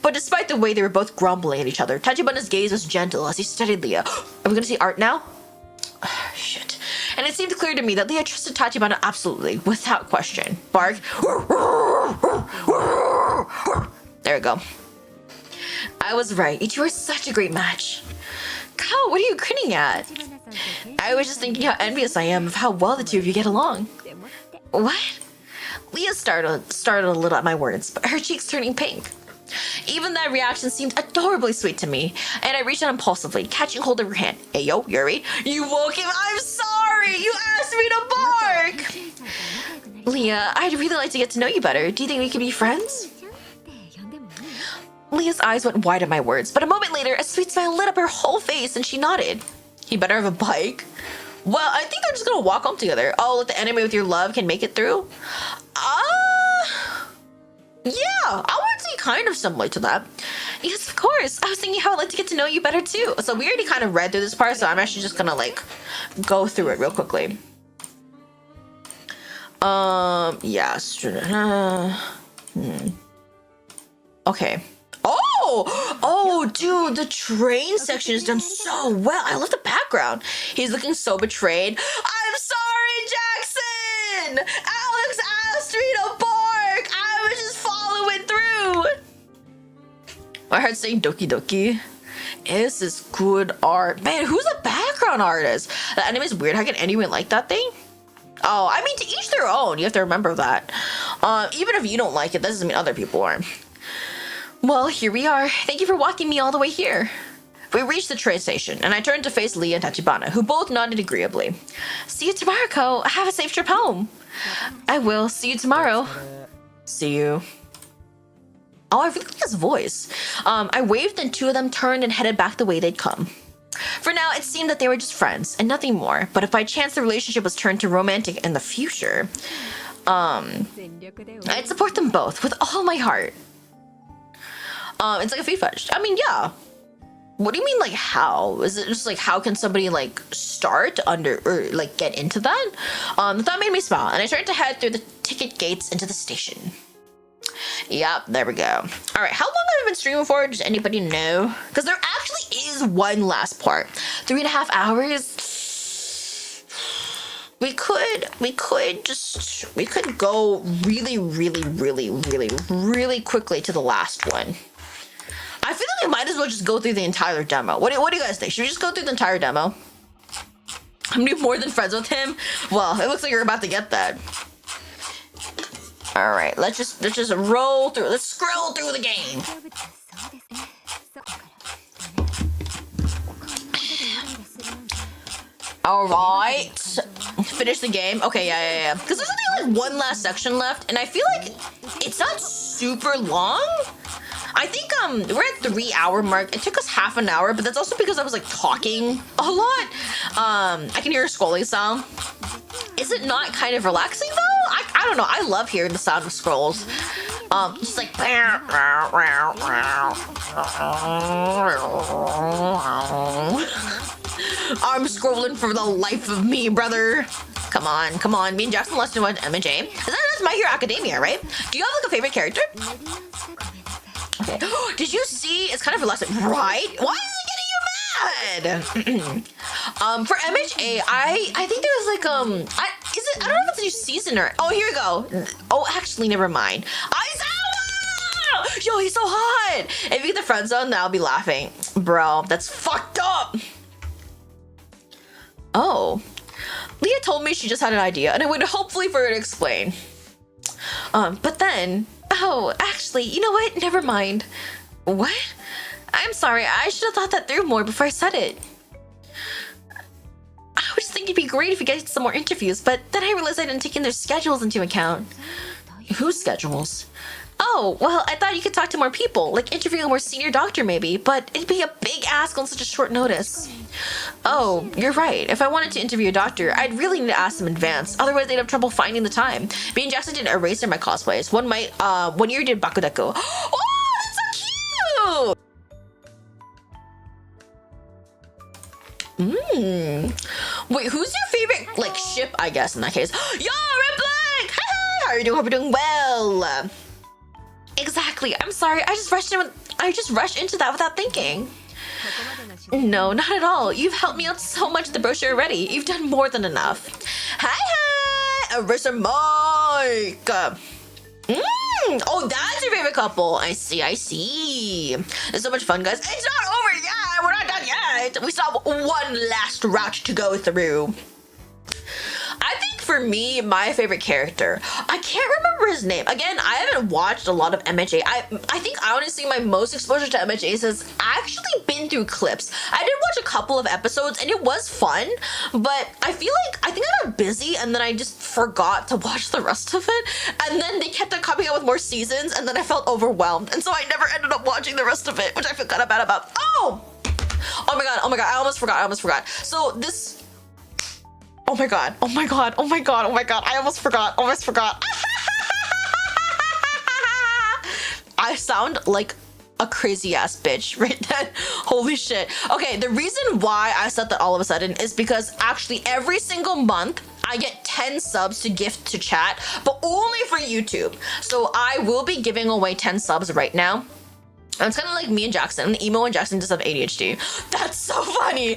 A: But despite the way they were both grumbling at each other, Tachibana's gaze was gentle as he studied Leah. Are we gonna see art now? Shit. And it seemed clear to me that Leah trusted Tachibana absolutely, without question. Bark. There we go. I was right. You two are such a great match. Kao, what are you grinning at? I was just thinking how envious I am of how well the two of you get along. What? Leah startled a little at my words, but her cheeks turning pink. Even that reaction seemed adorably sweet to me, and I reached out impulsively, catching hold of her hand. Hey yo, Yuri, you woke him. I'm sorry, you asked me to bark. Leah, I'd really like to get to know you better. Do you think we could be friends? Leah's eyes went wide at my words, but a moment later, a sweet smile lit up her whole face, and she nodded. You better have a bike. Well, I think they're just gonna walk home together. Oh, like the enemy with your love can make it through? Yeah, I would say kind of similar to that. Yes, of course. I was thinking how I'd like to get to know you better too. So we already kind of read through this part, so I'm actually just gonna like go through it real quickly. Yes. Okay. Oh, dude, the train section is done so well. I love the background. He's looking so betrayed. I'm sorry, Jackson! Alex asked me to bark! I was just following through! My heart's saying doki doki. This is good art. Man, who's the background artist? The anime is weird. How can anyone like that thing? Oh, I mean, to each their own. You have to remember that. Even if you don't like it, that doesn't mean other people aren't. Well, here we are. Thank you for walking me all the way here. We reached the train station, and I turned to face Leah and Tachibana, who both nodded agreeably. See you tomorrow, Ko. Have a safe trip home. I will. See you tomorrow. See you. Oh, I really like his voice. I waved, and two of them turned and headed back the way they'd come. For now, it seemed that they were just friends, and nothing more. But if by chance the relationship was turned to romantic in the future, I'd support them both with all my heart. It's like a feet fetish. I mean, yeah. What do you mean, like, how? Is it just, like, how can somebody, like, start under, or, like, get into that? That made me smile, and I started to head through the ticket gates into the station. Yep, there we go. All right, how long have I been streaming for? Does anybody know? Because there actually is one last part. 3.5 hours. We could go really quickly to the last one. I feel like we might as well just go through the entire demo. What do you guys think? Should we just go through the entire demo? I'm more than friends with him. Well, it looks like you're about to get that. All right, let's just roll through. Let's scroll through the game. All right. Finish the game? Okay, yeah. Because there's only like one last section left, and I feel like it's not super long. I think we're at 3 hour mark. It took us half an hour, but that's also because I was like talking a lot. I can hear a scrolling sound. Is it not kind of relaxing though? I don't know. I love hearing the sound of scrolls. Just like I'm scrolling for the life of me, brother. Come on. Me and Jackson lost to MJ. That's My Hero Academia, right? Do you have like a favorite character? Okay. Did you see? It's kind of relaxing, right? Why is it getting you mad? For MHA, I think there was like I don't know if it's a new season or here we go. Oh, actually, never mind. Yo, he's so hot. If you get the friend zone, then I'll be laughing, bro. That's fucked up. Oh, Leah told me she just had an idea, and I would hopefully for her to explain. But then, actually, you know what? Never mind. What? I'm sorry. I should have thought that through more before I said it. I was just thinking it'd be great if you guys did some more interviews, but then I realized I didn't take in their schedules into account. Whose schedules? Oh, well, I thought you could talk to more people, like interviewing a more senior doctor maybe, but it'd be a big ask on such a short notice. Oh, you're right. If I wanted to interview a doctor, I'd really need to ask them in advance. Otherwise, they'd have trouble finding the time. Me and Jackson did Eraser in my cosplays. One year did Bakudeku. Oh, that's so cute! Wait, who's your favorite, like, ship, I guess, in that case? Yo, Red Black! Hi! How are you doing? Hope you're doing well. Exactly. I'm sorry. I just rushed into that without thinking. No, not at all. You've helped me out so much with the brochure already. You've done more than enough. Hi! Eraser Mike! Oh, that's your favorite couple. I see. It's so much fun, guys. It's not over yet. We're not done yet. We still have one last route to go through. I think for me, my favorite character, I can't remember his name. Again, I haven't watched a lot of MHA. I think honestly my most exposure to MHAs has actually been through clips. I did watch a couple of episodes and it was fun, but I feel like I think I got busy and then I just forgot to watch the rest of it. And then they kept on coming out with more seasons and then I felt overwhelmed. And so I never ended up watching the rest of it, which I feel kind of bad about. Oh my god, I almost forgot. So this... Oh my god, I almost forgot. I sound like a crazy ass bitch right then. Holy shit. Okay, the reason why I said that all of a sudden is because actually every single month I get 10 subs to gift to chat, but only for YouTube. So I will be giving away 10 subs right now. And it's kind of like me and Jackson. And Emo and Jackson just have ADHD. That's so funny.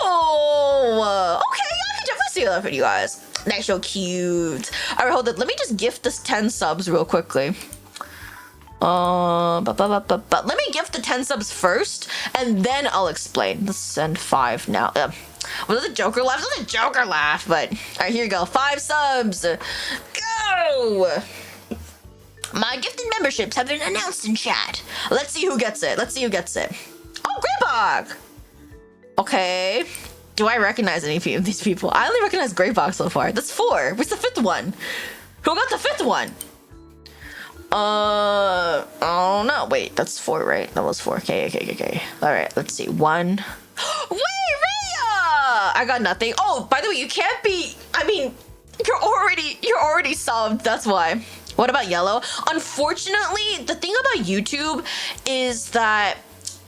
A: Oh, okay. I can definitely see that for you guys. That's so cute. All right, hold on. Let me just gift this 10 subs real quickly. Let me gift the 10 subs first, and then I'll explain. Let's send 5 now. Was it a Joker laugh? It was a Joker laugh, but all right, here you go. 5 subs. Go. My gifted memberships have been announced in chat. Let's see who gets it. Oh, Greybox! Okay. Do I recognize any of these people? I only recognize Greybox so far. That's 4. Where's the 5th one? Who got the 5th one? Oh no, wait, that's 4, right? That was 4. Okay. All right, let's see. 1. Wait, Rhea! I got nothing. Oh, by the way, you can't be, I mean, you're already subbed, that's why. What about Yellow? Unfortunately, the thing about YouTube is that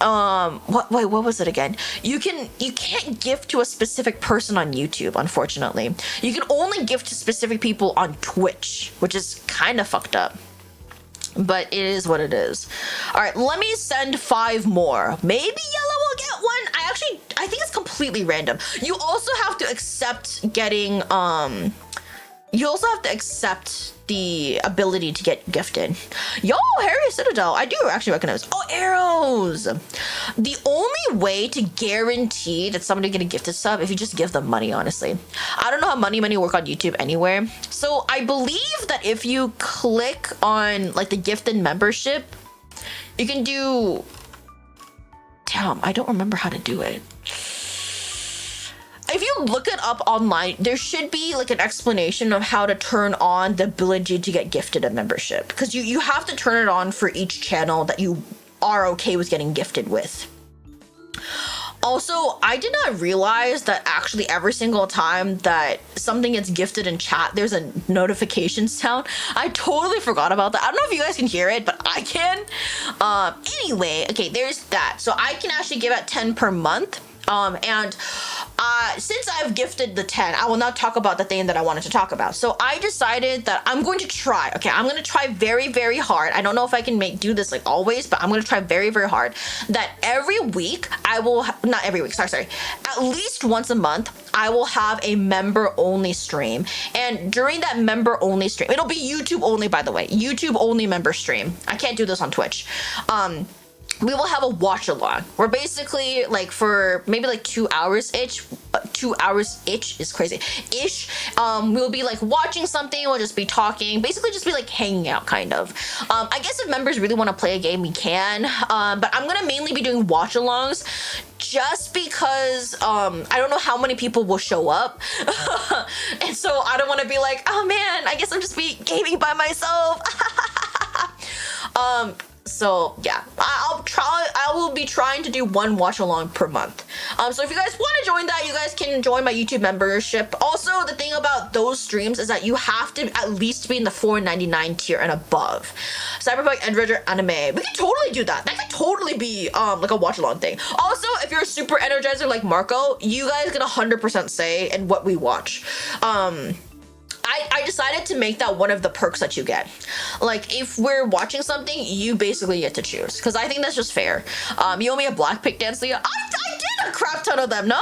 A: what was it again? You can't gift to a specific person on YouTube, unfortunately. You can only gift to specific people on Twitch, which is kind of fucked up. But it is what it is. All right, let me send 5 more. Maybe Yellow will get one. I think it's completely random. You also have to accept getting you also have to accept the ability to get gifted. Yo, Harry Citadel, I do actually recognize. Oh, arrows. The only way to guarantee that somebody get a gifted sub if you just give them money, honestly. I don't know how money work on YouTube anywhere. So I believe that if you click on like the gifted membership, you can do, damn, I don't remember how to do it. If you you look it up online, there should be like an explanation of how to turn on the ability to get gifted a membership, because you have to turn it on for each channel that you are okay with getting gifted with. Also, I did not realize that actually every single time that something gets gifted in chat, there's a notification sound. I totally forgot about that. I don't know if you guys can hear it, but I can. Anyway, okay, there's that. So I can actually give out 10 per month. Since I've gifted the 10, I will now talk about the thing that I wanted to talk about. So I decided that I'm going to try. Okay, I'm going to try very, very hard. I don't know if I can do this like always, but I'm going to try very, very hard that every week I will, not every week, sorry. At least once a month, I will have a member only stream. And during that member only stream, it'll be YouTube only, by the way, YouTube only member stream. I can't do this on Twitch. We will have a watch along. We're basically like for maybe like 2 hours each. 2 hours each is crazy. Ish. We'll be like watching something. We'll just be talking. Basically, just be like hanging out, kind of. I guess if members really want to play a game, we can. But I'm gonna mainly be doing watch-alongs, just because I don't know how many people will show up, and so I don't want to be like, oh man, I guess I'm just be gaming by myself. So yeah, I will be trying to do one watch along per month. So if you guys want to join that, you guys can join my YouTube membership. Also, the thing about those streams is that you have to at least be in the $4.99 tier and above. Cyberpunk Energizer Anime, we can totally do that. That could totally be like a watch along thing. Also, if you're a super energizer like Marco, you guys get 100% say in what we watch. I decided to make that one of the perks that you get. Like, if we're watching something, you basically get to choose, because I think that's just fair. You owe me a Blackpink dance, Leah. I did a crap ton of them, no?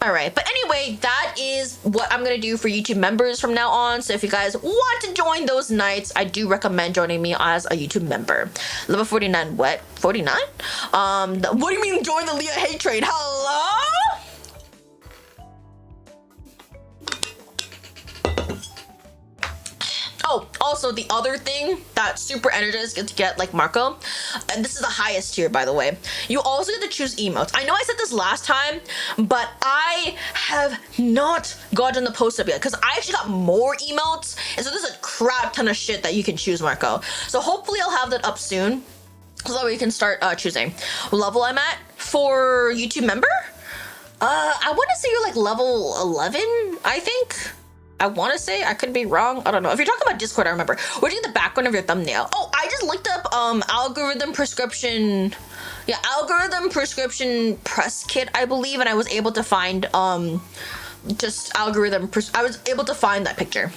A: All right, but anyway, that is what I'm gonna do for YouTube members from now on. So if you guys want to join those nights, I do recommend joining me as a YouTube member. Level 49, what? 49? What do you mean join the Leah hate train? Hello? Oh, also the other thing that super energized get to get, like Marco, and this is the highest tier, by the way, you also get to choose emotes. I know I said this last time, but I have not gotten the post up yet, because I actually got more emotes, and so there's a crap ton of shit that you can choose, Marco. So hopefully I'll have that up soon, so that we can start choosing. Level I'm at for YouTube member? I want to say you're like level 11, I think. I want to say, I could be wrong. I don't know. If you're talking about Discord, I remember. Where's the background of your thumbnail? Oh, I just looked up algorithm prescription. Yeah, algorithm prescription press kit, I believe, and I was able to find just algorithm. I was able to find that picture.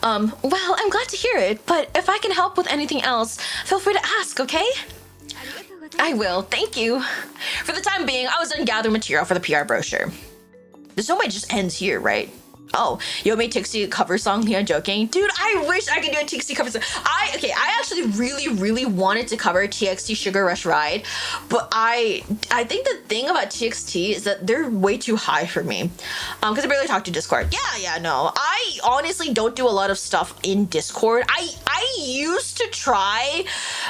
A: Well, I'm glad to hear it, but if I can help with anything else, feel free to ask, okay? I will. Thank you. For the time being, I was done gathering material for the PR brochure. This no way just ends here, right? Oh, Yo made Tixie cover song. Yeah, joking. Dude, I wish I could do a Tixie cover song. I actually really wanted to cover TXT Sugar Rush Ride, but I think the thing about TXT is that they're way too high for me. Because I barely talk to Discord. Yeah, no. I honestly don't do a lot of stuff in Discord. I used to try,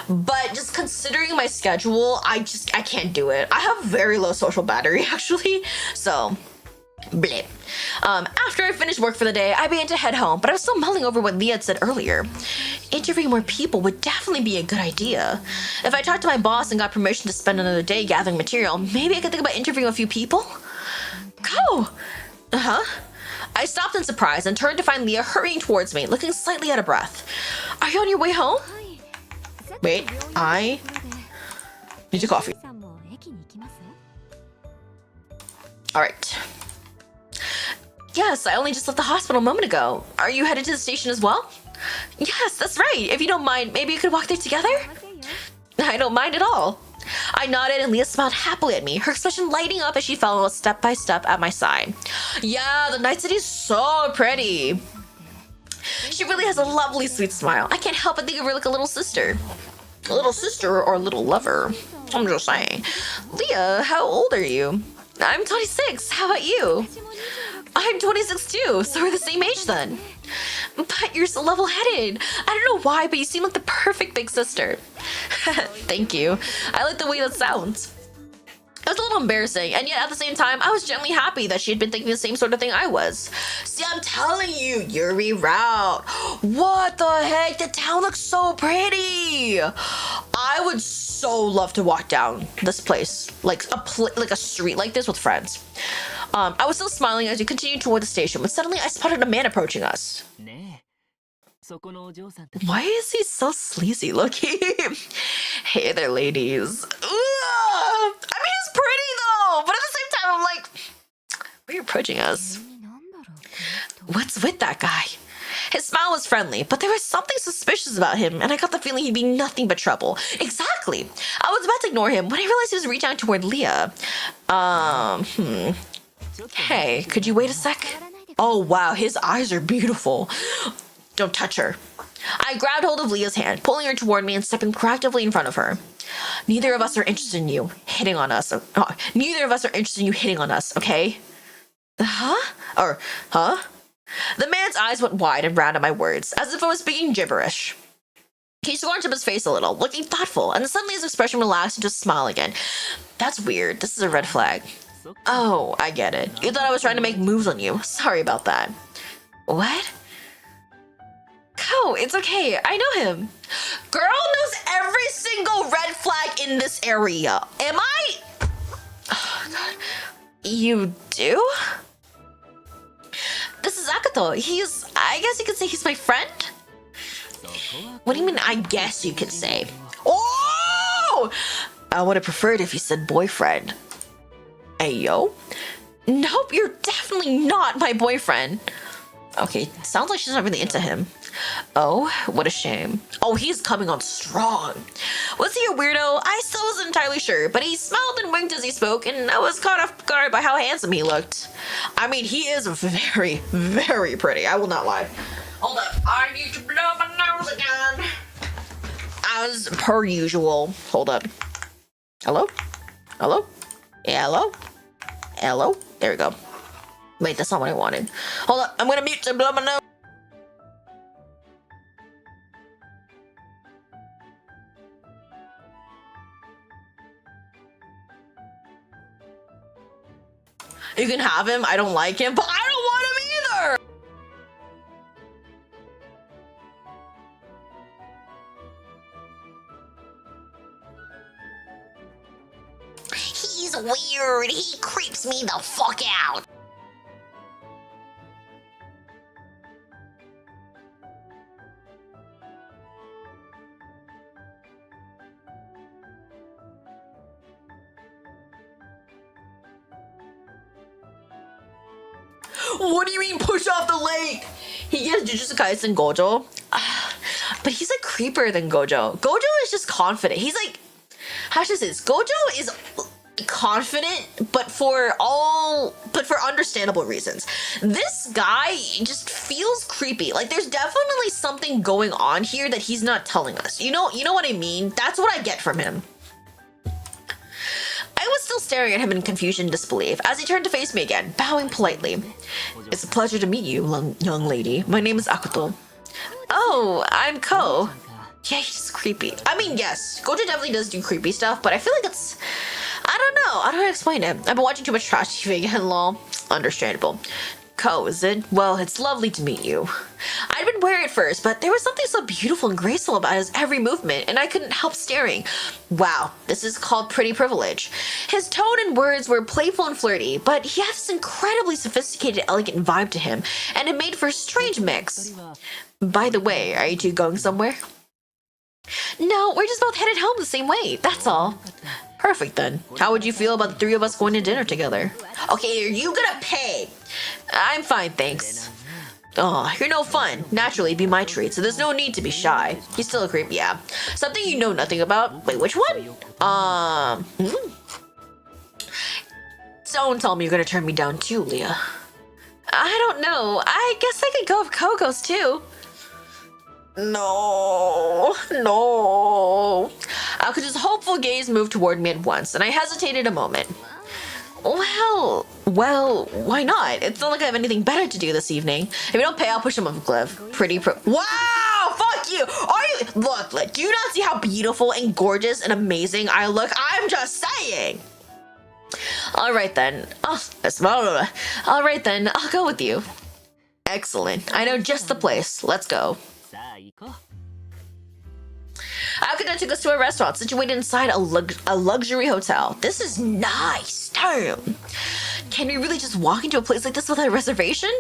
A: but just considering my schedule, I can't do it. I have very low social battery, actually. So bleh. After I finished work for the day, I began to head home, but I was still mulling over what Leah had said earlier. Interviewing more people would definitely be a good idea. If I talked to my boss and got permission to spend another day gathering material, maybe I could think about interviewing a few people? Go! I stopped in surprise and turned to find Leah hurrying towards me, looking slightly out of breath. Are you on your way home? Wait, I need your coffee. Alright. Yes, I only just left the hospital a moment ago. Are you headed to the station as well? Yes, that's right. If you don't mind, maybe you could walk there together? I don't mind at all. I nodded and Leah smiled happily at me, her expression lighting up as she followed step by step at my side. Yeah, the night city is so pretty. She really has a lovely, sweet smile. I can't help but think of her like a little sister. A little sister or a little lover. I'm just saying. Leah, how old are you? I'm 26. How about you? I'm 26 too, so we're the same age then. But you're so level-headed. I don't know why, but you seem like the perfect big sister. Thank you. I like the way that sounds. It was a little embarrassing, and yet at the same time, I was genuinely happy that she had been thinking the same sort of thing I was. See, I'm telling you, you're reroute. What the heck? The town looks so pretty. I would so love to walk down this place, like a street like this with friends. I was still smiling as we continued toward the station when suddenly I spotted a man approaching us. Why is he so sleazy looking? Hey there, ladies. Ugh! I mean, he's pretty though, but at the same time, I'm like, why are you approaching us? What's with that guy? His smile was friendly, but there was something suspicious about him, and I got the feeling he'd be nothing but trouble. Exactly. I was about to ignore him when I realized he was reaching out toward Leah. Hey, could you wait a sec? Oh wow, his eyes are beautiful. Don't touch her. I grabbed hold of Leah's hand, pulling her toward me and stepping proactively in front of her. Neither of us are interested in you hitting on us. Neither of us are interested in you hitting on us, okay? Huh? Or, huh? The man's eyes went wide and round at my words, as if I was speaking gibberish. He scrunched up his face a little, looking thoughtful, and suddenly his expression relaxed into a smile again. That's weird. This is a red flag. Oh, I get it. You thought I was trying to make moves on you. Sorry about that. What? Ko, it's okay. I know him. Girl knows every single red flag in this area. Am I? Oh, God. You do? This is Akuto. I guess you could say he's my friend? What do you mean, I guess you could say? Oh! I would have preferred if you said boyfriend. Ayo? Nope, you're definitely not my boyfriend. Okay, sounds like she's not really into him. Oh, what a shame. Oh, he's coming on strong. Was he a weirdo? I still wasn't entirely sure, but he smiled and winked as he spoke, and I was caught off guard by how handsome he looked. I mean, he is very, very pretty. I will not lie. Hold up. I need to blow my nose again. As per usual. Hold up. Hello? Hello? Yeah, hello? Hello? There we go. Wait, that's not what I wanted. Hold up, I'm gonna mute to blow my nose. You can have him, I don't like him, but I don't want him either! He's weird, he creeps me the fuck out. What do you mean push off the lake? He gets Jujutsu Kaisen Gojo. But he's like creepier than Gojo. Gojo is just confident. He's like, how should I say this? Gojo is confident, but for understandable reasons. This guy just feels creepy. Like there's definitely something going on here that he's not telling us. You know what I mean? That's what I get from him. I was still staring at him in confusion and disbelief as he turned to face me again, bowing politely. It's a pleasure to meet you, young lady. My name is Akuto. Oh, I'm Ko. Yeah, he's creepy. I mean, yes, Gojo definitely does do creepy stuff, but I feel like it's... I don't know how to explain it. I've been watching too much trash TV again, lol. Understandable. Ko, is it? Well, it's lovely to meet you. I'd been wary at first, but there was something so beautiful and graceful about his every movement, and I couldn't help staring. Wow, this is called pretty privilege. His tone and words were playful and flirty, but he had this incredibly sophisticated, elegant vibe to him, and it made for a strange mix. By the way, are you two going somewhere? No, we're just both headed home the same way, that's all. Perfect then. How would you feel about the three of us going to dinner together? Okay, are you gonna pay? I'm fine, thanks. Oh, you're no fun. Naturally, it'd be my treat, so there's no need to be shy. He's still a creep, yeah. Something you know nothing about? Wait, which one? Don't tell me you're gonna turn me down too, Leah. I don't know. I guess I could go with Koko's too. No. Akuto's hopeful gaze moved toward me at once, and I hesitated a moment. Well, why not? It's not like I have anything better to do this evening. If you don't pay, I'll push him off a cliff. Wow! Fuck you! Look, do you not see how beautiful and gorgeous and amazing I look? I'm just saying! All right then. Oh, all right then. I'll go with you. Excellent. I know just the place. Let's go. Akata took us to a restaurant situated inside a luxury hotel. This is nice. Damn. Can we really just walk into a place like this without a reservation?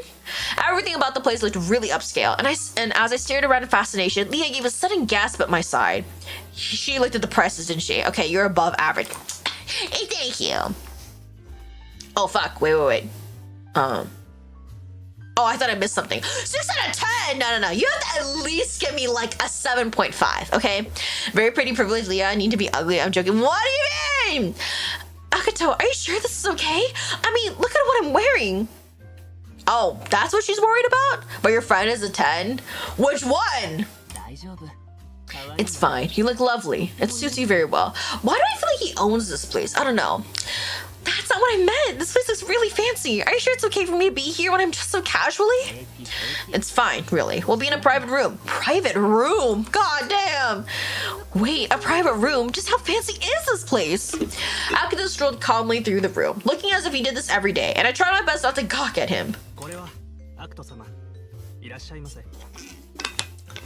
A: Everything about the place looked really upscale, and as I stared around in fascination, Leah gave a sudden gasp at my side. She looked at the prices, didn't she? Okay, you're above average. Hey, thank you. Oh fuck! Wait. Oh, I thought I missed something. 6 out of 10! No. You have to at least give me like a 7.5, okay? Very pretty, privileged Leah. I need to be ugly. I'm joking. What do you mean? Akato, are you sure this is okay? I mean, look at what I'm wearing. Oh, that's what she's worried about? But your friend is a 10? Which one? It's fine. You look lovely. It suits you very well. Why do I feel like he owns this place? I don't know. That's not what I meant. This place looks really fancy. Are you sure it's okay for me to be here when I'm dressed so casually? It's fine, really. We'll be in a private room. Private room? God damn. Wait, a private room? Just how fancy is this place? Akito strolled calmly through the room, looking as if he did this every day, and I tried my best not to gawk at him.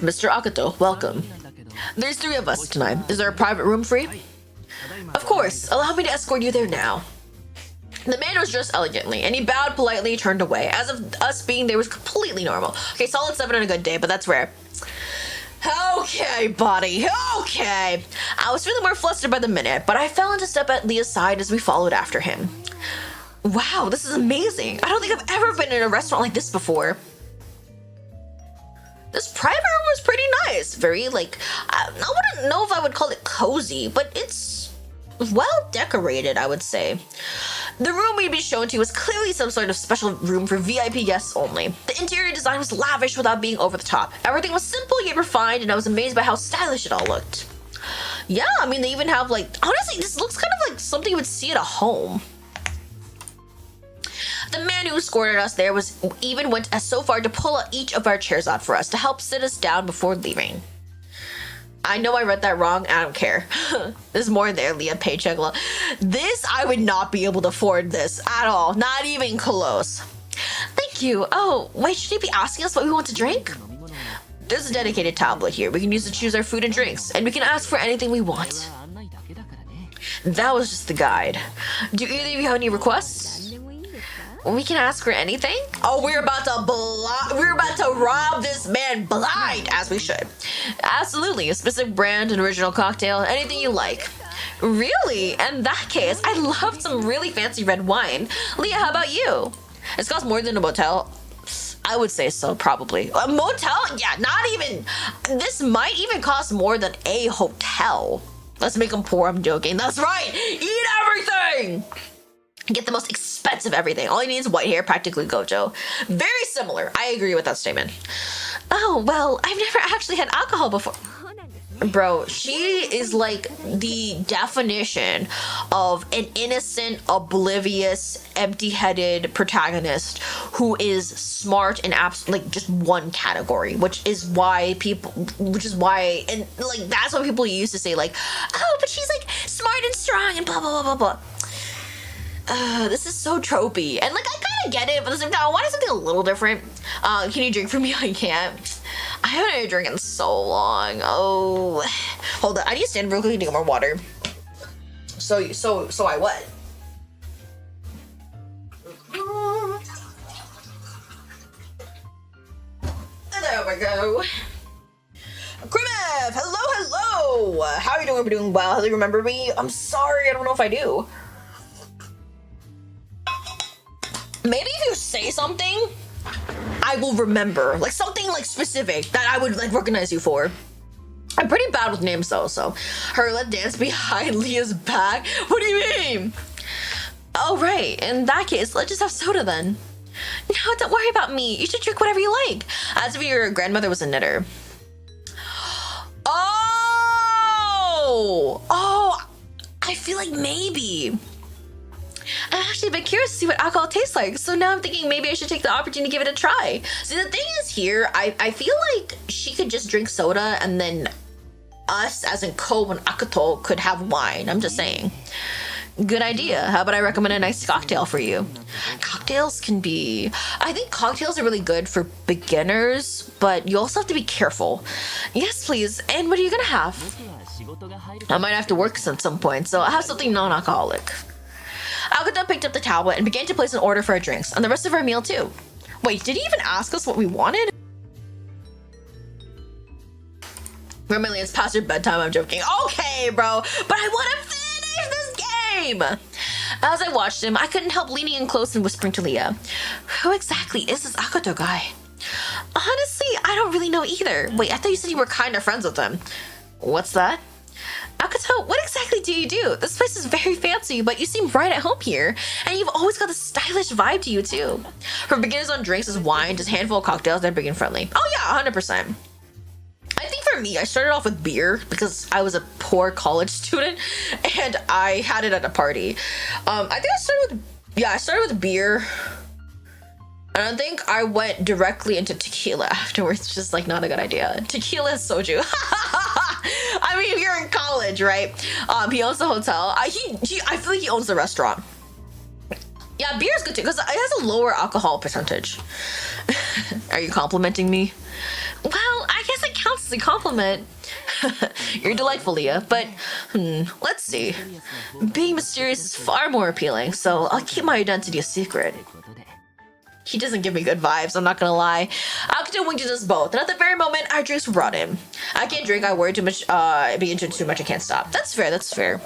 A: Mr. Akito, welcome. There's 3 of us tonight. Is there a private room free? Of course. Allow me to escort you there now. The man was dressed elegantly, and he bowed politely, turned away, as if us being there was completely normal. Okay, solid 7 on a good day, but that's rare. Okay, buddy, okay. I was feeling more flustered by the minute, but I fell into step at Leah's side as we followed after him. Wow, this is amazing. I don't think I've ever been in a restaurant like this before. This private room was pretty nice. Very, like, I wouldn't know if I would call it cozy, but it's well decorated, I would say. The room we'd be shown to was clearly some sort of special room for VIP guests only. The interior design was lavish without being over the top. Everything was simple yet refined, and I was amazed by how stylish it all looked. Yeah, I mean, they even have, like, honestly, this looks kind of like something you would see at a home. The man who escorted us there even went as so far to pull each of our chairs out for us to help sit us down before leaving. I know I read that wrong. I don't care. There's more there, Leah. Paycheck. This, I would not be able to afford this at all. Not even close. Thank you. Oh, wait, should he be asking us what we want to drink? There's a dedicated tablet here. We can use to choose our food and drinks, and we can ask for anything we want. That was just the guide. Do either of you have any requests? We can ask for anything? Oh, we're about to rob this man blind, as we should. Absolutely, a specific brand, an original cocktail, anything you like. Really? In that case, I love some really fancy red wine. Leah, how about you? It's cost more than a motel. I would say so, probably. A motel? Yeah, not even. This might even cost more than a hotel. Let's make them poor, I'm joking. That's right, eat everything! Get the most expensive everything. All you need is white hair, practically Gojo. Very similar. I agree with that statement. Oh, well, I've never actually had alcohol before. Bro, she is like the definition of an innocent, oblivious, empty-headed protagonist who is smart in like just one category, which is why, and like that's what people used to say, like, oh, but she's like smart and strong and blah, blah, blah, blah, blah. This is so tropey, and like I kind of get it, but at the same time, I wanted something a little different. Can you drink for me? I can't. I haven't had a drink in so long. Oh, hold on. I need to stand real quick to get more water. So I what? There we go. Grimev, hello. How are you doing? We're doing well. Do you remember me? I'm sorry, I don't know if I do. Maybe if you say something, I will remember. Like something like specific that I would like recognize you for. I'm pretty bad with names though, so. Her let dance behind Leah's back? What do you mean? Oh, right. In that case, let's just have soda then. No, don't worry about me. You should drink whatever you like. As if your grandmother was a knitter. Oh, I feel like maybe. I'm actually a bit curious to see what alcohol tastes like, so now I'm thinking maybe I should take the opportunity to give it a try. See, the thing is here, I feel like she could just drink soda and then us, as in Ko and Akato, could have wine. I'm just saying. Good idea. How about I recommend a nice cocktail for you? Cocktails can be... I think cocktails are really good for beginners, but you also have to be careful. Yes, please. And what are you gonna have? I might have to work at some point, so I'll have something non-alcoholic. Agata picked up the tablet and began to place an order for our drinks, and the rest of our meal too. Wait, did he even ask us what we wanted? Remember, it's past your bedtime, I'm joking. Okay, bro, but I want to finish this game! As I watched him, I couldn't help leaning in close and whispering to Leah, who exactly is this Akato guy? Honestly, I don't really know either. Wait, I thought you said you were kind of friends with him. What's that? Akato, what exactly do you do? This place is very fancy, but you seem right at home here. And you've always got a stylish vibe to you, too. For beginners on drinks is wine, just a handful of cocktails that are big and friendly. Oh yeah, 100%. I think for me, I started off with beer because I was a poor college student and I had it at a party. I started with beer. And I think I went directly into tequila afterwards, just like not a good idea. Tequila is soju. I mean, you're in college, right? He owns the hotel. I feel like he owns the restaurant. Yeah, beer is good too because it has a lower alcohol percentage. Are you complimenting me? Well, I guess it counts as a compliment. You're delightful, Leah, but let's see. Being mysterious is far more appealing, so I'll keep my identity a secret. He doesn't give me good vibes, I'm not gonna lie. Akato winked at us both, and at the very moment, our drinks were brought in. I can't drink, I worry too much, being into too much, I can't stop. That's fair, that's fair.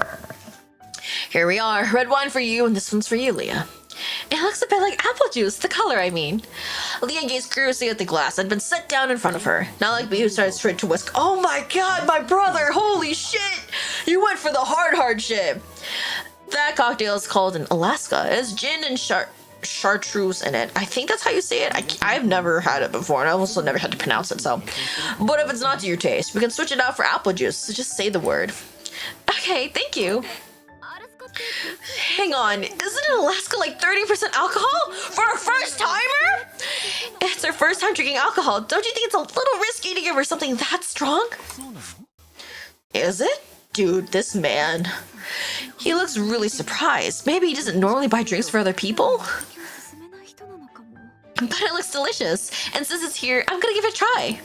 A: Here we are, red wine for you, and this one's for you, Leah. It looks a bit like apple juice, the color, I mean. Leah gazed curiously at the glass that had been set down in front of her. Not like me, who started straight to whisk. Oh my god, my brother, holy shit! You went for the hard shit. That cocktail is called an Alaska. It has gin and chartreuse in it. I think that's how you say it. I've never had it before, and I also never had to pronounce it, so. But if it's not to your taste, we can switch it out for apple juice, so just say the word. Okay, thank you. Hang on, isn't Alaska like 30% alcohol? For a first timer? It's her first time drinking alcohol. Don't you think it's a little risky to give her something that strong? Is it? Dude, this man. He looks really surprised. Maybe he doesn't normally buy drinks for other people? But it looks delicious. And since it's here, I'm gonna give it a try.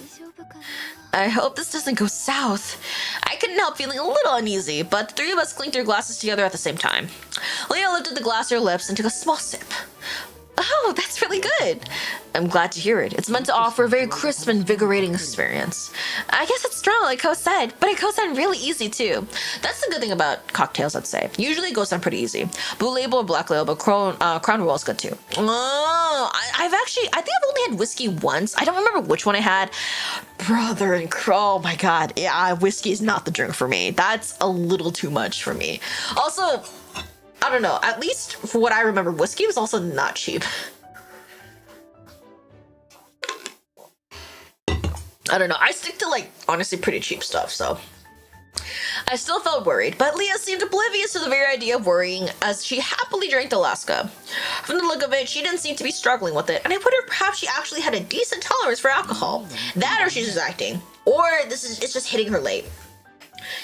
A: I hope this doesn't go south. I couldn't help feeling a little uneasy, but the three of us clinked our glasses together at the same time. Leah lifted the glass to her lips and took a small sip. Oh, that's really good. I'm glad to hear it. It's meant to offer a very crisp and invigorating experience. I guess it's strong, like Ko said, but it goes down really easy too. That's the good thing about cocktails, I'd say. Usually it goes down pretty easy. Blue Label or Black Label, but Crown Royal is good too. Oh, I think I've only had whiskey once. I don't remember which one I had. Brother and oh my god, yeah, whiskey is not the drink for me. That's a little too much for me. Also, I don't know, at least for what I remember, whiskey was also not cheap. I don't know, I stick to like, honestly, pretty cheap stuff, so. I still felt worried, but Leah seemed oblivious to the very idea of worrying as she happily drank Alaska. From the look of it, she didn't seem to be struggling with it, and I wondered perhaps she actually had a decent tolerance for alcohol. That or she's just acting. Or it's just hitting her late.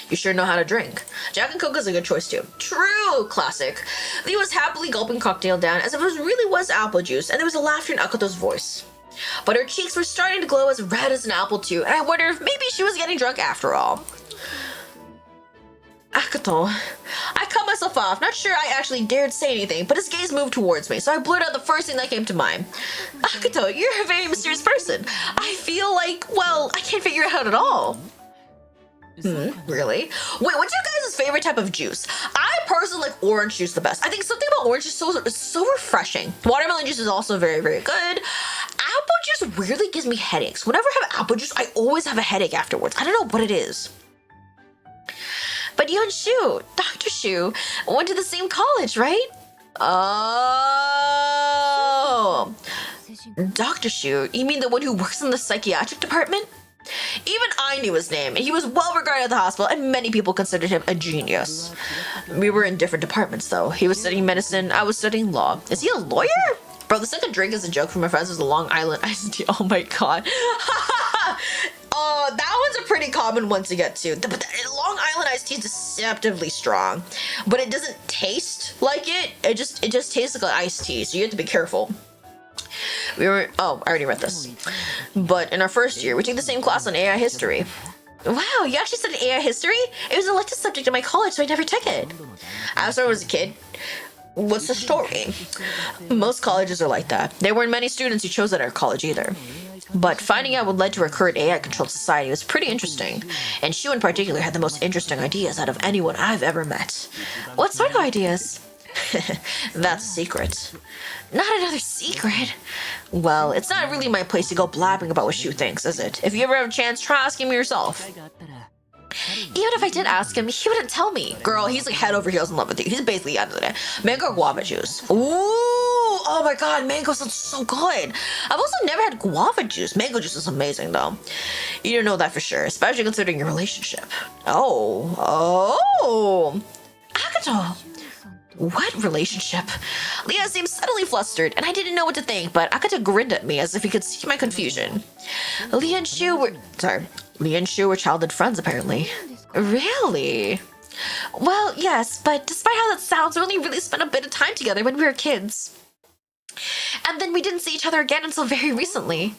A: You sure know how to drink. Jack and Coke is a good choice too. True! Classic. Leah was happily gulping cocktail down as if it really was apple juice, and there was a laughter in Akato's voice. But her cheeks were starting to glow as red as an apple too, and I wondered if maybe she was getting drunk after all. Akato. I cut myself off, not sure I actually dared say anything, but his gaze moved towards me, so I blurted out the first thing that came to mind. Akato, you're a very mysterious person. I feel like, well, I can't figure it out at all. Really? Wait, what's your guys' favorite type of juice? I personally like orange juice the best. I think something about orange juice is so refreshing. Watermelon juice is also very, very good. Apple juice weirdly gives me headaches. Whenever I have apple juice, I always have a headache afterwards. I don't know what it is. But Yeon Shu, Dr. Shu, went to the same college, right? Oh. Dr. Shu, you mean the one who works in the psychiatric department? Even I knew his name, and he was well regarded at the hospital, and many people considered him a genius. We were in different departments, though. He was studying medicine, I was studying law. Is he a lawyer? Bro, the second drink is a joke from my friends was a Long Island iced tea. Oh my god. That one's a pretty common one to get to. But Long Island iced tea is deceptively strong, but it doesn't taste like it. It just tastes like iced tea, so you have to be careful. I already read this. But in our first year, we took the same class on AI history. Wow, you actually studied AI history? It was an elective subject in my college, so I never took it. I started as a kid. What's the story? Most colleges are like that. There weren't many students who chose at our college either. But finding out what led to our current AI-controlled society was pretty interesting. And Shu in particular had the most interesting ideas out of anyone I've ever met. What sort of ideas? That's a secret. Not another secret. Well, it's not really my place to go blabbing about what Shu thinks, is it? If you ever have a chance, try asking me yourself. Even if I did ask him, he wouldn't tell me. Girl, he's like head over heels in love with you. He's basically out of it. Mango guava juice. Ooh, oh my god, mango sounds so good. I've also never had guava juice. Mango juice is amazing though. You don't know that for sure, especially considering your relationship. Oh. Akato. What relationship? Leah seemed suddenly flustered, and I didn't know what to think, but Akato grinned at me as if he could see my confusion. Leah and Shu were childhood friends, apparently. Really? Well, yes, but despite how that sounds, we only really spent a bit of time together when we were kids. And then we didn't see each other again until very recently.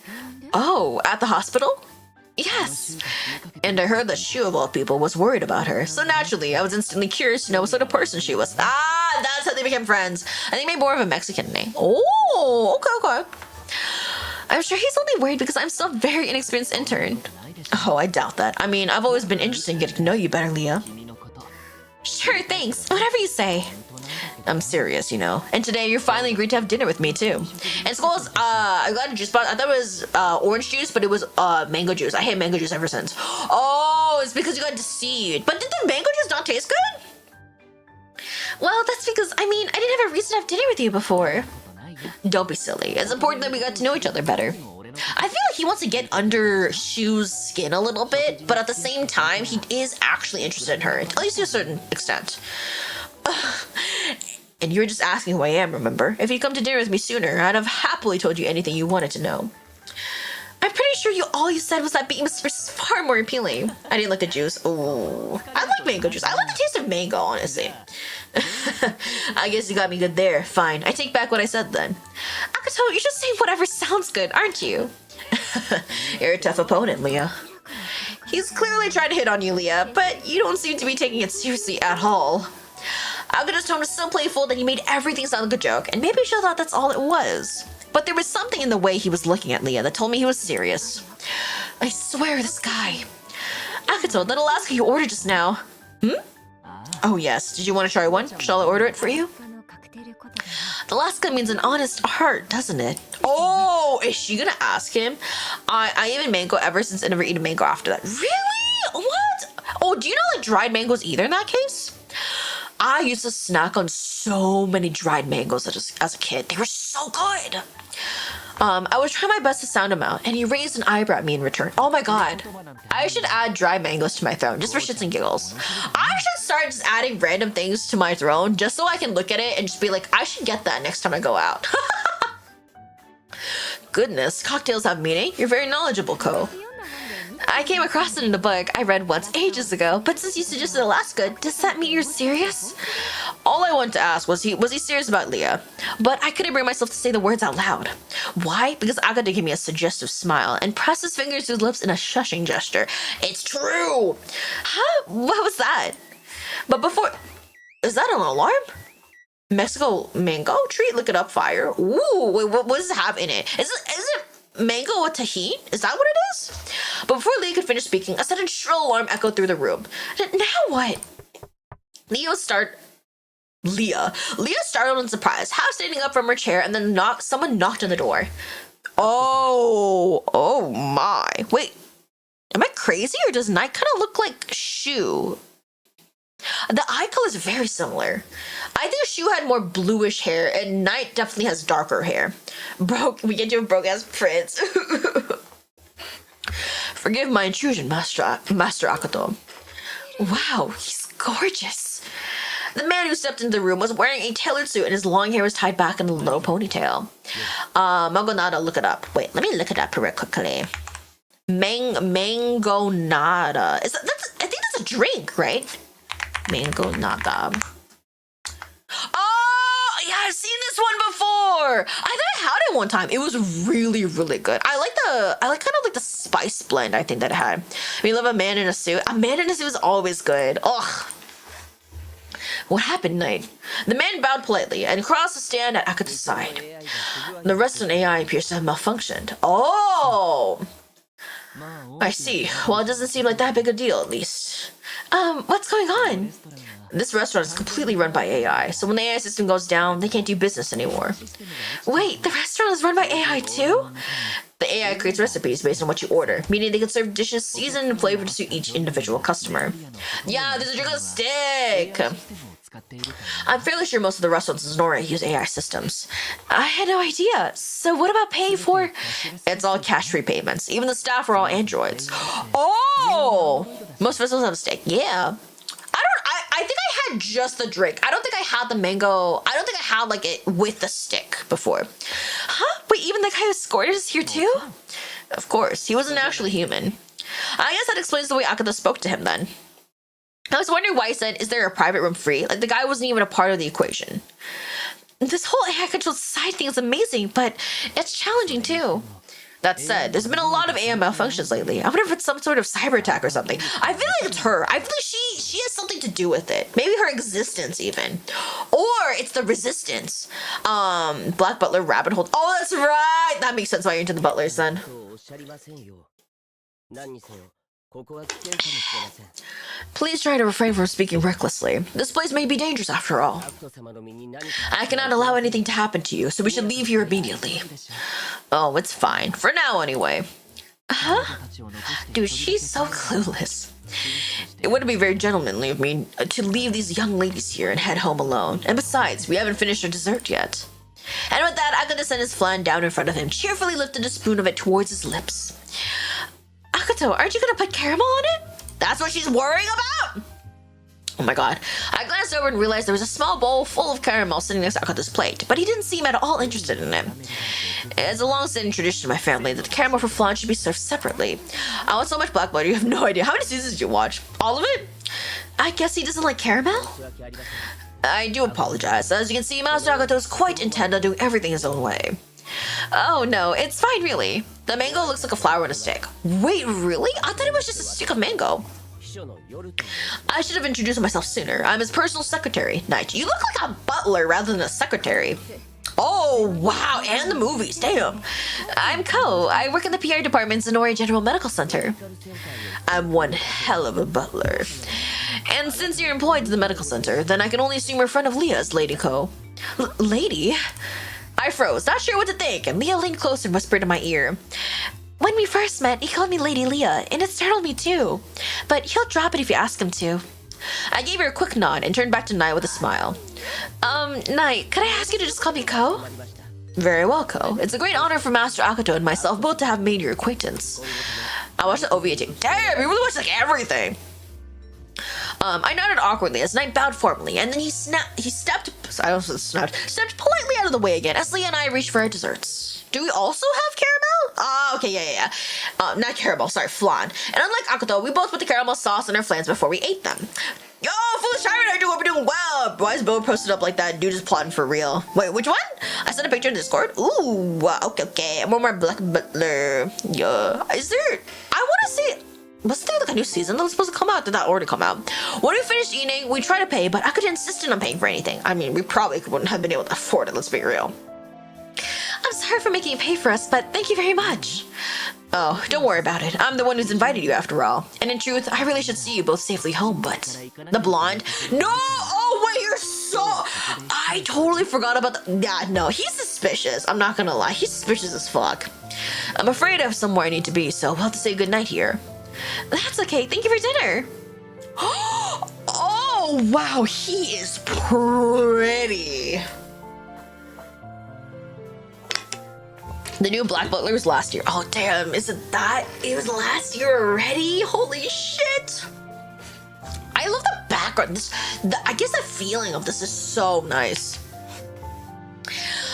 A: Oh, at the hospital? Yes. And I heard that Shu, of all people, was worried about her. So naturally, I was instantly curious to know what sort of person she was. Ah, that's how they became friends. I think maybe more of a Mexican name. Oh, okay. I'm sure he's only worried because I'm still a very inexperienced intern. Oh, I doubt that. I mean, I've always been interested in getting to know you better, Leah. Sure, thanks. Whatever you say. I'm serious, you know. And today you're finally agreed to have dinner with me too. And Skulls, I got a juice box. I thought it was orange juice, but it was mango juice. I hate mango juice ever since. Oh, it's because you got deceived. But did the mango juice not taste good? Well, that's because, I mean, I didn't have a reason to have dinner with you before. Don't be silly. It's important that we got to know each other better. I feel like he wants to get under Shu's skin a little bit, but at the same time, he is actually interested in her, at least to a certain extent. And you were just asking who I am, remember? If you'd come to dinner with me sooner, I'd have happily told you anything you wanted to know. I'm pretty sure all you said was that being was far more appealing. I didn't like the juice. Oh, I like mango juice. I like the taste of mango, honestly. I guess you got me good there. Fine, I take back what I said then. Akato, you're just saying whatever sounds good, aren't you? You're a tough opponent, Leah. He's clearly trying to hit on you, Leah, but you don't seem to be taking it seriously at all. Akato's tone was so playful that he made everything sound like a joke, and maybe she thought that's all it was. But there was something in the way he was looking at Leah that told me he was serious. I swear, this guy. Akato, that Alaska you ordered just now. Oh yes, did you want to try one? Shall I order it for you? Alaska means an honest heart, doesn't it? Oh, is she gonna ask him? I haven't mango ever since I never eaten mango after that. Really? What? Oh, do you not like dried mangoes either in that case? I used to snack on so many dried mangoes as a kid. They were so good. I was trying my best to sound him out, and he raised an eyebrow at me in return. Oh my god. I should add dried mangoes to my throne, just for shits and giggles. I should start just adding random things to my throne, just so I can look at it and just be like, I should get that next time I go out. Goodness, cocktails have meaning. You're very knowledgeable, Ko. I came across it in a book I read once ages ago, but since you suggested Alaska, does that mean you're serious? All I wanted to ask was he serious about Leah? But I couldn't bring myself to say the words out loud. Why? Because Agata gave me a suggestive smile and pressed his fingers to his lips in a shushing gesture. It's true! Huh? What was that? But before... Is that an alarm? Mexico mango treat? Look it up, fire. Ooh, wait, what does it have in it? Is it mango with tahini? Is that what it is? But before Leah could finish speaking, a sudden shrill alarm echoed through the room. Now what? Leah startled in surprise, half standing up from her chair, and then someone knocked on the door. Oh my. Wait, am I crazy, or does Night kind of look like Shu? The eye color is very similar. I think Shu had more bluish hair, and Night definitely has darker hair. We get you a broke-ass prince. Forgive my intrusion, Master Akato. Wow, he's gorgeous. The man who stepped into the room was wearing a tailored suit, and his long hair was tied back in a little ponytail. I'm gonna look it up. Wait, let me look it up real quickly. Mango nada. I think that's a drink, right? Mango nada. Oh, yeah, I've seen this one before. I think I had it one time. It was really, really good. I like kind of like the spice blend I think that it had. We love a man in a suit. A man in a suit is always good. Ugh. What happened, Knight? The man bowed politely and crossed the stand at Akato's side. The Resident AI appears to have malfunctioned. Oh! I see. Well, it doesn't seem like that big a deal, at least. What's going on? This restaurant is completely run by AI, so when the AI system goes down, they can't do business anymore. Wait, the restaurant is run by AI too? The AI creates recipes based on what you order, meaning they can serve dishes seasoned and flavored to suit each individual customer. Yeah, there's a drink on a stick! I'm fairly sure most of the restaurants in Sonora use AI systems. I had no idea. So what about paying for... It's all cash-free payments. Even the staff are all androids. Oh! Most restaurants have a stick. Yeah. I think I had just the drink. I don't think I had the mango. I don't think I had like it with the stick before. Huh? Wait, even the guy who scored is here too? Of course, he wasn't actually human. I guess that explains the way Akato spoke to him then. I was wondering why he said, "Is there a private room free?" Like the guy wasn't even a part of the equation. This whole AI controlled society thing is amazing, but it's challenging too. That said, there's been a lot of AI malfunctions lately. I wonder if it's some sort of cyber attack or something. I feel like it's her. I feel like she has something to do with it. Maybe her existence even. Or it's the resistance. Black Butler rabbit hole. Oh, that's right! That makes sense why you're into the Butlers then. Please try to refrain from speaking recklessly. This place may be dangerous after all. I cannot allow anything to happen to you, so we should leave here immediately. Oh, it's fine. For now, anyway. Huh? Dude, she's so clueless. It wouldn't be very gentlemanly of me to leave these young ladies here and head home alone. And besides, we haven't finished our dessert yet. And with that, Akato sent his flan down in front of him, cheerfully lifted a spoon of it towards his lips. Akato, aren't you gonna put caramel on it? That's what she's worrying about! Oh my god. I glanced over and realized there was a small bowl full of caramel sitting next to Akato's plate, but he didn't seem at all interested in it. It's a long-standing tradition in my family that the caramel for flan should be served separately. I want so much black butter, you have no idea. How many seasons did you watch? All of it? I guess he doesn't like caramel? I do apologize. As you can see, Master Akato is quite intent on doing everything his own way. Oh no, it's fine really. The mango looks like a flower on a stick. Wait, really? I thought it was just a stick of mango. I should have introduced myself sooner. I'm his personal secretary, Knight. You look like a butler rather than a secretary. Oh, wow, and the movies, damn. I'm Ko. I work in the PR department in Sonora General Medical Center. I'm one hell of a butler. And since you're employed to the medical center, then I can only assume you're a friend of Leah's, Lady Ko. Lady? I froze, not sure what to think, and Leah leaned closer and whispered in my ear. When we first met, he called me Lady Leah, and it startled me too. But he'll drop it if you ask him to. I gave her a quick nod and turned back to Nai with a smile. Nai, could I ask you to just call me Ko? Very well, Ko. It's a great honor for Master Akato and myself both to have made your acquaintance. I watched the OVA too. Damn, you really watched like everything. I nodded awkwardly as Knight bowed formally, and then he stepped politely out of the way again as Leah and I reached for our desserts. Do we also have caramel? Okay, yeah. Not caramel, sorry, flan. And unlike Akato, we both put the caramel sauce on our flans before we ate them. Yo, foolish tyrant, I do hope you're doing well. Why is Bo posted up like that? Dude is plotting for real. Wait, which one? I sent a picture in Discord. Ooh, okay. One more Black Butler. Yeah. Is there? I want to see. Wasn't there like a new season that was supposed to come out? Did that already come out? When we finished eating, we tried to pay, but Akato insisted on paying for anything. I mean, we probably wouldn't have been able to afford it, let's be real. I'm sorry for making you pay for us, but thank you very much. Oh, don't worry about it. I'm the one who's invited you after all. And in truth, I really should see you both safely home, but... The blonde? No! Oh, wait, you're so... I totally forgot about the... Yeah, no, he's suspicious. I'm not gonna lie. He's suspicious as fuck. I'm afraid I have somewhere I need to be, so we'll have to say goodnight here. That's okay. Thank you for dinner. Oh, wow. He is pretty. The new Black Butler was last year. Oh, damn. Is it that? It was last year already? Holy shit. I love the background. I guess the feeling of this is so nice.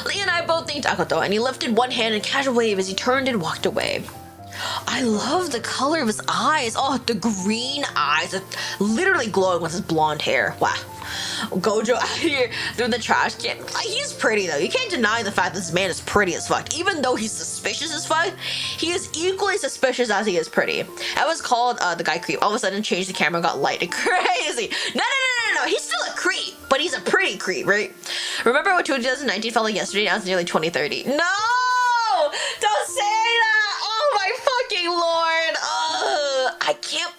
A: Lee and I both thanked Akato, and he lifted one hand in a casual wave as he turned and walked away. I love the color of his eyes. Oh, the green eyes are literally glowing with his blonde hair. Wow. Gojo out here through the trash can. He's pretty though. You can't deny the fact that this man is pretty as fuck. Even though he's suspicious as fuck, he is equally suspicious as he is pretty. That was called the guy creep. All of a sudden changed the camera, got lighted. Crazy. No. He's still a creep, but he's a pretty creep, right? Remember what 2019 felt like yesterday? Now it's nearly 2030. No! Don't say that! Oh my fucking lord! I can't.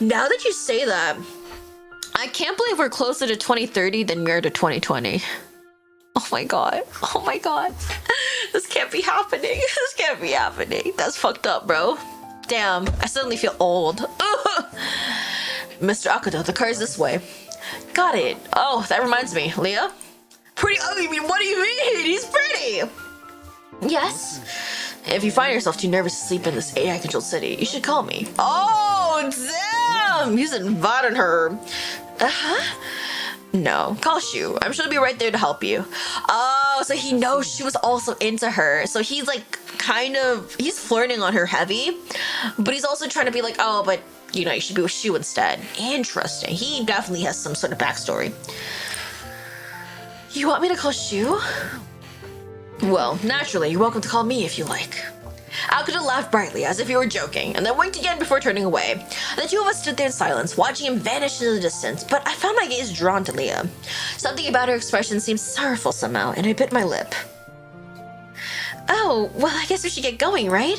A: Now that you say that, I can't believe we're closer to 2030 than we are to 2020. Oh my god. Oh my god. This can't be happening. This can't be happening. That's fucked up, bro. Damn. I suddenly feel old. Mr. Akuto, the car's this way. Got it. Oh, that reminds me. Leah? Pretty ugly? I mean, what do you mean? He's pretty. Yes. If you find yourself too nervous to sleep in this AI-controlled city, you should call me. Oh, damn! He's invited her. No, call Shu. I'm sure he'll be right there to help you. Oh, so he knows she was also into her. So he's like he's flirting on her heavy, but he's also trying to be like, oh, but you know, you should be with Shu instead. Interesting. He definitely has some sort of backstory. You want me to call Shu? Well, naturally, you're welcome to call me if you like. Akuto laughed brightly as if he were joking, and then winked again before turning away. The two of us stood there in silence, watching him vanish into the distance, but I found my gaze drawn to Leah. Something about her expression seemed sorrowful somehow, and I bit my lip. Oh, well, I guess we should get going, right?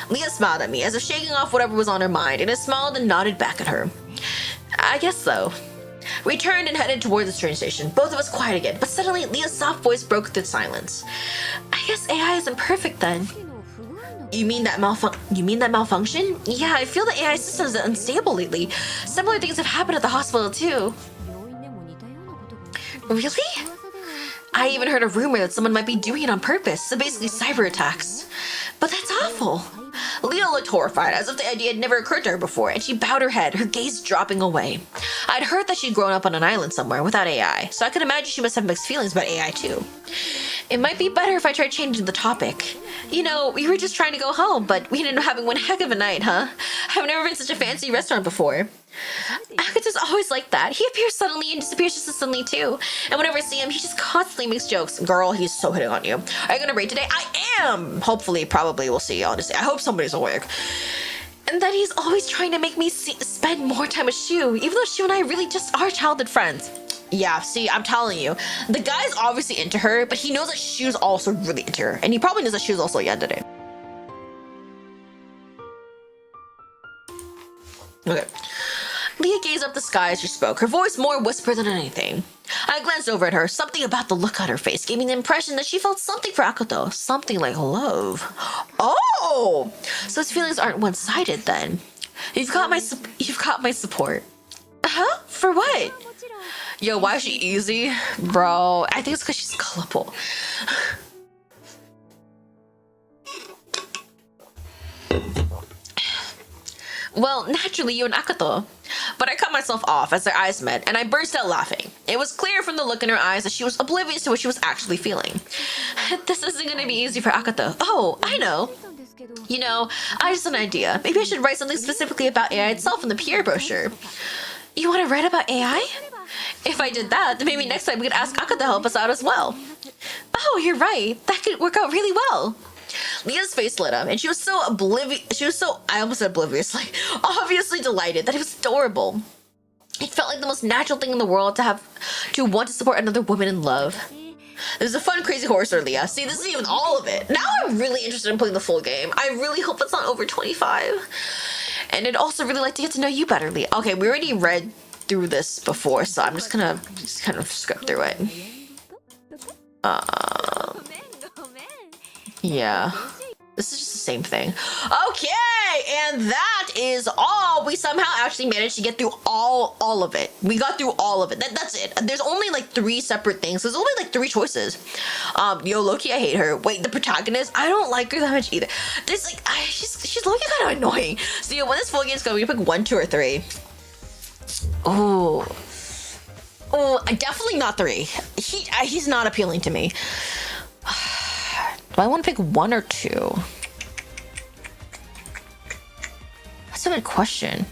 A: Leah smiled at me, as if shaking off whatever was on her mind, and I smiled and nodded back at her. I guess so. We turned and headed toward the train station, both of us quiet again, but suddenly Leah's soft voice broke the silence. I guess AI isn't perfect then. You mean that malfunction? Yeah, I feel the AI system is unstable lately. Similar things have happened at the hospital too. Really? I even heard a rumor that someone might be doing it on purpose, so basically cyber attacks. But that's awful. Leah looked horrified, as if the idea had never occurred to her before, and she bowed her head, her gaze dropping away. I'd heard that she'd grown up on an island somewhere without AI, so I could imagine she must have mixed feelings about AI too. It might be better if I tried changing the topic. You know, we were just trying to go home, but we ended up having one heck of a night, huh? I've never been to such a fancy restaurant before. Akuto's always like that. He appears suddenly and disappears just as suddenly too. And whenever I see him, he just constantly makes jokes. Girl, he's so hitting on you. Are you gonna rate today? I am! Hopefully, probably, we'll see. Honestly, I hope somebody's awake. And then he's always trying to make me spend more time with Shu, even though Shu and I really just are childhood friends. Yeah, see, I'm telling you. The guy's obviously into her, but he knows that Shu's also really into her. And he probably knows that Shu's also yandere. Okay. Leah gazed up the sky as she spoke, her voice more whispered than anything. I glanced over at her. Something about the look on her face gave me the impression that she felt something for Akuto. Something like love. Oh! So his feelings aren't one-sided then. You've got my support. Huh? For what? Yo, why is she easy? Bro, I think it's because she's gullible. Well, naturally, you and Akuto. But I cut myself off as their eyes met, and I burst out laughing. It was clear from the look in her eyes that she was oblivious to what she was actually feeling. This isn't going to be easy for Akuto. Oh, I know. You know, I just had an idea. Maybe I should write something specifically about AI itself in the PR brochure. You want to write about AI? If I did that, then maybe next time we could ask Akuto to help us out as well. Oh, you're right. That could work out really well. Leah's face lit up, and she was so I almost said oblivious, like, obviously delighted that it was adorable. It felt like the most natural thing in the world to want to support another woman in love. This is a fun, crazy horror story, Leah. See, this isn't even all of it. Now I'm really interested in playing the full game. I really hope it's not over 25. And I'd also really like to get to know you better, Leah. Okay, we already read through this before, so I'm just gonna kind of skip through it. Yeah. This is just the same thing. Okay, and that is all. We somehow actually managed to get through all of it. We got through all of it. That's it. There's only like 3 separate things. There's only like 3 choices. Yo, Loki, I hate her. Wait, the protagonist? I don't like her that much either. There's like, she's Loki kind of annoying. So yeah, when this full game's going, we pick 1, 2, or 3. Oh, definitely not 3. He's not appealing to me. Do I want to pick 1 or 2? a good question.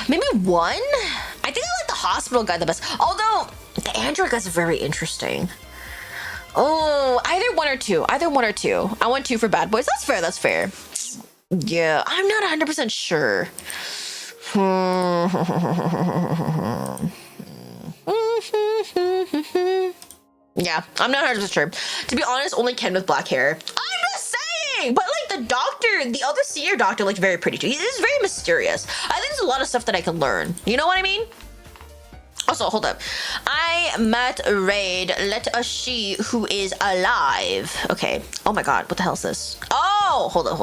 A: Maybe 1? I think I like the hospital guy the best. Although the android guy's very interesting. Oh, either 1 or 2. Either 1 or 2. I want 2 for bad boys. That's fair. That's fair. Yeah, I'm not 100% sure. Yeah, I'm not 100% sure. To be honest, only Ken with black hair. I'm just saying! But like the doctor, the other senior doctor looked very pretty too. He is very mysterious. I think there's a lot of stuff that I can learn. You know what I mean? Also, hold up. I met a raid. Let us see who is alive. Okay. Oh my god, what the hell is this? Oh, hold up.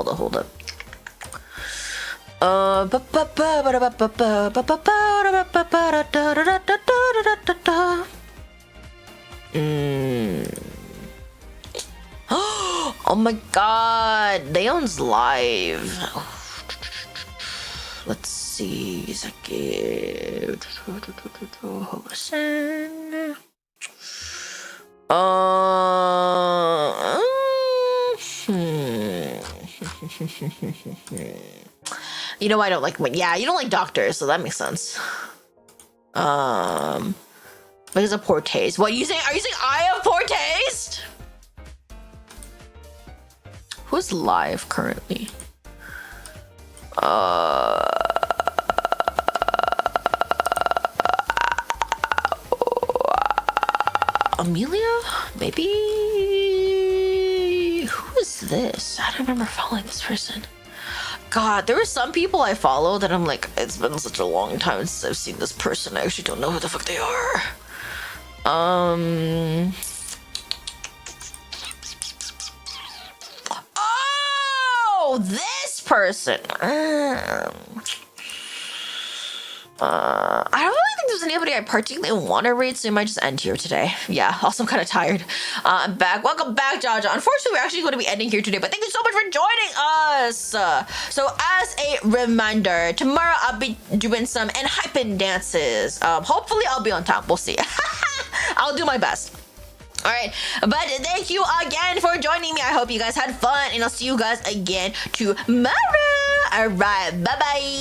A: Oh my god, Leon's live. Let's see. You know I don't like. Yeah, you don't like doctors, so that makes sense. Because of poor taste. What are you saying? Are you saying I have poor taste? Who's live currently? Amelia? Maybe? Who is this? I don't remember following this person. God, there were some people I follow that I'm like, it's been such a long time since I've seen this person. I actually don't know who the fuck they are. Oh, this person. I don't really think there's anybody I particularly want to read, so I might just end here today. Yeah, also I'm kind of tired. I'm back. Welcome back, Jaja. Unfortunately, we're actually going to be ending here today, but thank you so much for joining us. So as a reminder, tomorrow I'll be doing some hyping dances. Hopefully I'll be on time. We'll see. I'll do my best. All right, but thank you again for joining me. I hope you guys had fun, and I'll see you guys again tomorrow. All right, bye-bye.